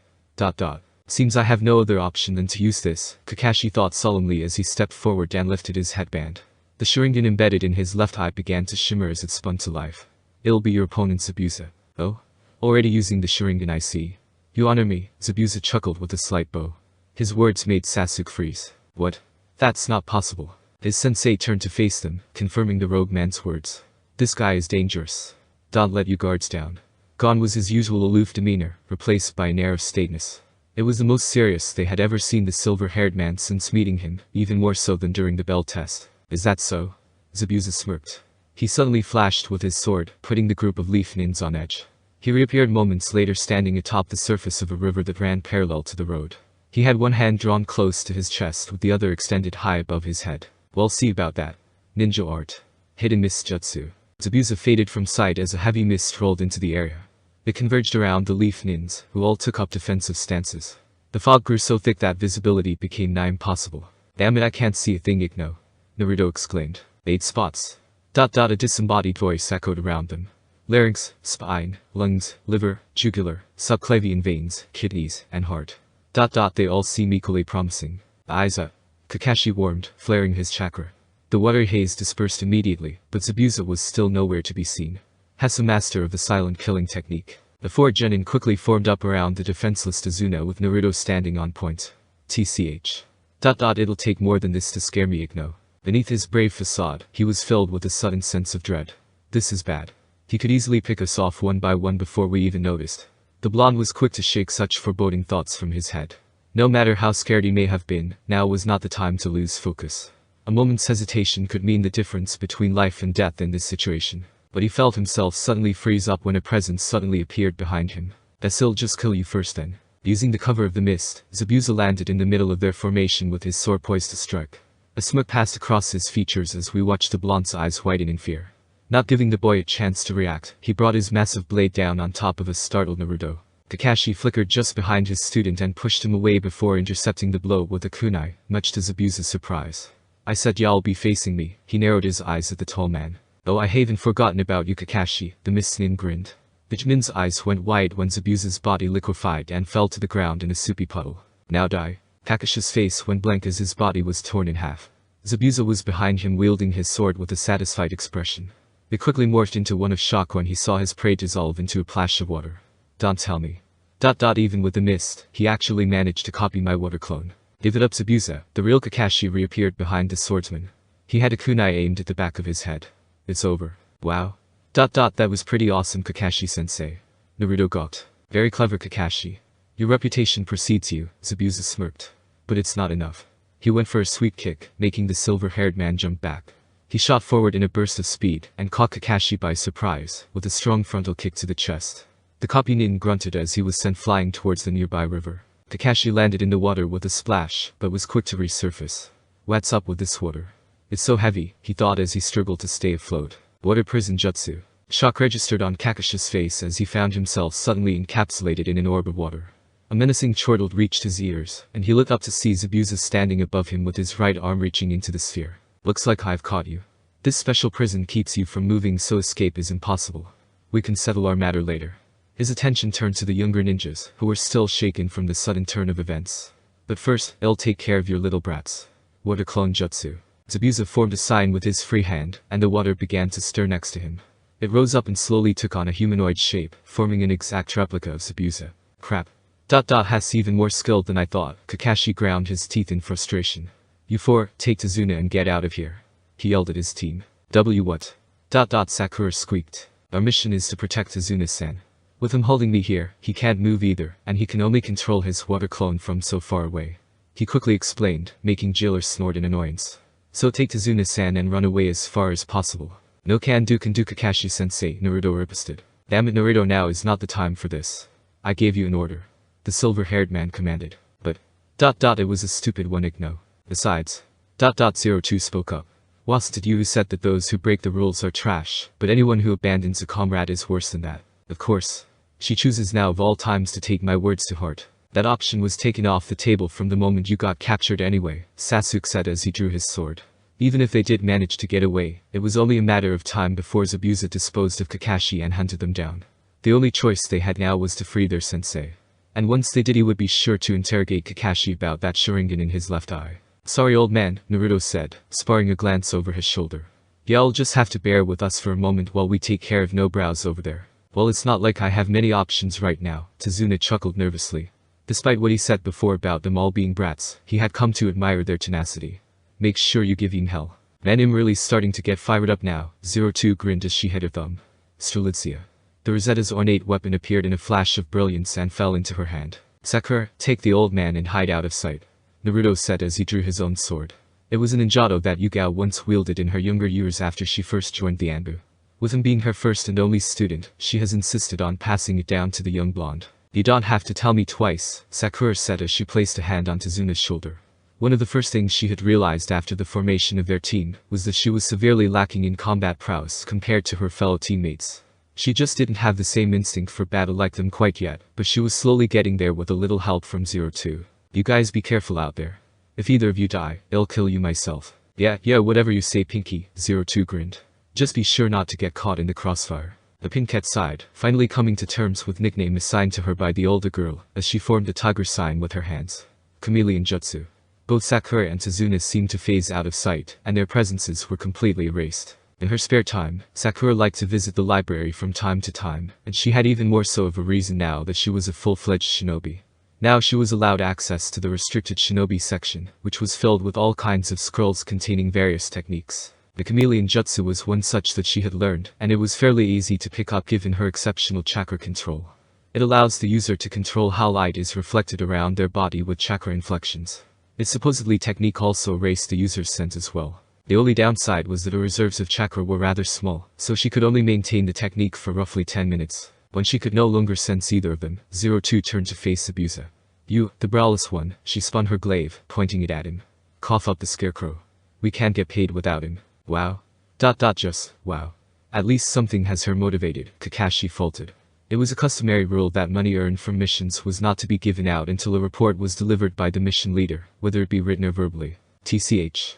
Seems I have no other option than to use this, Kakashi thought solemnly as he stepped forward and lifted his headband. The Sharingan embedded in his left eye began to shimmer as it spun to life. It'll be your opponent, Zabuza. Oh? Already using the Sharingan, I see. You honor me, Zabuza chuckled with a slight bow. His words made Sasuke freeze. What? That's not possible. His sensei turned to face them, confirming the rogue man's words. This guy is dangerous. Don't let your guards down. Gone was his usual aloof demeanor, replaced by an air of stateness. It was the most serious they had ever seen the silver-haired man since meeting him, even more so than during the bell test. Is that so? Zabuza smirked. He suddenly flashed with his sword, putting the group of leaf nins on edge. He reappeared moments later standing atop the surface of a river that ran parallel to the road. He had one hand drawn close to his chest with the other extended high above his head. We'll see about that. Ninja art. Hidden mist jutsu. Zabuza faded from sight as a heavy mist rolled into the area. It converged around the leaf nins, who all took up defensive stances. The fog grew so thick that visibility became nigh impossible. Damn it, I can't see a thing, Igno. Naruto exclaimed. 8 spots. A disembodied voice echoed around them. Larynx, spine, lungs, liver, jugular, subclavian veins, kidneys, and heart. They all seem equally promising. Eyes up. Kakashi warmed, flaring his chakra. The watery haze dispersed immediately, but Zabuza was still nowhere to be seen. As a master of the silent killing technique, the 4 genin quickly formed up around the defenseless Tazuna with Naruto standing on point. TCH. It'll take more than this to scare me, Igno. Beneath his brave facade, he was filled with a sudden sense of dread. This is bad. He could easily pick us off one by one before we even noticed. The blonde was quick to shake such foreboding thoughts from his head. No matter how scared he may have been, now was not the time to lose focus. A moment's hesitation could mean the difference between life and death in this situation. But he felt himself suddenly freeze up when a presence suddenly appeared behind him. This'll just kill you first then. Using the cover of the mist, Zabuza landed in the middle of their formation with his sword poised to strike. A smirk passed across his features as we watched the blonde's eyes widen in fear. Not giving the boy a chance to react, he brought his massive blade down on top of a startled Naruto. Kakashi flickered just behind his student and pushed him away before intercepting the blow with a kunai, much to Zabuza's surprise. I said y'all be facing me. He narrowed his eyes at the tall man. Oh, I haven't forgotten about you, Kakashi, the mist nin grinned. The Jinin's eyes went wide when Zabuza's body liquefied and fell to the ground in a soupy puddle. Now die. Kakashi's face went blank as his body was torn in half. Zabuza was behind him wielding his sword with a satisfied expression. It quickly morphed into one of shock when he saw his prey dissolve into a plash of water. Don't tell me. Even with the mist, he actually managed to copy my water clone. Give it up, Zabuza. The real Kakashi reappeared behind the swordsman. He had a kunai aimed at the back of his head. It's over. Wow. That was pretty awesome, Kakashi-sensei. Naruto gawked. Very clever, Kakashi. Your reputation precedes you, Zabuza smirked. But it's not enough. He went for a sweep kick, making the silver-haired man jump back. He shot forward in a burst of speed, and caught Kakashi by surprise, with a strong frontal kick to the chest. The copy nin grunted as he was sent flying towards the nearby river. Kakashi landed in the water with a splash, but was quick to resurface. What's up with this water? It's so heavy, he thought as he struggled to stay afloat. Water prison jutsu. Shock registered on Kakashi's face as he found himself suddenly encapsulated in an orb of water. A menacing chortle reached his ears, and he looked up to see Zabuza standing above him with his right arm reaching into the sphere. Looks like I've caught you. This special prison keeps you from moving, so escape is impossible. We can settle our matter later. His attention turned to the younger ninjas, who were still shaken from the sudden turn of events. But first, I'll take care of your little brats. Water clone jutsu. Zabuza formed a sign with his free hand, and the water began to stir next to him. It rose up and slowly took on a humanoid shape, forming an exact replica of Zabuza. Crap. Has even more skilled than I thought. Kakashi ground his teeth in frustration. You 4, take Tazuna and get out of here. He yelled at his team. What? Sakura squeaked. Our mission is to protect Tazuna-san. With him holding me here, he can't move either, and he can only control his water clone from so far away. He quickly explained, making Jailer snort in annoyance. So take Tazuna-san and run away as far as possible. No can do Kakashi-sensei, Naruto riposted. Damn it, Naruto, now is not the time for this. I gave you an order. The silver-haired man commanded. But, it was a stupid one, Igno. Besides, 02 spoke up. Wasn't it you who said that those who break the rules are trash, but anyone who abandons a comrade is worse than that? Of course. She chooses now of all times to take my words to heart. That option was taken off the table from the moment you got captured anyway, Sasuke said as he drew his sword. Even if they did manage to get away, it was only a matter of time before Zabuza disposed of Kakashi and hunted them down. The only choice they had now was to free their sensei. And once they did, he would be sure to interrogate Kakashi about that Sharingan in his left eye. Sorry, old man, Naruto said, sparring a glance over his shoulder. Y'all just have to bear with us for a moment while we take care of no brows over there. Well, it's not like I have many options right now, Tazuna chuckled nervously. Despite what he said before about them all being brats, he had come to admire their tenacity. Make sure you give him hell. Man, I'm really starting to get fired up now. 02 grinned as she hid her thumb. Strelitzia. The Rosetta's ornate weapon appeared in a flash of brilliance and fell into her hand. Sakura, take the old man and hide out of sight, Naruto said as he drew his own sword. It was an Ninjato that Yugao once wielded in her younger years after she first joined the Anbu. With him being her first and only student, she has insisted on passing it down to the young blonde. You don't have to tell me twice, Sakura said as she placed a hand on Tezuna's shoulder. One of the first things she had realized after the formation of their team was that she was severely lacking in combat prowess compared to her fellow teammates. She just didn't have the same instinct for battle like them quite yet, but she was slowly getting there with a little help from 02. You guys be careful out there. If either of you die, I'll kill you myself. Yeah, whatever you say, Pinky, 02 grinned. Just be sure not to get caught in the crossfire. The Pinkette sighed, finally coming to terms with nickname assigned to her by the older girl, as she formed a tiger sign with her hands. Chameleon Jutsu. Both Sakura and Tezuna seemed to phase out of sight, and their presences were completely erased. In her spare time, Sakura liked to visit the library from time to time, and she had even more so of a reason now that she was a full-fledged shinobi. Now she was allowed access to the restricted shinobi section, which was filled with all kinds of scrolls containing various techniques. The chameleon jutsu was one such that she had learned, and it was fairly easy to pick up given her exceptional chakra control. It allows the user to control how light is reflected around their body with chakra inflections. Its supposedly technique also erased the user's sense as well. The only downside was that her reserves of chakra were rather small, so she could only maintain the technique for roughly 10 minutes. When she could no longer sense either of them, 02 turned to face Abusa. You, the browless one, she spun her glaive, pointing it at him. Cough up the scarecrow. We can't get paid without him. Wow. Just, wow. At least something has her motivated, Kakashi faltered. It was a customary rule that money earned from missions was not to be given out until a report was delivered by the mission leader, whether it be written or verbally. TCH.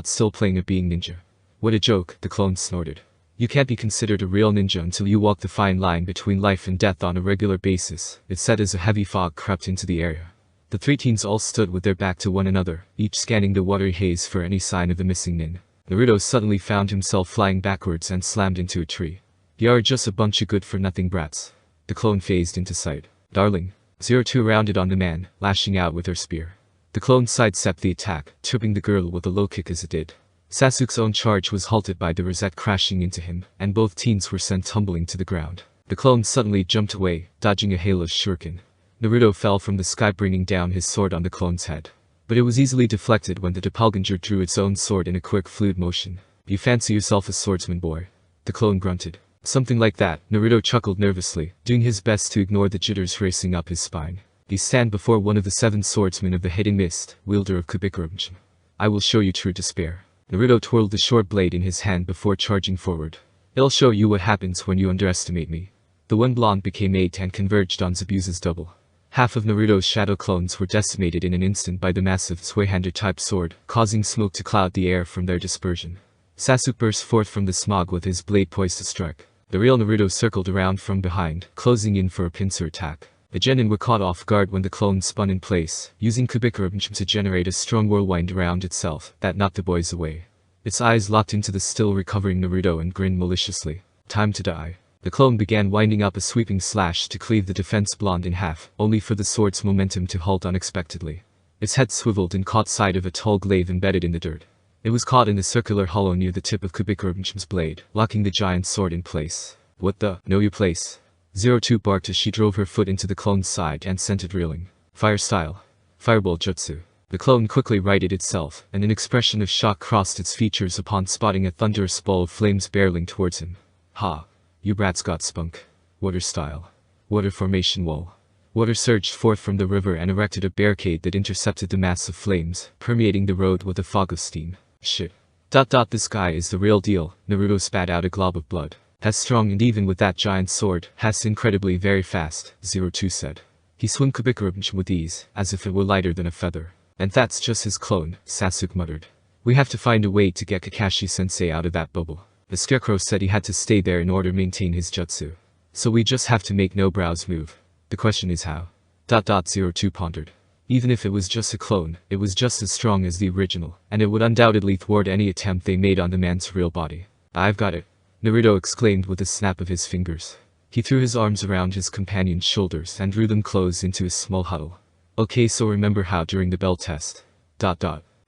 Still playing a being ninja. What a joke, the clone snorted. You can't be considered a real ninja until you walk the fine line between life and death on a regular basis, it said as a heavy fog crept into the area. The three teens all stood with their back to one another, each scanning the watery haze for any sign of the missing nin. Naruto suddenly found himself flying backwards and slammed into a tree. You're just a bunch of good-for-nothing brats. The clone phased into sight. Darling. 02 rounded on the man, lashing out with her spear. The clone sidestepped the attack, tripping the girl with a low kick as it did. Sasuke's own charge was halted by the rosette crashing into him, and both teens were sent tumbling to the ground. The clone suddenly jumped away, dodging a hail of shuriken. Naruto fell from the sky bringing down his sword on the clone's head. But it was easily deflected when the doppelganger drew its own sword in a quick fluid motion. You fancy yourself a swordsman, boy? The clone grunted. Something like that, Naruto chuckled nervously, doing his best to ignore the jitters racing up his spine. He stand before one of the 7 swordsmen of the hidden mist, wielder of Kubikurumchi. I will show you true despair. Naruto twirled the short blade in his hand before charging forward. I'll show you what happens when you underestimate me. The one blonde became 8 and converged on Zabuza's double. Half of Naruto's shadow clones were decimated in an instant by the massive Zweihander-type sword, causing smoke to cloud the air from their dispersion. Sasuke burst forth from the smog with his blade poised to strike. The real Naruto circled around from behind, closing in for a pincer attack. The genin were caught off guard when the clone spun in place, using Kubikurumchi to generate a strong whirlwind around itself that knocked the boys away. Its eyes locked into the still recovering Naruto and grinned maliciously. Time to die. The clone began winding up a sweeping slash to cleave the defense blonde in half, only for the sword's momentum to halt unexpectedly. Its head swiveled and caught sight of a tall glaive embedded in the dirt. It was caught in a circular hollow near the tip of Kubikurumchi's blade, locking the giant sword in place. What the? Know your place. 02 barked as she drove her foot into the clone's side and sent it reeling. Fire style. Fireball jutsu. The clone quickly righted itself, and an expression of shock crossed its features upon spotting a thunderous ball of flames barreling towards him. Ha! You brats got spunk. Water style. Water formation wall. Water surged forth from the river and erected a barricade that intercepted the mass of flames, permeating the road with a fog of steam. Shit. This guy is the real deal, Naruto spat out a glob of blood. Has strong and even with that giant sword, has incredibly very fast, 02 said. He swung Kubikurumchi with ease, as if it were lighter than a feather. And that's just his clone, Sasuke muttered. We have to find a way to get Kakashi-sensei out of that bubble. The scarecrow said he had to stay there in order to maintain his jutsu. So we just have to make no brows move. The question is how. 02 pondered. Even if it was just a clone, it was just as strong as the original, and it would undoubtedly thwart any attempt they made on the man's real body. I've got it. Naruto exclaimed with a snap of his fingers. He threw his arms around his companion's shoulders and drew them close into a small huddle. Okay, so remember how during the bell test. The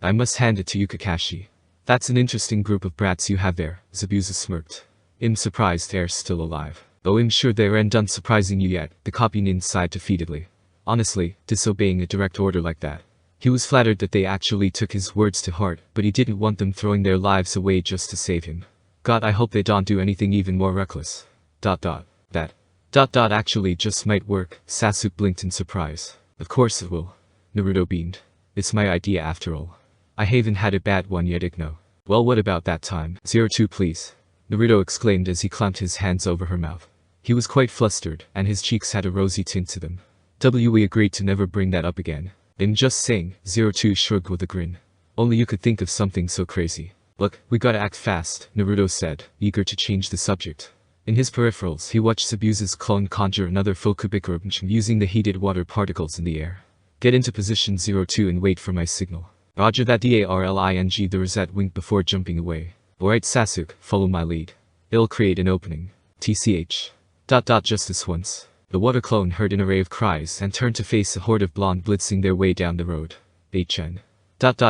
I must hand it to you, Kakashi. That's an interesting group of brats you have there, Zabuza smirked. I'm surprised they're still alive. Oh, I'm sure they aren't done surprising you yet, the copy nin sighed defeatedly. Honestly, disobeying a direct order like that. He was flattered that they actually took his words to heart, but he didn't want them throwing their lives away just to save him. God, I hope they don't do anything even more reckless. That. Actually just might work, Sasuke blinked in surprise. Of course it will. Naruto beamed. It's my idea after all. I haven't had a bad one yet, Igno. Well, what about that time? 02 please. Naruto exclaimed as he clamped his hands over her mouth. He was quite flustered, and his cheeks had a rosy tint to them. We agreed to never bring that up again. I'm just saying, 02 shrugged with a grin. Only you could think of something so crazy. Look, we gotta act fast, Naruto said, eager to change the subject. In his peripherals, he watched Zabuza's clone conjure another Fokubikurubenchim using the heated water particles in the air. Get into position 02 and wait for my signal. Roger that. Darling. The Rosette winked before jumping away. Alright Sasuke, follow my lead. It'll create an opening. TCH. Just this once. The water clone heard an array of cries and turned to face a horde of blonde blitzing their way down the road. HN.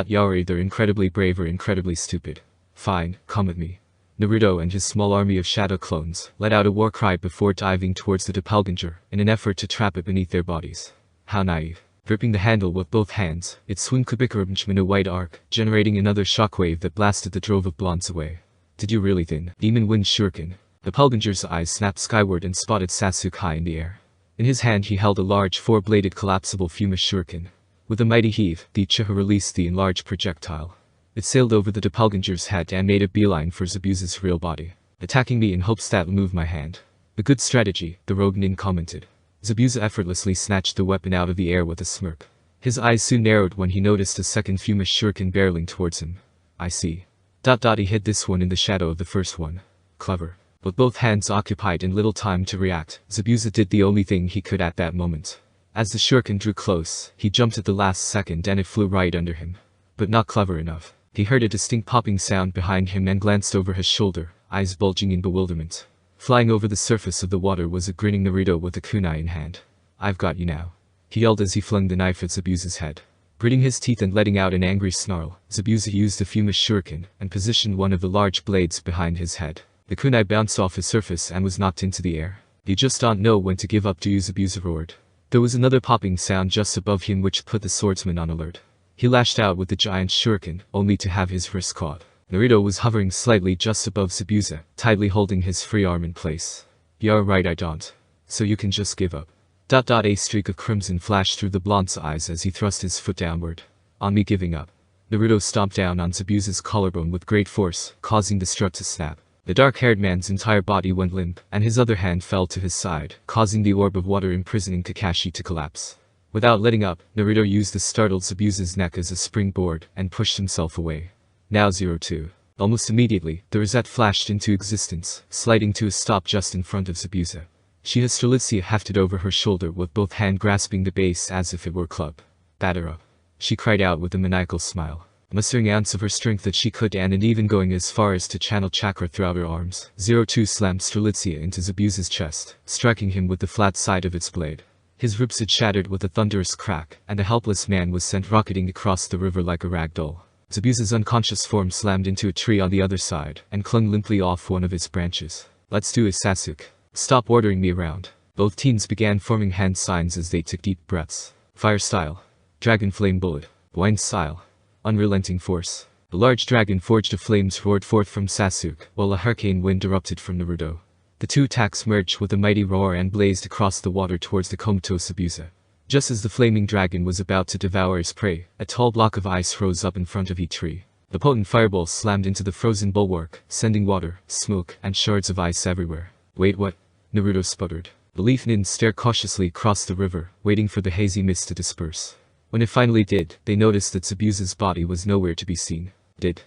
You're either incredibly brave or incredibly stupid. Fine, come with me. Naruto and his small army of shadow clones let out a war cry before diving towards the doppelganger in an effort to trap it beneath their bodies. How naive. Gripping the handle with both hands, it swung Kubikurubenchim in a wide arc, generating another shockwave that blasted the drove of blondes away. Did you really then? Demon Wind Shuriken. The doppelganger's eyes snapped skyward and spotted Sasuke high in the air. In his hand he held a large four-bladed collapsible Fuma Shuriken. With a mighty heave, the Uchiha released the enlarged projectile. It sailed over the doppelganger's head and made a beeline for Zabuza's real body. Attacking me in hopes that'll move my hand. A good strategy, the rogue nin commented. Zabuza effortlessly snatched the weapon out of the air with a smirk. His eyes soon narrowed when he noticed a second Fuma Shuriken barreling towards him. I see. He hid this one in the shadow of the first one. Clever. With both hands occupied and little time to react, Zabuza did the only thing he could at that moment. As the shuriken drew close, he jumped at the last second and it flew right under him. But not clever enough. He heard a distinct popping sound behind him and glanced over his shoulder, eyes bulging in bewilderment. Flying over the surface of the water was a grinning Naruto with a kunai in hand. I've got you now. He yelled as he flung the knife at Zabuza's head. Gritting his teeth and letting out an angry snarl, Zabuza used the Fuma Shuriken and positioned one of the large blades behind his head. The kunai bounced off his surface and was knocked into the air. You just don't know when to give up, do you? Zabuza roared. There was another popping sound just above him which put the swordsman on alert. He lashed out with the giant shuriken, only to have his wrist caught. Naruto was hovering slightly just above Zabuza, tightly holding his free arm in place. You're right, I don't. So you can just give up. A streak of crimson flashed through the blonde's eyes as he thrust his foot downward. On me giving up. Naruto stomped down on Zabuza's collarbone with great force, causing the strut to snap. The dark-haired man's entire body went limp, and his other hand fell to his side, causing the orb of water imprisoning Kakashi to collapse. Without letting up, Naruto used the startled Zabuza's neck as a springboard and pushed himself away. Now 02. Almost immediately, the Rosette flashed into existence, sliding to a stop just in front of Zabuza. Uchiha Strelitzia hefted over her shoulder with both hands grasping the base as if it were a club. Batter up. She cried out with a maniacal smile. Mustering an ounce of her strength that she could and even going as far as to channel chakra throughout her arms, 02 slammed Strelitzia into Zabuza's chest, striking him with the flat side of its blade. His ribs had shattered with a thunderous crack, and the helpless man was sent rocketing across the river like a rag doll. Zabuza's unconscious form slammed into a tree on the other side, and clung limply off one of its branches. Let's do it, Sasuke. Stop ordering me around. Both teens began forming hand signs as they took deep breaths. Fire style. Dragon flame bullet. Wind style. Unrelenting force. The large dragon forged of flames roared forth from Sasuke, while a hurricane wind erupted from Naruto. The two attacks merged with a mighty roar and blazed across the water towards the comatose Zabuza. Just as the flaming dragon was about to devour his prey, a tall block of ice rose up in front of each tree. The potent fireball slammed into the frozen bulwark, sending water, smoke, and shards of ice everywhere. Wait, what? Naruto sputtered. The leaf nin stared cautiously across the river, waiting for the hazy mist to disperse. When it finally did, they noticed that Zabuza's body was nowhere to be seen. Did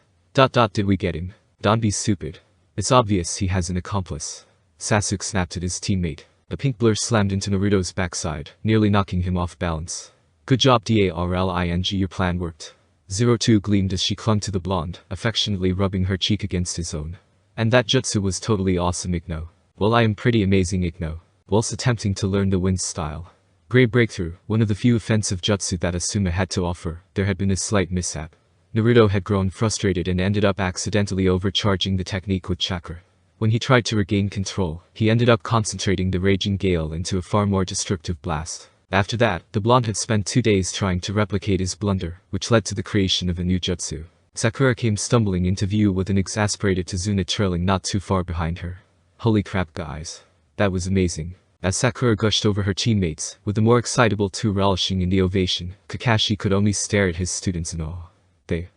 we get him? Don't be stupid. It's obvious he has an accomplice. Sasuke snapped at his teammate. A pink blur slammed into Naruto's backside, nearly knocking him off balance. Good job, darling, your plan worked. 02 gleamed as she clung to the blonde, affectionately rubbing her cheek against his own. And that jutsu was totally awesome, Igno. Well, I am pretty amazing, Igno. Whilst attempting to learn the wind style. Grey breakthrough, one of the few offensive jutsu that Asuma had to offer, there had been a slight mishap. Naruto had grown frustrated and ended up accidentally overcharging the technique with chakra. When he tried to regain control, he ended up concentrating the raging gale into a far more destructive blast. After that, the blonde had spent 2 days trying to replicate his blunder, which led to the creation of a new jutsu. Sakura came stumbling into view with an exasperated Tazuna trailing not too far behind her. Holy crap guys. That was amazing. As Sakura gushed over her teammates, with the more excitable two relishing in the ovation, Kakashi could only stare at his students in awe. They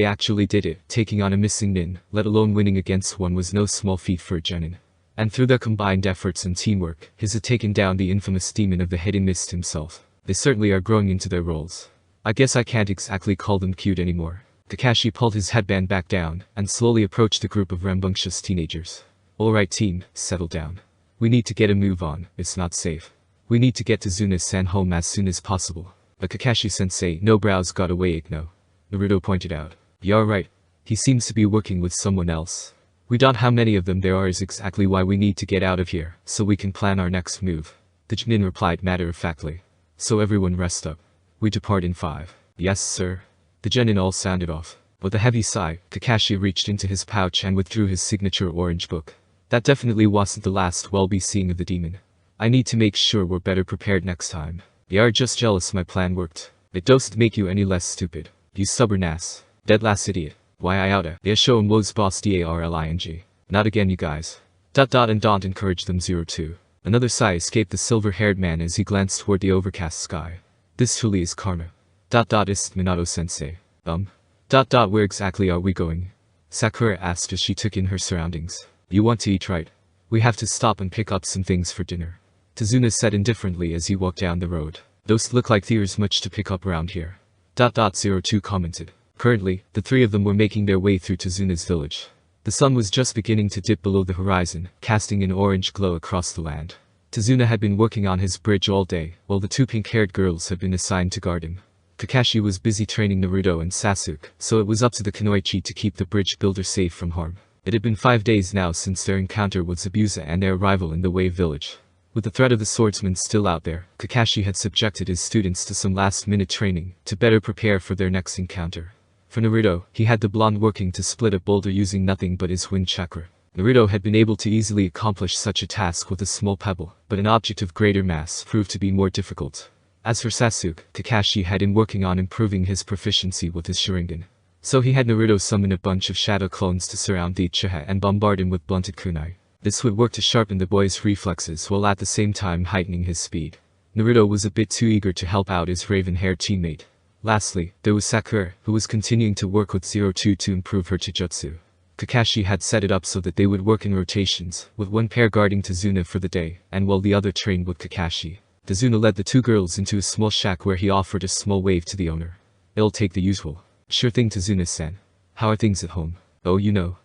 actually did it. Taking on a missing nin, let alone winning against one, was no small feat for a genin. And through their combined efforts and teamwork, his had taken down the infamous demon of the hidden mist himself. They certainly are growing into their roles. I guess I can't exactly call them cute anymore. Kakashi pulled his headband back down, and slowly approached the group of rambunctious teenagers. Alright team, settle down. We need to get a move on, it's not safe. We need to get Tazuna-san home as soon as possible. But Kakashi-sensei, no brows got away Igno. Naruto pointed out. You're right. He seems to be working with someone else. We don't know how many of them there are is exactly why we need to get out of here, so we can plan our next move. The Chunin replied matter-of-factly. So everyone rest up. We depart in 5. Yes sir. The genin all sounded off. With a heavy sigh, Kakashi reached into his pouch and withdrew his signature orange book. That definitely wasn't the last we'll be seeing of the demon. I need to make sure we're better prepared next time. You're just jealous my plan worked. It doesn't make you any less stupid. You stubborn ass. Dead last idiot. Why iota. Yeah show him was boss darling. Not again you guys. And don't encourage them 02. Another sigh escaped the silver-haired man as he glanced toward the overcast sky. This truly is karma. Is Minato-sensei. Where exactly are we going? Sakura asked as she took in her surroundings. You want to eat right? We have to stop and pick up some things for dinner. Tazuna said indifferently as he walked down the road. Those look like there's much to pick up around here. 02 commented. Currently, the three of them were making their way through Tazuna's village. The sun was just beginning to dip below the horizon, casting an orange glow across the land. Tazuna had been working on his bridge all day, while the two pink-haired girls had been assigned to guard him. Kakashi was busy training Naruto and Sasuke, so it was up to the kunoichi to keep the bridge builder safe from harm. It had been 5 days now since their encounter with Zabuza and their arrival in the Wave Village. With the threat of the swordsman still out there, Kakashi had subjected his students to some last-minute training, to better prepare for their next encounter. For Naruto, he had the blonde working to split a boulder using nothing but his wind chakra. Naruto had been able to easily accomplish such a task with a small pebble, but an object of greater mass proved to be more difficult. As for Sasuke, Kakashi had been working on improving his proficiency with his Sharingan. So he had Naruto summon a bunch of shadow clones to surround the Uchiha and bombard him with blunted kunai. This would work to sharpen the boy's reflexes while at the same time heightening his speed. Naruto was a bit too eager to help out his raven-haired teammate. Lastly, there was Sakura, who was continuing to work with 02 to improve her Chujutsu. Kakashi had set it up so that they would work in rotations, with one pair guarding Tazuna for the day, and while the other trained with Kakashi. Tazuna led the two girls into a small shack where he offered a small wave to the owner. It'll take the usual. Sure thing Tazuna-san. How are things at home? Oh you know.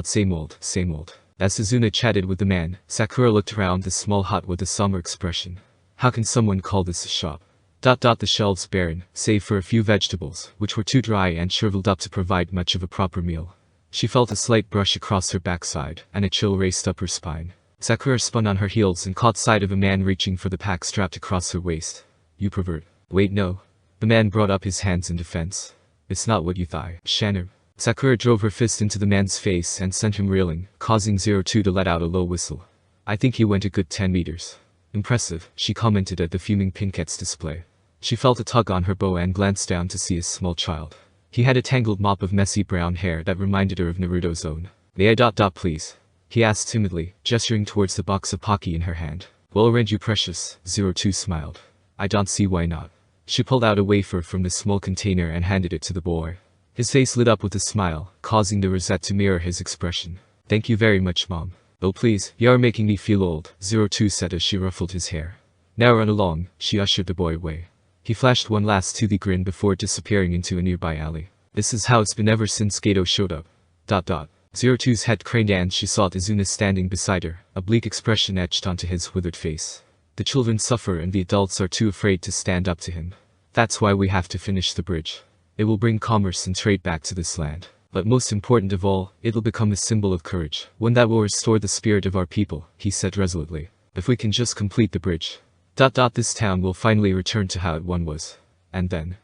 Same old, same old. As Tazuna chatted with the man, Sakura looked around the small hut with a somber expression. How can someone call this a shop? The shelves barren, save for a few vegetables, which were too dry and shriveled up to provide much of a proper meal. She felt a slight brush across her backside, and a chill raced up her spine. Sakura spun on her heels and caught sight of a man reaching for the pack strapped across her waist. You pervert. Wait no. The man brought up his hands in defense. It's not what you thought, Shannon. Sakura drove her fist into the man's face and sent him reeling, causing 02 to let out a low whistle. I think he went a good 10 meters. Impressive, she commented at the fuming Pinkette's display. She felt a tug on her bow and glanced down to see a small child. He had a tangled mop of messy brown hair that reminded her of Naruto's own. May I please? He asked timidly, gesturing towards the box of Pocky in her hand. Well arranged you precious, 02 smiled. I don't see why not. She pulled out a wafer from the small container and handed it to the boy. His face lit up with a smile, causing the rosette to mirror his expression. Thank you very much mom. Oh please, you're making me feel old, 02 said as she ruffled his hair. Now run along, she ushered the boy away. He flashed one last toothy grin before disappearing into a nearby alley. This is how it's been ever since Gato showed up. 02's head craned and she saw Tazuna standing beside her, a bleak expression etched onto his withered face. The children suffer and the adults are too afraid to stand up to him. That's why we have to finish the bridge. It will bring commerce and trade back to this land. But most important of all, it'll become a symbol of courage, one that will restore the spirit of our people, he said resolutely. If we can just complete the bridge. This town will finally return to how it once was. And then.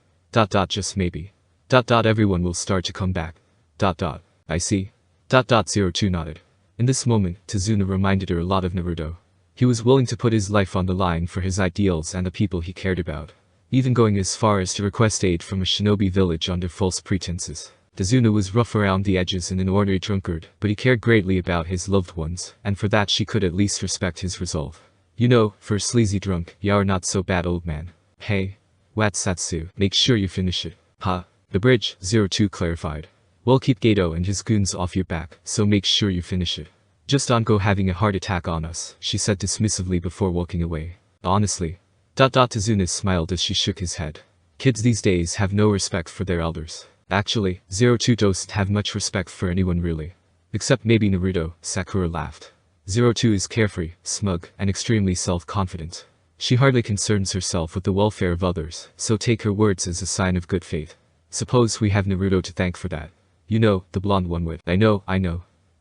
Just maybe. Everyone will start to come back. I see. 02 nodded. In this moment, Tazuna reminded her a lot of Naruto. He was willing to put his life on the line for his ideals and the people he cared about, even going as far as to request aid from a shinobi village under false pretenses. Tazuna was rough around the edges and an ornery drunkard, but he cared greatly about his loved ones, and for that she could at least respect his resolve. You know, for a sleazy drunk, you're not so bad, old man. Hey, Watsatsu, make sure you finish it. Ha. The bridge, 02 clarified. We'll keep Gato and his goons off your back, so make sure you finish it. Just don't go having a heart attack on us, she said dismissively before walking away. Honestly. Tazuna smiled as she shook his head. Kids these days have no respect for their elders. Actually, 02 doesn't have much respect for anyone really. Except maybe Naruto, Sakura laughed. 02 is carefree, smug, and extremely self-confident. She hardly concerns herself with the welfare of others, so take her words as a sign of good faith. Suppose we have Naruto to thank for that. You know, the blonde one with. I know.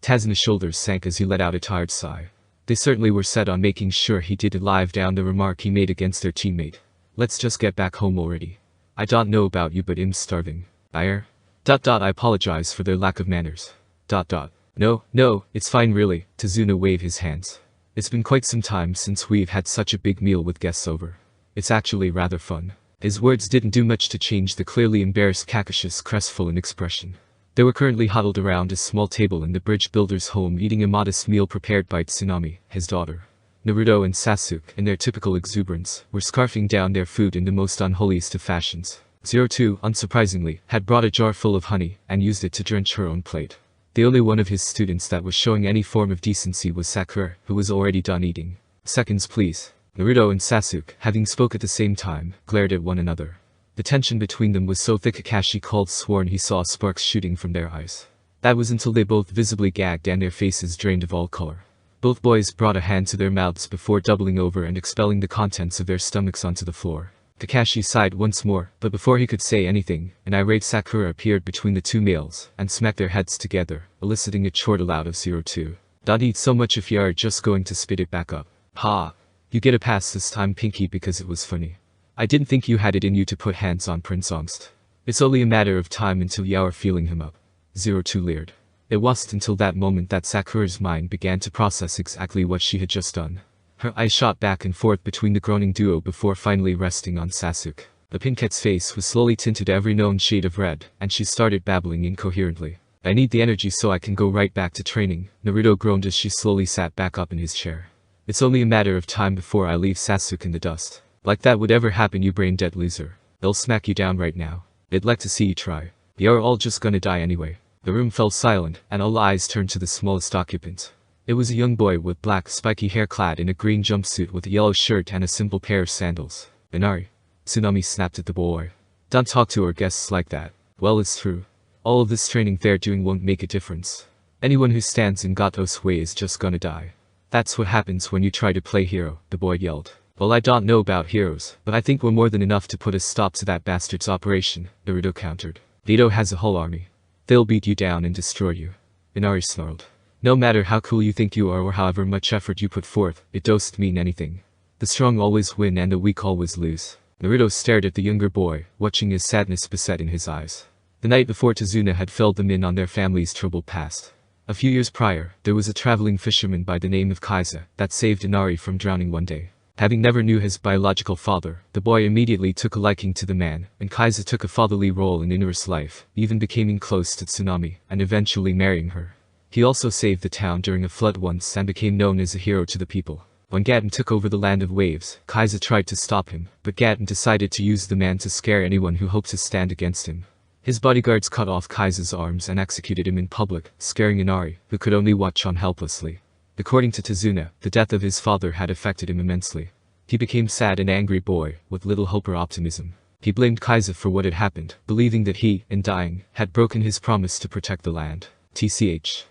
Tazuna's shoulders sank as he let out a tired sigh. They certainly were set on making sure he didn't live down the remark he made against their teammate. Let's just get back home already. I don't know about you but I'm starving. I apologize for their lack of manners. No, it's fine really, Tazuna waved his hands. It's been quite some time since we've had such a big meal with guests over. It's actually rather fun. His words didn't do much to change the clearly embarrassed Kakashi's crestfallen expression. They were currently huddled around a small table in the bridge builder's home eating a modest meal prepared by Tsunami, his daughter. Naruto and Sasuke, in their typical exuberance, were scarfing down their food in the most unholiest of fashions. 02, unsurprisingly, had brought a jar full of honey and used it to drench her own plate. The only one of his students that was showing any form of decency was Sakura, who was already done eating. Seconds please. Naruto and Sasuke, having spoke at the same time, glared at one another. The tension between them was so thick Kakashi called sworn he saw sparks shooting from their eyes. That was until they both visibly gagged and their faces drained of all color. Both boys brought a hand to their mouths before doubling over and expelling the contents of their stomachs onto the floor. Kakashi sighed once more, but before he could say anything, an irate Sakura appeared between the two males and smacked their heads together, eliciting a chortle out of 02. Don't eat so much if you are just going to spit it back up. Ha! You get a pass this time, Pinky, because it was funny. I didn't think you had it in you to put hands on Prince Angst. It's only a matter of time until you are feeling him up. 02 leered. It wasn't until that moment that Sakura's mind began to process exactly what she had just done. Her eyes shot back and forth between the groaning duo before finally resting on Sasuke. The Pinkette's face was slowly tinted every known shade of red, and she started babbling incoherently. I need the energy so I can go right back to training, Naruto groaned as she slowly sat back up in his chair. It's only a matter of time before I leave Sasuke in the dust. Like that would ever happen, you brain-dead loser. They'll smack you down right now. They'd like to see you try. You're all just gonna die anyway. The room fell silent, and all eyes turned to the smallest occupant. It was a young boy with black, spiky hair clad in a green jumpsuit with a yellow shirt and a simple pair of sandals. Inari. Tsunami snapped at the boy. Don't talk to our guests like that. Well, it's true. All of this training they're doing won't make a difference. Anyone who stands in Gato's way is just gonna die. That's what happens when you try to play hero, the boy yelled. Well, I don't know about heroes, but I think we're more than enough to put a stop to that bastard's operation, Naruto countered. Vito has a whole army. They'll beat you down and destroy you. Inari snarled. No matter how cool you think you are or however much effort you put forth, it doesn't mean anything. The strong always win and the weak always lose. Naruto stared at the younger boy, watching his sadness beset in his eyes. The night before Tazuna had filled them in on their family's troubled past. A few years prior, there was a traveling fisherman by the name of Kaiza that saved Inari from drowning one day. Having never knew his biological father, the boy immediately took a liking to the man, and Kaiza took a fatherly role in Inari's life, even becoming close to Tsunami, and eventually marrying her. He also saved the town during a flood once and became known as a hero to the people. When Gaten took over the land of waves, Kaiza tried to stop him, but Gaten decided to use the man to scare anyone who hoped to stand against him. His bodyguards cut off Kaiza's arms and executed him in public, scaring Inari, who could only watch on helplessly. According to Tazuna, the death of his father had affected him immensely. He became sad and angry boy, with little hope or optimism. He blamed Kaiza for what had happened, believing that he, in dying, had broken his promise to protect the land. TCH.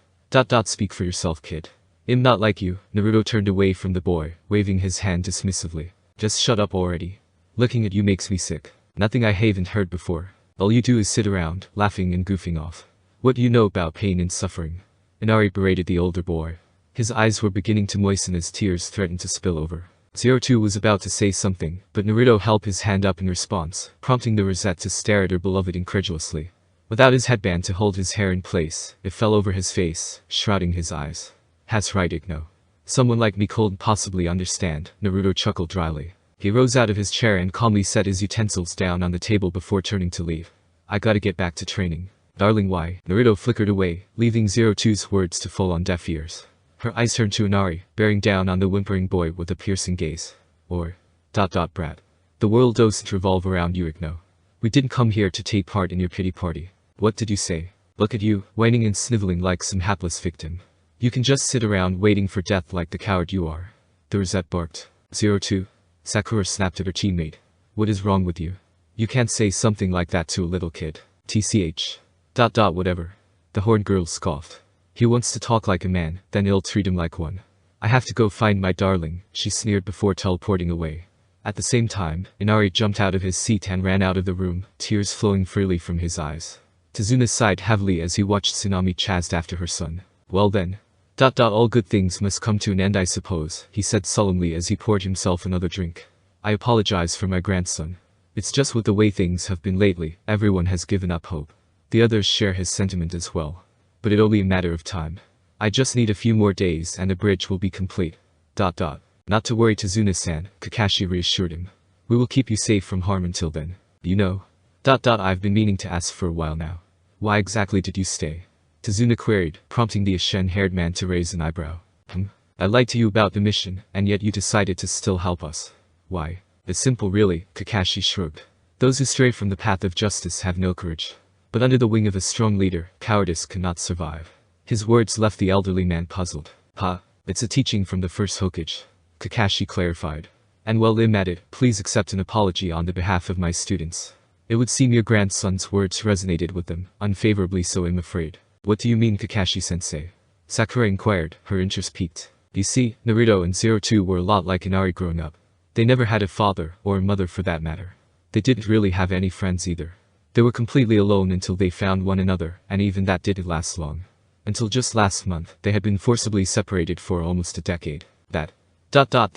Speak for yourself, kid. I'm not like you. Naruto turned away from the boy, waving his hand dismissively. Just shut up already. Looking at you makes me sick. Nothing I haven't heard before. All you do is sit around, laughing and goofing off. What do you know about pain and suffering? Inari berated the older boy. His eyes were beginning to moisten as tears threatened to spill over. 02 was about to say something, but Naruto held his hand up in response, prompting the Rosette to stare at her beloved incredulously. Without his headband to hold his hair in place, it fell over his face, shrouding his eyes. That's right, Igno. Someone like me couldn't possibly understand, Naruto chuckled dryly. He rose out of his chair and calmly set his utensils down on the table before turning to leave. I gotta get back to training. Darling, why? Naruto flickered away, leaving 02's words to fall on deaf ears. Her eyes turned to Inari, bearing down on the whimpering boy with a piercing gaze. Brat. The world doesn't revolve around you, Igno. We didn't come here to take part in your pity party. What did you say? Look at you, whining and sniveling like some hapless victim. You can just sit around waiting for death like the coward you are. The Rosette barked. 02. Sakura snapped at her teammate. What is wrong with you? You can't say something like that to a little kid. TCH. Whatever. The horned girl scoffed. He wants to talk like a man, then he'll treat him like one. I have to go find my darling, she sneered before teleporting away. At the same time, Inari jumped out of his seat and ran out of the room, tears flowing freely from his eyes. Tazuna sighed heavily as he watched Tsunami chased after her son. Well then. All good things must come to an end, I suppose, he said sullenly as he poured himself another drink. I apologize for my grandson. It's just with the way things have been lately, everyone has given up hope. The others share his sentiment as well. But it's only a matter of time. I just need a few more days and the bridge will be complete. Not to worry, Tazuna-san, Kakashi reassured him. We will keep you safe from harm until then. You know. I've been meaning to ask for a while now. Why exactly did you stay? Tazuna queried, prompting the Ashen-haired man to raise an eyebrow. I lied to you about the mission, and yet you decided to still help us. Why? It's simple really, Kakashi shrugged. Those who stray from the path of justice have no courage. But under the wing of a strong leader, cowardice cannot survive. His words left the elderly man puzzled. It's a teaching from the first Hokage. Kakashi clarified. And while I'm at it, please accept an apology on the behalf of my students. It would seem your grandson's words resonated with them, unfavorably so I'm afraid. What do you mean, Kakashi-sensei? Sakura inquired, her interest piqued. You see, Naruto and 02 were a lot like Inari growing up. They never had a father, or a mother for that matter. They didn't really have any friends either. They were completely alone until they found one another, and even that didn't last long. Until just last month, they had been forcibly separated for almost a decade. That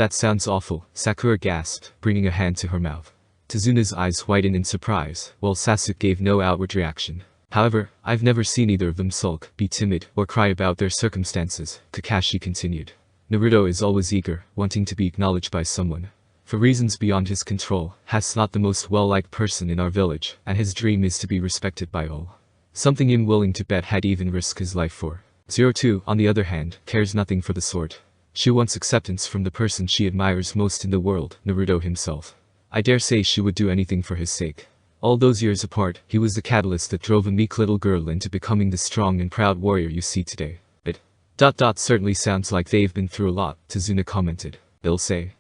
sounds awful, Sakura gasped, bringing a hand to her mouth. Tazuna's eyes widened in surprise, while Sasuke gave no outward reaction. However, I've never seen either of them sulk, be timid, or cry about their circumstances, Kakashi continued. Naruto is always eager, wanting to be acknowledged by someone. For reasons beyond his control, Has not the most well-liked person in our village, and his dream is to be respected by all. Something I'm willing to bet had even risked his life for. 02, on the other hand, cares nothing for the sort. She wants acceptance from the person she admires most in the world, Naruto himself. I dare say she would do anything for his sake. All those years apart, he was the catalyst that drove a meek little girl into becoming the strong and proud warrior you see today. It. Certainly sounds like they've been through a lot, Tazuna commented. They'll say.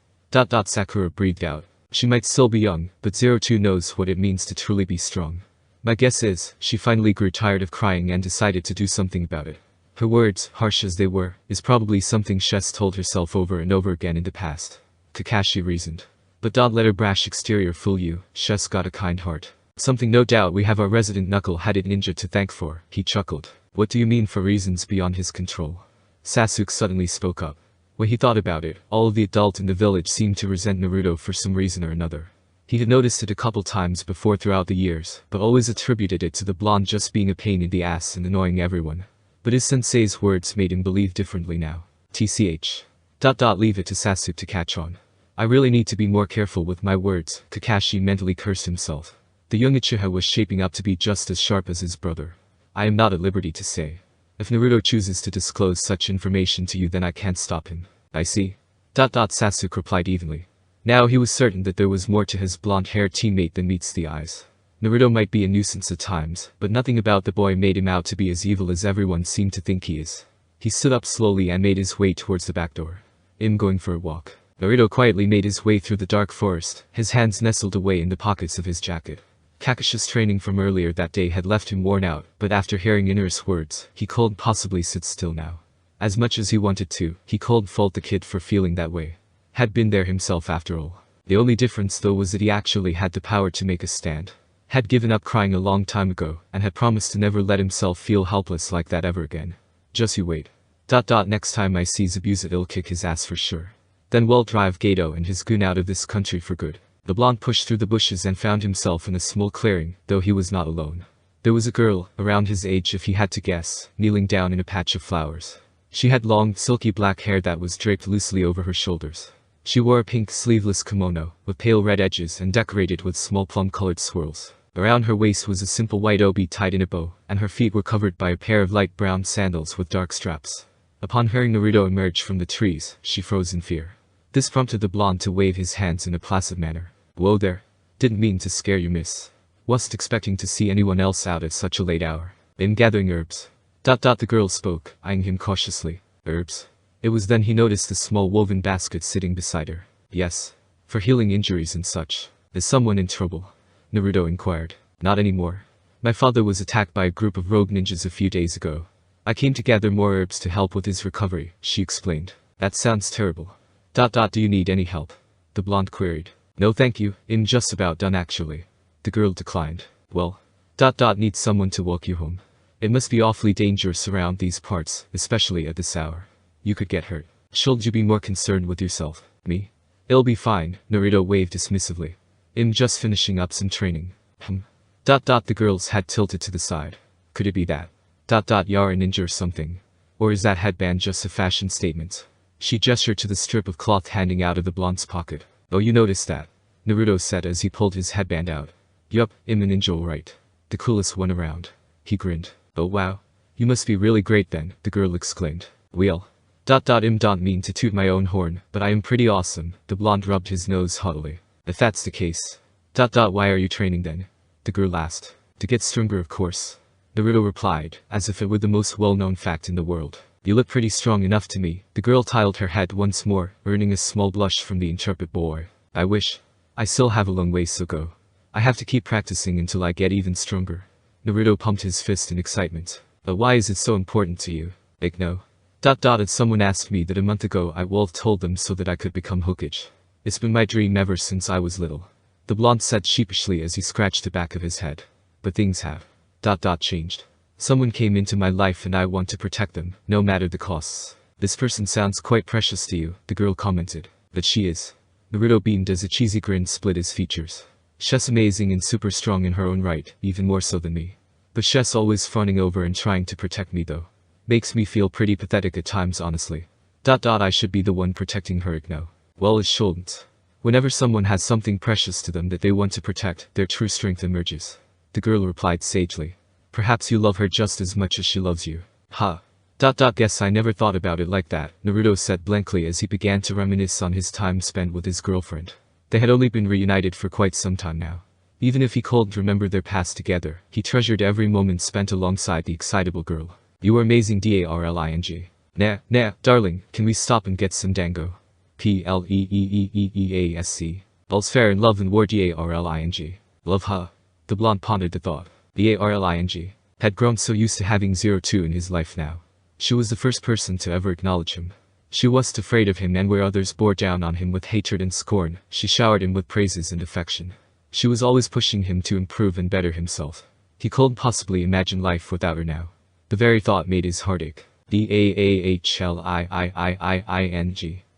Sakura breathed out. She might still be young, but 02 knows what it means to truly be strong. My guess is, she finally grew tired of crying and decided to do something about it. Her words, harsh as they were, is probably something Shes told herself over and over again in the past. Kakashi reasoned. But don't let her brash exterior fool you, Shes got a kind heart. Something no doubt we have our resident knuckle-headed ninja to thank for, he chuckled. What do you mean for reasons beyond his control? Sasuke suddenly spoke up. When he thought about it, all of the adults in the village seemed to resent Naruto for some reason or another. He had noticed it a couple times before throughout the years, but always attributed it to the blonde just being a pain in the ass and annoying everyone. But his sensei's words made him believe differently now. TCH. Leave it to Sasuke to catch on. I really need to be more careful with my words, Kakashi mentally cursed himself. The young Uchiha was shaping up to be just as sharp as his brother. I am not at liberty to say. If Naruto chooses to disclose such information to you, then I can't stop him. I see. Sasuke replied evenly. Now he was certain that there was more to his blonde-haired teammate than meets the eyes. Naruto might be a nuisance at times, but nothing about the boy made him out to be as evil as everyone seemed to think he is. He stood up slowly and made his way towards the back door. I'm going for a walk. Naruto quietly made his way through the dark forest, his hands nestled away in the pockets of his jacket. Kakashi's training from earlier that day had left him worn out, but after hearing Inari's words, he couldn't possibly sit still now. As much as he wanted to, he couldn't fault the kid for feeling that way. Had been there himself after all. The only difference though was that he actually had the power to make a stand. Had given up crying a long time ago, and had promised to never let himself feel helpless like that ever again. Just you wait. Next time I see Zabuza, I'll kick his ass for sure. Then we'll drive Gato and his goon out of this country for good. The blonde pushed through the bushes and found himself in a small clearing, though he was not alone. There was a girl, around his age if he had to guess, kneeling down in a patch of flowers. She had long, silky black hair that was draped loosely over her shoulders. She wore a pink sleeveless kimono, with pale red edges and decorated with small plum-colored swirls. Around her waist was a simple white obi tied in a bow, and her feet were covered by a pair of light brown sandals with dark straps. Upon hearing Naruto emerge from the trees, she froze in fear. This prompted the blonde to wave his hands in a placid manner. "Whoa there. Didn't mean to scare you, miss. Wasn't expecting to see anyone else out at such a late hour. Been gathering herbs." The girl spoke, eyeing him cautiously. "Herbs?" It was then he noticed the small woven basket sitting beside her. "Yes. For healing injuries and such. Is someone in trouble?" Naruto inquired. "Not anymore. My father was attacked by a group of rogue ninjas a few days ago. I came to gather more herbs to help with his recovery," she explained. "That sounds terrible. Do you need any help?" the blonde queried. "No thank you, I'm just about done actually." The girl declined. "Well, need someone to walk you home. It must be awfully dangerous around these parts, especially at this hour. You could get hurt. Should you be more concerned with yourself?" "Me? It'll be fine," Naruto waved dismissively. "I'm just finishing up some training." The girl's head tilted to the side. "Could it be that? You're a ninja or something? Or is that headband just a fashion statement?" She gestured to the strip of cloth hanging out of the blonde's pocket. "Oh, you noticed that?" Naruto said as he pulled his headband out. "Yup, I'm a ninja alright. The coolest one around." He grinned. "Oh wow. You must be really great then," the girl exclaimed. "Well. Don't mean to toot my own horn, but I am pretty awesome." The blonde rubbed his nose haughtily. "If that's the case. Why are you training then?" the girl asked. "To get stronger of course." Naruto replied, as if it were the most well-known fact in the world. "You look pretty strong enough to me." The girl tilted her head once more, earning a small blush from the intrepid boy. "I wish. I still have a long ways to go. I have to keep practicing until I get even stronger." Naruto pumped his fist in excitement. "But why is it so important to you?" "No. Someone asked me that a month ago. I told them so that I could become Hokage. It's been my dream ever since I was little." The blonde said sheepishly as he scratched the back of his head. "But things have. Changed. Someone came into my life and I want to protect them, no matter the costs." "This person sounds quite precious to you," the girl commented. "But she is." Naruto beamed as a cheesy grin split his features. "She's amazing and super strong in her own right, even more so than me. But she's always fawning over and trying to protect me though. Makes me feel pretty pathetic at times honestly." I should be the one protecting her, no. "Well, it shouldn't. Whenever someone has something precious to them that they want to protect, their true strength emerges." The girl replied sagely. "Perhaps you love her just as much as she loves you." "Ha. Guess I never thought about it like that," Naruto said blankly as he began to reminisce on his time spent with his girlfriend. They had only been reunited for quite some time now. Even if he couldn't remember their past together, he treasured every moment spent alongside the excitable girl. "You are amazing, darling. Nah, darling, can we stop and get some dango?" Pleasc. All's fair in love and war, darling. "Love, huh?" The blonde pondered the thought. Darling had grown so used to having 02 in his life now. She was the first person to ever acknowledge him. She wasn't afraid of him, and where others bore down on him with hatred and scorn, she showered him with praises and affection. She was always pushing him to improve and better himself. He couldn't possibly imagine life without her now. The very thought made his heart ache. Daahliing.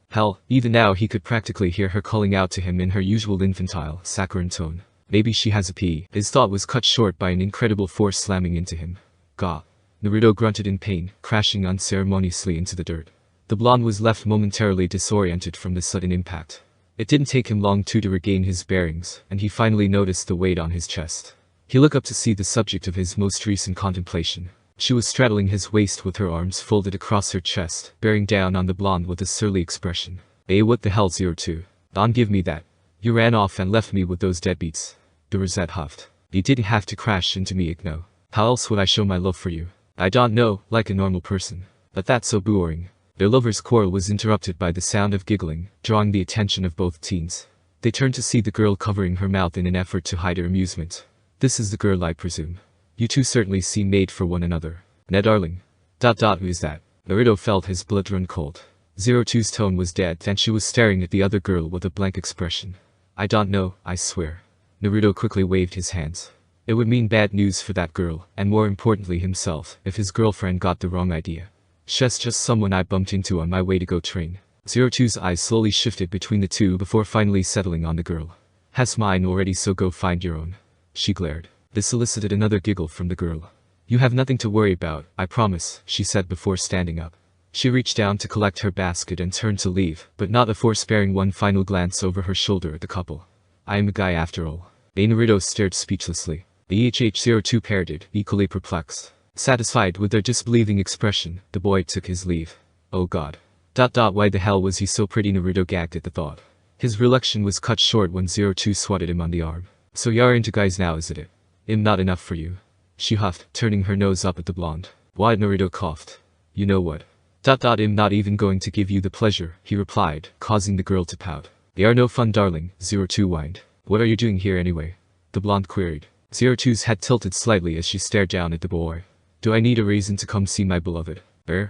Hell, even now he could practically hear her calling out to him in her usual infantile, saccharine tone. Maybe she has a pee. His thought was cut short by an incredible force slamming into him. "Gah." Naruto grunted in pain, crashing unceremoniously into the dirt. The blonde was left momentarily disoriented from the sudden impact. It didn't take him long to regain his bearings, and he finally noticed the weight on his chest. He looked up to see the subject of his most recent contemplation. She was straddling his waist with her arms folded across her chest, bearing down on the blonde with a surly expression. "Hey, what the hell, 02? Don't give me that. You ran off and left me with those deadbeats." The rosette huffed. "You didn't have to crash into me, Igno. How else would I show my love for you? I don't know, like a normal person. But that's so boring." Their lovers' quarrel was interrupted by the sound of giggling, drawing the attention of both teens. They turned to see the girl covering her mouth in an effort to hide her amusement. "This is the girl, I presume. You two certainly seem made for one another." "Nah, darling. Who is that?" Naruto felt his blood run cold. 02's tone was dead, and she was staring at the other girl with a blank expression. "I don't know, I swear." Naruto quickly waved his hands. It would mean bad news for that girl, and more importantly himself, if his girlfriend got the wrong idea. "She's just someone I bumped into on my way to go train." 02's eyes slowly shifted between the two before finally settling on the girl. Has mine already, so go find your own. She glared. This elicited another giggle from the girl. You have nothing to worry about, I promise, she said before standing up. She reached down to collect her basket and turned to leave, but not before sparing one final glance over her shoulder at the couple. I am a guy after all. Naruto stared speechlessly. The EHH-02 parroted, equally perplexed. Satisfied with their disbelieving expression, the boy took his leave. Oh god. Why the hell was he so pretty? Naruto gagged at the thought. His reluction was cut short when 02 swatted him on the arm. So you're into guys now, is it? Not enough for you. She huffed, turning her nose up at the blonde. Why? Naruto coughed. You know what? I'm not even going to give you the pleasure, he replied, causing the girl to pout. They are no fun, darling, 02 whined. What are you doing here anyway? The blonde queried. 02's head tilted slightly as she stared down at the boy. Do I need a reason to come see my beloved? Well.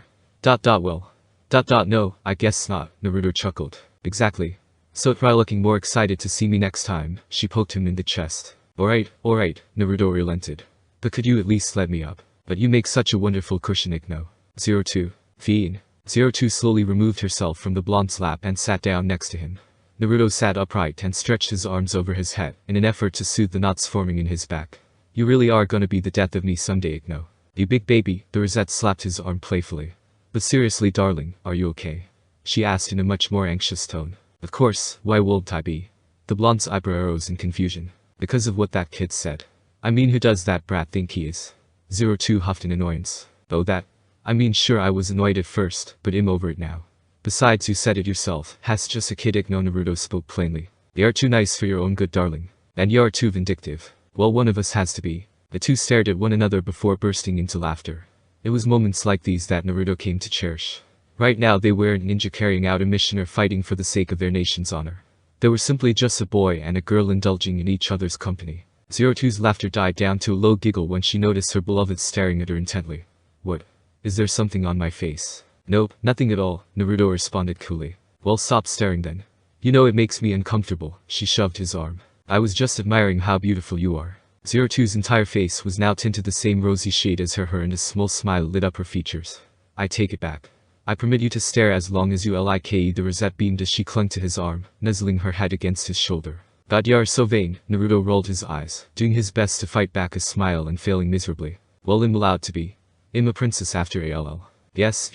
No, I guess not, Naruto chuckled. Exactly. So try looking more excited to see me next time, she poked him in the chest. Alright, Naruto relented. But could you at least let me up? But you make such a wonderful cushion, Ikno. 02. Fiend. 02 slowly removed herself from the blonde's lap and sat down next to him. Naruto sat upright and stretched his arms over his head, in an effort to soothe the knots forming in his back. You really are gonna be the death of me someday, Ikno. You big baby, the Rosette slapped his arm playfully. But seriously, darling, are you okay? She asked in a much more anxious tone. Of course, why would I be? The blonde's eyebrow rose in confusion. Because of what that kid said. I mean, who does that brat think he is? 02 huffed in annoyance. Oh that? I mean, sure, I was annoyed at first, but I'm over it now. Besides, you said it yourself, has just a kid. Ikno. Naruto spoke plainly. You are too nice for your own good, darling. And you are too vindictive. Well, one of us has to be. The two stared at one another before bursting into laughter. It was moments like these that Naruto came to cherish. Right now they weren't ninja carrying out a mission or fighting for the sake of their nation's honor. They were simply just a boy and a girl indulging in each other's company. 02's laughter died down to a low giggle when she noticed her beloved staring at her intently. What? Is there something on my face? Nope, nothing at all, Naruto responded coolly. Well, stop staring then. You know it makes me uncomfortable, she shoved his arm. I was just admiring how beautiful you are. 02's entire face was now tinted the same rosy shade as her and a small smile lit up her features. I take it back. I permit you to stare as long as you like. The Rosette beamed as she clung to his arm, nuzzling her head against his shoulder. God, you are so vain, Naruto rolled his eyes, doing his best to fight back a smile and failing miserably. Well, I'm allowed to be. I'm a princess after all. Yes,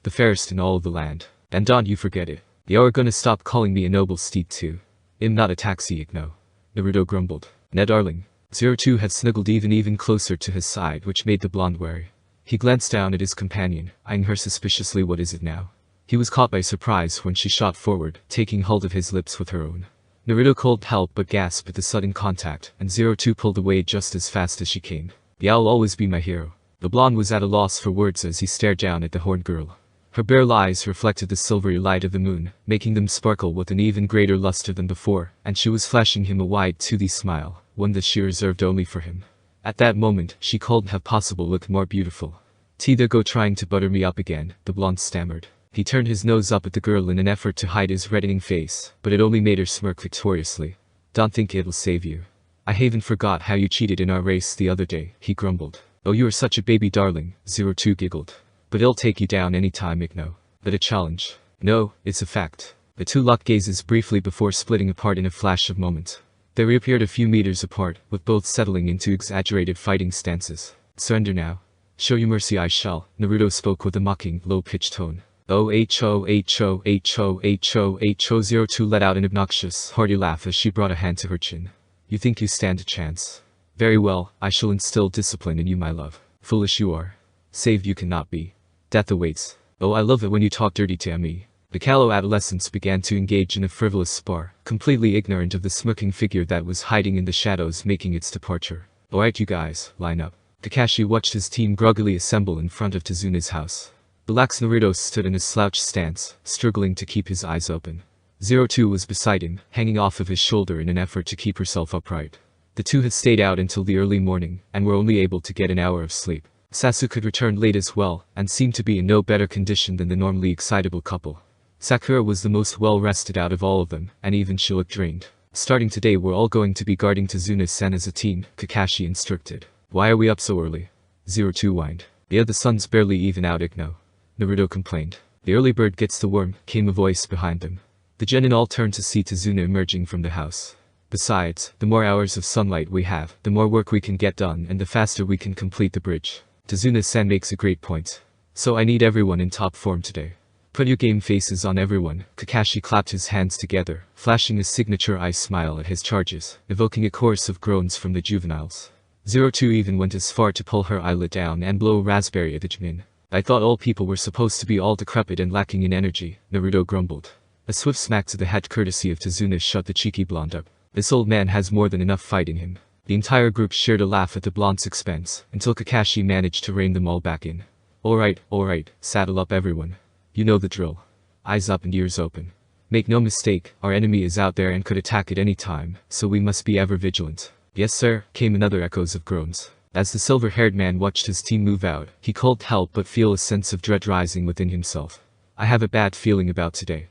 the fairest in all of the land. And don't you forget it. You're gonna stop calling me a noble steed too. I'm not a taxi, Ikno. Naruto grumbled. Ned darling. 02 had snuggled even closer to his side, which made the blonde wary. He glanced down at his companion, eyeing her suspiciously. What is it now? He was caught by surprise when she shot forward, taking hold of his lips with her own. Naruto couldn't help but gasp at the sudden contact, and 02 pulled away just as fast as she came. You'll always be my hero. The blonde was at a loss for words as he stared down at the horned girl. Her bare eyes reflected the silvery light of the moon, making them sparkle with an even greater luster than before, and she was flashing him a wide, toothy smile, one that she reserved only for him. At that moment, she couldn't have possibly looked more beautiful. There go trying to butter me up again, the blonde stammered. He turned his nose up at the girl in an effort to hide his reddening face, but it only made her smirk victoriously. Don't think it'll save you. I haven't forgot how you cheated in our race the other day, he grumbled. Oh, you are such a baby darling, 02 giggled. But it'll take you down any time, Ikno. But a challenge. No, it's a fact. The two locked gazes briefly before splitting apart in a flash of moment. They reappeared a few meters apart, with both settling into exaggerated fighting stances. Surrender now. Show you mercy I shall, Naruto spoke with a mocking, low-pitched tone. Oh-ho-ho-ho-ho-ho-ho-02 let out an obnoxious, hearty laugh as she brought a hand to her chin. You think you stand a chance? Very well, I shall instill discipline in you, my love. Foolish you are. Saved you cannot be. Death awaits. Oh, I love it when you talk dirty to me. The callow adolescents began to engage in a frivolous spar, completely ignorant of the smirking figure that was hiding in the shadows making its departure. Alright you guys, line up. Kakashi watched his team groggily assemble in front of Tazuna's house. The lax Naruto stood in a slouched stance, struggling to keep his eyes open. 02 was beside him, hanging off of his shoulder in an effort to keep herself upright. The two had stayed out until the early morning, and were only able to get an hour of sleep. Sasuke had returned late as well, and seemed to be in no better condition than the normally excitable couple. Sakura was the most well-rested out of all of them, and even she looked drained. Starting today we're all going to be guarding Tazuna-san as a team, Kakashi instructed. Why are we up so early? 02 whined. Yeah, the sun's barely even out, Ikno. Naruto complained. The early bird gets the worm, came a voice behind them. The genin all turned to see Tazuna emerging from the house. Besides, the more hours of sunlight we have, the more work we can get done and the faster we can complete the bridge. Tazuna-san makes a great point. So I need everyone in top form today. Put your game faces on everyone. Kakashi clapped his hands together, flashing a signature eye smile at his charges, evoking a chorus of groans from the juveniles. 02 even went as far to pull her eyelid down and blow a raspberry at the genin. I thought all people were supposed to be all decrepit and lacking in energy, Naruto grumbled. A swift smack to the head courtesy of Tazuna shut the cheeky blonde up. This old man has more than enough fight in him. The entire group shared a laugh at the blonde's expense, until Kakashi managed to rein them all back in. Alright, saddle up everyone. You know the drill. Eyes up and ears open. Make no mistake, our enemy is out there and could attack at any time, so we must be ever vigilant. Yes sir, came another echoes of groans. As the silver-haired man watched his team move out, he couldn't help but feel a sense of dread rising within himself. I have a bad feeling about today.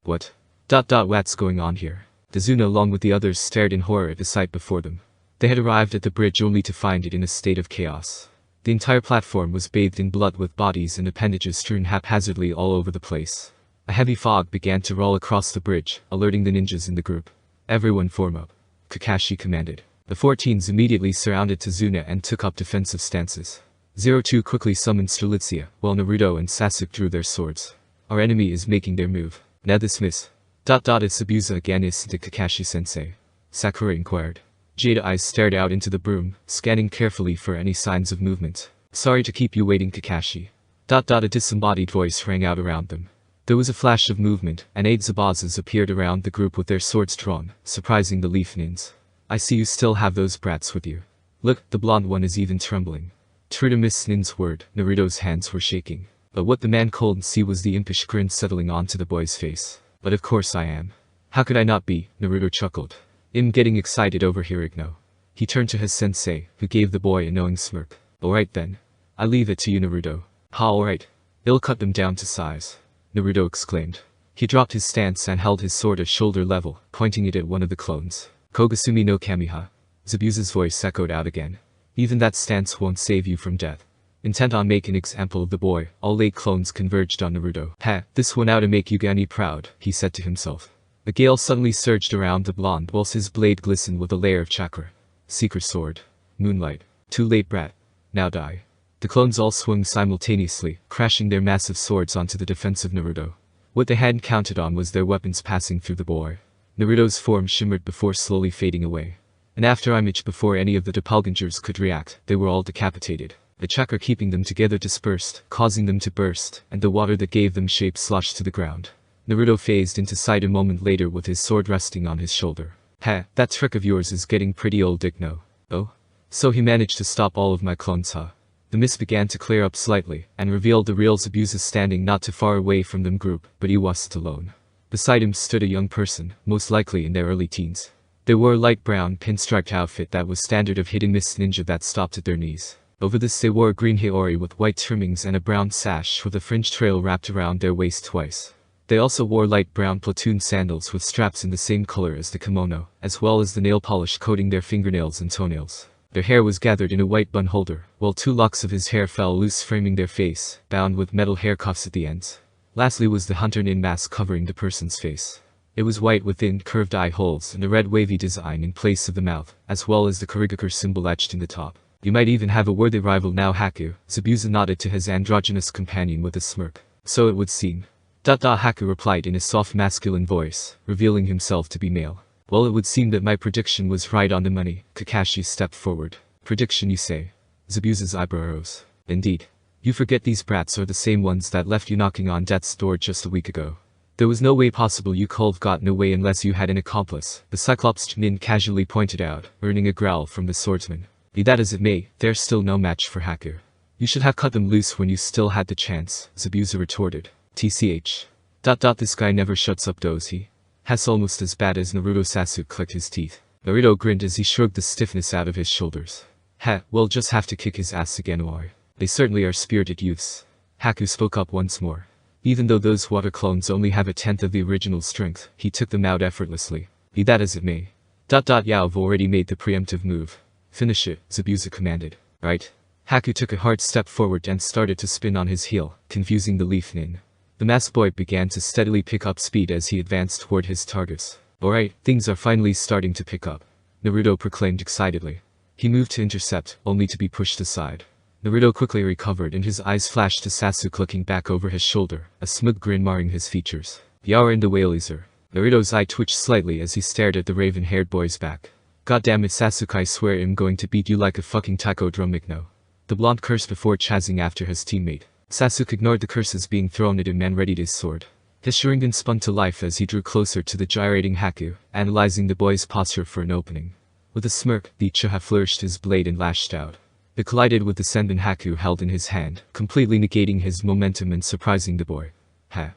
What? What's going on here? Tazuna along with the others stared in horror at the sight before them. They had arrived at the bridge only to find it in a state of chaos. The entire platform was bathed in blood with bodies and appendages strewn haphazardly all over the place. A heavy fog began to roll across the bridge, alerting the ninjas in the group. Everyone form up. Kakashi commanded. The 14s immediately surrounded Tazuna and took up defensive stances. 02 quickly summoned Strelitzia, while Naruto and Sasuke drew their swords. Our enemy is making their move. Now dismiss. Is Sabuza again isn't it Kakashi-sensei? Sakura inquired. Jade eyes stared out into the broom, scanning carefully for any signs of movement. Sorry to keep you waiting, Kakashi. A disembodied voice rang out around them. There was a flash of movement, and 8 Zabazas appeared around the group with their swords drawn, surprising the Leaf Nins. I see you still have those brats with you. Look, the blonde one is even trembling. True to Miss Nin's word, Naruto's hands were shaking. But what the man couldn't see was the impish grin settling onto the boy's face. But of course I am. How could I not be? Naruto chuckled. I'm getting excited over here, Igno. He turned to his sensei, who gave the boy a knowing smirk. Alright then. I leave it to you, Naruto. Ha, alright. It'll cut them down to size. Naruto exclaimed. He dropped his stance and held his sword at shoulder level, pointing it at one of the clones. Kogasumi no Kamiha. Zabuza's voice echoed out again. Even that stance won't save you from death. Intent on making an example of the boy, all 8 clones converged on Naruto. Ha, this one out to make Yugani proud, he said to himself. A gale suddenly surged around the blonde whilst his blade glistened with a layer of chakra. Secret sword. Moonlight. Too late, brat. Now die. The clones all swung simultaneously, crashing their massive swords onto the defensive Naruto. What they hadn't counted on was their weapons passing through the boy. Naruto's form shimmered before slowly fading away. And after image before any of the doppelgangers could react, they were all decapitated. The chakra keeping them together dispersed, causing them to burst, and the water that gave them shape sloshed to the ground. Naruto phased into sight a moment later with his sword resting on his shoulder. Ha, that trick of yours is getting pretty old, Igno. Oh? So he managed to stop all of my clones, huh? The mist began to clear up slightly, and revealed the real Zabuza standing not too far away from them group, but he wasn't alone. Beside him stood a young person, most likely in their early teens. They wore a light brown pinstriped outfit that was standard of hidden mist ninja that stopped at their knees. Over this they wore a green haori with white trimmings and a brown sash with a fringe trail wrapped around their waist twice. They also wore light brown platoon sandals with straps in the same color as the kimono, as well as the nail polish coating their fingernails and toenails. Their hair was gathered in a white bun holder, while 2 locks of his hair fell loose framing their face, bound with metal hair cuffs at the ends. Lastly was the hunter nin mask covering the person's face. It was white with thin, curved eye holes and a red wavy design in place of the mouth, as well as the Kurigakure symbol etched in the top. You might even have a worthy rival now, Haku. Zabuza nodded to his androgynous companion with a smirk. So it would seem. Haku replied in a soft masculine voice, revealing himself to be male. Well, it would seem that my prediction was right on the money. Kakashi stepped forward. Prediction, you say? Zabuza's eyebrow rose. Indeed. You forget these brats are the same ones that left you knocking on death's door just a week ago. There was no way possible you could have gotten away unless you had an accomplice, the Cyclops Nin casually pointed out, earning a growl from the swordsman. Be that as it may, they're still no match for Haku. You should have cut them loose when you still had the chance, Zabuza retorted. TCH. This guy never shuts up, does he? Has almost as bad as Naruto. Sasuke clicked his teeth. Naruto grinned as he shrugged the stiffness out of his shoulders. We'll just have to kick his ass again, or they certainly are spirited youths. Haku spoke up once more. Even though those water clones only have 1/10 of the original strength, he took them out effortlessly. Be that as it may. You've already made the preemptive move. Finish it, Zabuza commanded. Right? Haku took a hard step forward and started to spin on his heel, confusing the Leaf Nin. The masked boy began to steadily pick up speed as he advanced toward his targets. Alright, things are finally starting to pick up, Naruto proclaimed excitedly. He moved to intercept, only to be pushed aside. Naruto quickly recovered and his eyes flashed to Sasuke looking back over his shoulder, a smug grin marring his features. "You're in the way, loser." Naruto's eye twitched slightly as he stared at the raven-haired boy's back. "God damn it, Sasuke, I swear I'm going to beat you like a fucking taco drum, no." The blonde cursed before chasing after his teammate. Sasuke ignored the curses being thrown at him and readied his sword. His Sharingan spun to life as he drew closer to the gyrating Haku, analyzing the boy's posture for an opening. With a smirk, the Uchiha flourished his blade and lashed out. It collided with the Senbon Haku held in his hand, completely negating his momentum and surprising the boy. "Ha.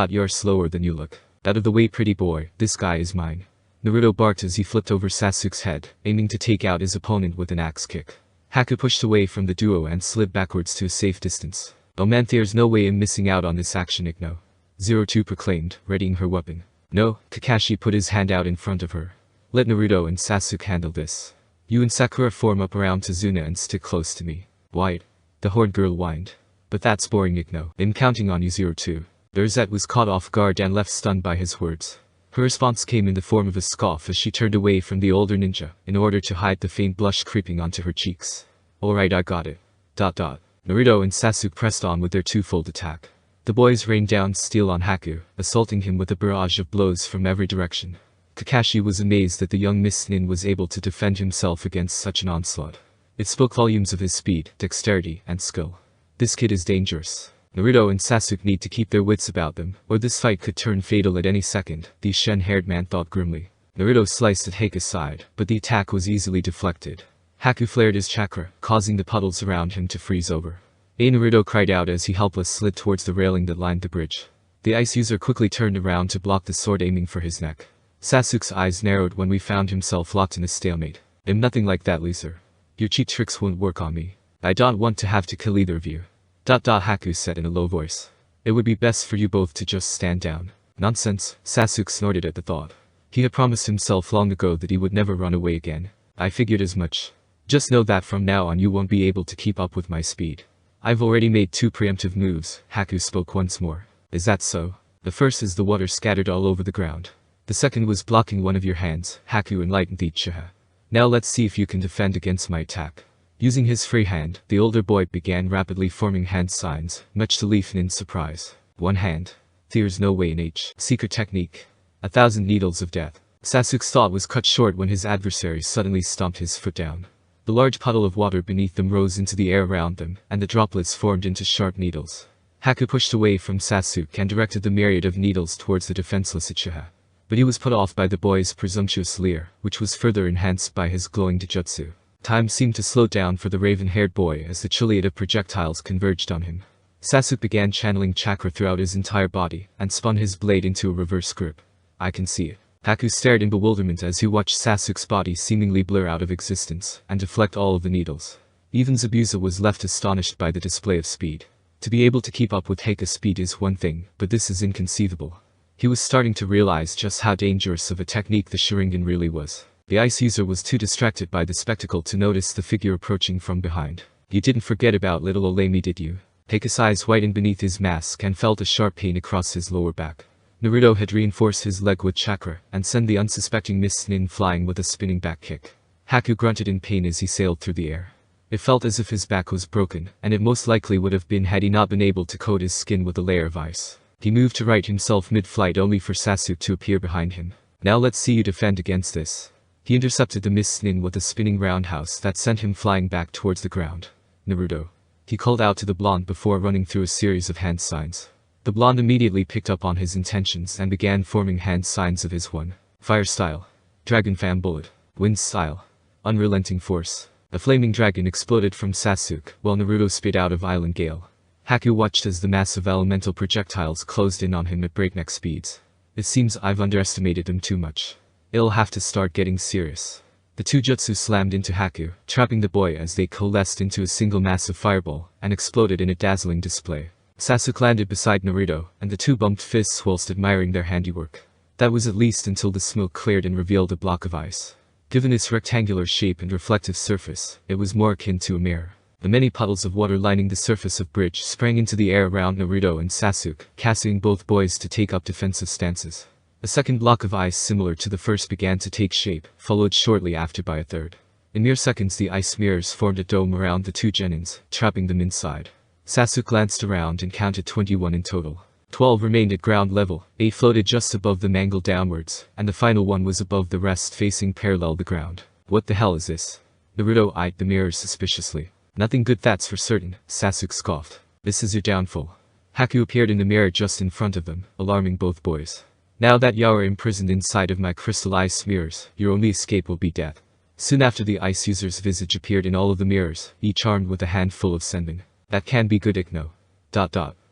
You're slower than you look. Out of the way, pretty boy, this guy is mine." Naruto barked as he flipped over Sasuke's head, aiming to take out his opponent with an axe kick. Haku pushed away from the duo and slid backwards to a safe distance. "Oh man, there's no way I'm missing out on this action, no," 02 proclaimed, readying her weapon. "No," Kakashi put his hand out in front of her. "Let Naruto and Sasuke handle this. You and Sakura form up around Tazuna and stick close to me." "Why?" the horned girl whined. "But that's boring, no. I'm counting on you, 02. Rosette was caught off guard and left stunned by his words. Her response came in the form of a scoff as she turned away from the older ninja, in order to hide the faint blush creeping onto her cheeks. "Alright, I got it. Naruto and Sasuke pressed on with their twofold attack. The boys rained down steel on Haku, assaulting him with a barrage of blows from every direction. Kakashi was amazed that the young Nin was able to defend himself against such an onslaught. It spoke volumes of his speed, dexterity, and skill. This kid is dangerous. Naruto and Sasuke need to keep their wits about them, or this fight could turn fatal at any second, the Shen-haired man thought grimly. Naruto sliced at Heika's side, but the attack was easily deflected. Haku flared his chakra, causing the puddles around him to freeze over. Naruto cried out as he helpless slid towards the railing that lined the bridge. The ice user quickly turned around to block the sword, aiming for his neck. Sasuke's eyes narrowed when we found himself locked in a stalemate. "I'm nothing like that, loser. Your cheat tricks won't work on me. I don't want to have to kill either of you." Haku said in a low voice. "It would be best for you both to just stand down." "Nonsense," Sasuke snorted at the thought. He had promised himself long ago that he would never run away again. "I figured as much. Just know that from now on you won't be able to keep up with my speed." "I've already made 2 preemptive moves," Haku spoke once more. "Is that so?" "The first is the water scattered all over the ground. The second was blocking one of your hands," Haku enlightened the Uchiha. "Now let's see if you can defend against my attack." Using his free hand, the older boy began rapidly forming hand signs, much to Leaf Nin's surprise. One hand. There's no way in secret technique. 1,000 needles of death. Sasuke's thought was cut short when his adversary suddenly stomped his foot down. The large puddle of water beneath them rose into the air around them, and the droplets formed into sharp needles. Haku pushed away from Sasuke and directed the myriad of needles towards the defenseless Uchiha. But he was put off by the boy's presumptuous leer, which was further enhanced by his glowing taijutsu. Time seemed to slow down for the raven-haired boy as the chiliad of projectiles converged on him. Sasuke began channeling chakra throughout his entire body, and spun his blade into a reverse grip. "I can see it." Haku stared in bewilderment as he watched Sasuke's body seemingly blur out of existence, and deflect all of the needles. Even Zabuza was left astonished by the display of speed. To be able to keep up with Heika's speed is one thing, but this is inconceivable. He was starting to realize just how dangerous of a technique the Sharingan really was. The ice user was too distracted by the spectacle to notice the figure approaching from behind. "You didn't forget about little Olemi, did you?" Heika's eyes whitened beneath his mask and felt a sharp pain across his lower back. Naruto had reinforced his leg with chakra and sent the unsuspecting Nin flying with a spinning back kick. Haku grunted in pain as he sailed through the air. It felt as if his back was broken, and it most likely would have been had he not been able to coat his skin with a layer of ice. He moved to right himself mid-flight only for Sasuke to appear behind him. "Now let's see you defend against this." He intercepted the Nin with a spinning roundhouse that sent him flying back towards the ground. "Naruto," he called out to the blonde before running through a series of hand signs. The blonde immediately picked up on his intentions and began forming hand signs of his one. Fire style. Dragon fan bullet. Wind style. Unrelenting force. A flaming dragon exploded from Sasuke, while Naruto spit out of Island Gale. Haku watched as the massive elemental projectiles closed in on him at breakneck speeds. "It seems I've underestimated them too much. It'll have to start getting serious." The two jutsu slammed into Haku, trapping the boy as they coalesced into a single massive fireball, and exploded in a dazzling display. Sasuke landed beside Naruto, and the two bumped fists whilst admiring their handiwork. That was at least until the smoke cleared and revealed a block of ice. Given its rectangular shape and reflective surface, it was more akin to a mirror. The many puddles of water lining the surface of bridge sprang into the air around Naruto and Sasuke, casting both boys to take up defensive stances. A second block of ice similar to the first began to take shape, followed shortly after by a third. In mere seconds the ice mirrors formed a dome around the two genins, trapping them inside. Sasuke glanced around and counted 21 in total. 12 remained at ground level, 8 floated just above them angled downwards, and the final one was above the rest facing parallel the ground. What the hell is this? Naruto eyed the mirrors suspiciously. Nothing good, that's for certain, Sasuke scoffed. This is your downfall. Haku appeared in the mirror just in front of them, alarming both boys. Now that you are imprisoned inside of my crystal ice mirrors, your only escape will be death. Soon after the ice user's visage appeared in all of the mirrors, each armed with a handful of senbon. That can be good, Ikno. ...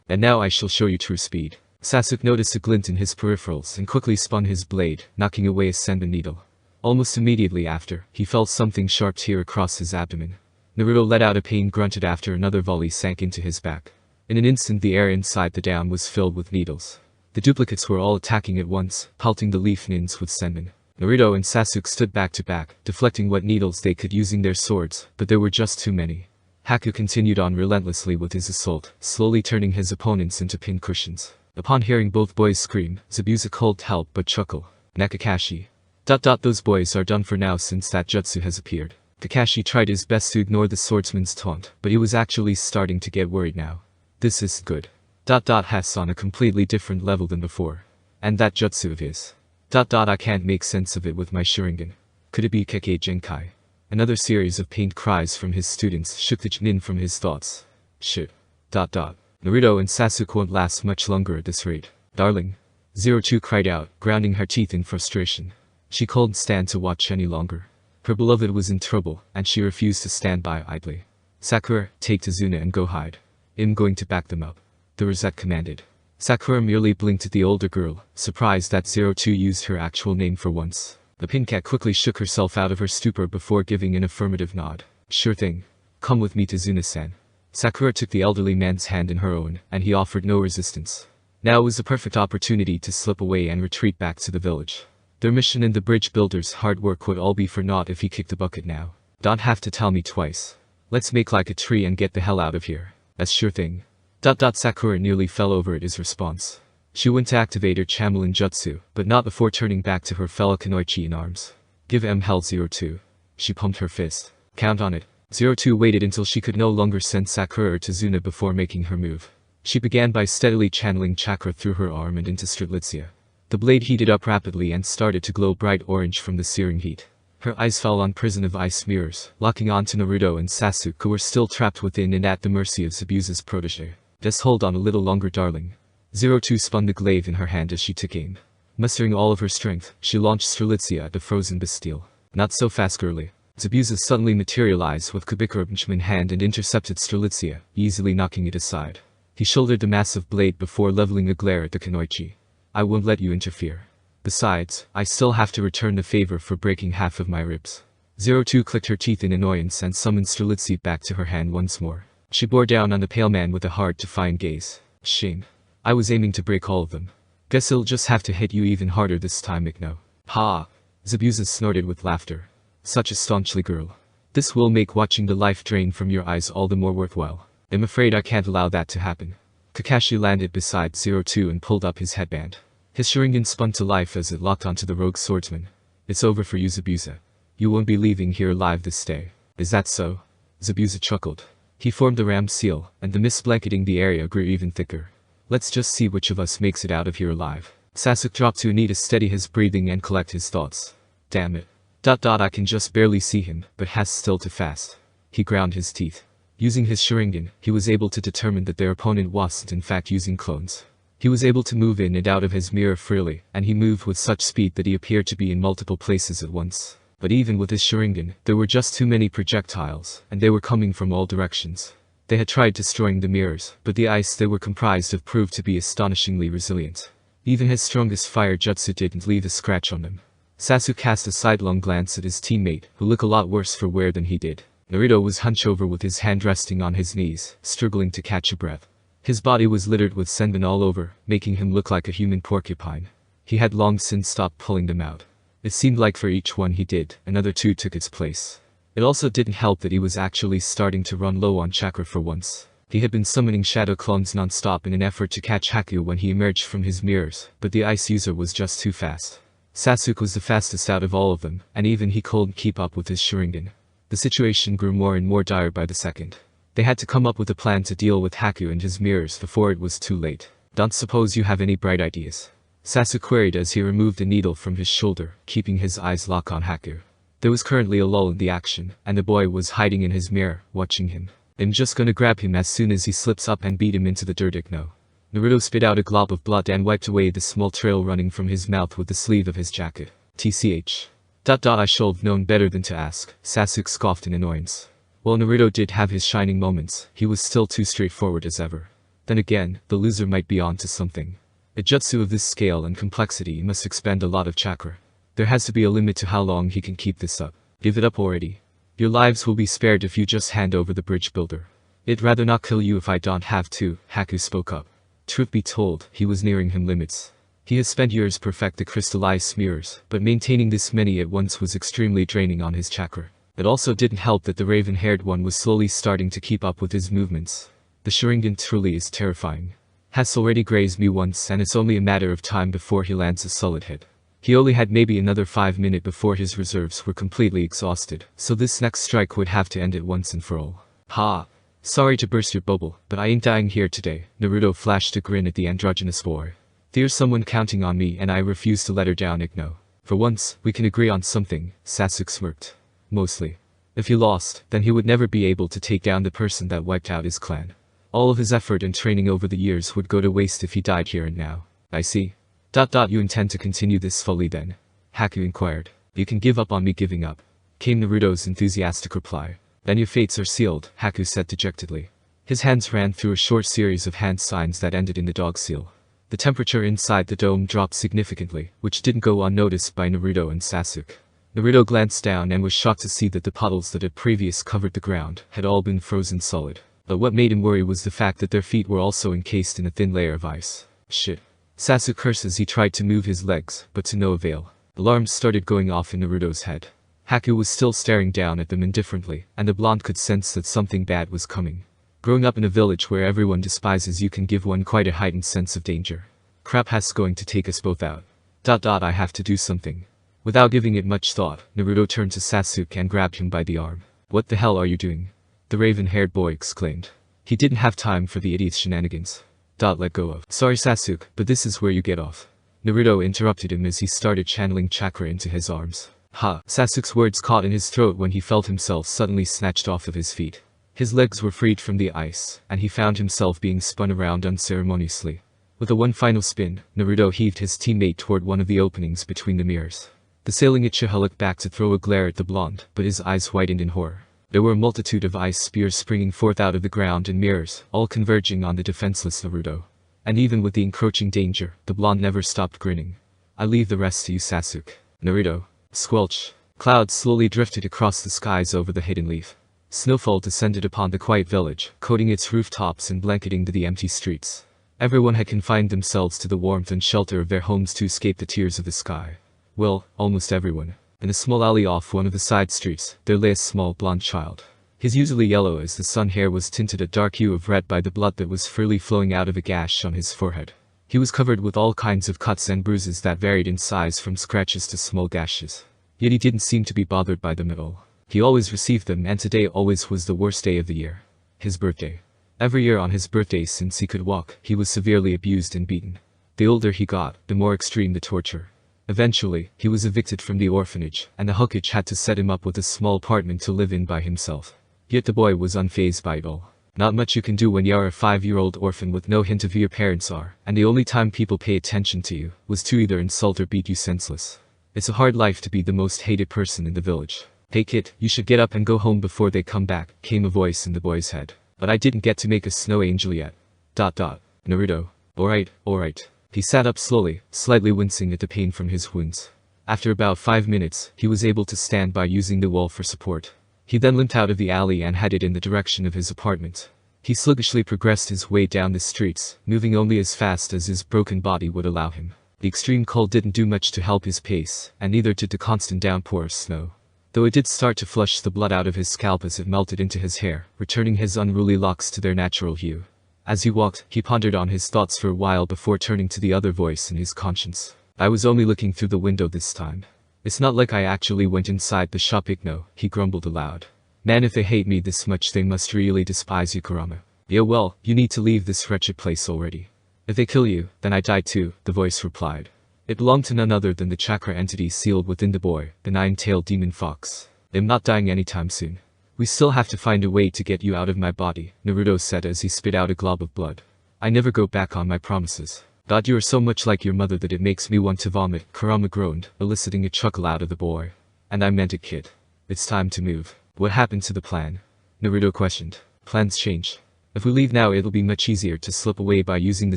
And now I shall show you true speed. Sasuke noticed a glint in his peripherals and quickly spun his blade, knocking away a senbon needle. Almost immediately after, he felt something sharp tear across his abdomen. Naruto let out a pain grunted after another volley sank into his back. In an instant the air inside the dam was filled with needles. The duplicates were all attacking at once, pelting the leaf nins with senbon. Naruto and Sasuke stood back to back, deflecting what needles they could using their swords, but there were just too many. Haku continued on relentlessly with his assault, slowly turning his opponents into pincushions. Upon hearing both boys scream, Zabuza couldn't help but chuckle. Nakakashi. ... Those boys are done for now since that jutsu has appeared. Kakashi tried his best to ignore the swordsman's taunt, but he was actually starting to get worried now. This is good. ... Has on a completely different level than before. And that jutsu of his. ... I can't make sense of it with my Sharingan. Could it be Kekkei Genkai? Another series of pained cries from his students shook the Chunin from his thoughts. Shit. ... Naruto and Sasuke won't last much longer at this rate. Darling. 02 cried out, grounding her teeth in frustration. She couldn't stand to watch any longer. Her beloved was in trouble, and she refused to stand by idly. Sakura, take Tazuna and go hide. I'm going to back them up. The Rosette commanded. Sakura merely blinked at the older girl, surprised that 02 used her actual name for once. The pincat quickly shook herself out of her stupor before giving an affirmative nod. Sure thing. Come with me, Tazuna-san. Sakura took the elderly man's hand in her own, and he offered no resistance. Now was the perfect opportunity to slip away and retreat back to the village. Their mission and the bridge builder's hard work would all be for naught if he kicked the bucket now. Don't have to tell me twice. Let's make like a tree and get the hell out of here. That's sure thing. ... Sakura nearly fell over at his response. She went to activate her Chameleon Jutsu, but not before turning back to her fellow Kunoichi in arms. Give M hell 02. She pumped her fist. Count on it. 02 waited until she could no longer send Sakura or Tazuna before making her move. She began by steadily channeling chakra through her arm and into Strelitzia. The blade heated up rapidly and started to glow bright orange from the searing heat. Her eyes fell on prison of ice mirrors, locking onto Naruto and Sasuke who were still trapped within and at the mercy of Zabuza's protege. Just hold on a little longer, darling. 02 spun the glaive in her hand as she took aim. Mustering all of her strength, she launched Strelitzia at the frozen Bastille. Not so fast, girlie. Zabuza suddenly materialized with Kubikurubnchim in hand and intercepted Strelitzia, easily knocking it aside. He shouldered the massive blade before leveling a glare at the Kunoichi. I won't let you interfere. Besides, I still have to return the favor for breaking half of my ribs. 02 clicked her teeth in annoyance and summoned Strelitzia back to her hand once more. She bore down on the pale man with a hard-to-find gaze. Shame. I was aiming to break all of them. Guess I'll just have to hit you even harder this time, Ikno. Ha! Zabuza snorted with laughter. Such a staunchly girl. This will make watching the life drain from your eyes all the more worthwhile. I'm afraid I can't allow that to happen. Kakashi landed beside 02 and pulled up his headband. His Sharingan spun to life as it locked onto the rogue swordsman. It's over for you, Zabuza. You won't be leaving here alive this day. Is that so? Zabuza chuckled. He formed the ram seal, and the mist blanketing the area grew even thicker. Let's just see which of us makes it out of here alive. Sasuke dropped to a knee to steady his breathing and collect his thoughts. Damn it. ... I can just barely see him, but has still too fast. He ground his teeth. Using his Sharingan, he was able to determine that their opponent wasn't in fact using clones. He was able to move in and out of his mirror freely, and he moved with such speed that he appeared to be in multiple places at once. But even with his Sharingan, there were just too many projectiles, and they were coming from all directions. They had tried destroying the mirrors, but the ice they were comprised of proved to be astonishingly resilient. Even his strongest fire jutsu didn't leave a scratch on them. Sasuke cast a sidelong glance at his teammate, who looked a lot worse for wear than he did. Naruto was hunched over with his hand resting on his knees, struggling to catch a breath. His body was littered with senbon all over, making him look like a human porcupine. He had long since stopped pulling them out. It seemed like for each one he did, another two took its place. It also didn't help that he was actually starting to run low on chakra for once. He had been summoning shadow clones non-stop in an effort to catch Haku when he emerged from his mirrors, but the ice user was just too fast. Sasuke was the fastest out of all of them, and even he couldn't keep up with his Sharingan. The situation grew more and more dire by the second. They had to come up with a plan to deal with Haku and his mirrors before it was too late. Don't suppose you have any bright ideas? Sasuke queried as he removed a needle from his shoulder, keeping his eyes locked on Haku. There was currently a lull in the action, and the boy was hiding in his mirror, watching him. I'm just gonna grab him as soon as he slips up and beat him into the dirt. No. Naruto spit out a glob of blood and wiped away the small trail running from his mouth with the sleeve of his jacket. TCH. I should have known better than to ask, Sasuke scoffed in annoyance. While Naruto did have his shining moments, he was still too straightforward as ever. Then again, the loser might be onto something. A jutsu of this scale and complexity must expend a lot of chakra. There has to be a limit to how long he can keep this up. Give it up already. Your lives will be spared if you just hand over the bridge builder. I'd rather not kill you if I don't have to, Haku spoke up. Truth be told, he was nearing him limits. He has spent years perfect the crystallized mirrors, but maintaining this many at once was extremely draining on his chakra. It also didn't help that the raven-haired one was slowly starting to keep up with his movements. The Sharingan truly is terrifying. Has already grazed me once and it's only a matter of time before he lands a solid hit. He only had maybe another 5 minutes before his reserves were completely exhausted, so this next strike would have to end it once and for all. Ha! Sorry to burst your bubble, but I ain't dying here today. Naruto flashed a grin at the androgynous boy. There's someone counting on me and I refuse to let her down. No. For once, we can agree on something, Sasuke smirked. Mostly. If he lost, then he would never be able to take down the person that wiped out his clan. All of his effort and training over the years would go to waste if he died here and now. I see. You intend to continue this fully then? Haku inquired. You can give up on me giving up, came Naruto's enthusiastic reply. Then your fates are sealed, Haku said dejectedly. His hands ran through a short series of hand signs that ended in the dog seal. The temperature inside the dome dropped significantly, which didn't go unnoticed by Naruto and Sasuke. Naruto glanced down and was shocked to see that the puddles that had previously covered the ground had all been frozen solid. But what made him worry was the fact that their feet were also encased in a thin layer of ice. Shit. Sasuke cursed as he tried to move his legs, but to no avail. Alarms started going off in Naruto's head. Haku was still staring down at them indifferently, and the blonde could sense that something bad was coming. Growing up in a village where everyone despises you can give one quite a heightened sense of danger. Crap has going to take us both out. I have to do something. Without giving it much thought, Naruto turned to Sasuke and grabbed him by the arm. What the hell are you doing? The raven-haired boy exclaimed. He didn't have time for the idiot's shenanigans. Let go of. Sorry Sasuke, but this is where you get off. Naruto interrupted him as he started channeling chakra into his arms. Ha! Sasuke's words caught in his throat when he felt himself suddenly snatched off of his feet. His legs were freed from the ice, and he found himself being spun around unceremoniously. With a one final spin, Naruto heaved his teammate toward one of the openings between the mirrors. The sailing Uchiha looked back to throw a glare at the blonde, but his eyes widened in horror. There were a multitude of ice spears springing forth out of the ground and mirrors, all converging on the defenseless Naruto. And even with the encroaching danger, the blonde never stopped grinning. I leave the rest to you Sasuke. Naruto. Squelch. Clouds slowly drifted across the skies over the hidden leaf. Snowfall descended upon the quiet village, coating its rooftops and blanketing the empty streets. Everyone had confined themselves to the warmth and shelter of their homes to escape the tears of the sky. Well, almost everyone. In a small alley off one of the side streets, there lay a small blonde child. His usually yellow as the sun hair was tinted a dark hue of red by the blood that was freely flowing out of a gash on his forehead. He was covered with all kinds of cuts and bruises that varied in size from scratches to small gashes. Yet he didn't seem to be bothered by them at all. He always received them and today always was the worst day of the year. His birthday. Every year on his birthday since he could walk, he was severely abused and beaten. The older he got, the more extreme the torture. Eventually, he was evicted from the orphanage, and the Hokage had to set him up with a small apartment to live in by himself. Yet the boy was unfazed by it all. Not much you can do when you're a 5-year-old orphan with no hint of who your parents are, and the only time people pay attention to you was to either insult or beat you senseless. It's a hard life to be the most hated person in the village. Hey kid, you should get up and go home before they come back, came a voice in the boy's head. But I didn't get to make a snow angel yet. Naruto. Alright. He sat up slowly, slightly wincing at the pain from his wounds. After about 5 minutes, he was able to stand by using the wall for support. He then limped out of the alley and headed in the direction of his apartment. He sluggishly progressed his way down the streets, moving only as fast as his broken body would allow him. The extreme cold didn't do much to help his pace, and neither did the constant downpour of snow. though it did start to flush the blood out of his scalp as it melted into his hair, returning his unruly locks to their natural hue. As he walked, he pondered on his thoughts for a while before turning to the other voice in his conscience. I was only looking through the window this time. It's not like I actually went inside the shop. No, he grumbled aloud. Man, if they hate me this much they must really despise you, Kurama. Yeah, well, you need to leave this wretched place already. If they kill you, then I die too, the voice replied. It belonged to none other than the chakra entity sealed within the boy, the nine-tailed demon fox. I'm not dying anytime soon. We still have to find a way to get you out of my body, Naruto said as he spit out a glob of blood. I never go back on my promises. God, you are so much like your mother that it makes me want to vomit, Kurama groaned, eliciting a chuckle out of the boy. And I meant it, kid. It's time to move. What happened to the plan? Naruto questioned. Plans change. If we leave now it'll be much easier to slip away by using the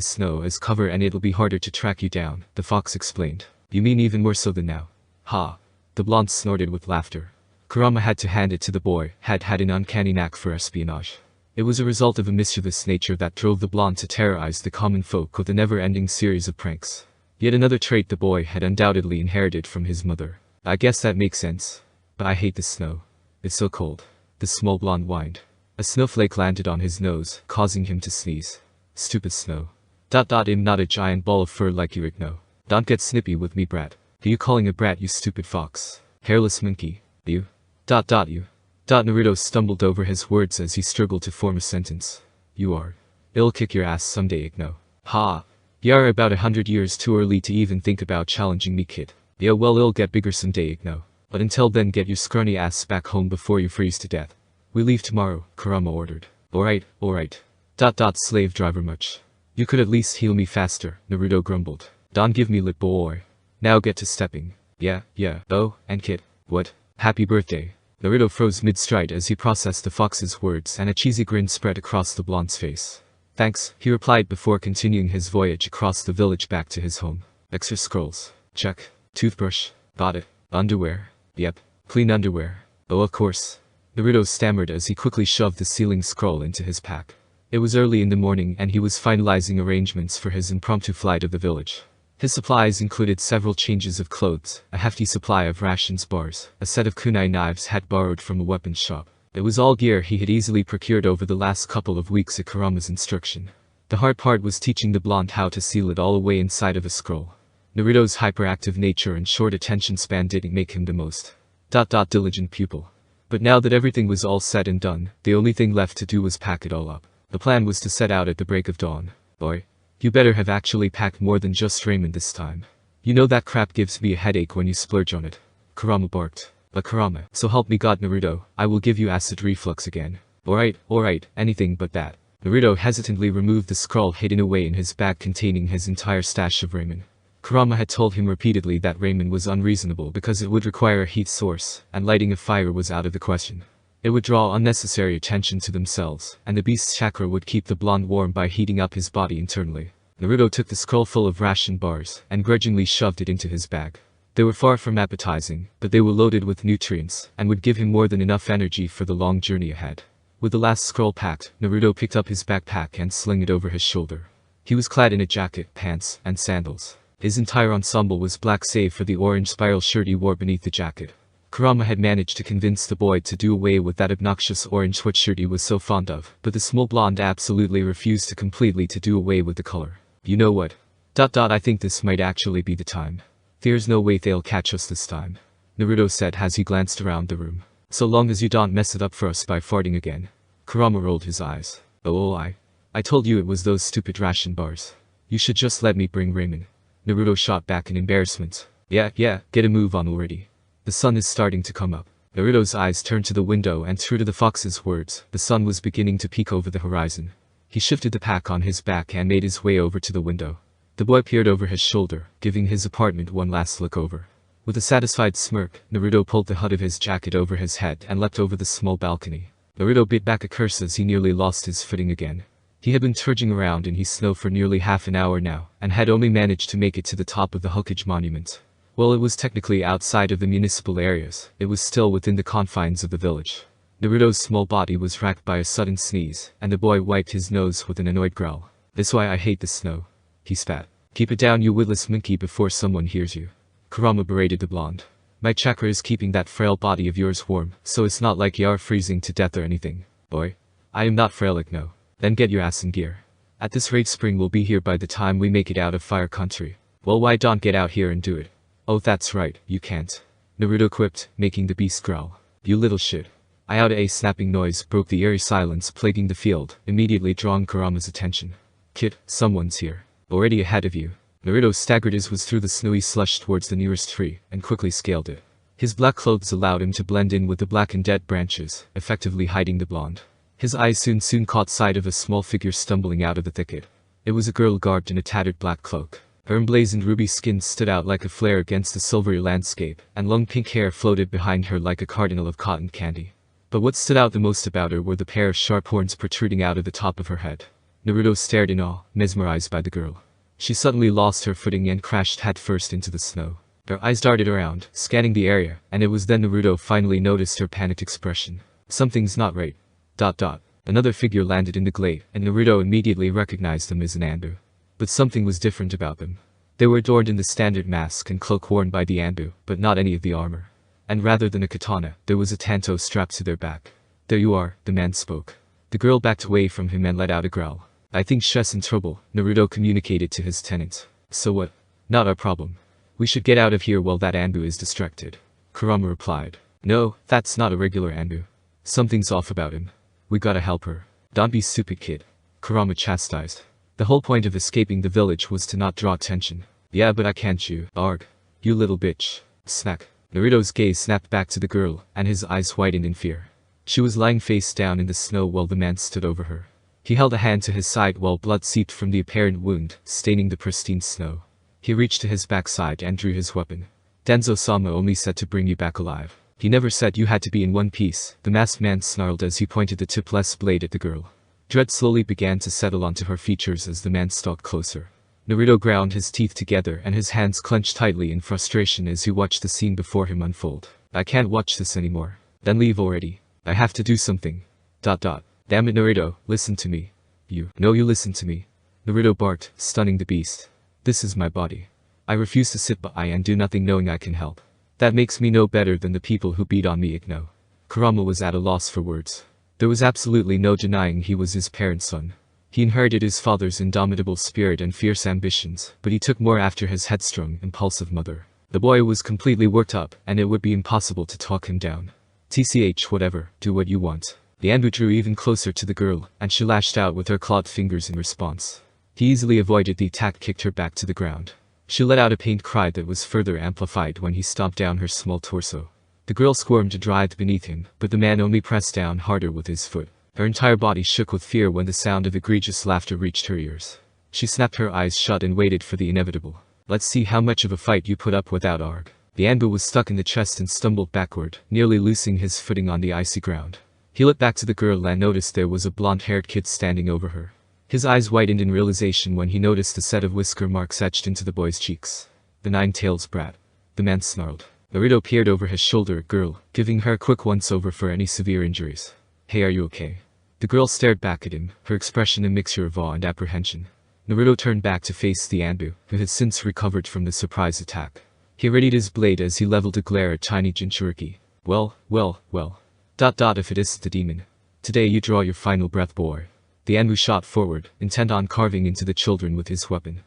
snow as cover and it'll be harder to track you down, the fox explained. You mean even more so than now? Ha! The blonde snorted with laughter. Kurama had to hand it to the boy, had an uncanny knack for espionage. It was a result of a mischievous nature that drove the blonde to terrorize the common folk with a never-ending series of pranks. Yet another trait the boy had undoubtedly inherited from his mother. I guess that makes sense. But I hate the snow. It's so cold. The small blonde whined. A snowflake landed on his nose, causing him to sneeze. Stupid snow. I'm not a giant ball of fur like you, no. Don't get snippy with me, brat. Who you calling a brat, you stupid fox? Hairless monkey. You. You. Naruto stumbled over his words as he struggled to form a sentence. You are. I'll kick your ass someday, no. Ha. You're about 100 years too early to even think about challenging me, kid. Yeah, well, it'll get bigger someday, no. But until then, get your scrawny ass back home before you freeze to death. We leave tomorrow, Kurama ordered. Alright. Slave driver much. You could at least heal me faster, Naruto grumbled. Don't give me lip, boy. Now get to stepping. Yeah. Oh, and kid. What? Happy birthday. Naruto froze mid-stride as he processed the fox's words and a cheesy grin spread across the blonde's face. Thanks, he replied before continuing his voyage across the village back to his home. Extra scrolls. Check. Toothbrush. Got it. Underwear. Yep. Clean underwear. Oh, of course. Naruto stammered as he quickly shoved the sealing scroll into his pack. It was early in the morning and he was finalizing arrangements for his impromptu flight of the village. His supplies included several changes of clothes, a hefty supply of rations bars, a set of kunai knives had borrowed from a weapons shop. It was all gear he had easily procured over the last couple of weeks at Kurama's instruction. The hard part was teaching the blonde how to seal it all away inside of a scroll. Naruto's hyperactive nature and short attention span didn't make him the most diligent pupil. But now that everything was all said and done, the only thing left to do was pack it all up. The plan was to set out at the break of dawn. Boy, you better have actually packed more than just raiment this time. You know that crap gives me a headache when you splurge on it. Kurama barked. But Kurama, so help me God, Naruto, I will give you acid reflux again. Alright, anything but that. Naruto hesitantly removed the scroll hidden away in his bag containing his entire stash of ramen. Kurama had told him repeatedly that ramen was unreasonable because it would require a heat source, and lighting a fire was out of the question. It would draw unnecessary attention to themselves, and the beast's chakra would keep the blonde warm by heating up his body internally. Naruto took the scroll full of ration bars, and grudgingly shoved it into his bag. They were far from appetizing, but they were loaded with nutrients, and would give him more than enough energy for the long journey ahead. With the last scroll packed, Naruto picked up his backpack and slung it over his shoulder. He was clad in a jacket, pants, and sandals. His entire ensemble was black save for the orange spiral shirt he wore beneath the jacket. Kurama had managed to convince the boy to do away with that obnoxious orange sweatshirt he was so fond of, but the small blonde absolutely refused to completely to do away with the color. You know what? I think this might actually be the time. There's no way they'll catch us this time, Naruto said as he glanced around the room. So long as you don't mess it up for us by farting again. Kurama rolled his eyes. Oh, I told you it was those stupid ration bars. You should just let me bring ramen. Naruto shot back in embarrassment. Yeah, get a move on already. The sun is starting to come up. Naruto's eyes turned to the window and true to the fox's words, the sun was beginning to peek over the horizon. He shifted the pack on his back and made his way over to the window. The boy peered over his shoulder, giving his apartment one last look over. With a satisfied smirk, Naruto pulled the hood of his jacket over his head and leapt over the small balcony. Naruto bit back a curse as he nearly lost his footing again. He had been trudging around in his snow for nearly half an hour now, and had only managed to make it to the top of the Hokage monument. While it was technically outside of the municipal areas, it was still within the confines of the village. Naruto's small body was racked by a sudden sneeze, and the boy wiped his nose with an annoyed growl. That's why I hate the snow. He spat. Keep it down, you witless monkey, before someone hears you. Kurama berated the blonde. My chakra is keeping that frail body of yours warm, so it's not like you're freezing to death or anything. Boy. I am not frail like no. Then get your ass in gear. At this rate spring will be here by the time we make it out of fire country. Well, why don't get out here and do it? Oh, that's right, you can't. Naruto quipped, making the beast growl. You little shit. A snapping noise broke the eerie silence plaguing the field, immediately drawing Kurama's attention. Kid, someone's here. Already ahead of you. Naruto staggered as was through the snowy slush towards the nearest tree, and quickly scaled it. His black clothes allowed him to blend in with the black and dead branches, effectively hiding the blonde. His eyes soon caught sight of a small figure stumbling out of the thicket. It was a girl garbed in a tattered black cloak. Her emblazoned ruby skin stood out like a flare against the silvery landscape, and long pink hair floated behind her like a cardinal of cotton candy. But what stood out the most about her were the pair of sharp horns protruding out of the top of her head. Naruto stared in awe, mesmerized by the girl. She suddenly lost her footing and crashed headfirst into the snow. Her eyes darted around, scanning the area, and it was then Naruto finally noticed her panicked expression. Something's not right. Another figure landed in the glade, and Naruto immediately recognized them as an Anbu. But something was different about them. They were adorned in the standard mask and cloak worn by the Anbu, but not any of the armor. And rather than a katana, there was a tanto strapped to their back. There you are, the man spoke. The girl backed away from him and let out a growl. I think Shess in trouble, Naruto communicated to his tenant. So what? Not our problem. We should get out of here while that Anbu is distracted. Kurama replied. No, that's not a regular Anbu. Something's off about him. We gotta help her. Don't be stupid, kid. Kurama chastised. The whole point of escaping the village was to not draw attention. Yeah, but I can't you. Arg. You little bitch. Snack. Naruto's gaze snapped back to the girl, and his eyes widened in fear. She was lying face down in the snow while the man stood over her. He held a hand to his side while blood seeped from the apparent wound, staining the pristine snow. He reached to his backside and drew his weapon. Danzo-sama only said to bring you back alive. He never said you had to be in one piece, the masked man snarled as he pointed the tipless blade at the girl. Dread slowly began to settle onto her features as the man stalked closer. Naruto ground his teeth together and his hands clenched tightly in frustration as he watched the scene before him unfold. I can't watch this anymore. Then leave already. I have to do something. Damn it, Naruto, listen to me. You listen to me. Naruto barked, stunning the beast. This is my body. I refuse to sit by and do nothing knowing I can help. That makes me no better than the people who beat on me, Igno. Kurama was at a loss for words. There was absolutely no denying he was his parent's son. He inherited his father's indomitable spirit and fierce ambitions, but he took more after his headstrong, impulsive mother. The boy was completely worked up, and it would be impossible to talk him down. TCH whatever, do what you want. The Anbu drew even closer to the girl, and she lashed out with her clawed fingers in response. He easily avoided the attack, kicked her back to the ground. She let out a pained cry that was further amplified when he stomped down her small torso. The girl squirmed and writhed beneath him, but the man only pressed down harder with his foot. Her entire body shook with fear when the sound of egregious laughter reached her ears. She snapped her eyes shut and waited for the inevitable. Let's see how much of a fight you put up without Arg. The Anbu was stuck in the chest and stumbled backward, nearly losing his footing on the icy ground. He looked back to the girl and noticed there was a blonde-haired kid standing over her. His eyes widened in realization when he noticed the set of whisker marks etched into the boy's cheeks. The nine-tails brat. The man snarled. Naruto peered over his shoulder at girl, giving her a quick once-over for any severe injuries. Hey, are you okay? The girl stared back at him, her expression a mixture of awe and apprehension. Naruto turned back to face the Anbu, who had since recovered from the surprise attack. He readied his blade as he leveled a glare at tiny Jinchuriki. Well. If it is the demon. Today you draw your final breath, boy. The Anbu shot forward, intent on carving into the children with his weapon.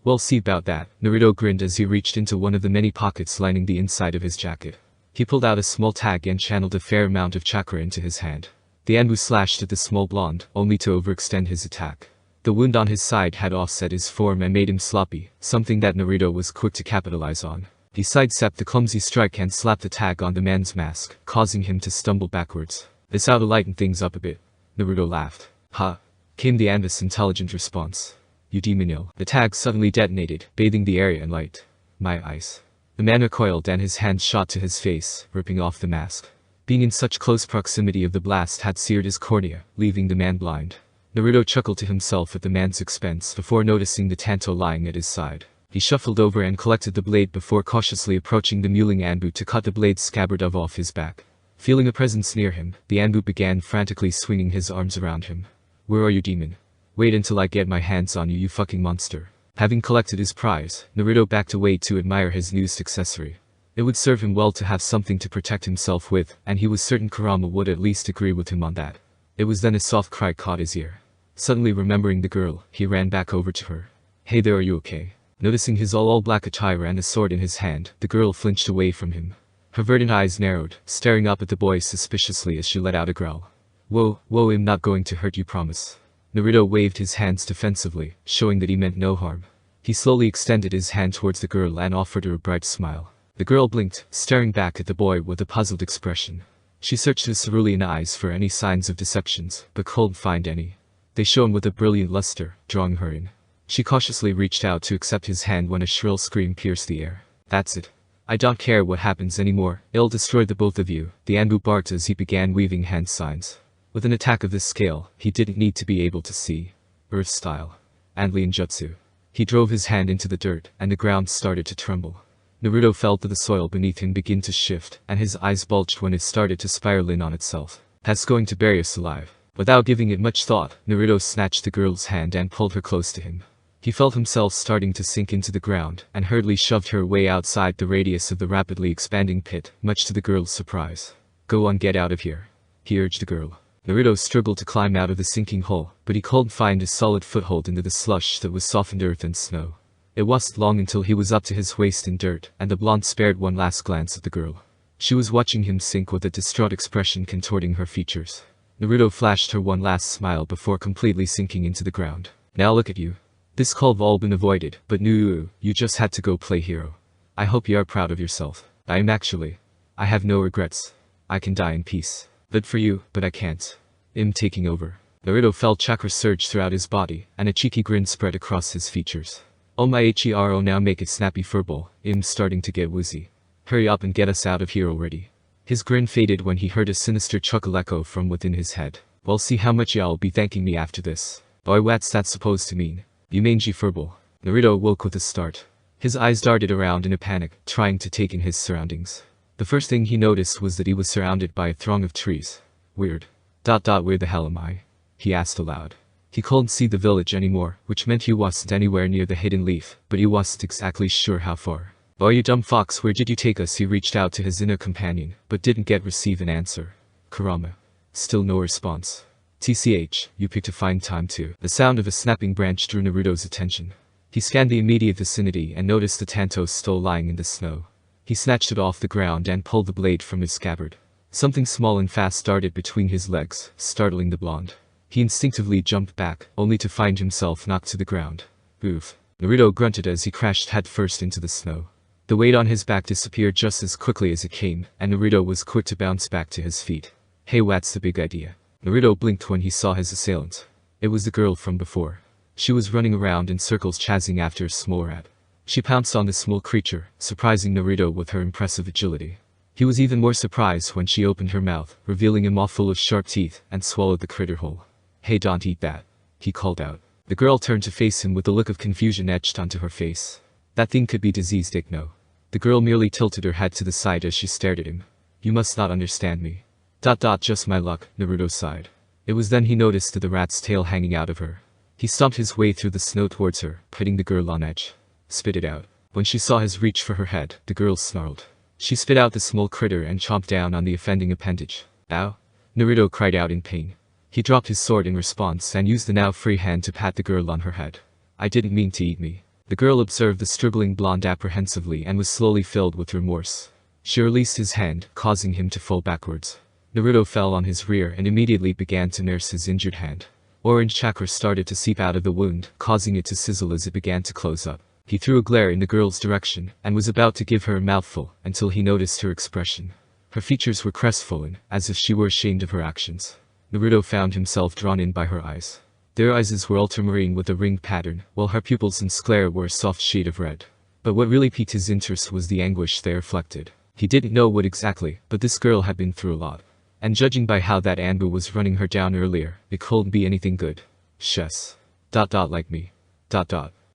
We'll see about that, Naruto grinned as he reached into one of the many pockets lining the inside of his jacket. He pulled out a small tag and channeled a fair amount of chakra into his hand. The Anbu slashed at the small blonde, only to overextend his attack. The wound on his side had offset his form and made him sloppy, something that Naruto was quick to capitalize on. He sidestepped the clumsy strike and slapped the tag on the man's mask, causing him to stumble backwards. This ought to lighten things up a bit. Naruto laughed. Ha! Came the Anbu's intelligent response. You demon. The tag suddenly detonated, bathing the area in light. My eyes. The man recoiled and his hand shot to his face, ripping off the mask. Being in such close proximity of the blast had seared his cornea, leaving the man blind. Naruto chuckled to himself at the man's expense before noticing the Tanto lying at his side. He shuffled over and collected the blade before cautiously approaching the mewling Anbu to cut the blade's scabbard off his back. Feeling a presence near him, the Anbu began frantically swinging his arms around him. Where are you, demon? Wait until I get my hands on you, you fucking monster. Having collected his prize, Naruto backed away to admire his newest accessory. It would serve him well to have something to protect himself with, and he was certain Kurama would at least agree with him on that. It was then a soft cry caught his ear. Suddenly remembering the girl, he ran back over to her. "Hey there, are you okay?" Noticing his all-black attire and a sword in his hand, the girl flinched away from him. Her verdant eyes narrowed, staring up at the boy suspiciously as she let out a growl. Whoa, I'm not going to hurt you, promise." Naruto waved his hands defensively, showing that he meant no harm. He slowly extended his hand towards the girl and offered her a bright smile. The girl blinked, staring back at the boy with a puzzled expression. She searched his cerulean eyes for any signs of deceptions, but couldn't find any. They shone with a brilliant luster, drawing her in. She cautiously reached out to accept his hand when a shrill scream pierced the air. "That's it. I don't care what happens anymore. It'll destroy the both of you," the Anbu barked as he began weaving hand signs. With an attack of this scale, he didn't need to be able to see. Earth style. Anlian Jutsu. He drove his hand into the dirt, and the ground started to tremble. Naruto felt the soil beneath him begin to shift, and his eyes bulged when it started to spiral in on itself. "That's going to bury us alive." Without giving it much thought, Naruto snatched the girl's hand and pulled her close to him. He felt himself starting to sink into the ground, and hurriedly shoved her way outside the radius of the rapidly expanding pit, much to the girl's surprise. "Go on, get out of here," he urged the girl. Naruto struggled to climb out of the sinking hole, but he couldn't find a solid foothold into the slush that was softened earth and snow. It wasn't long until he was up to his waist in dirt, and the blonde spared one last glance at the girl. She was watching him sink with a distraught expression contorting her features. Naruto flashed her one last smile before completely sinking into the ground. "Now look at you. This could've all been avoided, but no, you just had to go play hero. I hope you are proud of yourself." I have no regrets. I can die in peace. But for you, but I can't. I'm taking over." Naruto felt chakra surge throughout his body, and a cheeky grin spread across his features. "Oh my hero, now make it snappy, furball. I'm starting to get woozy. Hurry up and get us out of here already." His grin faded when he heard a sinister chuckle echo from within his head. "Well, see how much y'all be thanking me after this." "Boy, what's that supposed to mean? You mangy furball." Naruto woke with a start. His eyes darted around in a panic, trying to take in his surroundings. The first thing he noticed was that he was surrounded by a throng of trees. Weird. Where the hell am I?" he asked aloud. He couldn't see the village anymore, which meant he wasn't anywhere near the hidden leaf, but he wasn't exactly sure how far. "Oh, you dumb fox, where did you take us?" He reached out to his inner companion, but didn't receive an answer. Kurama. Still no response. "TCH, you picked a fine time too." The sound of a snapping branch drew Naruto's attention. He scanned the immediate vicinity and noticed the tanto still lying in the snow. He snatched it off the ground and pulled the blade from his scabbard. Something small and fast darted between his legs, startling the blonde. He instinctively jumped back, only to find himself knocked to the ground. "Oof." Naruto grunted as he crashed headfirst into the snow. The weight on his back disappeared just as quickly as it came, and Naruto was quick to bounce back to his feet. "Hey, what's the big idea?" Naruto blinked when he saw his assailant. It was the girl from before. She was running around in circles chasing after a small rat. She pounced on the small creature, surprising Naruto with her impressive agility. He was even more surprised when she opened her mouth, revealing a maw full of sharp teeth, and swallowed the critter whole. "Hey, don't eat that," he called out. The girl turned to face him with a look of confusion etched onto her face. "That thing could be diseased, no." The girl merely tilted her head to the side as she stared at him. "You must not understand me." Just my luck," Naruto sighed. It was then he noticed the rat's tail hanging out of her. He stomped his way through the snow towards her, putting the girl on edge. "Spit it out." When she saw his reach for her head, the girl snarled. She spit out the small critter and chomped down on the offending appendage. "Ow!" Naruto cried out in pain. He dropped his sword in response and used the now free hand to pat the girl on her head. "I didn't mean to eat me." The girl observed the struggling blonde apprehensively and was slowly filled with remorse. She released his hand, causing him to fall backwards. Naruto fell on his rear and immediately began to nurse his injured hand. Orange chakra started to seep out of the wound, causing it to sizzle as it began to close up. He threw a glare in the girl's direction, and was about to give her a mouthful, until he noticed her expression. Her features were crestfallen, as if she were ashamed of her actions. Naruto found himself drawn in by her eyes. Their eyes were ultramarine with a ringed pattern, while her pupils and sclera were a soft shade of red. But what really piqued his interest was the anguish they reflected. He didn't know what exactly, but this girl had been through a lot. And judging by how that Anbu was running her down earlier, it couldn't be anything good. Shess. Like me.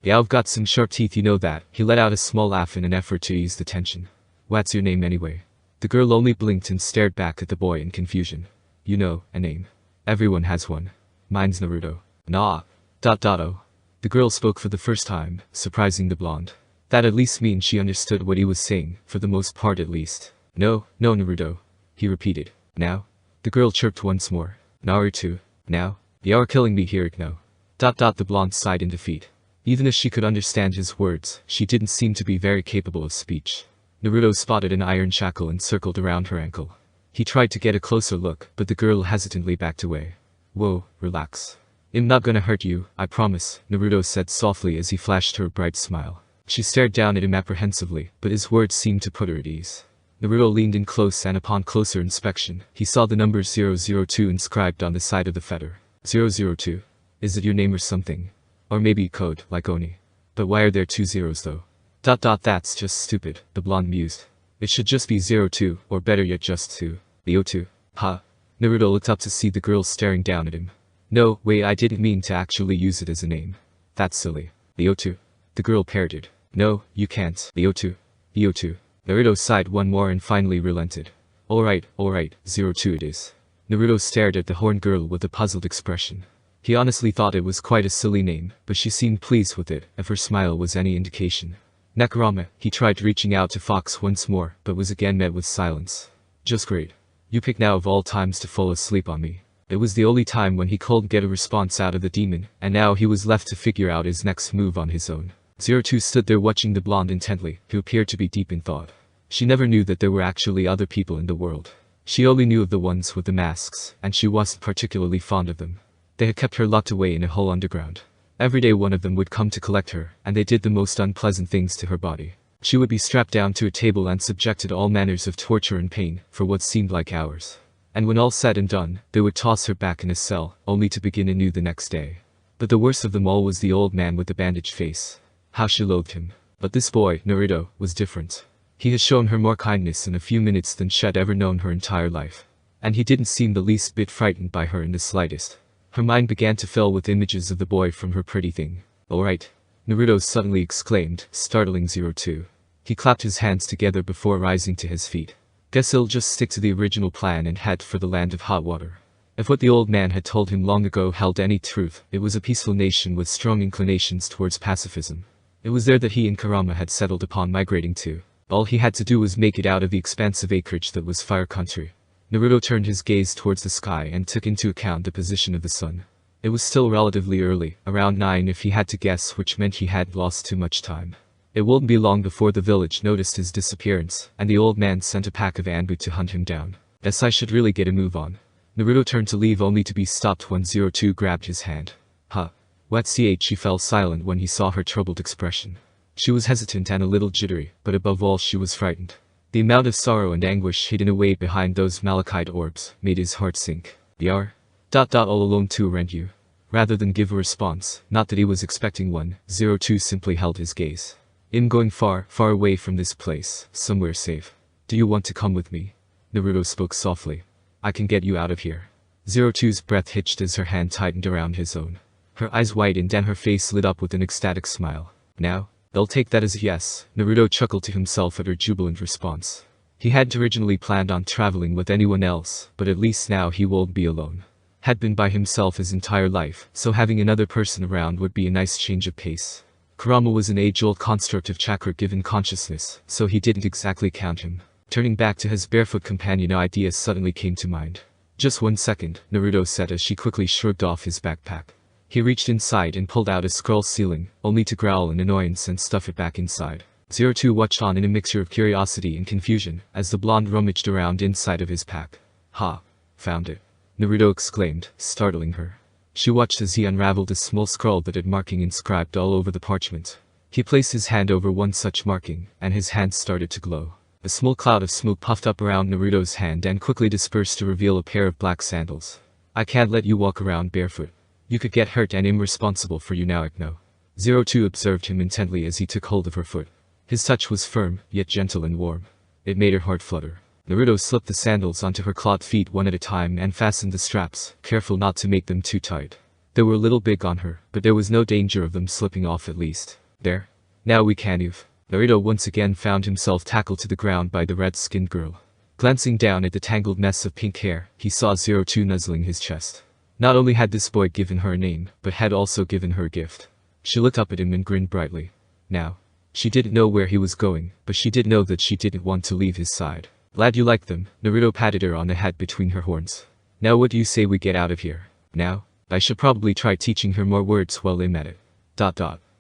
Yeah, I've got some sharp teeth, you know that. He let out a small laugh in an effort to ease the tension. "What's your name anyway?" The girl only blinked and stared back at the boy in confusion. "You know, a name. Everyone has one. Mine's Naruto." "Nah. Oh." The girl spoke for the first time, surprising the blonde. That at least means she understood what he was saying, for the most part at least. No, no Naruto, he repeated. Now? The girl chirped once more. Naruto, now? You're killing me here, no. The blonde sighed in defeat. Even as she could understand his words, she didn't seem to be very capable of speech. Naruto spotted an iron shackle encircled around her ankle. He tried to get a closer look, but the girl hesitantly backed away. Whoa, relax. I'm not gonna hurt you, I promise, Naruto said softly as he flashed her a bright smile. She stared down at him apprehensively, but his words seemed to put her at ease. Naruto leaned in close and upon closer inspection, he saw the number 002 inscribed on the side of the fetter. 002? Is it your name or something? Or maybe code, like Oni. But why are there 2 zeros though? That's just stupid, the blonde mused. It should just be 02, or better yet just 2. The O2. Ha. Naruto looked up to see the girl staring down at him. No, wait, I didn't mean to actually use it as a name. That's silly. The O2. The girl parroted. No, you can't. The O2. The O2. Naruto sighed one more and finally relented. Alright, 02 it is. Naruto stared at the horned girl with a puzzled expression. He honestly thought it was quite a silly name, but she seemed pleased with it, if her smile was any indication. Nakarama, he tried reaching out to Fox once more, but was again met with silence. Just great. You pick now of all times to fall asleep on me. It was the only time when he couldn't get a response out of the demon, and now he was left to figure out his next move on his own. 02 stood there watching the blonde intently, who appeared to be deep in thought. She never knew that there were actually other people in the world. She only knew of the ones with the masks, and she wasn't particularly fond of them. They had kept her locked away in a hole underground. Every day one of them would come to collect her, and they did the most unpleasant things to her body. She would be strapped down to a table and subjected to all manners of torture and pain, for what seemed like hours. And when all said and done, they would toss her back in a cell, only to begin anew the next day. But the worst of them all was the old man with the bandaged face. How she loathed him. But this boy, Naruto, was different. He had shown her more kindness in a few minutes than she'd ever known her entire life. And he didn't seem the least bit frightened by her in the slightest. Her mind began to fill with images of the boy from her pretty thing. Alright. Naruto suddenly exclaimed, startling 02. He clapped his hands together before rising to his feet. Guess he'll just stick to the original plan and head for the land of hot water. If what the old man had told him long ago held any truth, it was a peaceful nation with strong inclinations towards pacifism. It was there that he and Kurama had settled upon migrating to. All he had to do was make it out of the expansive acreage that was Fire Country. Naruto turned his gaze towards the sky and took into account the position of the sun. It was still relatively early, around 9 if he had to guess, which meant he had lost too much time. It wouldn't be long before the village noticed his disappearance, and the old man sent a pack of Anbu to hunt him down. Guess I should really get a move on. Naruto turned to leave only to be stopped when 02 grabbed his hand. Huh. What ch? He fell silent when he saw her troubled expression. She was hesitant and a little jittery, but above all she was frightened. The amount of sorrow and anguish hidden away behind those malachite orbs made his heart sink. Yar? All alone too, rent you. Rather than give a response, not that he was expecting one, 02 simply held his gaze. I'm going far, far away from this place, somewhere safe. Do you want to come with me? Naruto spoke softly. I can get you out of here. 02's breath hitched as her hand tightened around his own. Her eyes widened and her face lit up with an ecstatic smile. Now? They'll take that as a yes, Naruto chuckled to himself at her jubilant response. He hadn't originally planned on traveling with anyone else, but at least now he won't be alone. Had been by himself his entire life, so having another person around would be a nice change of pace. Kurama was an age-old construct of chakra given consciousness, so he didn't exactly count him. Turning back to his barefoot companion, an idea suddenly came to mind. Just 1 second, Naruto said as she quickly shrugged off his backpack. He reached inside and pulled out a scroll ceiling, only to growl in annoyance and stuff it back inside. 02 watched on in a mixture of curiosity and confusion, as the blonde rummaged around inside of his pack. Ha! Found it. Naruto exclaimed, startling her. She watched as he unraveled a small scroll that had marking inscribed all over the parchment. He placed his hand over one such marking, and his hand started to glow. A small cloud of smoke puffed up around Naruto's hand and quickly dispersed to reveal a pair of black sandals. I can't let you walk around barefoot. You could get hurt and I'm responsible for you now, Ikno. 02 observed him intently as he took hold of her foot. His touch was firm, yet gentle and warm. It made her heart flutter. Naruto slipped the sandals onto her clawed feet one at a time and fastened the straps, careful not to make them too tight. They were a little big on her, but there was no danger of them slipping off at least. There. Now we can move. Naruto once again found himself tackled to the ground by the red-skinned girl. Glancing down at the tangled mess of pink hair, he saw 02 nuzzling his chest. Not only had this boy given her a name, but had also given her a gift. She looked up at him and grinned brightly. Now. She didn't know where he was going, but she did know that she didn't want to leave his side. Glad you like them. Naruto patted her on the head between her horns. Now what do you say we get out of here? Now? I should probably try teaching her more words while I'm at it.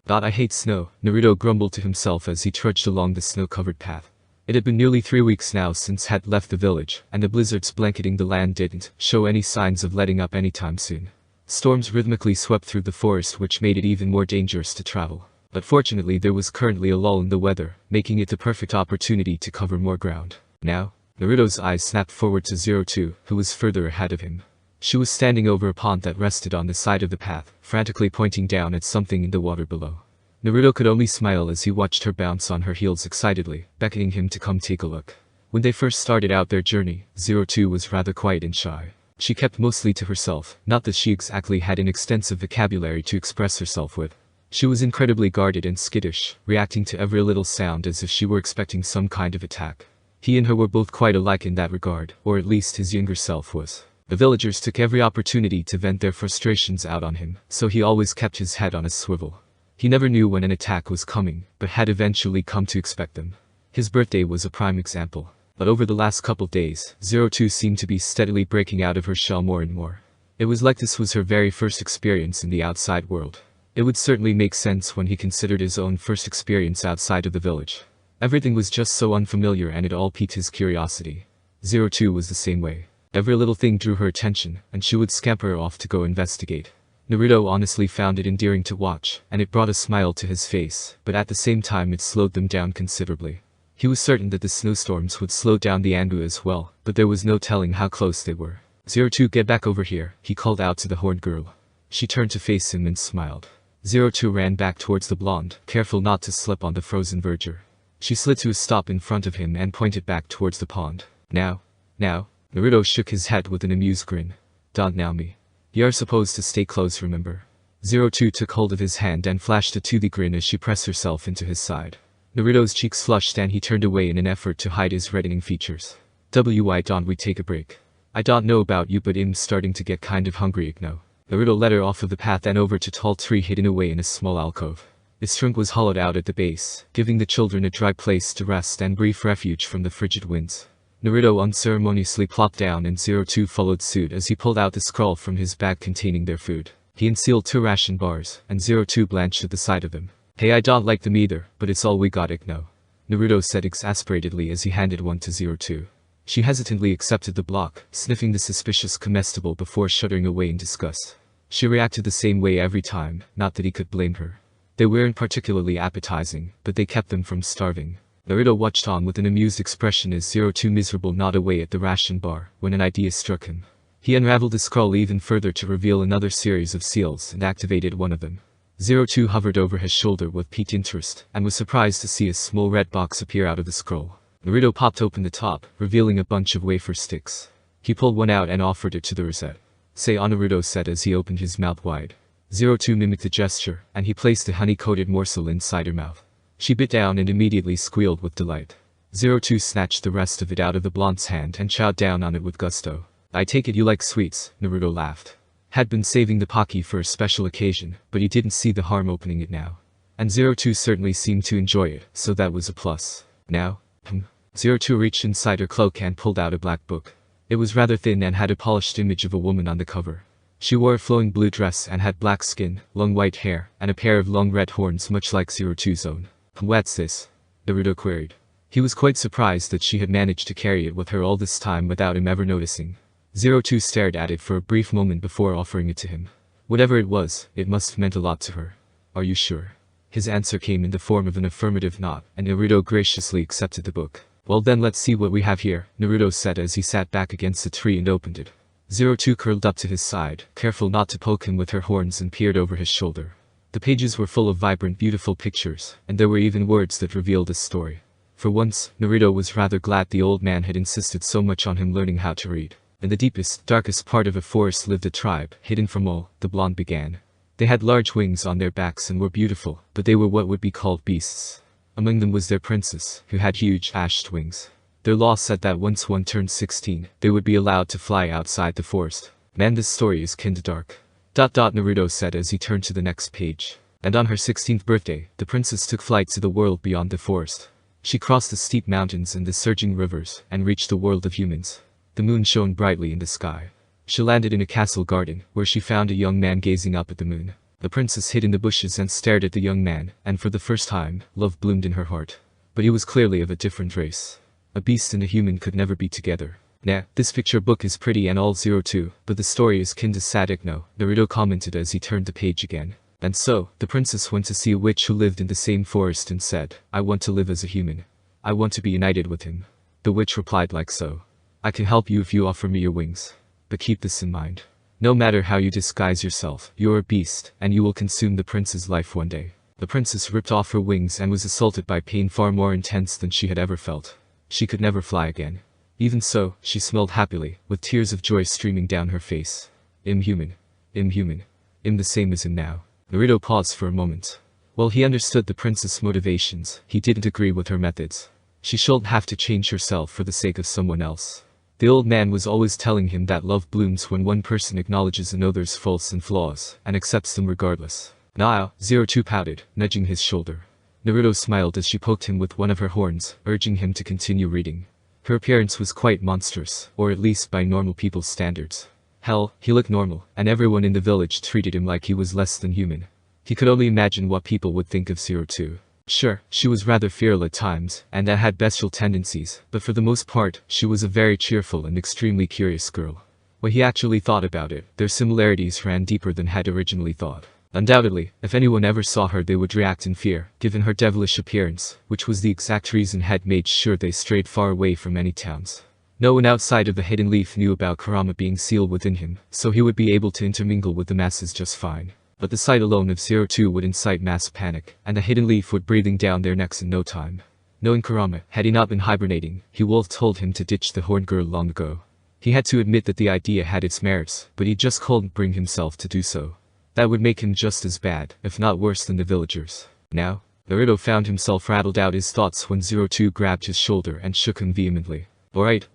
I hate snow, Naruto grumbled to himself as he trudged along the snow-covered path. It had been nearly 3 weeks now since had left the village, and the blizzards blanketing the land didn't show any signs of letting up anytime soon. Storms rhythmically swept through the forest, which made it even more dangerous to travel. But fortunately there was currently a lull in the weather, making it the perfect opportunity to cover more ground. Now? Naruto's eyes snapped forward to 02, who was further ahead of him. She was standing over a pond that rested on the side of the path, frantically pointing down at something in the water below. Naruto could only smile as he watched her bounce on her heels excitedly, beckoning him to come take a look. When they first started out their journey, 02 was rather quiet and shy. She kept mostly to herself, not that she exactly had an extensive vocabulary to express herself with. She was incredibly guarded and skittish, reacting to every little sound as if she were expecting some kind of attack. He and her were both quite alike in that regard, or at least his younger self was. The villagers took every opportunity to vent their frustrations out on him, so he always kept his head on a swivel. He never knew when an attack was coming, but had eventually come to expect them. His birthday was a prime example. But over the last couple days, 02 seemed to be steadily breaking out of her shell more and more. It was like this was her very first experience in the outside world. It would certainly make sense when he considered his own first experience outside of the village. Everything was just so unfamiliar and it all piqued his curiosity. 02 was the same way. Every little thing drew her attention, and she would scamper off to go investigate. Naruto honestly found it endearing to watch, and it brought a smile to his face, but at the same time it slowed them down considerably. He was certain that the snowstorms would slow down the Anbu as well, but there was no telling how close they were. 02, get back over here, he called out to the horned girl. She turned to face him and smiled. 02 ran back towards the blonde, careful not to slip on the frozen verdure. She slid to a stop in front of him and pointed back towards the pond. Now? Naruto shook his head with an amused grin. Don't now me. You're supposed to stay close, remember? 02 took hold of his hand and flashed a toothy grin as she pressed herself into his side. Naruto's cheeks flushed and he turned away in an effort to hide his reddening features. Why don't we take a break? I don't know about you, but I'm starting to get kind of hungry, no. Naruto led her off of the path and over to a tall tree hidden away in a small alcove. Its trunk was hollowed out at the base, giving the children a dry place to rest and brief refuge from the frigid winds. Naruto unceremoniously plopped down and 02 followed suit as he pulled out the scroll from his bag containing their food. He unsealed 2 ration bars, and 02 blanched at the sight of them. Hey, I don't like them either, but it's all we got, no. Naruto said exasperatedly as he handed one to 02. She hesitantly accepted the block, sniffing the suspicious comestible before shuddering away in disgust. She reacted the same way every time, not that he could blame her. They weren't particularly appetizing, but they kept them from starving. Naruto watched on with an amused expression as 02 miserable gnawed away at the ration bar, when an idea struck him. He unraveled the scroll even further to reveal another series of seals and activated one of them. 02 hovered over his shoulder with piqued interest, and was surprised to see a small red box appear out of the scroll. Naruto popped open the top, revealing a bunch of wafer sticks. He pulled one out and offered it to the rosette. Say on, Naruto said as he opened his mouth wide. 02 mimicked the gesture, and he placed the honey-coated morsel inside her mouth. She bit down and immediately squealed with delight. 02 snatched the rest of it out of the blonde's hand and chowed down on it with gusto. I take it you like sweets, Naruto laughed. Had been saving the Pocky for a special occasion, but he didn't see the harm opening it now. And 02 certainly seemed to enjoy it, so that was a plus. Now? 02 reached inside her cloak and pulled out a black book. It was rather thin and had a polished image of a woman on the cover. She wore a flowing blue dress and had black skin, long white hair, and a pair of long red horns much like 02's own. What's this? Naruto queried. He was quite surprised that she had managed to carry it with her all this time without him ever noticing. 02 stared at it for a brief moment before offering it to him. Whatever it was, it must have meant a lot to her. Are you sure? His answer came in the form of an affirmative nod, and Naruto graciously accepted the book. Well then, let's see what we have here, Naruto said as he sat back against the tree and opened it. 02 curled up to his side, careful not to poke him with her horns, and peered over his shoulder. The pages were full of vibrant, beautiful pictures, and there were even words that revealed a story. For once, Naruto was rather glad the old man had insisted so much on him learning how to read. In the deepest, darkest part of a forest lived a tribe, hidden from all, the blonde began. They had large wings on their backs and were beautiful, but they were what would be called beasts. Among them was their princess, who had huge, ashed wings. Their law said that once one turned 16, they would be allowed to fly outside the forest. Man, this story is kinda dark. Naruto said as he turned to the next page. And on her 16th birthday, the princess took flight to the world beyond the forest. She crossed the steep mountains and the surging rivers, and reached the world of humans. The moon shone brightly in the sky. She landed in a castle garden, where she found a young man gazing up at the moon. The princess hid in the bushes and stared at the young man, and for the first time, love bloomed in her heart. But he was clearly of a different race. A beast and a human could never be together. Nah, this picture book is pretty and all 02, but the story is kinda sadistic no, Naruto commented as he turned the page again. And so, the princess went to see a witch who lived in the same forest and said, I want to live as a human. I want to be united with him. The witch replied like so. I can help you if you offer me your wings. But keep this in mind. No matter how you disguise yourself, you're a beast, and you will consume the prince's life one day. The princess ripped off her wings and was assaulted by pain far more intense than she had ever felt. She could never fly again. Even so, she smiled happily, with tears of joy streaming down her face. Inhuman. Inhuman. The same as him now. Naruto paused for a moment. While he understood the princess' motivations, he didn't agree with her methods. She shouldn't have to change herself for the sake of someone else. The old man was always telling him that love blooms when one person acknowledges another's faults and flaws, and accepts them regardless. Now, 02 pouted, nudging his shoulder. Naruto smiled as she poked him with one of her horns, urging him to continue reading. Her appearance was quite monstrous, or at least by normal people's standards. Hell, he looked normal, and everyone in the village treated him like he was less than human. He could only imagine what people would think of 02. Sure, she was rather feral at times, and had bestial tendencies, but for the most part, she was a very cheerful and extremely curious girl. When he actually thought about it, their similarities ran deeper than had originally thought. Undoubtedly, if anyone ever saw her they would react in fear, given her devilish appearance, which was the exact reason had made sure they strayed far away from any towns. No one outside of the Hidden Leaf knew about Kurama being sealed within him, so he would be able to intermingle with the masses just fine. But the sight alone of 02 would incite mass panic, and the Hidden Leaf would breathing down their necks in no time. Knowing Kurama, had he not been hibernating, he would have told him to ditch the horned girl long ago. He had to admit that the idea had its merits, but he just couldn't bring himself to do so. That would make him just as bad, if not worse than the villagers. Now, Naruto found himself rattled out his thoughts when 02 grabbed his shoulder and shook him vehemently. Alright,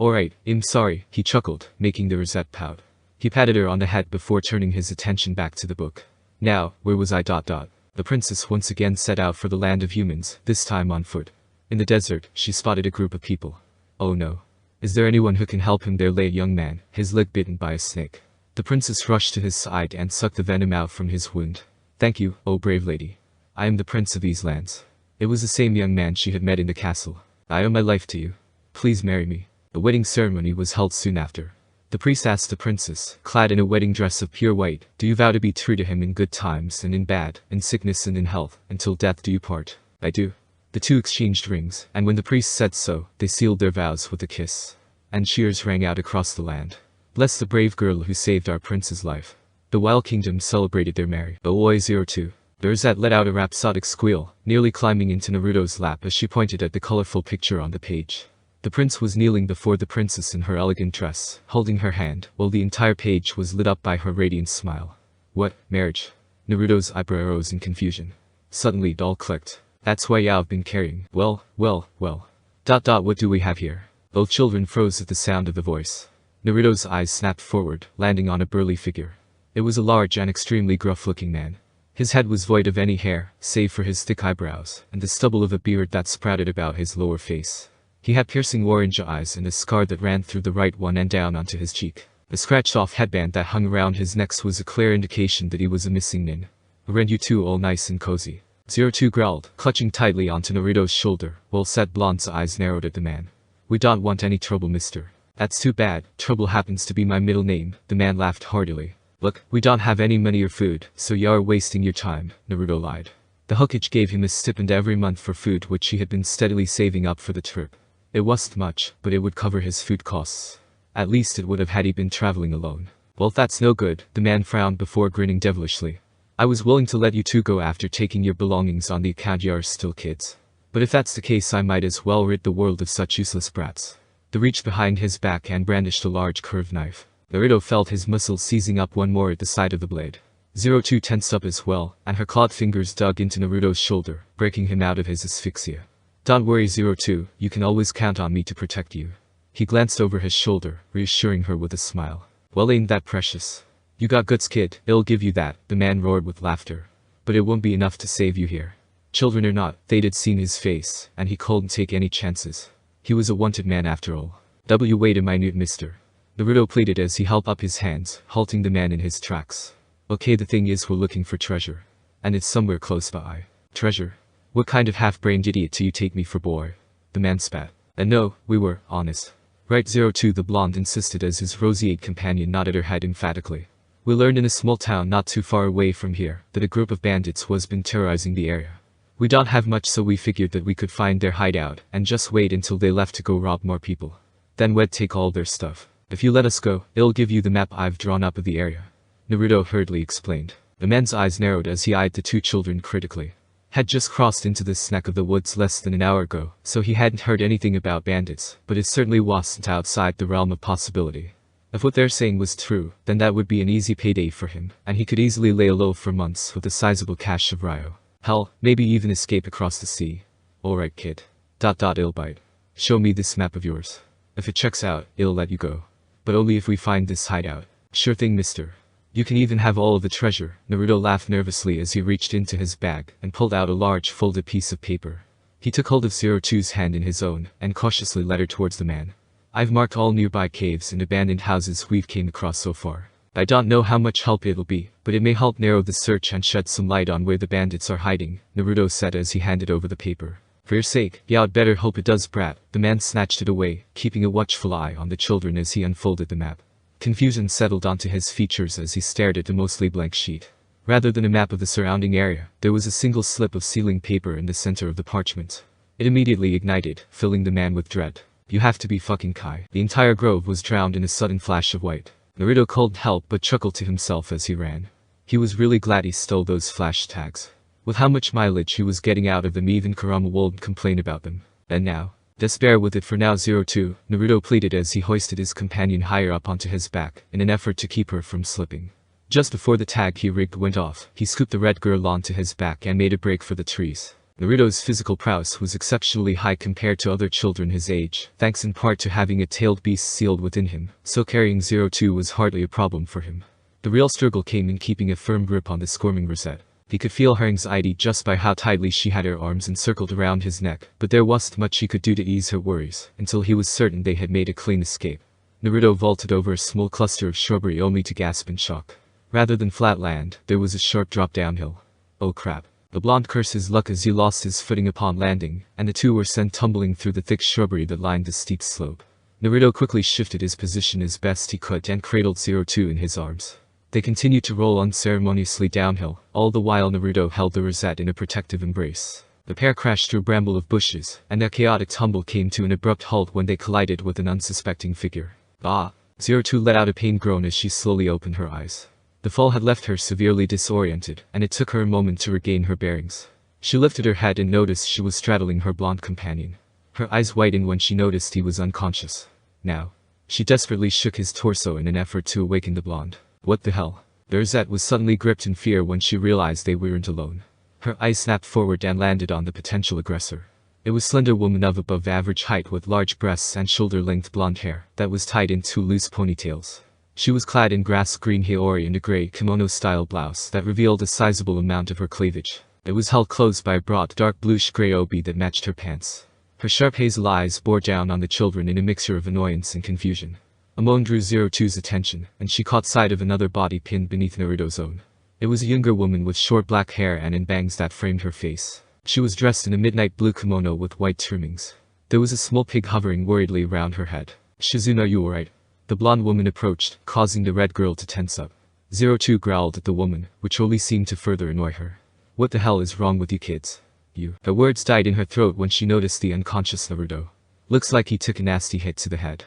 I'm sorry, he chuckled, making the rosette pout. He patted her on the head before turning his attention back to the book. Now, where was I? The princess once again set out for the land of humans, this time on foot. In the desert, she spotted a group of people. Oh no. Is there anyone who can help him? There lay a young man, his leg bitten by a snake. The princess rushed to his side and sucked the venom out from his wound. Thank you, oh brave lady. I am the prince of these lands. It was the same young man she had met in the castle. I owe my life to you. Please marry me. The wedding ceremony was held soon after. The priest asked the princess, clad in a wedding dress of pure white, do you vow to be true to him in good times and in bad, in sickness and in health, until death do you part? I do. The two exchanged rings, and when the priest said so, they sealed their vows with a kiss. And cheers rang out across the land. Bless the brave girl who saved our prince's life. The Wild Kingdom celebrated their merry. Oi 02. Rosette let out a rhapsodic squeal, nearly climbing into Naruto's lap as she pointed at the colorful picture on the page. The prince was kneeling before the princess in her elegant dress, holding her hand, while the entire page was lit up by her radiant smile. What, marriage? Naruto's eyebrow rose in confusion. Suddenly it all clicked. That's why I've been carrying. Well. What do we have here? Both children froze at the sound of the voice. Naruto's eyes snapped forward, landing on a burly figure. It was a large and extremely gruff-looking man. His head was void of any hair, save for his thick eyebrows, and the stubble of a beard that sprouted about his lower face. He had piercing orange eyes and a scar that ran through the right one and down onto his cheek. The scratched-off headband that hung around his neck was a clear indication that he was a missing nin. Aren't you two all nice and cozy? 02 growled, clutching tightly onto Naruto's shoulder, while Set Blonde's eyes narrowed at the man. We don't want any trouble, mister. That's too bad, trouble happens to be my middle name, the man laughed heartily. Look, we don't have any money or food, so you're wasting your time, Naruto lied. The Hokage gave him a stipend every month for food which he had been steadily saving up for the trip. It wasn't much, but it would cover his food costs. At least it would have had he been traveling alone. Well, that's no good, the man frowned before grinning devilishly. I was willing to let you two go after taking your belongings on the account you're still kids. But if that's the case, I might as well rid the world of such useless brats. He reached behind his back and brandished a large curved knife. Naruto felt his muscles seizing up one more at the side of the blade. 02 tensed up as well, and her clawed fingers dug into Naruto's shoulder, breaking him out of his asphyxia. Don't worry 02, you can always count on me to protect you. He glanced over his shoulder, reassuring her with a smile. Well, ain't that precious? You got guts, kid, it'll give you that, the man roared with laughter. but it won't be enough to save you here. Children or not, they'd had seen his face, and he couldn't take any chances. He was a wanted man after all. Wait a minute, mister. Naruto pleaded as he held up his hands, halting the man in his tracks. Okay, the thing is we're looking for treasure. And it's somewhere close by. Treasure? What kind of half-brained idiot do you take me for, boy? The man spat. And no, we were honest. Right, 02, the blonde insisted as his roseate companion nodded her head emphatically. We learned in a small town not too far away from here that a group of bandits was been terrorizing the area. We don't have much, so we figured that we could find their hideout and just wait until they left to go rob more people. Then we'd take all their stuff. If you let us go, it'll give you the map I've drawn up of the area. Naruto hurriedly explained. The man's eyes narrowed as he eyed the two children critically. Had just crossed into this neck of the woods less than an hour ago, so he hadn't heard anything about bandits, but it certainly wasn't outside the realm of possibility. If what they're saying was true, then that would be an easy payday for him, and he could easily lay low for months with a sizable cache of Ryo. Hell, maybe even escape across the sea. Alright, kid. It'll bite. Show me this map of yours. If it checks out, it'll let you go. But only if we find this hideout. Sure thing, mister. You can even have all of the treasure. Naruto laughed nervously as he reached into his bag and pulled out a large folded piece of paper. He took hold of 02's hand in his own and cautiously led her towards the man. I've marked all nearby caves and abandoned houses we've came across so far. I don't know how much help it'll be, but it may help narrow the search and shed some light on where the bandits are hiding, Naruto said as he handed over the paper. For your sake, yeah, I'd better hope it does, brat. The man snatched it away, keeping a watchful eye on the children as he unfolded the map. Confusion settled onto his features as he stared at the mostly blank sheet. Rather than a map of the surrounding area, there was a single slip of sealing paper in the center of the parchment. It immediately ignited, filling the man with dread. You have to be fucking Kai. The entire grove was drowned in a sudden flash of white. Naruto couldn't help but chuckle to himself as he ran. He was really glad he stole those flash tags. With how much mileage he was getting out of them, even Kurama wouldn't complain about them. And now? Just bear with it for now, 02, Naruto pleaded as he hoisted his companion higher up onto his back, in an effort to keep her from slipping. Just before the tag he rigged went off, he scooped the red girl onto his back and made a break for the trees. Naruto's physical prowess was exceptionally high compared to other children his age, thanks in part to having a tailed beast sealed within him, so carrying 02 was hardly a problem for him. The real struggle came in keeping a firm grip on the squirming Rosette. He could feel her anxiety just by how tightly she had her arms encircled around his neck, but there wasn't much he could do to ease her worries, until he was certain they had made a clean escape. Naruto vaulted over a small cluster of shrubbery only to gasp in shock. Rather than flat land, there was a sharp drop downhill. Oh crap. The blonde cursed his luck as he lost his footing upon landing, and the two were sent tumbling through the thick shrubbery that lined the steep slope. Naruto quickly shifted his position as best he could and cradled 02 in his arms. They continued to roll unceremoniously downhill, all the while Naruto held the Rosette in a protective embrace. The pair crashed through a bramble of bushes, and their chaotic tumble came to an abrupt halt when they collided with an unsuspecting figure. Ah! 02 let out a pained groan as she slowly opened her eyes. The fall had left her severely disoriented, and it took her a moment to regain her bearings. She lifted her head and noticed she was straddling her blonde companion. Her eyes widened when she noticed he was unconscious. Now. She desperately shook his torso in an effort to awaken the blonde. What the hell? The Rosette was suddenly gripped in fear when she realized they weren't alone. Her eyes snapped forward and landed on the potential aggressor. It was a slender woman of above average height with large breasts and shoulder-length blonde hair that was tied in two loose ponytails. She was clad in grass-green haori and a gray kimono-style blouse that revealed a sizable amount of her cleavage. It was held close by a broad dark bluish-gray obi that matched her pants. Her sharp hazel eyes bore down on the children in a mixture of annoyance and confusion. A moan drew 02's attention, and she caught sight of another body pinned beneath Naruto's own. It was a younger woman with short black hair and in bangs that framed her face. She was dressed in a midnight blue kimono with white trimmings. There was a small pig hovering worriedly around her head. Shizune, are you alright? The blonde woman approached, causing the red girl to tense up. 02 growled at the woman, which only seemed to further annoy her. What the hell is wrong with you kids? You. Her words died in her throat when she noticed the unconscious Naruto. Looks like he took a nasty hit to the head.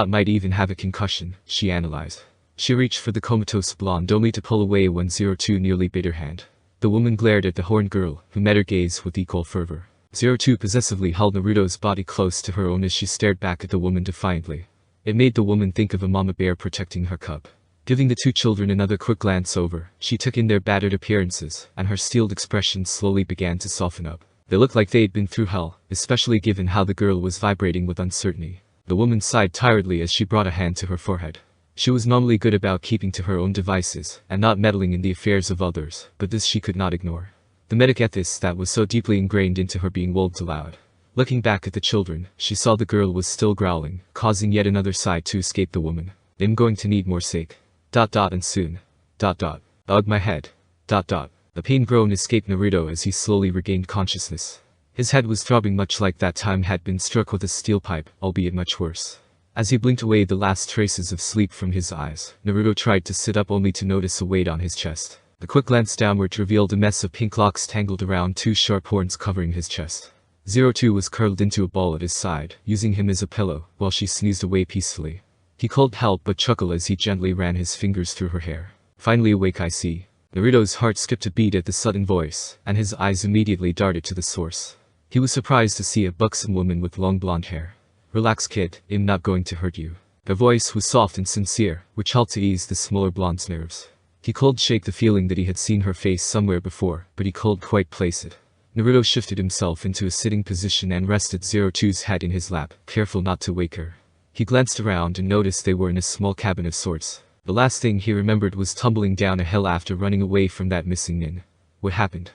Might even have a concussion, she analyzed. She reached for the comatose blonde only to pull away when 02 nearly bit her hand. The woman glared at the horned girl, who met her gaze with equal fervor. 02 possessively held Naruto's body close to her own as she stared back at the woman defiantly. It made the woman think of a mama bear protecting her cub. Giving the two children another quick glance over, she took in their battered appearances, and her steeled expression slowly began to soften up. They looked like they'd been through hell, especially given how the girl was vibrating with uncertainty. The woman sighed tiredly as she brought a hand to her forehead. She was normally good about keeping to her own devices and not meddling in the affairs of others, but this she could not ignore. The medic ethos that was so deeply ingrained into her being wolled aloud. Looking back at the children, she saw the girl was still growling, causing yet another sigh to escape the woman. I'm going to need more sake. And soon. Ugh, my head. A pain groan escaped Naruto as he slowly regained consciousness. His head was throbbing much like that time had been struck with a steel pipe, albeit much worse. As he blinked away the last traces of sleep from his eyes, Naruto tried to sit up only to notice a weight on his chest. A quick glance downward revealed a mess of pink locks tangled around two sharp horns covering his chest. 02 was curled into a ball at his side, using him as a pillow, while she snoozed away peacefully. He called help but chuckled as he gently ran his fingers through her hair. Finally awake, I see. Naruto's heart skipped a beat at the sudden voice, and his eyes immediately darted to the source. He was surprised to see a buxom woman with long blonde hair. Relax, kid, I'm not going to hurt you. Her voice was soft and sincere, which helped to ease the smaller blonde's nerves. He could shake the feeling that he had seen her face somewhere before, but he couldn't quite place it. Naruto shifted himself into a sitting position and rested 02's head in his lap, careful not to wake her. He glanced around and noticed they were in a small cabin of sorts. The last thing he remembered was tumbling down a hill after running away from that missing nin. What happened?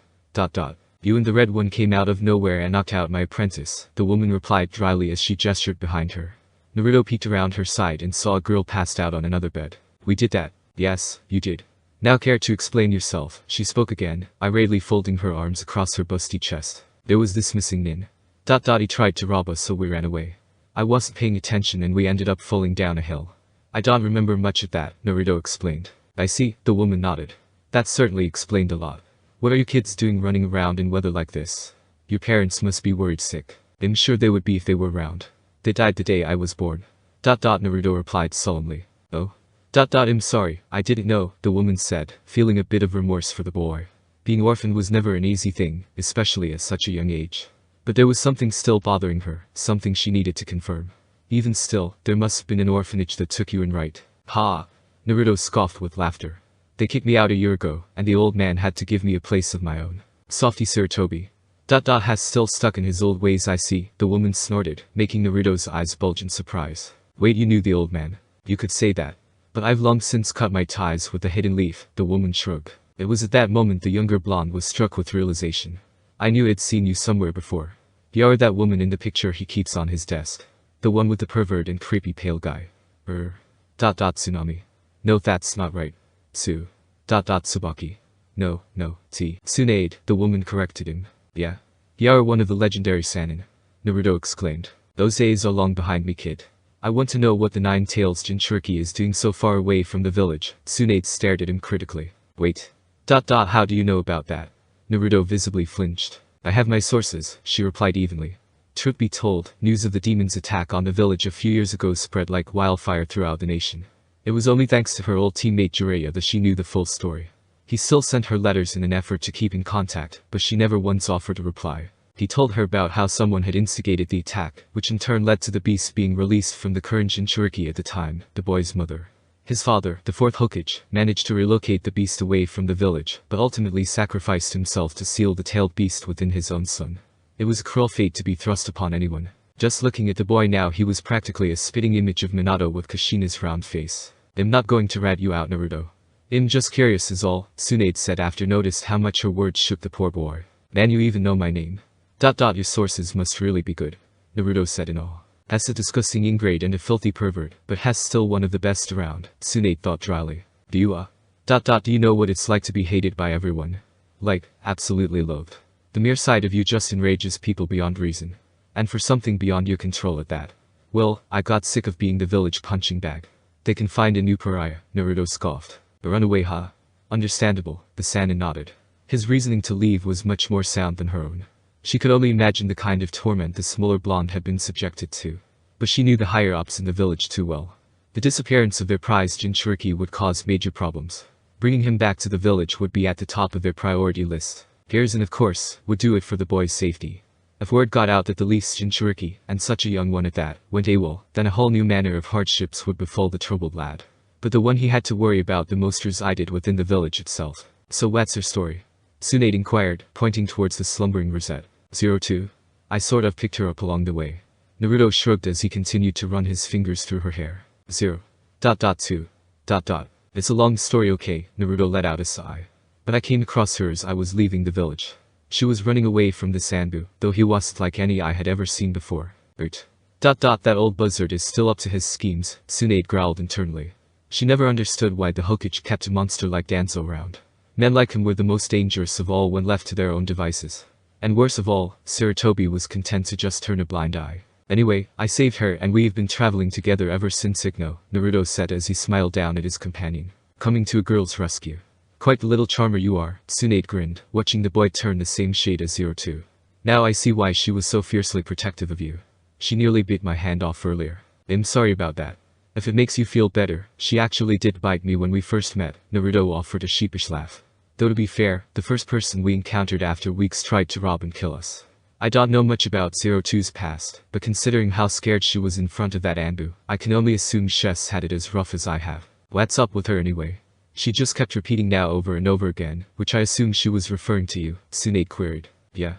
You and the red one came out of nowhere and knocked out my apprentice, the woman replied dryly as she gestured behind her. Naruto peeked around her side and saw a girl passed out on another bed. We did that. Yes, you did. Now care to explain yourself, she spoke again, irately folding her arms across her busty chest. There was this missing nin. He tried to rob us so we ran away. I wasn't paying attention and we ended up falling down a hill. I don't remember much of that, Naruto explained. I see, the woman nodded. That certainly explained a lot. What are you kids doing running around in weather like this? Your parents must be worried sick. I'm sure they would be if they were around. They died the day I was born. Naruto replied solemnly. Oh? I'm sorry, I didn't know, the woman said, feeling a bit of remorse for the boy. Being orphaned was never an easy thing, especially at such a young age. But there was something still bothering her, something she needed to confirm. Even still, there must have been an orphanage that took you in, right? Ha! Naruto scoffed with laughter. They kicked me out a year ago, and the old man had to give me a place of my own. Softy Sir Toby. Has still stuck in his old ways, I see, the woman snorted, making Naruto's eyes bulge in surprise. Wait, you knew the old man? You could say that. But I've long since cut my ties with the hidden leaf, the woman shrugged. It was at that moment the younger blonde was struck with realization. I knew I'd seen you somewhere before. You're that woman in the picture he keeps on his desk. The one with the pervert and creepy pale guy. Tsunami. No, that's not right. Tsubaki. No, Tsunade, the woman corrected him. Yeah? You're one of the legendary Sannin. Naruto exclaimed. Those days are long behind me, kid. I want to know what the Nine-Tails Jinchuriki is doing so far away from the village. Tsunade stared at him critically. Wait. How do you know about that? Naruto visibly flinched. I have my sources, she replied evenly. Truth be told, news of the demon's attack on the village a few years ago spread like wildfire throughout the nation. It was only thanks to her old teammate Jiraiya that she knew the full story. He still sent her letters in an effort to keep in contact, but she never once offered a reply. He told her about how someone had instigated the attack, which in turn led to the beast being released from the current Jinchuriki at the time, the boy's mother. His father, the fourth Hokage, managed to relocate the beast away from the village, but ultimately sacrificed himself to seal the tailed beast within his own son. It was a cruel fate to be thrust upon anyone. Just looking at the boy now, he was practically a spitting image of Minato with Kushina's round face. I'm not going to rat you out, Naruto. I'm just curious is all, Tsunade said after noticed how much her words shook the poor boy. Man, you even know my name. Your sources must really be good, Naruto said in awe. Has a disgusting ingrate and a filthy pervert, but has still one of the best around, Tsunade thought dryly. Do you Do you know what it's like to be hated by everyone? Like, absolutely loathed. The mere sight of you just enrages people beyond reason. And for something beyond your control at that. Well, I got sick of being the village punching bag. They can find a new pariah, Naruto scoffed. A runaway, huh? Understandable, the Sannin nodded. His reasoning to leave was much more sound than her own. She could only imagine the kind of torment the smaller blonde had been subjected to. But she knew the higher-ups in the village too well. The disappearance of their prized Jinchuriki would cause major problems. Bringing him back to the village would be at the top of their priority list. Garrison, of course, would do it for the boy's safety. If word got out that the least Jinchuriki, and such a young one at that, went AWOL, then a whole new manner of hardships would befall the troubled lad. But the one he had to worry about the most resided within the village itself. So what's her story? Tsunade inquired, pointing towards the slumbering Rosette. 02. I sort of picked her up along the way. Naruto shrugged as he continued to run his fingers through her hair. 0. 2. It's a long story, okay, Naruto let out a sigh. But I came across her as I was leaving the village. She was running away from the Sanbu, though he wasn't like any I had ever seen before. That old buzzard is still up to his schemes, Tsunade growled internally. She never understood why the Hokage kept a monster like Danzo around. Men like him were the most dangerous of all when left to their own devices. And worst of all, Sarutobi was content to just turn a blind eye. Anyway, I saved her and we've been traveling together ever since Igno, Naruto said as he smiled down at his companion. Coming to a girl's rescue. Quite the little charmer you are, Tsunade grinned, watching the boy turn the same shade as 02. Now I see why she was so fiercely protective of you. She nearly bit my hand off earlier. I'm sorry about that. If it makes you feel better, she actually did bite me when we first met, Naruto offered a sheepish laugh. Though to be fair, the first person we encountered after weeks tried to rob and kill us. I don't know much about 02's past, but considering how scared she was in front of that Anbu, I can only assume Shess had it as rough as I have. What's up with her anyway? She just kept repeating now over and over again, which I assume she was referring to you, Tsunade queried. Yeah.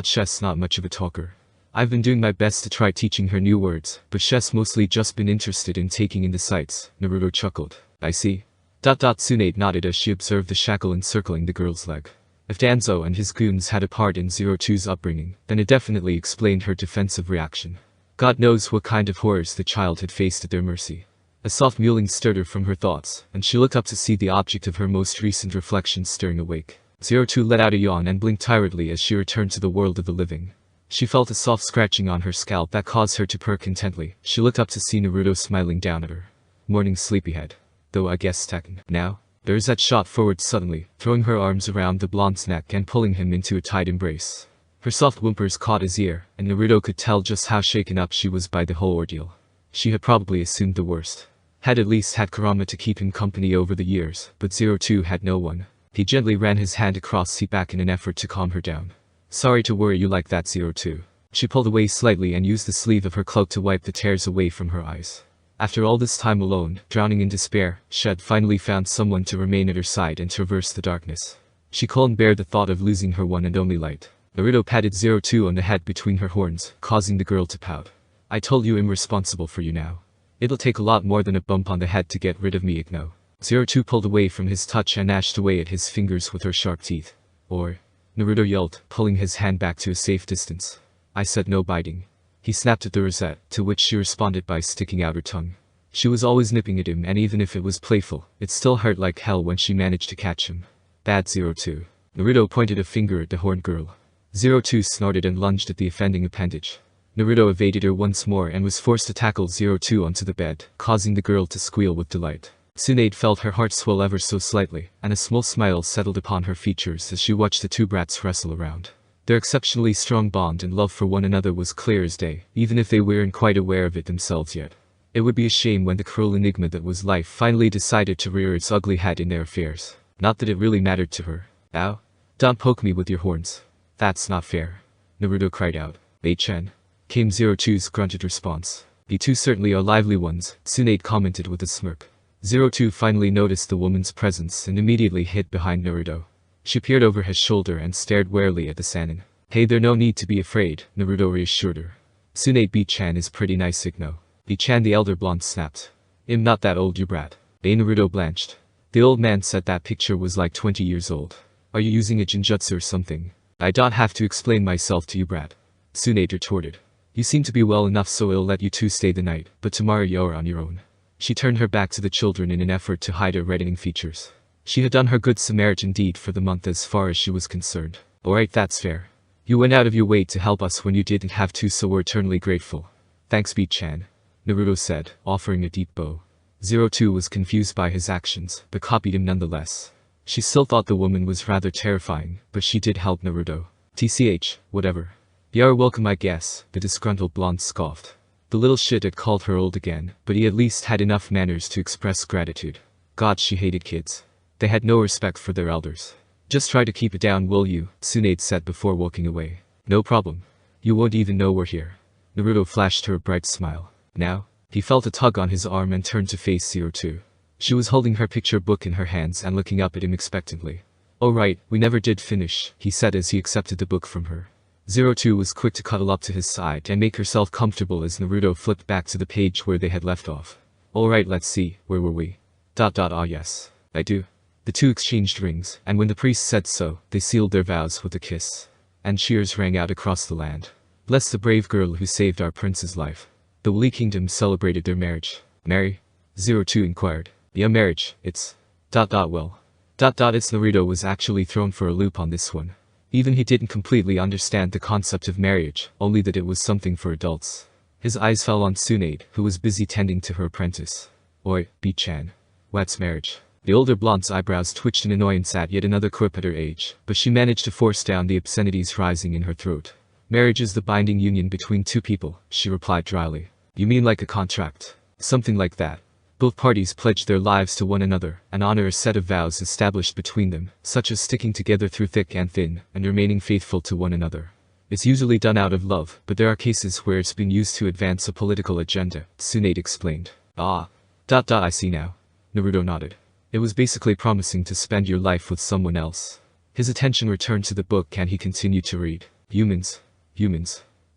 Shess not much of a talker. I've been doing my best to try teaching her new words, but Shess mostly just been interested in taking in the sights, Naruto chuckled. I see. Tsunade nodded as she observed the shackle encircling the girl's leg. If Danzo and his goons had a part in 02's upbringing, then it definitely explained her defensive reaction. God knows what kind of horrors the child had faced at their mercy. A soft mewling stirred her from her thoughts, and she looked up to see the object of her most recent reflection stirring awake. 02 let out a yawn and blinked tiredly as she returned to the world of the living. She felt a soft scratching on her scalp that caused her to purr contently. She looked up to see Naruto smiling down at her. Morning sleepyhead. Though I guess Tekken. Now? Urza shot forward suddenly, throwing her arms around the blonde's neck and pulling him into a tight embrace. Her soft whimpers caught his ear, and Naruto could tell just how shaken up she was by the whole ordeal. She had probably assumed the worst. Had at least had Kurama to keep him company over the years, but 02 had no one. He gently ran his hand across her back in an effort to calm her down. Sorry to worry you like that, 02. She pulled away slightly and used the sleeve of her cloak to wipe the tears away from her eyes. After all this time alone, drowning in despair, she had finally found someone to remain at her side and traverse the darkness. She couldn't bear the thought of losing her one and only light. Naruto patted 02 on the head between her horns, causing the girl to pout. I told you I'm responsible for you now. It'll take a lot more than a bump on the head to get rid of me, Igno. 02 pulled away from his touch and gnashed away at his fingers with her sharp teeth. Or, Naruto yelled, pulling his hand back to a safe distance. I said no biting. He snapped at the rosette, to which she responded by sticking out her tongue. She was always nipping at him, and even if it was playful, it still hurt like hell when she managed to catch him. Bad 02. Naruto pointed a finger at the horned girl. 02 snorted and lunged at the offending appendage. Naruto evaded her once more and was forced to tackle 02 onto the bed, causing the girl to squeal with delight. Tsunade felt her heart swell ever so slightly, and a small smile settled upon her features as she watched the two brats wrestle around. Their exceptionally strong bond and love for one another was clear as day, even if they weren't quite aware of it themselves yet. It would be a shame when the cruel enigma that was life finally decided to rear its ugly head in their affairs. Not that it really mattered to her. Ow. Don't poke me with your horns. That's not fair. Naruto cried out. Bei-chan. Came 02's grunted response. You two certainly are lively ones, Tsunade commented with a smirk. 02 finally noticed the woman's presence and immediately hid behind Naruto. She peered over his shoulder and stared warily at the Sannin. Hey, there's no need to be afraid, Naruto reassured her. Tsunade Bei-chan is pretty nice, Igno. Bei-chan the elder blonde snapped. I'm not that old, you brat. Naruto blanched. The old man said that picture was like 20 years old. Are you using a genjutsu or something? I don't have to explain myself to you, brat. Tsunade retorted. You seem to be well enough so I'll let you two stay the night, but tomorrow you're on your own. She turned her back to the children in an effort to hide her reddening features. She had done her good Samaritan deed for the month as far as she was concerned. Alright, that's fair. You went out of your way to help us when you didn't have to, so we're eternally grateful. Thanks, Bei-chan, Naruto said, offering a deep bow. 02 was confused by his actions, but copied him nonetheless. She still thought the woman was rather terrifying, but she did help Naruto. TCH, whatever. You're welcome, I guess, the disgruntled blonde scoffed. The little shit had called her old again, but he at least had enough manners to express gratitude. God, she hated kids. They had no respect for their elders. Just try to keep it down, will you? Tsunade said before walking away. No problem. You won't even know we're here. Naruto flashed her a bright smile. Now? He felt a tug on his arm and turned to face 02. She was holding her picture book in her hands and looking up at him expectantly. Oh right, we never did finish, he said as he accepted the book from her. 02 was quick to cuddle up to his side and make herself comfortable as Naruto flipped back to the page where they had left off. Alright, let's see, where were we? Ah yes. I do. The two exchanged rings, and when the priest said so, they sealed their vows with a kiss. And cheers rang out across the land. Bless the brave girl who saved our prince's life. The Wooly Kingdom celebrated their marriage. Marry? 02 inquired. Yeah, marriage, it's... Well. It's Naruto was actually thrown for a loop on this one. Even he didn't completely understand the concept of marriage, only that it was something for adults. His eyes fell on Tsunade, who was busy tending to her apprentice. Oi, B-chan. What's marriage? The older blonde's eyebrows twitched in annoyance at yet another quip at her age, but she managed to force down the obscenities rising in her throat. Marriage is the binding union between two people, she replied dryly. You mean like a contract? Something like that. Both parties pledge their lives to one another and honor a set of vows established between them, such as sticking together through thick and thin, and remaining faithful to one another. It's usually done out of love, but there are cases where it's been used to advance a political agenda, Tsunade explained. I see now. Naruto nodded. It was basically promising to spend your life with someone else. His attention returned to the book and he continued to read. Humans.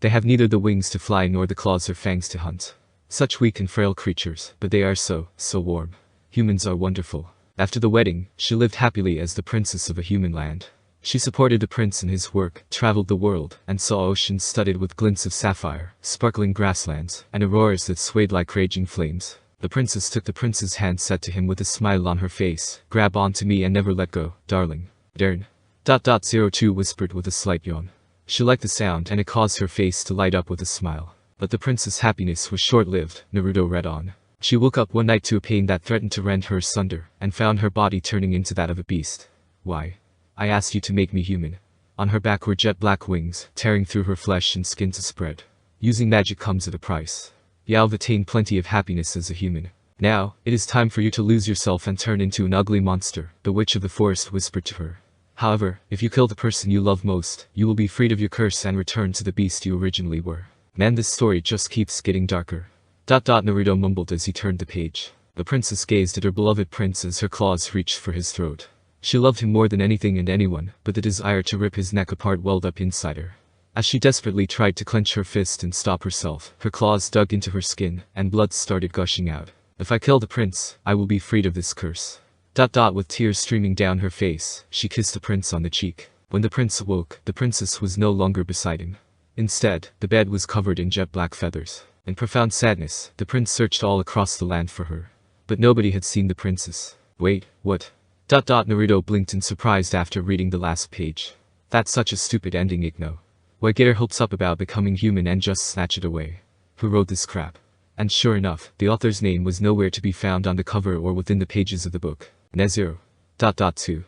They have neither the wings to fly nor the claws or fangs to hunt. Such weak and frail creatures, but they are so warm. Humans are wonderful. After the wedding, she lived happily as the princess of a human land. She supported the prince in his work, traveled the world, and saw oceans studded with glints of sapphire, sparkling grasslands, and auroras that swayed like raging flames. The princess took the prince's hand, said to him with a smile on her face, "Grab onto me and never let go, darling." Darn. 02 whispered with a slight yawn. She liked the sound and it caused her face to light up with a smile. But the prince's happiness was short-lived, Naruto read on. She woke up one night to a pain that threatened to rend her asunder, and found her body turning into that of a beast. Why? I asked you to make me human. On her back were jet black wings, tearing through her flesh and skin to spread. Using magic comes at a price. Yeah, I've attained plenty of happiness as a human. Now, it is time for you to lose yourself and turn into an ugly monster, the witch of the forest whispered to her. However, if you kill the person you love most, you will be freed of your curse and return to the beast you originally were. Man, this story just keeps getting darker. Naruto mumbled as he turned the page. The princess gazed at her beloved prince as her claws reached for his throat. She loved him more than anything and anyone, but the desire to rip his neck apart welled up inside her. As she desperately tried to clench her fist and stop herself, her claws dug into her skin, and blood started gushing out. If I kill the prince, I will be freed of this curse. With tears streaming down her face, she kissed the prince on the cheek. When the prince awoke, the princess was no longer beside him. Instead, the bed was covered in jet black feathers. In profound sadness, the prince searched all across the land for her. But nobody had seen the princess. Wait, what? Naruto blinked in surprise after reading the last page. That's such a stupid ending, Igno. Why get her hopes up about becoming human and just snatch it away? Who wrote this crap? And sure enough, the author's name was nowhere to be found on the cover or within the pages of the book. Nezero. 2.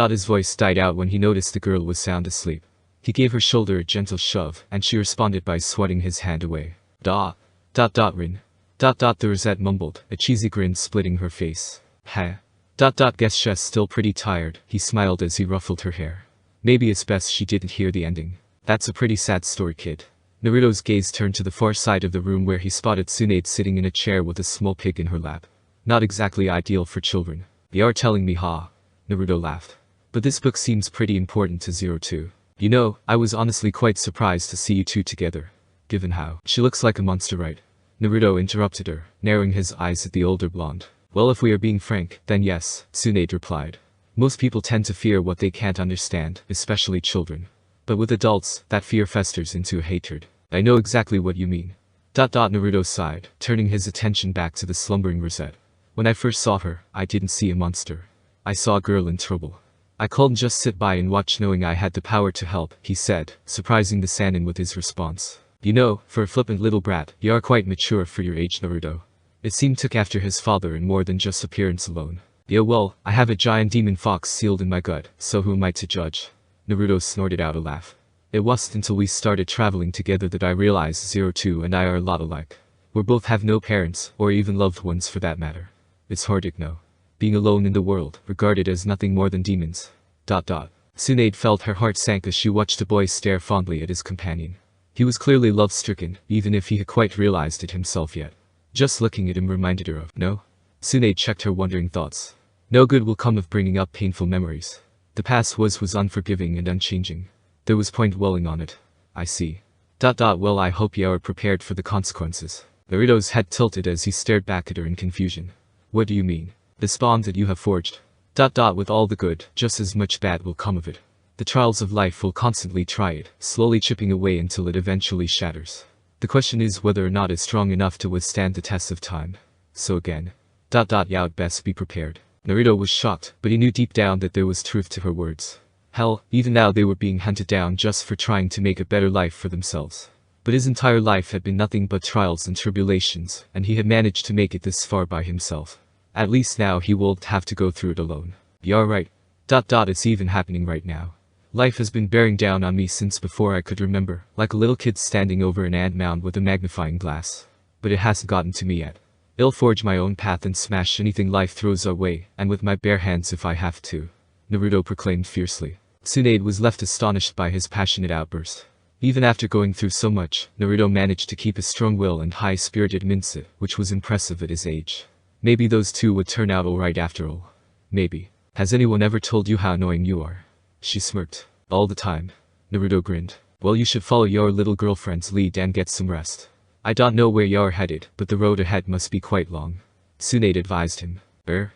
His voice died out when he noticed the girl was sound asleep. He gave her shoulder a gentle shove, and she responded by swatting his hand away. Rin. The Rosette mumbled, a cheesy grin splitting her face. Ha. Guess she's still pretty tired, he smiled as he ruffled her hair. Maybe it's best she didn't hear the ending. That's a pretty sad story, kid. Naruto's gaze turned to the far side of the room where he spotted Tsunade sitting in a chair with a small pig in her lap. Not exactly ideal for children. You're telling me, ha? Naruto laughed. But this book seems pretty important to 02. You know, I was honestly quite surprised to see you two together. Given how she looks like a monster, right? Naruto interrupted her, narrowing his eyes at the older blonde. Well, if we are being frank, then yes, Tsunade replied. Most people tend to fear what they can't understand, especially children. But with adults, that fear festers into a hatred. I know exactly what you mean. Naruto sighed, turning his attention back to the slumbering Rosette. When I first saw her, I didn't see a monster. I saw a girl in trouble. I couldn't just sit by and watch knowing I had the power to help, he said, surprising the Sannin with his response. You know, for a flippant little brat, you are quite mature for your age, Naruto. It seemed took after his father in more than just appearance alone. Yeah, well, I have a giant demon fox sealed in my gut, so who am I to judge? Naruto snorted out a laugh. It wasn't until we started traveling together that I realized 02 and I are a lot alike. We both have no parents, or even loved ones for that matter. It's hard to know. Being alone in the world, regarded as nothing more than demons. Tsunade felt her heart sank as she watched the boy stare fondly at his companion. He was clearly love-stricken, even if he had quite realized it himself yet. Just looking at him reminded her of, no? Tsunade checked her wondering thoughts. No good will come of bringing up painful memories. The past was unforgiving and unchanging. There was point dwelling on it. I see. Well, I hope you are prepared for the consequences. Naruto's head tilted as he stared back at her in confusion. What do you mean? This bond that you have forged? With all the good, just as much bad will come of it. The trials of life will constantly try it, slowly chipping away until it eventually shatters. The question is whether or not it's strong enough to withstand the test of time. So again. You'd best be prepared. Naruto was shocked, but he knew deep down that there was truth to her words. Hell, even now they were being hunted down just for trying to make a better life for themselves. But his entire life had been nothing but trials and tribulations, and he had managed to make it this far by himself. At least now he won't have to go through it alone. You're right. It's even happening right now. Life has been bearing down on me since before I could remember, like a little kid standing over an ant mound with a magnifying glass. But it hasn't gotten to me yet. I'll forge my own path and smash anything life throws our way, and with my bare hands if I have to. Naruto proclaimed fiercely. Tsunade was left astonished by his passionate outburst. Even after going through so much, Naruto managed to keep a strong will and high-spirited mindset, which was impressive at his age. Maybe those two would turn out alright after all. Maybe. Has anyone ever told you how annoying you are? She smirked. All the time. Naruto grinned. Well, you should follow your little girlfriend's lead and get some rest. I don't know where you're headed, but the road ahead must be quite long. Tsunade advised him. You're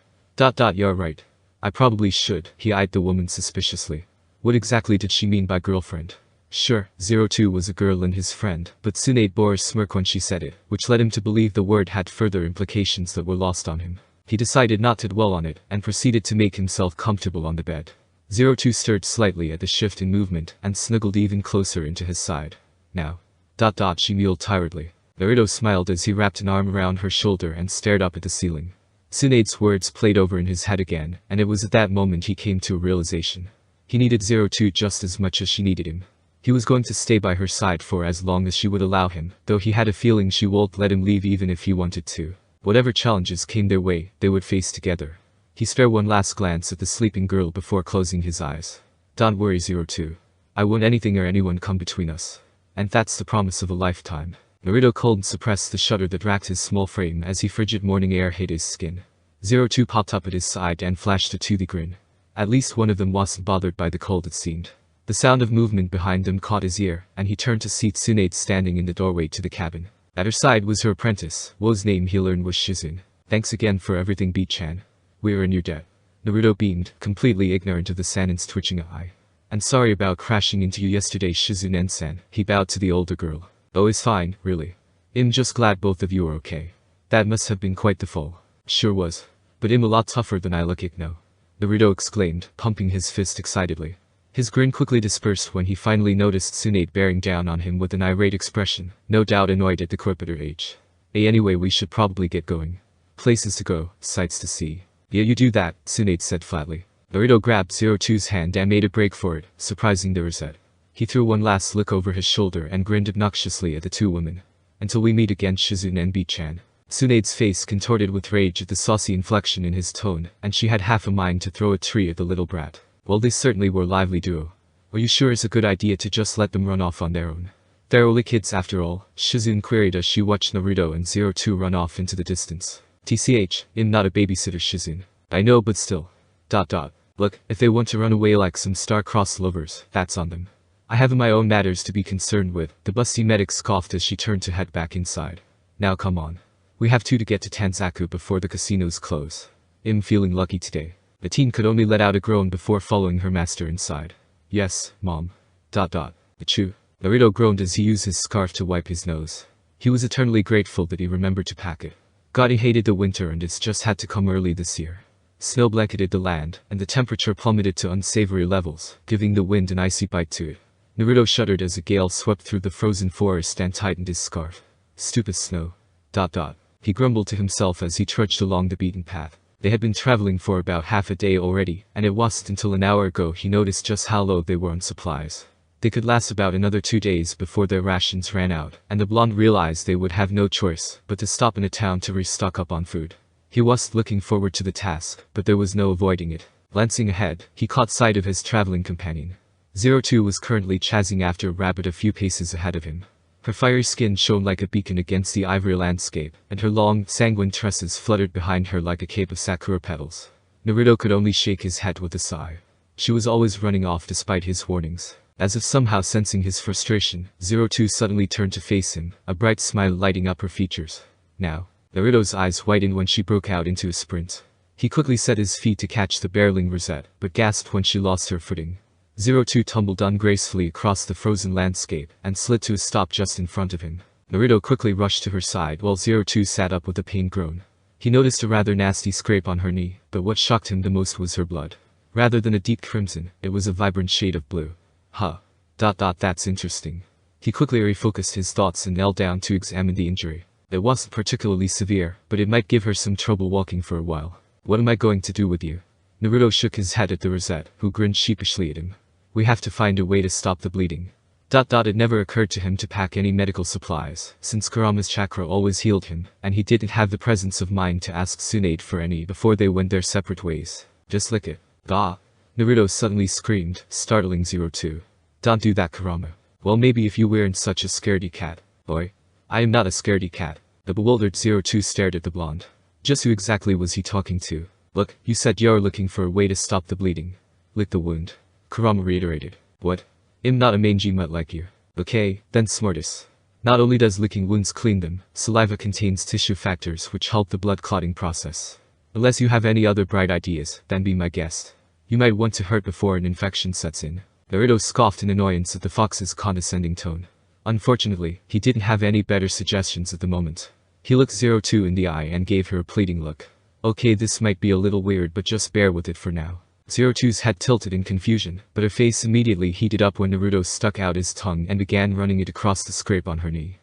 right. I probably should. He eyed the woman suspiciously. What exactly did she mean by girlfriend? Sure, 02 was a girl and his friend, but Tsunade bore a smirk when she said it, which led him to believe the word had further implications that were lost on him. He decided not to dwell on it, and proceeded to make himself comfortable on the bed. 02 stirred slightly at the shift in movement, and snuggled even closer into his side. Now. She mewed tiredly. Naruto smiled as he wrapped an arm around her shoulder and stared up at the ceiling. Tsunade's words played over in his head again, and it was at that moment he came to a realization. He needed 02 just as much as she needed him. He was going to stay by her side for as long as she would allow him, though he had a feeling she won't let him leave even if he wanted to. Whatever challenges came their way, they would face together. He spared one last glance at the sleeping girl before closing his eyes. Don't worry 02. I won't anything or anyone come between us. And that's the promise of a lifetime. Naruto cold suppressed the shudder that racked his small frame as the frigid morning air hit his skin. 02 popped up at his side and flashed a toothy grin. At least one of them wasn't bothered by the cold it seemed. The sound of movement behind them caught his ear, and he turned to see Tsunade standing in the doorway to the cabin. At her side was her apprentice, whose name he learned was Shizune. Thanks again for everything B-chan. We're in your debt. Naruto beamed, completely ignorant of the Sanin's twitching eye. And sorry about crashing into you yesterday Shizune-san, he bowed to the older girl. Oh, it's fine, really. I'm just glad both of you are okay. That must have been quite the fall. Sure was. But I'm a lot tougher than I look it now. Naruto exclaimed, pumping his fist excitedly. His grin quickly dispersed when he finally noticed Tsunade bearing down on him with an irate expression, no doubt annoyed at the corporate age. Anyway, we should probably get going. Places to go, sights to see. Yeah, you do that, Tsunade said flatly. Naruto grabbed 02's hand and made a break for it, surprising the reset. He threw one last look over his shoulder and grinned obnoxiously at the two women. Until we meet again Shizune and B-chan. Tsunade's face contorted with rage at the saucy inflection in his tone, and she had half a mind to throw a tree at the little brat. Well, they certainly were a lively duo. Are you sure it's a good idea to just let them run off on their own? They're only kids after all, Shizune queried as she watched Naruto and 02 run off into the distance. TCH, I'm not a babysitter Shizune. I know but still. Look, if they want to run away like some star-crossed lovers, that's on them. I have my own matters to be concerned with, the busty medic scoffed as she turned to head back inside. Now come on. We have to get to Tanzaku before the casinos close. I'm feeling lucky today. The teen could only let out a groan before following her master inside. Yes, Mom. Achoo. Naruto groaned as he used his scarf to wipe his nose. He was eternally grateful that he remembered to pack it. God, he hated the winter and it's just had to come early this year. Snow blanketed the land, and the temperature plummeted to unsavory levels, giving the wind an icy bite to it. Naruto shuddered as a gale swept through the frozen forest and tightened his scarf. Stupid snow. He grumbled to himself as he trudged along the beaten path. They had been traveling for about half a day already, and it wasn't until an hour ago he noticed just how low they were on supplies. They could last about another 2 days before their rations ran out, and the blonde realized they would have no choice but to stop in a town to restock up on food. He wasn't looking forward to the task, but there was no avoiding it. Glancing ahead, he caught sight of his traveling companion. 02 was currently chasing after a rabbit a few paces ahead of him. Her fiery skin shone like a beacon against the ivory landscape, and her long, sanguine tresses fluttered behind her like a cape of sakura petals. Naruto could only shake his head with a sigh. She was always running off despite his warnings. As if somehow sensing his frustration, 02 suddenly turned to face him, a bright smile lighting up her features. Now, Naruto's eyes widened when she broke out into a sprint. He quickly set his feet to catch the barreling Rosette, but gasped when she lost her footing. 02 tumbled ungracefully across the frozen landscape and slid to a stop just in front of him. Naruto quickly rushed to her side while 02 sat up with a pained groan. He noticed a rather nasty scrape on her knee, but what shocked him the most was her blood. Rather than a deep crimson, it was a vibrant shade of blue. Huh. That's interesting. He quickly refocused his thoughts and knelt down to examine the injury. It wasn't particularly severe, but it might give her some trouble walking for a while. What am I going to do with you? Naruto shook his head at the Rosette, who grinned sheepishly at him. We have to find a way to stop the bleeding. It never occurred to him to pack any medical supplies, since Kurama's chakra always healed him, and he didn't have the presence of mind to ask Tsunade for any before they went their separate ways. Just lick it. Naruto suddenly screamed, startling 02. Don't do that, Kurama. Well, maybe if you weren't such a scaredy cat. Boy. I am not a scaredy cat. The bewildered 02 stared at the blonde. Just who exactly was he talking to? Look, you said you're looking for a way to stop the bleeding. Lick the wound. Kurama reiterated. What? I'm not a mangy mutt like you. Okay, then smartest. Not only does licking wounds clean them, saliva contains tissue factors which help the blood clotting process. Unless you have any other bright ideas, then be my guest. You might want to hurt before an infection sets in. Naruto scoffed in annoyance at the fox's condescending tone. Unfortunately, he didn't have any better suggestions at the moment. He looked 02 in the eye and gave her a pleading look. Okay, this might be a little weird, but just bear with it for now. 02's head tilted in confusion, but her face immediately heated up when Naruto stuck out his tongue and began running it across the scrape on her knee.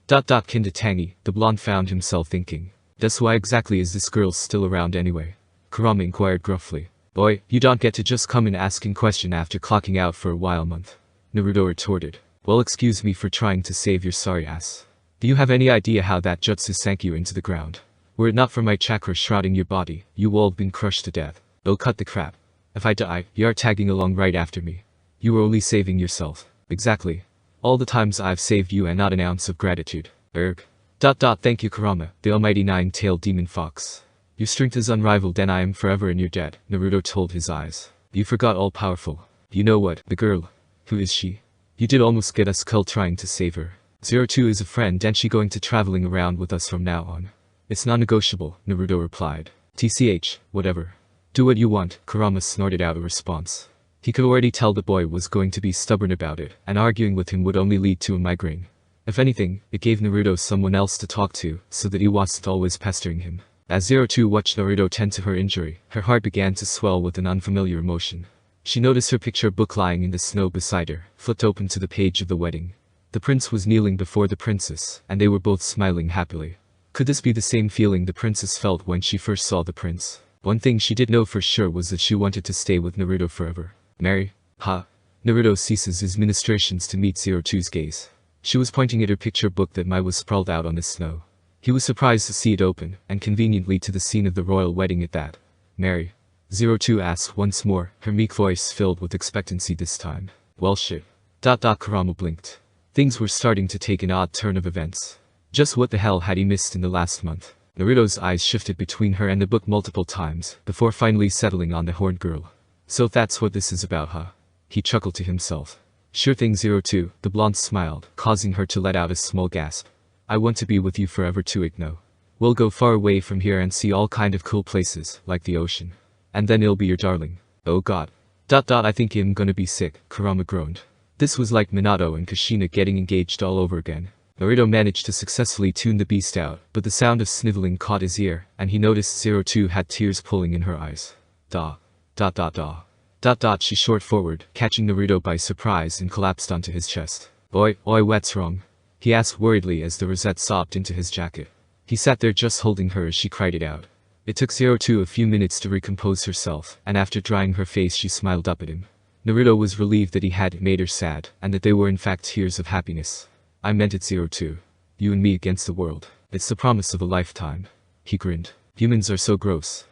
Kinda tangy, the blonde found himself thinking. That's why exactly is this girl still around anyway? Kurama inquired gruffly. Boy, you don't get to just come in asking question after clocking out for a while month. Naruto retorted. Well, excuse me for trying to save your sorry ass. Do you have any idea how that jutsu sank you into the ground? Were it not for my chakra shrouding your body, you would have been crushed to death. Oh, cut the crap. If I die, you're tagging along right after me. You were only saving yourself. Exactly. All the times I've saved you and not an ounce of gratitude. Erg. Thank you, Kurama, the almighty nine-tailed demon fox. Your strength is unrivaled and I am forever in your debt, Naruto told his eyes. You forgot all-powerful. You know what, the girl. Who is she? You did almost get us killed trying to save her. 02 is a friend and she going to traveling around with us from now on. It's non-negotiable, Naruto replied. TCH, whatever. Do what you want, Kurama snorted out a response. He could already tell the boy was going to be stubborn about it, and arguing with him would only lead to a migraine. If anything, it gave Naruto someone else to talk to, so that he wasn't always pestering him. As 02 watched Naruto tend to her injury, her heart began to swell with an unfamiliar emotion. She noticed her picture book lying in the snow beside her, flipped open to the page of the wedding. The prince was kneeling before the princess, and they were both smiling happily. Could this be the same feeling the princess felt when she first saw the prince? One thing she did know for sure was that she wanted to stay with Naruto forever. Mary? Naruto ceases his ministrations to meet 02's gaze. She was pointing at her picture book that was sprawled out on the snow. He was surprised to see it open, and conveniently to the scene of the royal wedding at that. Mary? 02 asked once more, her meek voice filled with expectancy this time. Well shit. Kurama blinked. Things were starting to take an odd turn of events. Just what the hell had he missed in the last month? Naruto's eyes shifted between her and the book multiple times, before finally settling on the horned girl. So that's what this is about, huh? He chuckled to himself. Sure thing 02, the blonde smiled, causing her to let out a small gasp. I want to be with you forever too, Igno. We'll go far away from here and see all kind of cool places, like the ocean. And then it'll be your darling. Oh god. I think I'm gonna be sick, Kurama groaned. This was like Minato and Kushina getting engaged all over again. Naruto managed to successfully tune the beast out, but the sound of sniveling caught his ear, and he noticed 02 had tears pooling in her eyes. She shot forward, catching Naruto by surprise and collapsed onto his chest. Oi, what's wrong? He asked worriedly as the rosette sobbed into his jacket. He sat there just holding her as she cried it out. It took 02 a few minutes to recompose herself, and after drying her face she smiled up at him. Naruto was relieved that he had made her sad, and that they were in fact tears of happiness. I meant it 02. You and me against the world. It's the promise of a lifetime. He grinned. Humans are so gross.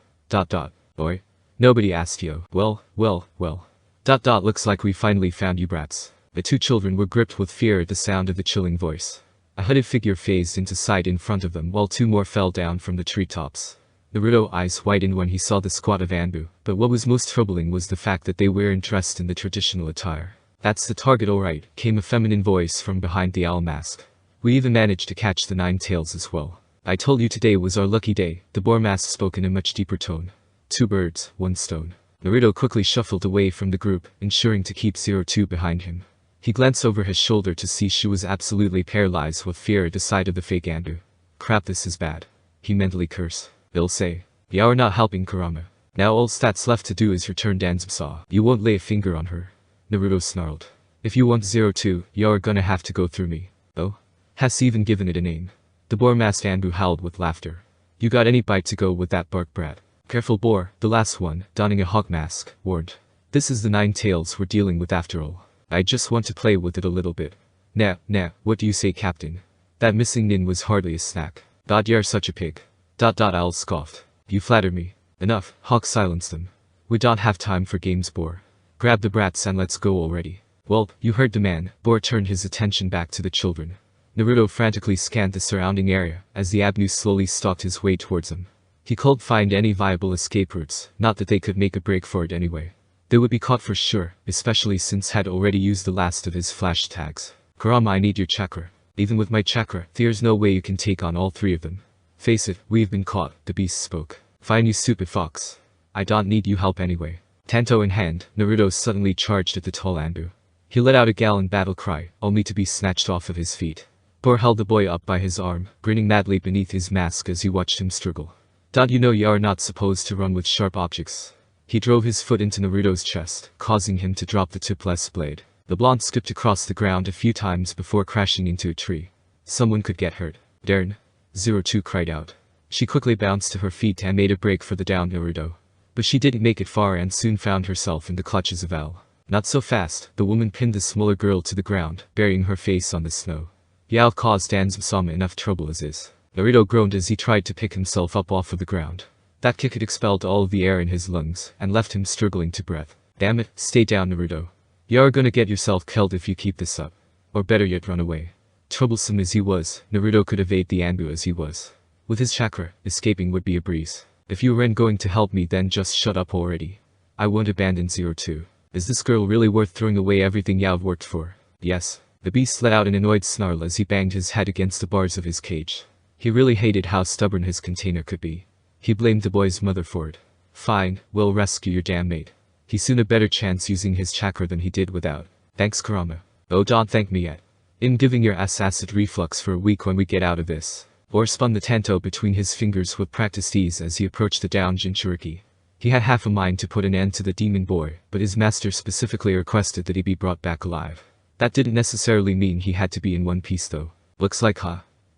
Boy. Nobody asked you. Well. Looks like we finally found you brats. The two children were gripped with fear at the sound of the chilling voice. A hooded figure phased into sight in front of them while two more fell down from the treetops. Naruto's eyes widened when he saw the squad of Anbu, but what was most troubling was the fact that they weren't dressed in the traditional attire. That's the target alright, came a feminine voice from behind the owl mask. We even managed to catch the 9 tails as well. I told you today was our lucky day, the boar mask spoke in a much deeper tone. 2 birds, 1 stone. Naruto quickly shuffled away from the group, ensuring to keep 02 behind him. He glanced over his shoulder to see she was absolutely paralyzed with fear at the sight of the fake Anbu. Crap, this is bad. He mentally cursed. They'll say, "You are not helping Kurama. Now all that's left to do is return Danzumsa. You won't lay a finger on her." Naruto snarled. "If you want 02, you are gonna have to go through me." Oh? Has even given it a name. The boar masked Anbu howled with laughter. "You got any bite to go with that bark brat?" "Careful boar," the last one, donning a hawk mask, warned. "This is the 9 tails we're dealing with after all. I just want to play with it a little bit." Nah, what do you say, Captain? That missing nin was hardly a snack. You're such a pig. Owl scoffed. "You flatter me." "Enough," Hawk silenced them. "We don't have time for games, boar. Grab the brats and let's go already." "Well, you heard the man." Boar turned his attention back to the children. Naruto frantically scanned the surrounding area, as the Abnu slowly stalked his way towards them. He couldn't find any viable escape routes, not that they could make a break for it anyway. They would be caught for sure, especially since had already used the last of his flash tags. "Kurama, I need your chakra." "Even with my chakra, there's no way you can take on all 3 of them." "Face it, we've been caught," the beast spoke. "Fine, you stupid fox. I don't need you help anyway." Tanto in hand, Naruto suddenly charged at the tall Anbu. He let out a gallant battle cry, only to be snatched off of his feet. Boar held the boy up by his arm, grinning madly beneath his mask as he watched him struggle. "Don't you know you are not supposed to run with sharp objects?" He drove his foot into Naruto's chest, causing him to drop the tipless blade. The blonde skipped across the ground a few times before crashing into a tree. Someone could get hurt. "Darn!" 02 cried out. She quickly bounced to her feet and made a break for the downed Naruto. But she didn't make it far and soon found herself in the clutches of L. Not so fast, the woman pinned the smaller girl to the ground, burying her face on the snow. Yao caused Danzumsa enough trouble as is. Naruto groaned as he tried to pick himself up off of the ground. That kick had expelled all of the air in his lungs, and left him struggling to breath. "Damn it, stay down, Naruto. You're gonna get yourself killed if you keep this up. Or better yet, run away." Troublesome as he was, Naruto could evade the Anbu as he was. With his chakra, escaping would be a breeze. "If you weren't going to help me, then just shut up already. I won't abandon 02. Is this girl really worth throwing away everything Yao've worked for?" "Yes." The beast let out an annoyed snarl as he banged his head against the bars of his cage. He really hated how stubborn his container could be. He blamed the boy's mother for it. "Fine, we'll rescue your damn mate." He soon a better chance using his chakra than he did without. "Thanks, Kurama." "Oh, don't thank me yet. I'm giving your ass acid reflux for a week when we get out of this." Or spun the tanto between his fingers with practiced ease as he approached the downed Jinchuriki. He had half a mind to put an end to the demon boy, but his master specifically requested that he be brought back alive. That didn't necessarily mean he had to be in one piece though. "Looks like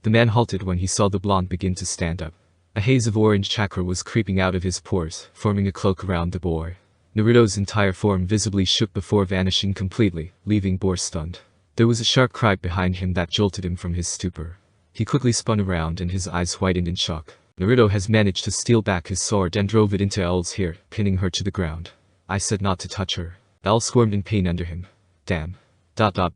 The man halted when he saw the blonde begin to stand up. A haze of orange chakra was creeping out of his pores, forming a cloak around the boy. Naruto's entire form visibly shook before vanishing completely, leaving Boar stunned. There was a sharp cry behind him that jolted him from his stupor. He quickly spun around and his eyes widened in shock. Naruto has managed to steal back his sword and drove it into L's hair, pinning her to the ground. "I said not to touch her." L squirmed in pain under him. "Damn.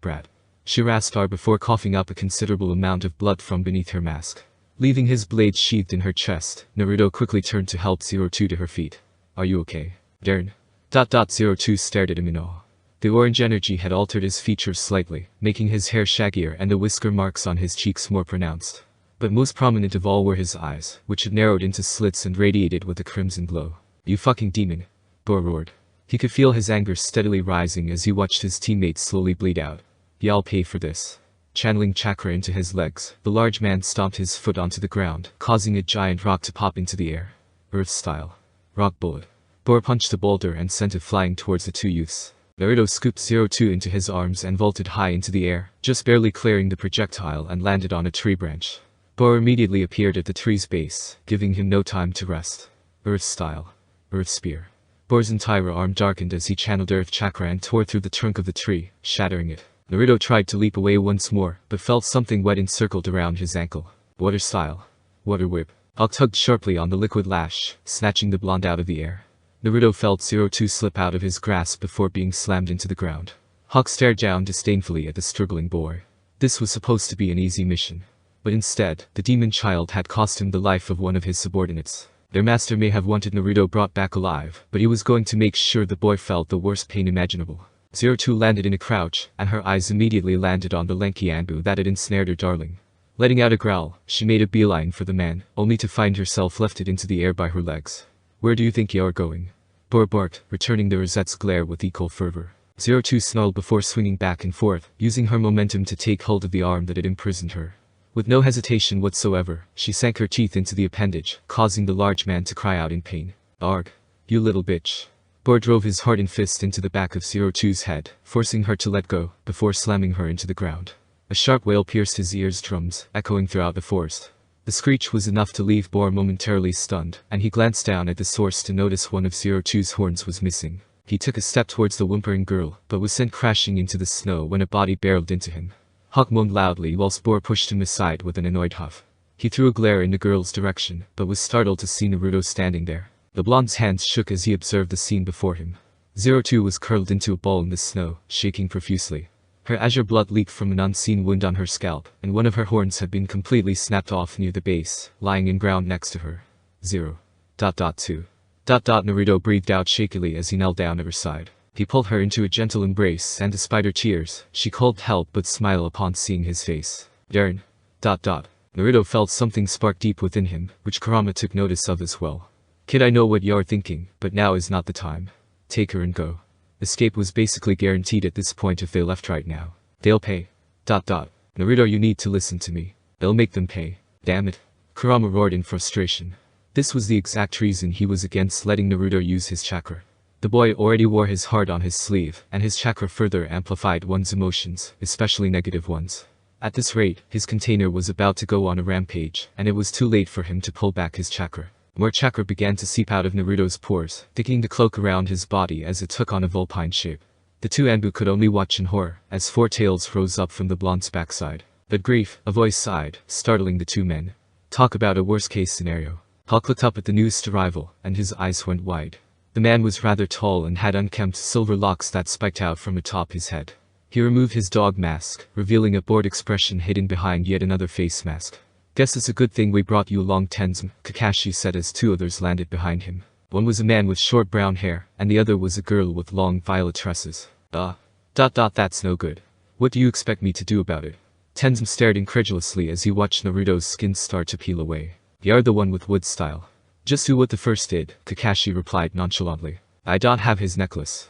Brat." She rasped before coughing up a considerable amount of blood from beneath her mask. Leaving his blade sheathed in her chest, Naruto quickly turned to help 02 to her feet. "Are you okay?" "Darn." 02 stared at him in awe. The orange energy had altered his features slightly, making his hair shaggier and the whisker marks on his cheeks more pronounced. But most prominent of all were his eyes, which had narrowed into slits and radiated with a crimson glow. "You fucking demon!" Boar roared. He could feel his anger steadily rising as he watched his teammates slowly bleed out. "Y'all pay for this." Channeling chakra into his legs, the large man stomped his foot onto the ground, causing a giant rock to pop into the air. Earth style. Rock bullet. Boar punched the boulder and sent it flying towards the two youths. Naruto scooped 02 into his arms and vaulted high into the air, just barely clearing the projectile and landed on a tree branch. Boar immediately appeared at the tree's base, giving him no time to rest. Earth style. Earth spear. Boar's entire arm darkened as he channeled earth chakra and tore through the trunk of the tree, shattering it. Naruto tried to leap away once more, but felt something wet encircled around his ankle. Water style. Water whip. Hawk tugged sharply on the liquid lash, snatching the blonde out of the air. Naruto felt 02 slip out of his grasp before being slammed into the ground. Hawk stared down disdainfully at the struggling boy. This was supposed to be an easy mission. But instead, the demon child had cost him the life of one of his subordinates. Their master may have wanted Naruto brought back alive, but he was going to make sure the boy felt the worst pain imaginable. 02 landed in a crouch, and her eyes immediately landed on the lanky Anbu that had ensnared her darling. Letting out a growl, she made a beeline for the man, only to find herself lifted into the air by her legs. Where do you think you're going? Boar barked, returning the rosette's glare with equal fervor. 02 snarled before swinging back and forth, using her momentum to take hold of the arm that had imprisoned her. With no hesitation whatsoever, she sank her teeth into the appendage, causing the large man to cry out in pain. Arg. You little bitch. Boar drove his hardened fist into the back of 02's head, forcing her to let go, before slamming her into the ground. A sharp wail pierced his eardrums, echoing throughout the forest. The screech was enough to leave Boar momentarily stunned, and he glanced down at the source to notice one of 02's horns was missing. He took a step towards the whimpering girl, but was sent crashing into the snow when a body barreled into him. Hawk moaned loudly whilst Boar pushed him aside with an annoyed huff. He threw a glare in the girl's direction, but was startled to see Naruto standing there. The blonde's hands shook as he observed the scene before him. 02 was curled into a ball in the snow, shaking profusely. Her azure blood leaked from an unseen wound on her scalp, and one of her horns had been completely snapped off near the base, lying in ground next to her. 0.2. Naruto breathed out shakily as he knelt down at her side. He pulled her into a gentle embrace, and despite her tears, she couldn't help but smile upon seeing his face. Darn. Naruto felt something spark deep within him, which Kurama took notice of as well. Kid, I know what you're thinking, but now is not the time. Take her and go. Escape was basically guaranteed at this point if they left right now. They'll pay. Naruto, you need to listen to me. They'll make them pay. Damn it. Kurama roared in frustration. This was the exact reason he was against letting Naruto use his chakra. The boy already wore his heart on his sleeve, and his chakra further amplified one's emotions, especially negative ones. At this rate, his container was about to go on a rampage, and it was too late for him to pull back his chakra. More chakra began to seep out of Naruto's pores, thickening the cloak around his body as it took on a vulpine shape. The two Anbu could only watch in horror, as four tails rose up from the blonde's backside. But grief, a voice sighed, startling the two men. Talk about a worst-case scenario. Hawk looked up at the newest arrival, and his eyes went wide. The man was rather tall and had unkempt silver locks that spiked out from atop his head. He removed his dog mask, revealing a bored expression hidden behind yet another face mask. Guess it's a good thing we brought you along, Tenzin, Kakashi said as two others landed behind him. One was a man with short brown hair, and the other was a girl with long violet tresses. That's no good. What do you expect me to do about it? Tenzin stared incredulously as he watched Naruto's skin start to peel away. You're the one with wood style. Just do what the first did, Kakashi replied nonchalantly. I don't have his necklace.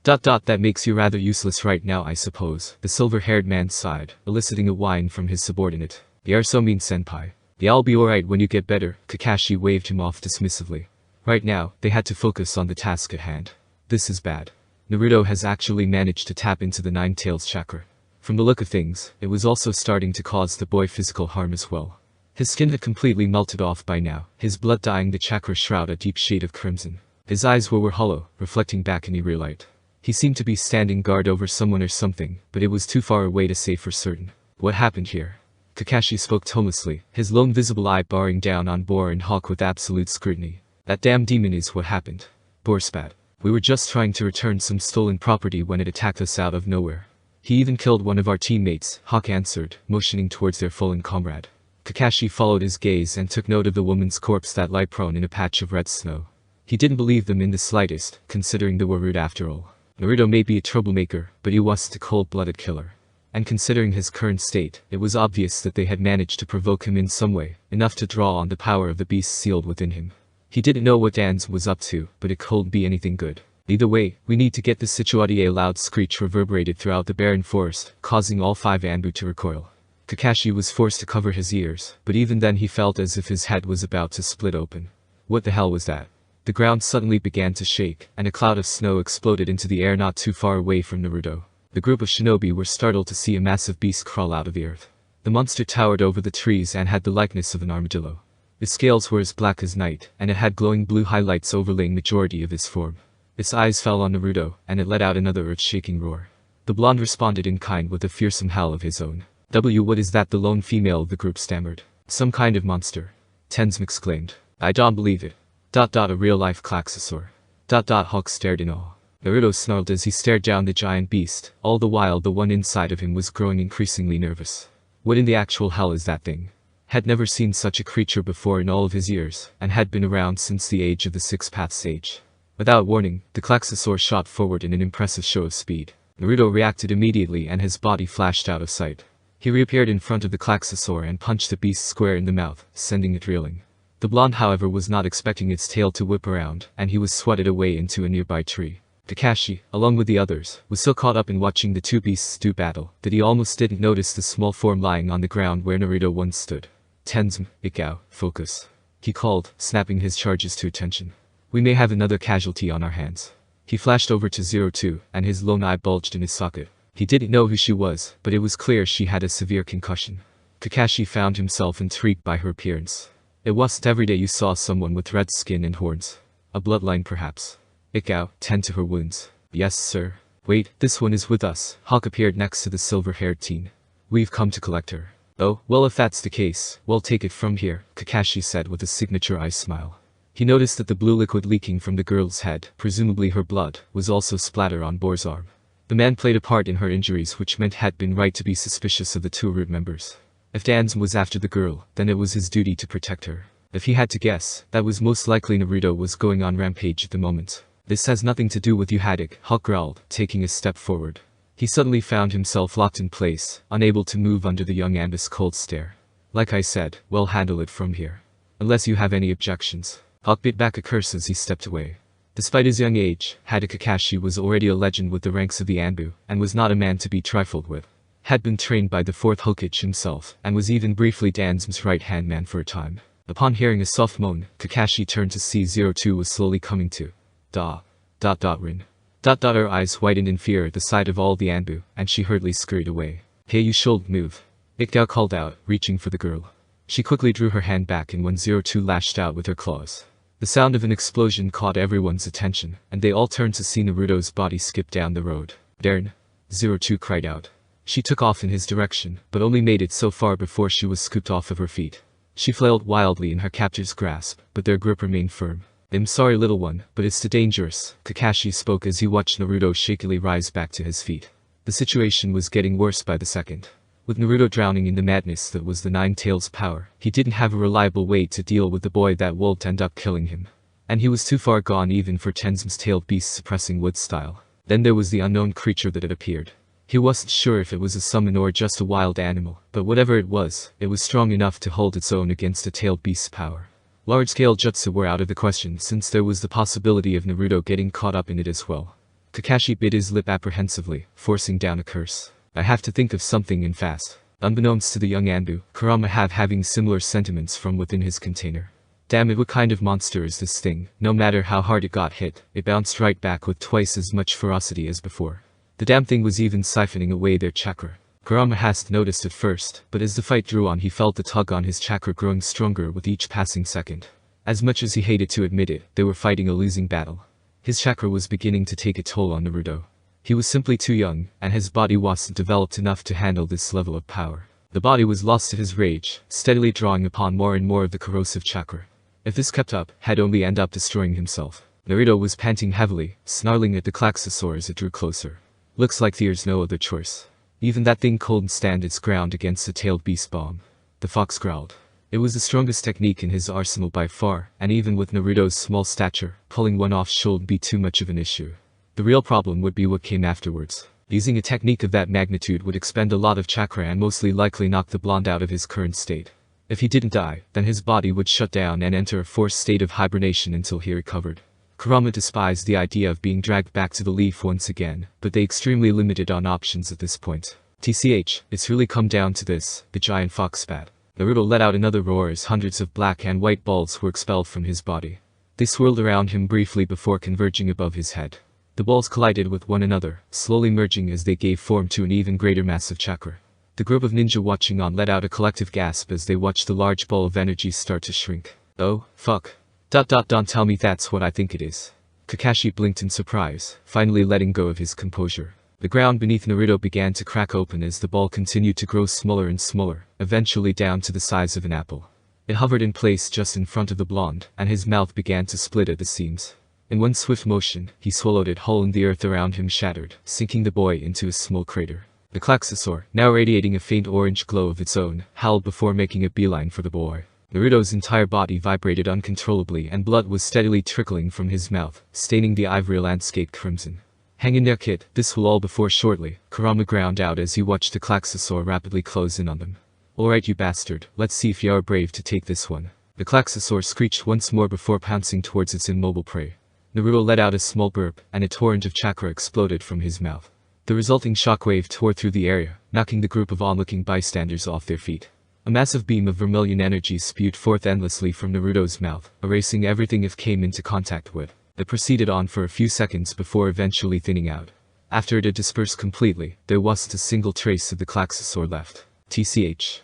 That makes you rather useless right now, I suppose, the silver-haired man sighed, eliciting a whine from his subordinate. You're so mean, senpai. Yeah, I'll be alright when you get better, Kakashi waved him off dismissively. Right now, they had to focus on the task at hand. This is bad. Naruto has actually managed to tap into the Nine Tails chakra. From the look of things, it was also starting to cause the boy physical harm as well. His skin had completely melted off by now, his blood dyeing the chakra shroud a deep shade of crimson. His eyes were hollow, reflecting back in eerie light. He seemed to be standing guard over someone or something, but it was too far away to say for certain. What happened here? Kakashi spoke tonelessly, his lone visible eye bearing down on Boar and Hawk with absolute scrutiny. That damn demon is what happened. Boar spat. We were just trying to return some stolen property when it attacked us out of nowhere. He even killed one of our teammates, Hawk answered, motioning towards their fallen comrade. Kakashi followed his gaze and took note of the woman's corpse that lay prone in a patch of red snow. He didn't believe them in the slightest, considering they were rude after all. Naruto may be a troublemaker, but he wasn't a cold-blooded killer. And considering his current state, it was obvious that they had managed to provoke him in some way, enough to draw on the power of the beast sealed within him. He didn't know what Dan's was up to, but it couldn't be anything good. Either way, we need to get this situated. A loud screech reverberated throughout the barren forest, causing all five Anbu to recoil. Kakashi was forced to cover his ears, but even then he felt as if his head was about to split open. What the hell was that? The ground suddenly began to shake, and a cloud of snow exploded into the air not too far away from Naruto. The group of shinobi were startled to see a massive beast crawl out of the earth. The monster towered over the trees and had the likeness of an armadillo. Its scales were as black as night, and it had glowing blue highlights overlaying majority of its form. Its eyes fell on Naruto, and it let out another earth-shaking roar. The blonde responded in kind with a fearsome howl of his own. What is that? The lone female of the group stammered. Some kind of monster. Tenzin exclaimed. I don't believe it. A real-life Klaxosaur. Hawk stared in awe. Naruto snarled as he stared down the giant beast, all the while the one inside of him was growing increasingly nervous. What in the actual hell is that thing? Had never seen such a creature before in all of his years, and had been around since the age of the Six Paths Sage. Without warning, the Klaxosaur shot forward in an impressive show of speed. Naruto reacted immediately and his body flashed out of sight. He reappeared in front of the Klaxosaur and punched the beast square in the mouth, sending it reeling. The blonde, however, was not expecting its tail to whip around, and he was swatted away into a nearby tree. Kakashi, along with the others, was so caught up in watching the two beasts do battle that he almost didn't notice the small form lying on the ground where Naruto once stood. Tenzin, Ikao, focus. He called, snapping his charges to attention. We may have another casualty on our hands. He flashed over to 02, and his lone eye bulged in his socket. He didn't know who she was, but it was clear she had a severe concussion. Kakashi found himself intrigued by her appearance. It wasn't every day you saw someone with red skin and horns. A bloodline perhaps. Ikao, tend to her wounds. Yes, sir. Wait, this one is with us. Hawk appeared next to the silver-haired teen. We've come to collect her. Oh, well, if that's the case, we'll take it from here, Kakashi said with a signature eye smile. He noticed that the blue liquid leaking from the girl's head, presumably her blood, was also splattered on Boar's arm. The man played a part in her injuries, which meant had been right to be suspicious of the two root members. If Danzum was after the girl, then it was his duty to protect her. If he had to guess, that was most likely Naruto was going on rampage at the moment. This has nothing to do with you, Haddock, Hawk growled, taking a step forward. He suddenly found himself locked in place, unable to move under the young Ambus' cold stare. Like I said, we'll handle it from here. Unless you have any objections. Hawk bit back a curse as he stepped away. Despite his young age, Haddock Kakashi was already a legend with the ranks of the Anbu, and was not a man to be trifled with. Had been trained by the fourth Hokage himself, and was even briefly Danzum's right-hand man for a time. Upon hearing a soft moan, Kakashi turned to see 02 was slowly coming to. Rin. Her eyes whitened in fear at the sight of all the Anbu, and she hurriedly scurried away. Hey, you should move. Ikao called out, reaching for the girl. She quickly drew her hand back and when 02 lashed out with her claws. The sound of an explosion caught everyone's attention, and they all turned to see Naruto's body skip down the road. Darn! 02 cried out. She took off in his direction, but only made it so far before she was scooped off of her feet. She flailed wildly in her captor's grasp, but their grip remained firm. I'm sorry, little one, but it's too dangerous, Kakashi spoke as he watched Naruto shakily rise back to his feet. The situation was getting worse by the second. With Naruto drowning in the madness that was the Nine Tails' power, he didn't have a reliable way to deal with the boy that would end up killing him. And he was too far gone even for Tenzum's tailed beast suppressing wood style. Then there was the unknown creature that had appeared. He wasn't sure if it was a summon or just a wild animal, but whatever it was strong enough to hold its own against a tailed beast's power. Large-scale jutsu were out of the question since there was the possibility of Naruto getting caught up in it as well. Kakashi bit his lip apprehensively, forcing down a curse. I have to think of something and fast. Unbeknownst to the young Anbu, Kurama having similar sentiments from within his container. Damn it, what kind of monster is this thing? No matter how hard it got hit, it bounced right back with twice as much ferocity as before. The damn thing was even siphoning away their chakra. Kurama hadn't noticed at first, but as the fight drew on he felt the tug on his chakra growing stronger with each passing second. As much as he hated to admit it, they were fighting a losing battle. His chakra was beginning to take a toll on Naruto. He was simply too young, and his body wasn't developed enough to handle this level of power. The body was lost to his rage, steadily drawing upon more and more of the corrosive chakra. If this kept up, he'd only end up destroying himself. Naruto was panting heavily, snarling at the Klaxosaur as it drew closer. Looks like there's no other choice. Even that thing couldn't stand its ground against a tailed beast bomb. The fox growled. It was the strongest technique in his arsenal by far, and even with Naruto's small stature, pulling one off shouldn't be too much of an issue. The real problem would be what came afterwards. Using a technique of that magnitude would expend a lot of chakra and mostly likely knock the blonde out of his current state. If he didn't die, then his body would shut down and enter a forced state of hibernation until he recovered. Kurama despised the idea of being dragged back to the leaf once again, but they extremely limited on options at this point. TCH, it's really come down to this, the giant fox spat. Naruto let out another roar as hundreds of black and white balls were expelled from his body. They swirled around him briefly before converging above his head. The balls collided with one another, slowly merging as they gave form to an even greater mass of chakra. The group of ninja watching on let out a collective gasp as they watched the large ball of energy start to shrink. Oh, fuck. Don't tell me that's what I think it is. Kakashi blinked in surprise, finally letting go of his composure. The ground beneath Naruto began to crack open as the ball continued to grow smaller and smaller, eventually down to the size of an apple. It hovered in place just in front of the blonde, and his mouth began to split at the seams. In one swift motion, he swallowed it whole and the earth around him shattered, sinking the boy into a small crater. The Klaxosaur, now radiating a faint orange glow of its own, howled before making a beeline for the boy. Naruto's entire body vibrated uncontrollably and blood was steadily trickling from his mouth, staining the ivory landscape crimson. Hang in there, kid, this will all before shortly, Kurama ground out as he watched the Klaxosaur rapidly close in on them. Alright you bastard, let's see if you are brave to take this one. The Klaxosaur screeched once more before pouncing towards its immobile prey. Naruto let out a small burp, and a torrent of chakra exploded from his mouth. The resulting shockwave tore through the area, knocking the group of onlooking bystanders off their feet. A massive beam of vermilion energy spewed forth endlessly from Naruto's mouth, erasing everything it came into contact with. It proceeded on for a few seconds before eventually thinning out. After it had dispersed completely, there wasn't a single trace of the Klaxosaur left. TCH.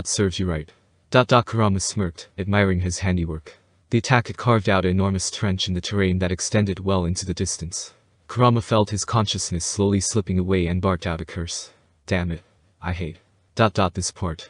Serves you right. Kurama smirked, admiring his handiwork. The attack had carved out an enormous trench in the terrain that extended well into the distance. Kurama felt his consciousness slowly slipping away and barked out a curse. Damn it. I hate. This part.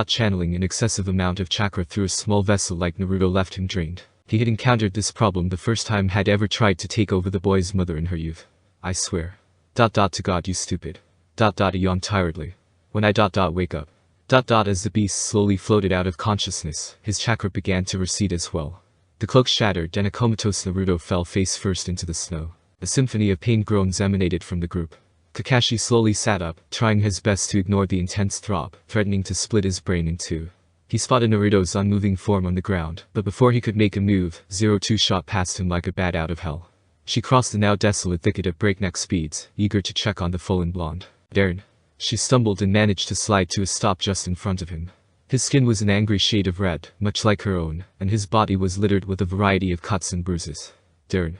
Channeling an excessive amount of chakra through a small vessel like Naruto left him drained. He had encountered this problem the first time had ever tried to take over the boy's mother in her youth. I swear. To God you stupid. He yawned tiredly. When I wake up. As the beast slowly floated out of consciousness, his chakra began to recede as well. The cloak shattered and a comatose Naruto fell face first into the snow. A symphony of pain groans emanated from the group. Kakashi slowly sat up, trying his best to ignore the intense throb, threatening to split his brain in two. He spotted Naruto's unmoving form on the ground, but before he could make a move, 02 shot past him like a bat out of hell. She crossed the now desolate thicket at breakneck speeds, eager to check on the fallen blonde. Darren. She stumbled and managed to slide to a stop just in front of him. His skin was an angry shade of red, much like her own, and his body was littered with a variety of cuts and bruises. Darren.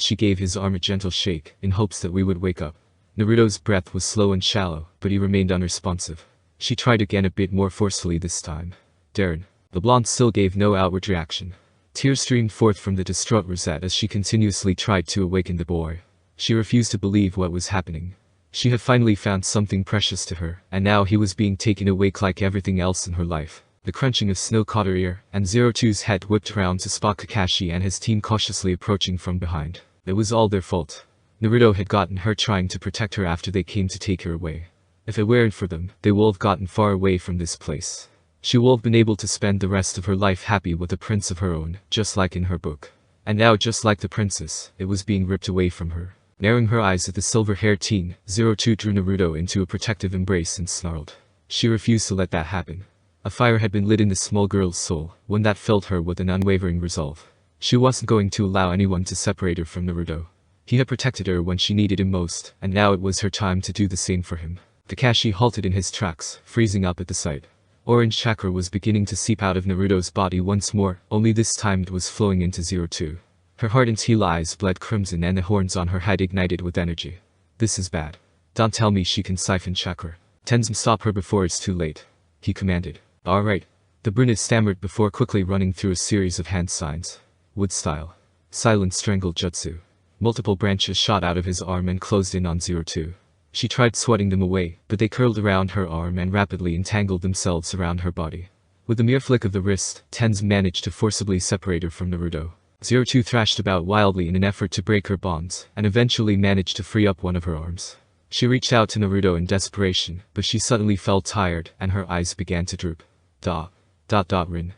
She gave his arm a gentle shake, in hopes that we would wake up. Naruto's breath was slow and shallow, but he remained unresponsive. She tried again a bit more forcefully this time. Darren. The blonde still gave no outward reaction. Tears streamed forth from the distraught Rosette as she continuously tried to awaken the boy. She refused to believe what was happening. She had finally found something precious to her, and now he was being taken awake like everything else in her life. The crunching of snow caught her ear, and 02's head whipped around to spot Kakashi and his team cautiously approaching from behind. It was all their fault. Naruto had gotten hurt trying to protect her after they came to take her away. If it weren't for them, they would have gotten far away from this place. She would have been able to spend the rest of her life happy with a prince of her own, just like in her book. And now, just like the princess, it was being ripped away from her. Narrowing her eyes at the silver-haired teen, 02 drew Naruto into a protective embrace and snarled. She refused to let that happen. A fire had been lit in the small girl's soul, one that filled her with an unwavering resolve. She wasn't going to allow anyone to separate her from Naruto. He had protected her when she needed him most, and now it was her time to do the same for him. Kakashi halted in his tracks, freezing up at the sight. Orange chakra was beginning to seep out of Naruto's body once more, only this time it was flowing into 02. Her heart and teal eyes bled crimson and the horns on her head ignited with energy. This is bad. Don't tell me she can siphon chakra. Tenzin, stop her before it's too late. He commanded. Alright. The brunette stammered before quickly running through a series of hand signs. Wood style. Silent strangle jutsu. Multiple branches shot out of his arm and closed in on 02. She tried swatting them away, but they curled around her arm and rapidly entangled themselves around her body. With a mere flick of the wrist, Tenzin managed to forcibly separate her from Naruto. 02 thrashed about wildly in an effort to break her bonds, and eventually managed to free up one of her arms. She reached out to Naruto in desperation, but she suddenly felt tired, and her eyes began to droop. Rin.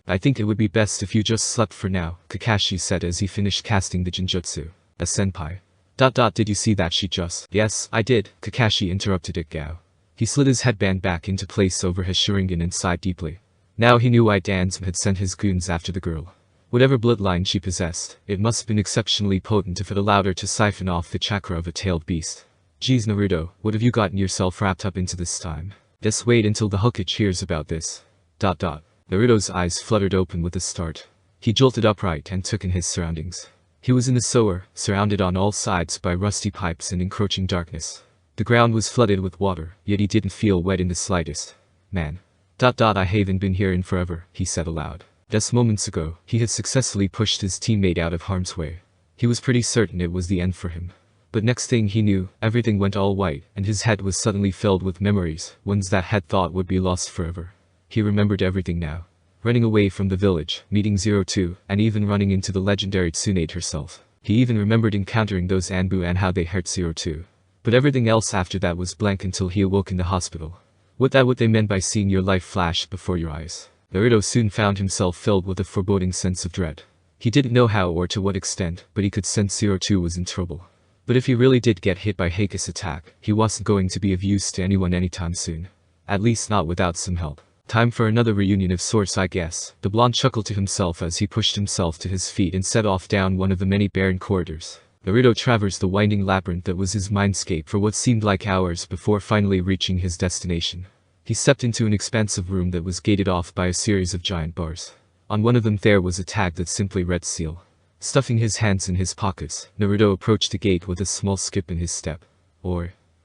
I think it would be best if you just slept for now, Kakashi said as he finished casting the Jinjutsu. A senpai. Did you see that she just— Yes, I did, Kakashi interrupted it Gao. He slid his headband back into place over his Sharingan and sighed deeply. Now he knew why Danzm had sent his goons after the girl. Whatever bloodline she possessed, it must have been exceptionally potent if it allowed her to siphon off the chakra of a tailed beast. Geez Naruto, what have you gotten yourself wrapped up into this time? Just wait until the Hokage hears about this. Naruto's eyes fluttered open with a start. He jolted upright and took in his surroundings. He was in the sewer, surrounded on all sides by rusty pipes and encroaching darkness. The ground was flooded with water, yet he didn't feel wet in the slightest. Man. I haven't been here in forever, he said aloud. Just moments ago, he had successfully pushed his teammate out of harm's way. He was pretty certain it was the end for him. But next thing he knew, everything went all white, and his head was suddenly filled with memories, ones that had thought would be lost forever. He remembered everything now. Running away from the village, meeting 02, and even running into the legendary Tsunade herself. He even remembered encountering those Anbu and how they hurt 02. But everything else after that was blank until he awoke in the hospital. What they meant by seeing your life flash before your eyes. Naruto soon found himself filled with a foreboding sense of dread. He didn't know how or to what extent, but he could sense Zero Two was in trouble. But if he really did get hit by Heike's attack, he wasn't going to be of use to anyone anytime soon. At least not without some help. Time for another reunion of sorts, I guess. The blonde chuckled to himself as he pushed himself to his feet and set off down one of the many barren corridors. Naruto traversed the winding labyrinth that was his mindscape for what seemed like hours before finally reaching his destination. He stepped into an expansive room that was gated off by a series of giant bars. On one of them there was a tag that simply read seal. Stuffing his hands in his pockets, Naruto approached the gate with a small skip in his step.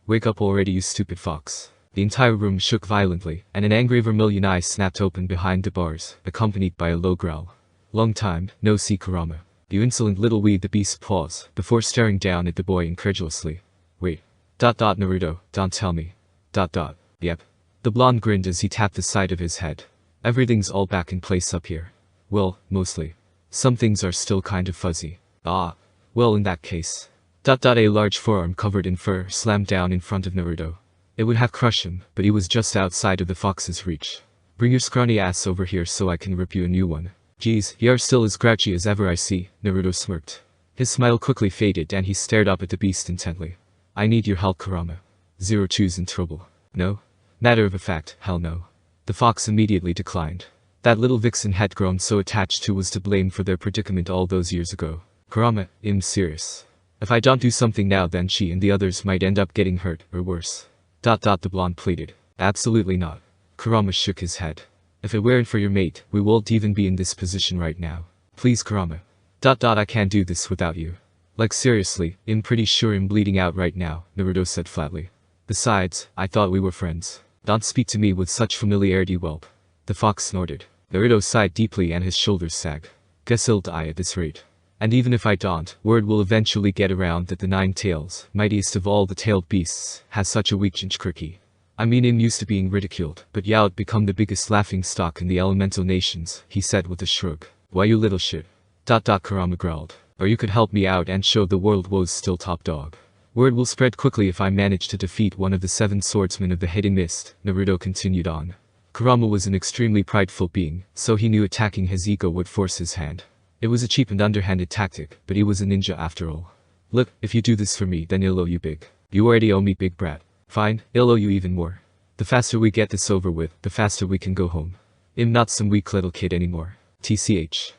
Wake up already, you stupid fox. The entire room shook violently, and an angry vermilion eye snapped open behind the bars, accompanied by a low growl. Long time, no see, Kurama. You insolent little weed, the beast paused, before staring down at the boy incredulously. Wait. Naruto, don't tell me. Yep. The blonde grinned as he tapped the side of his head. Everything's all back in place up here. Well, mostly. Some things are still kind of fuzzy. Ah. Well, in that case. A large forearm covered in fur slammed down in front of Naruto. It would have crushed him, but he was just outside of the fox's reach. Bring your scrawny ass over here so I can rip you a new one. Geez, you're still as grouchy as ever, I see, Naruto smirked. His smile quickly faded and he stared up at the beast intently. I need your help, Kurama. Zero Two's in trouble. No? Matter of fact, hell no. The fox immediately declined. That little vixen had grown so attached to was to blame for their predicament all those years ago. Kurama, I'm serious. If I don't do something now, then she and the others might end up getting hurt, or worse. The blonde pleaded. Absolutely not. Kurama shook his head. If it weren't for your mate, we won't even be in this position right now. Please, Kurama. I can't do this without you. Like seriously, I'm pretty sure I'm bleeding out right now, Naruto said flatly. Besides, I thought we were friends. Don't speak to me with such familiarity, whelp. The fox snorted. Naruto sighed deeply and his shoulders sagged. Guess he'll die at this rate. And even if I don't, word will eventually get around that the Nine Tails, mightiest of all the tailed beasts, has such a weak chinchkriki. I mean, I'm used to being ridiculed, but Yao'd become the biggest laughing stock in the elemental nations, he said with a shrug. Why, you little shit. Kurama growled. Or you could help me out and show the world woes still top dog. Word will spread quickly if I manage to defeat one of the 7 swordsmen of the Hidden Mist, Naruto continued on. Kurama was an extremely prideful being, so he knew attacking his ego would force his hand. It was a cheap and underhanded tactic, but he was a ninja after all. Look, if you do this for me, then I'll owe you big. You already owe me, big brat. Fine, I'll owe you even more. The faster we get this over with, the faster we can go home. I'm not some weak little kid anymore. TCH.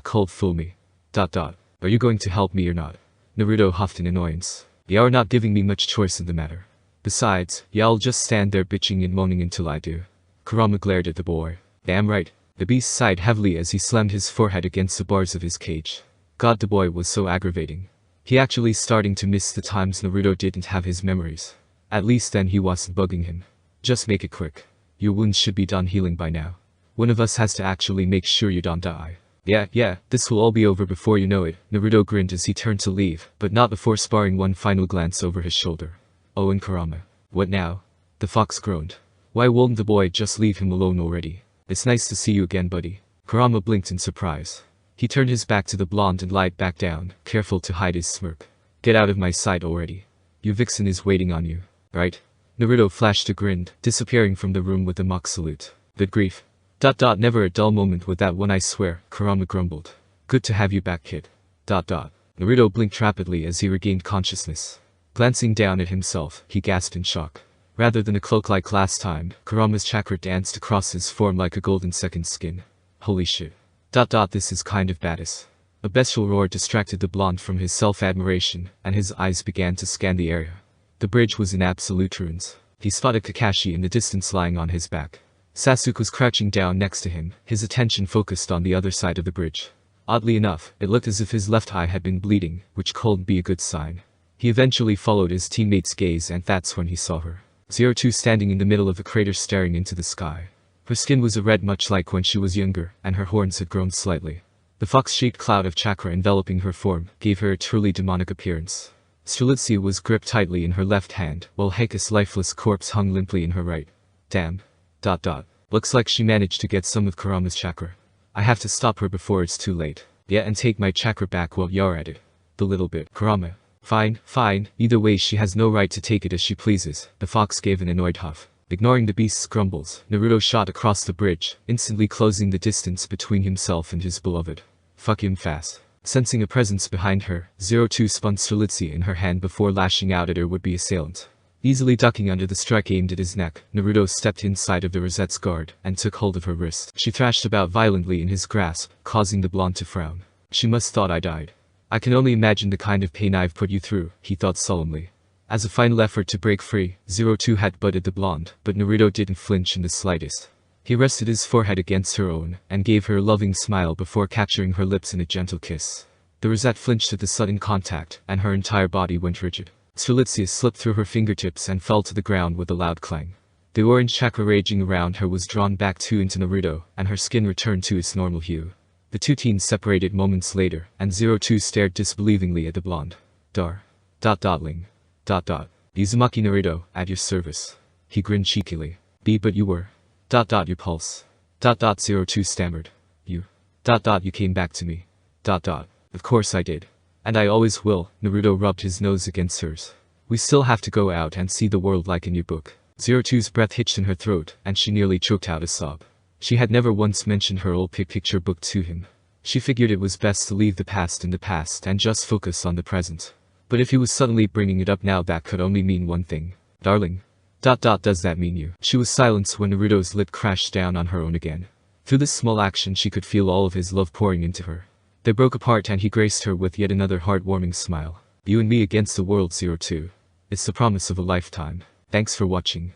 Cold fool me. Are you going to help me or not? Naruto huffed in annoyance. You're not giving me much choice in the matter. Besides, y'all just stand there bitching and moaning until I do. Kurama glared at the boy. Damn right. The beast sighed heavily as he slammed his forehead against the bars of his cage. God, the boy was so aggravating. He actually starting to miss the times Naruto didn't have his memories. At least then he wasn't bugging him. Just make it quick. Your wounds should be done healing by now. One of us has to actually make sure you don't die. Yeah, this will all be over before you know it, Naruto grinned as he turned to leave, but not before sparring one final glance over his shoulder. Oh, and Kurama. What now? The fox groaned. Why won't the boy just leave him alone already? It's nice to see you again, buddy. Kurama blinked in surprise. He turned his back to the blonde and lied back down, careful to hide his smirk. Get out of my sight already. Your vixen is waiting on you, right? Naruto flashed a grin, disappearing from the room with a mock salute. Good grief. Never a dull moment with that one, I swear, Kurama grumbled. Good to have you back, kid. Naruto blinked rapidly as he regained consciousness. Glancing down at himself, he gasped in shock. Rather than a cloak like last time, Kurama's chakra danced across his form like a golden second skin. Holy shit. This is kind of badass. A bestial roar distracted the blonde from his self-admiration, and his eyes began to scan the area. The bridge was in absolute ruins. He spotted Kakashi in the distance lying on his back. Sasuke was crouching down next to him, his attention focused on the other side of the bridge. Oddly enough, it looked as if his left eye had been bleeding, which couldn't be a good sign. He eventually followed his teammate's gaze, and that's when he saw her. Zero Two standing in the middle of the crater staring into the sky. Her skin was a red much like when she was younger, and her horns had grown slightly. The fox-shaped cloud of chakra enveloping her form gave her a truly demonic appearance. Strelitzia was gripped tightly in her left hand, while Heike's lifeless corpse hung limply in her right. Damn. Looks like she managed to get some of Kurama's chakra. I have to stop her before it's too late. Yeah, and take my chakra back while you're at it. The little bit. Kurama. Fine. Either way, she has no right to take it as she pleases. The fox gave an annoyed huff. Ignoring the beast's grumbles, Naruto shot across the bridge, instantly closing the distance between himself and his beloved. Fuck him fast. Sensing a presence behind her, 02 spun Strelitzia in her hand before lashing out at her would-be assailant. Easily ducking under the strike aimed at his neck, Naruto stepped inside of the Rosette's guard and took hold of her wrist. She thrashed about violently in his grasp, causing the blonde to frown. She must thought I died. I can only imagine the kind of pain I've put you through, he thought solemnly. As a final effort to break free, 02 had butted the blonde, but Naruto didn't flinch in the slightest. He rested his forehead against her own, and gave her a loving smile before capturing her lips in a gentle kiss. The Rosette flinched at the sudden contact, and her entire body went rigid. Strelitzia slipped through her fingertips and fell to the ground with a loud clang. The orange chakra raging around her was drawn back into Naruto, and her skin returned to its normal hue. The two teens separated moments later, and 02 stared disbelievingly at the blonde. Ling. Uzumaki Naruto, at your service. He grinned cheekily. But you were. Your pulse. 02 stammered. You came back to me. Of course I did. And I always will. Naruto rubbed his nose against hers. We still have to go out and see the world like in your book. 02's breath hitched in her throat, and she nearly choked out a sob. She had never once mentioned her old picture book to him. She figured it was best to leave the past in the past and just focus on the present. But if he was suddenly bringing it up now, that could only mean one thing. Darling. Does that mean you? She was silenced when Naruto's lip crashed down on her own again. Through this small action she could feel all of his love pouring into her. They broke apart and he graced her with yet another heartwarming smile. You and me against the world, 02. It's the promise of a lifetime. Thanks for watching.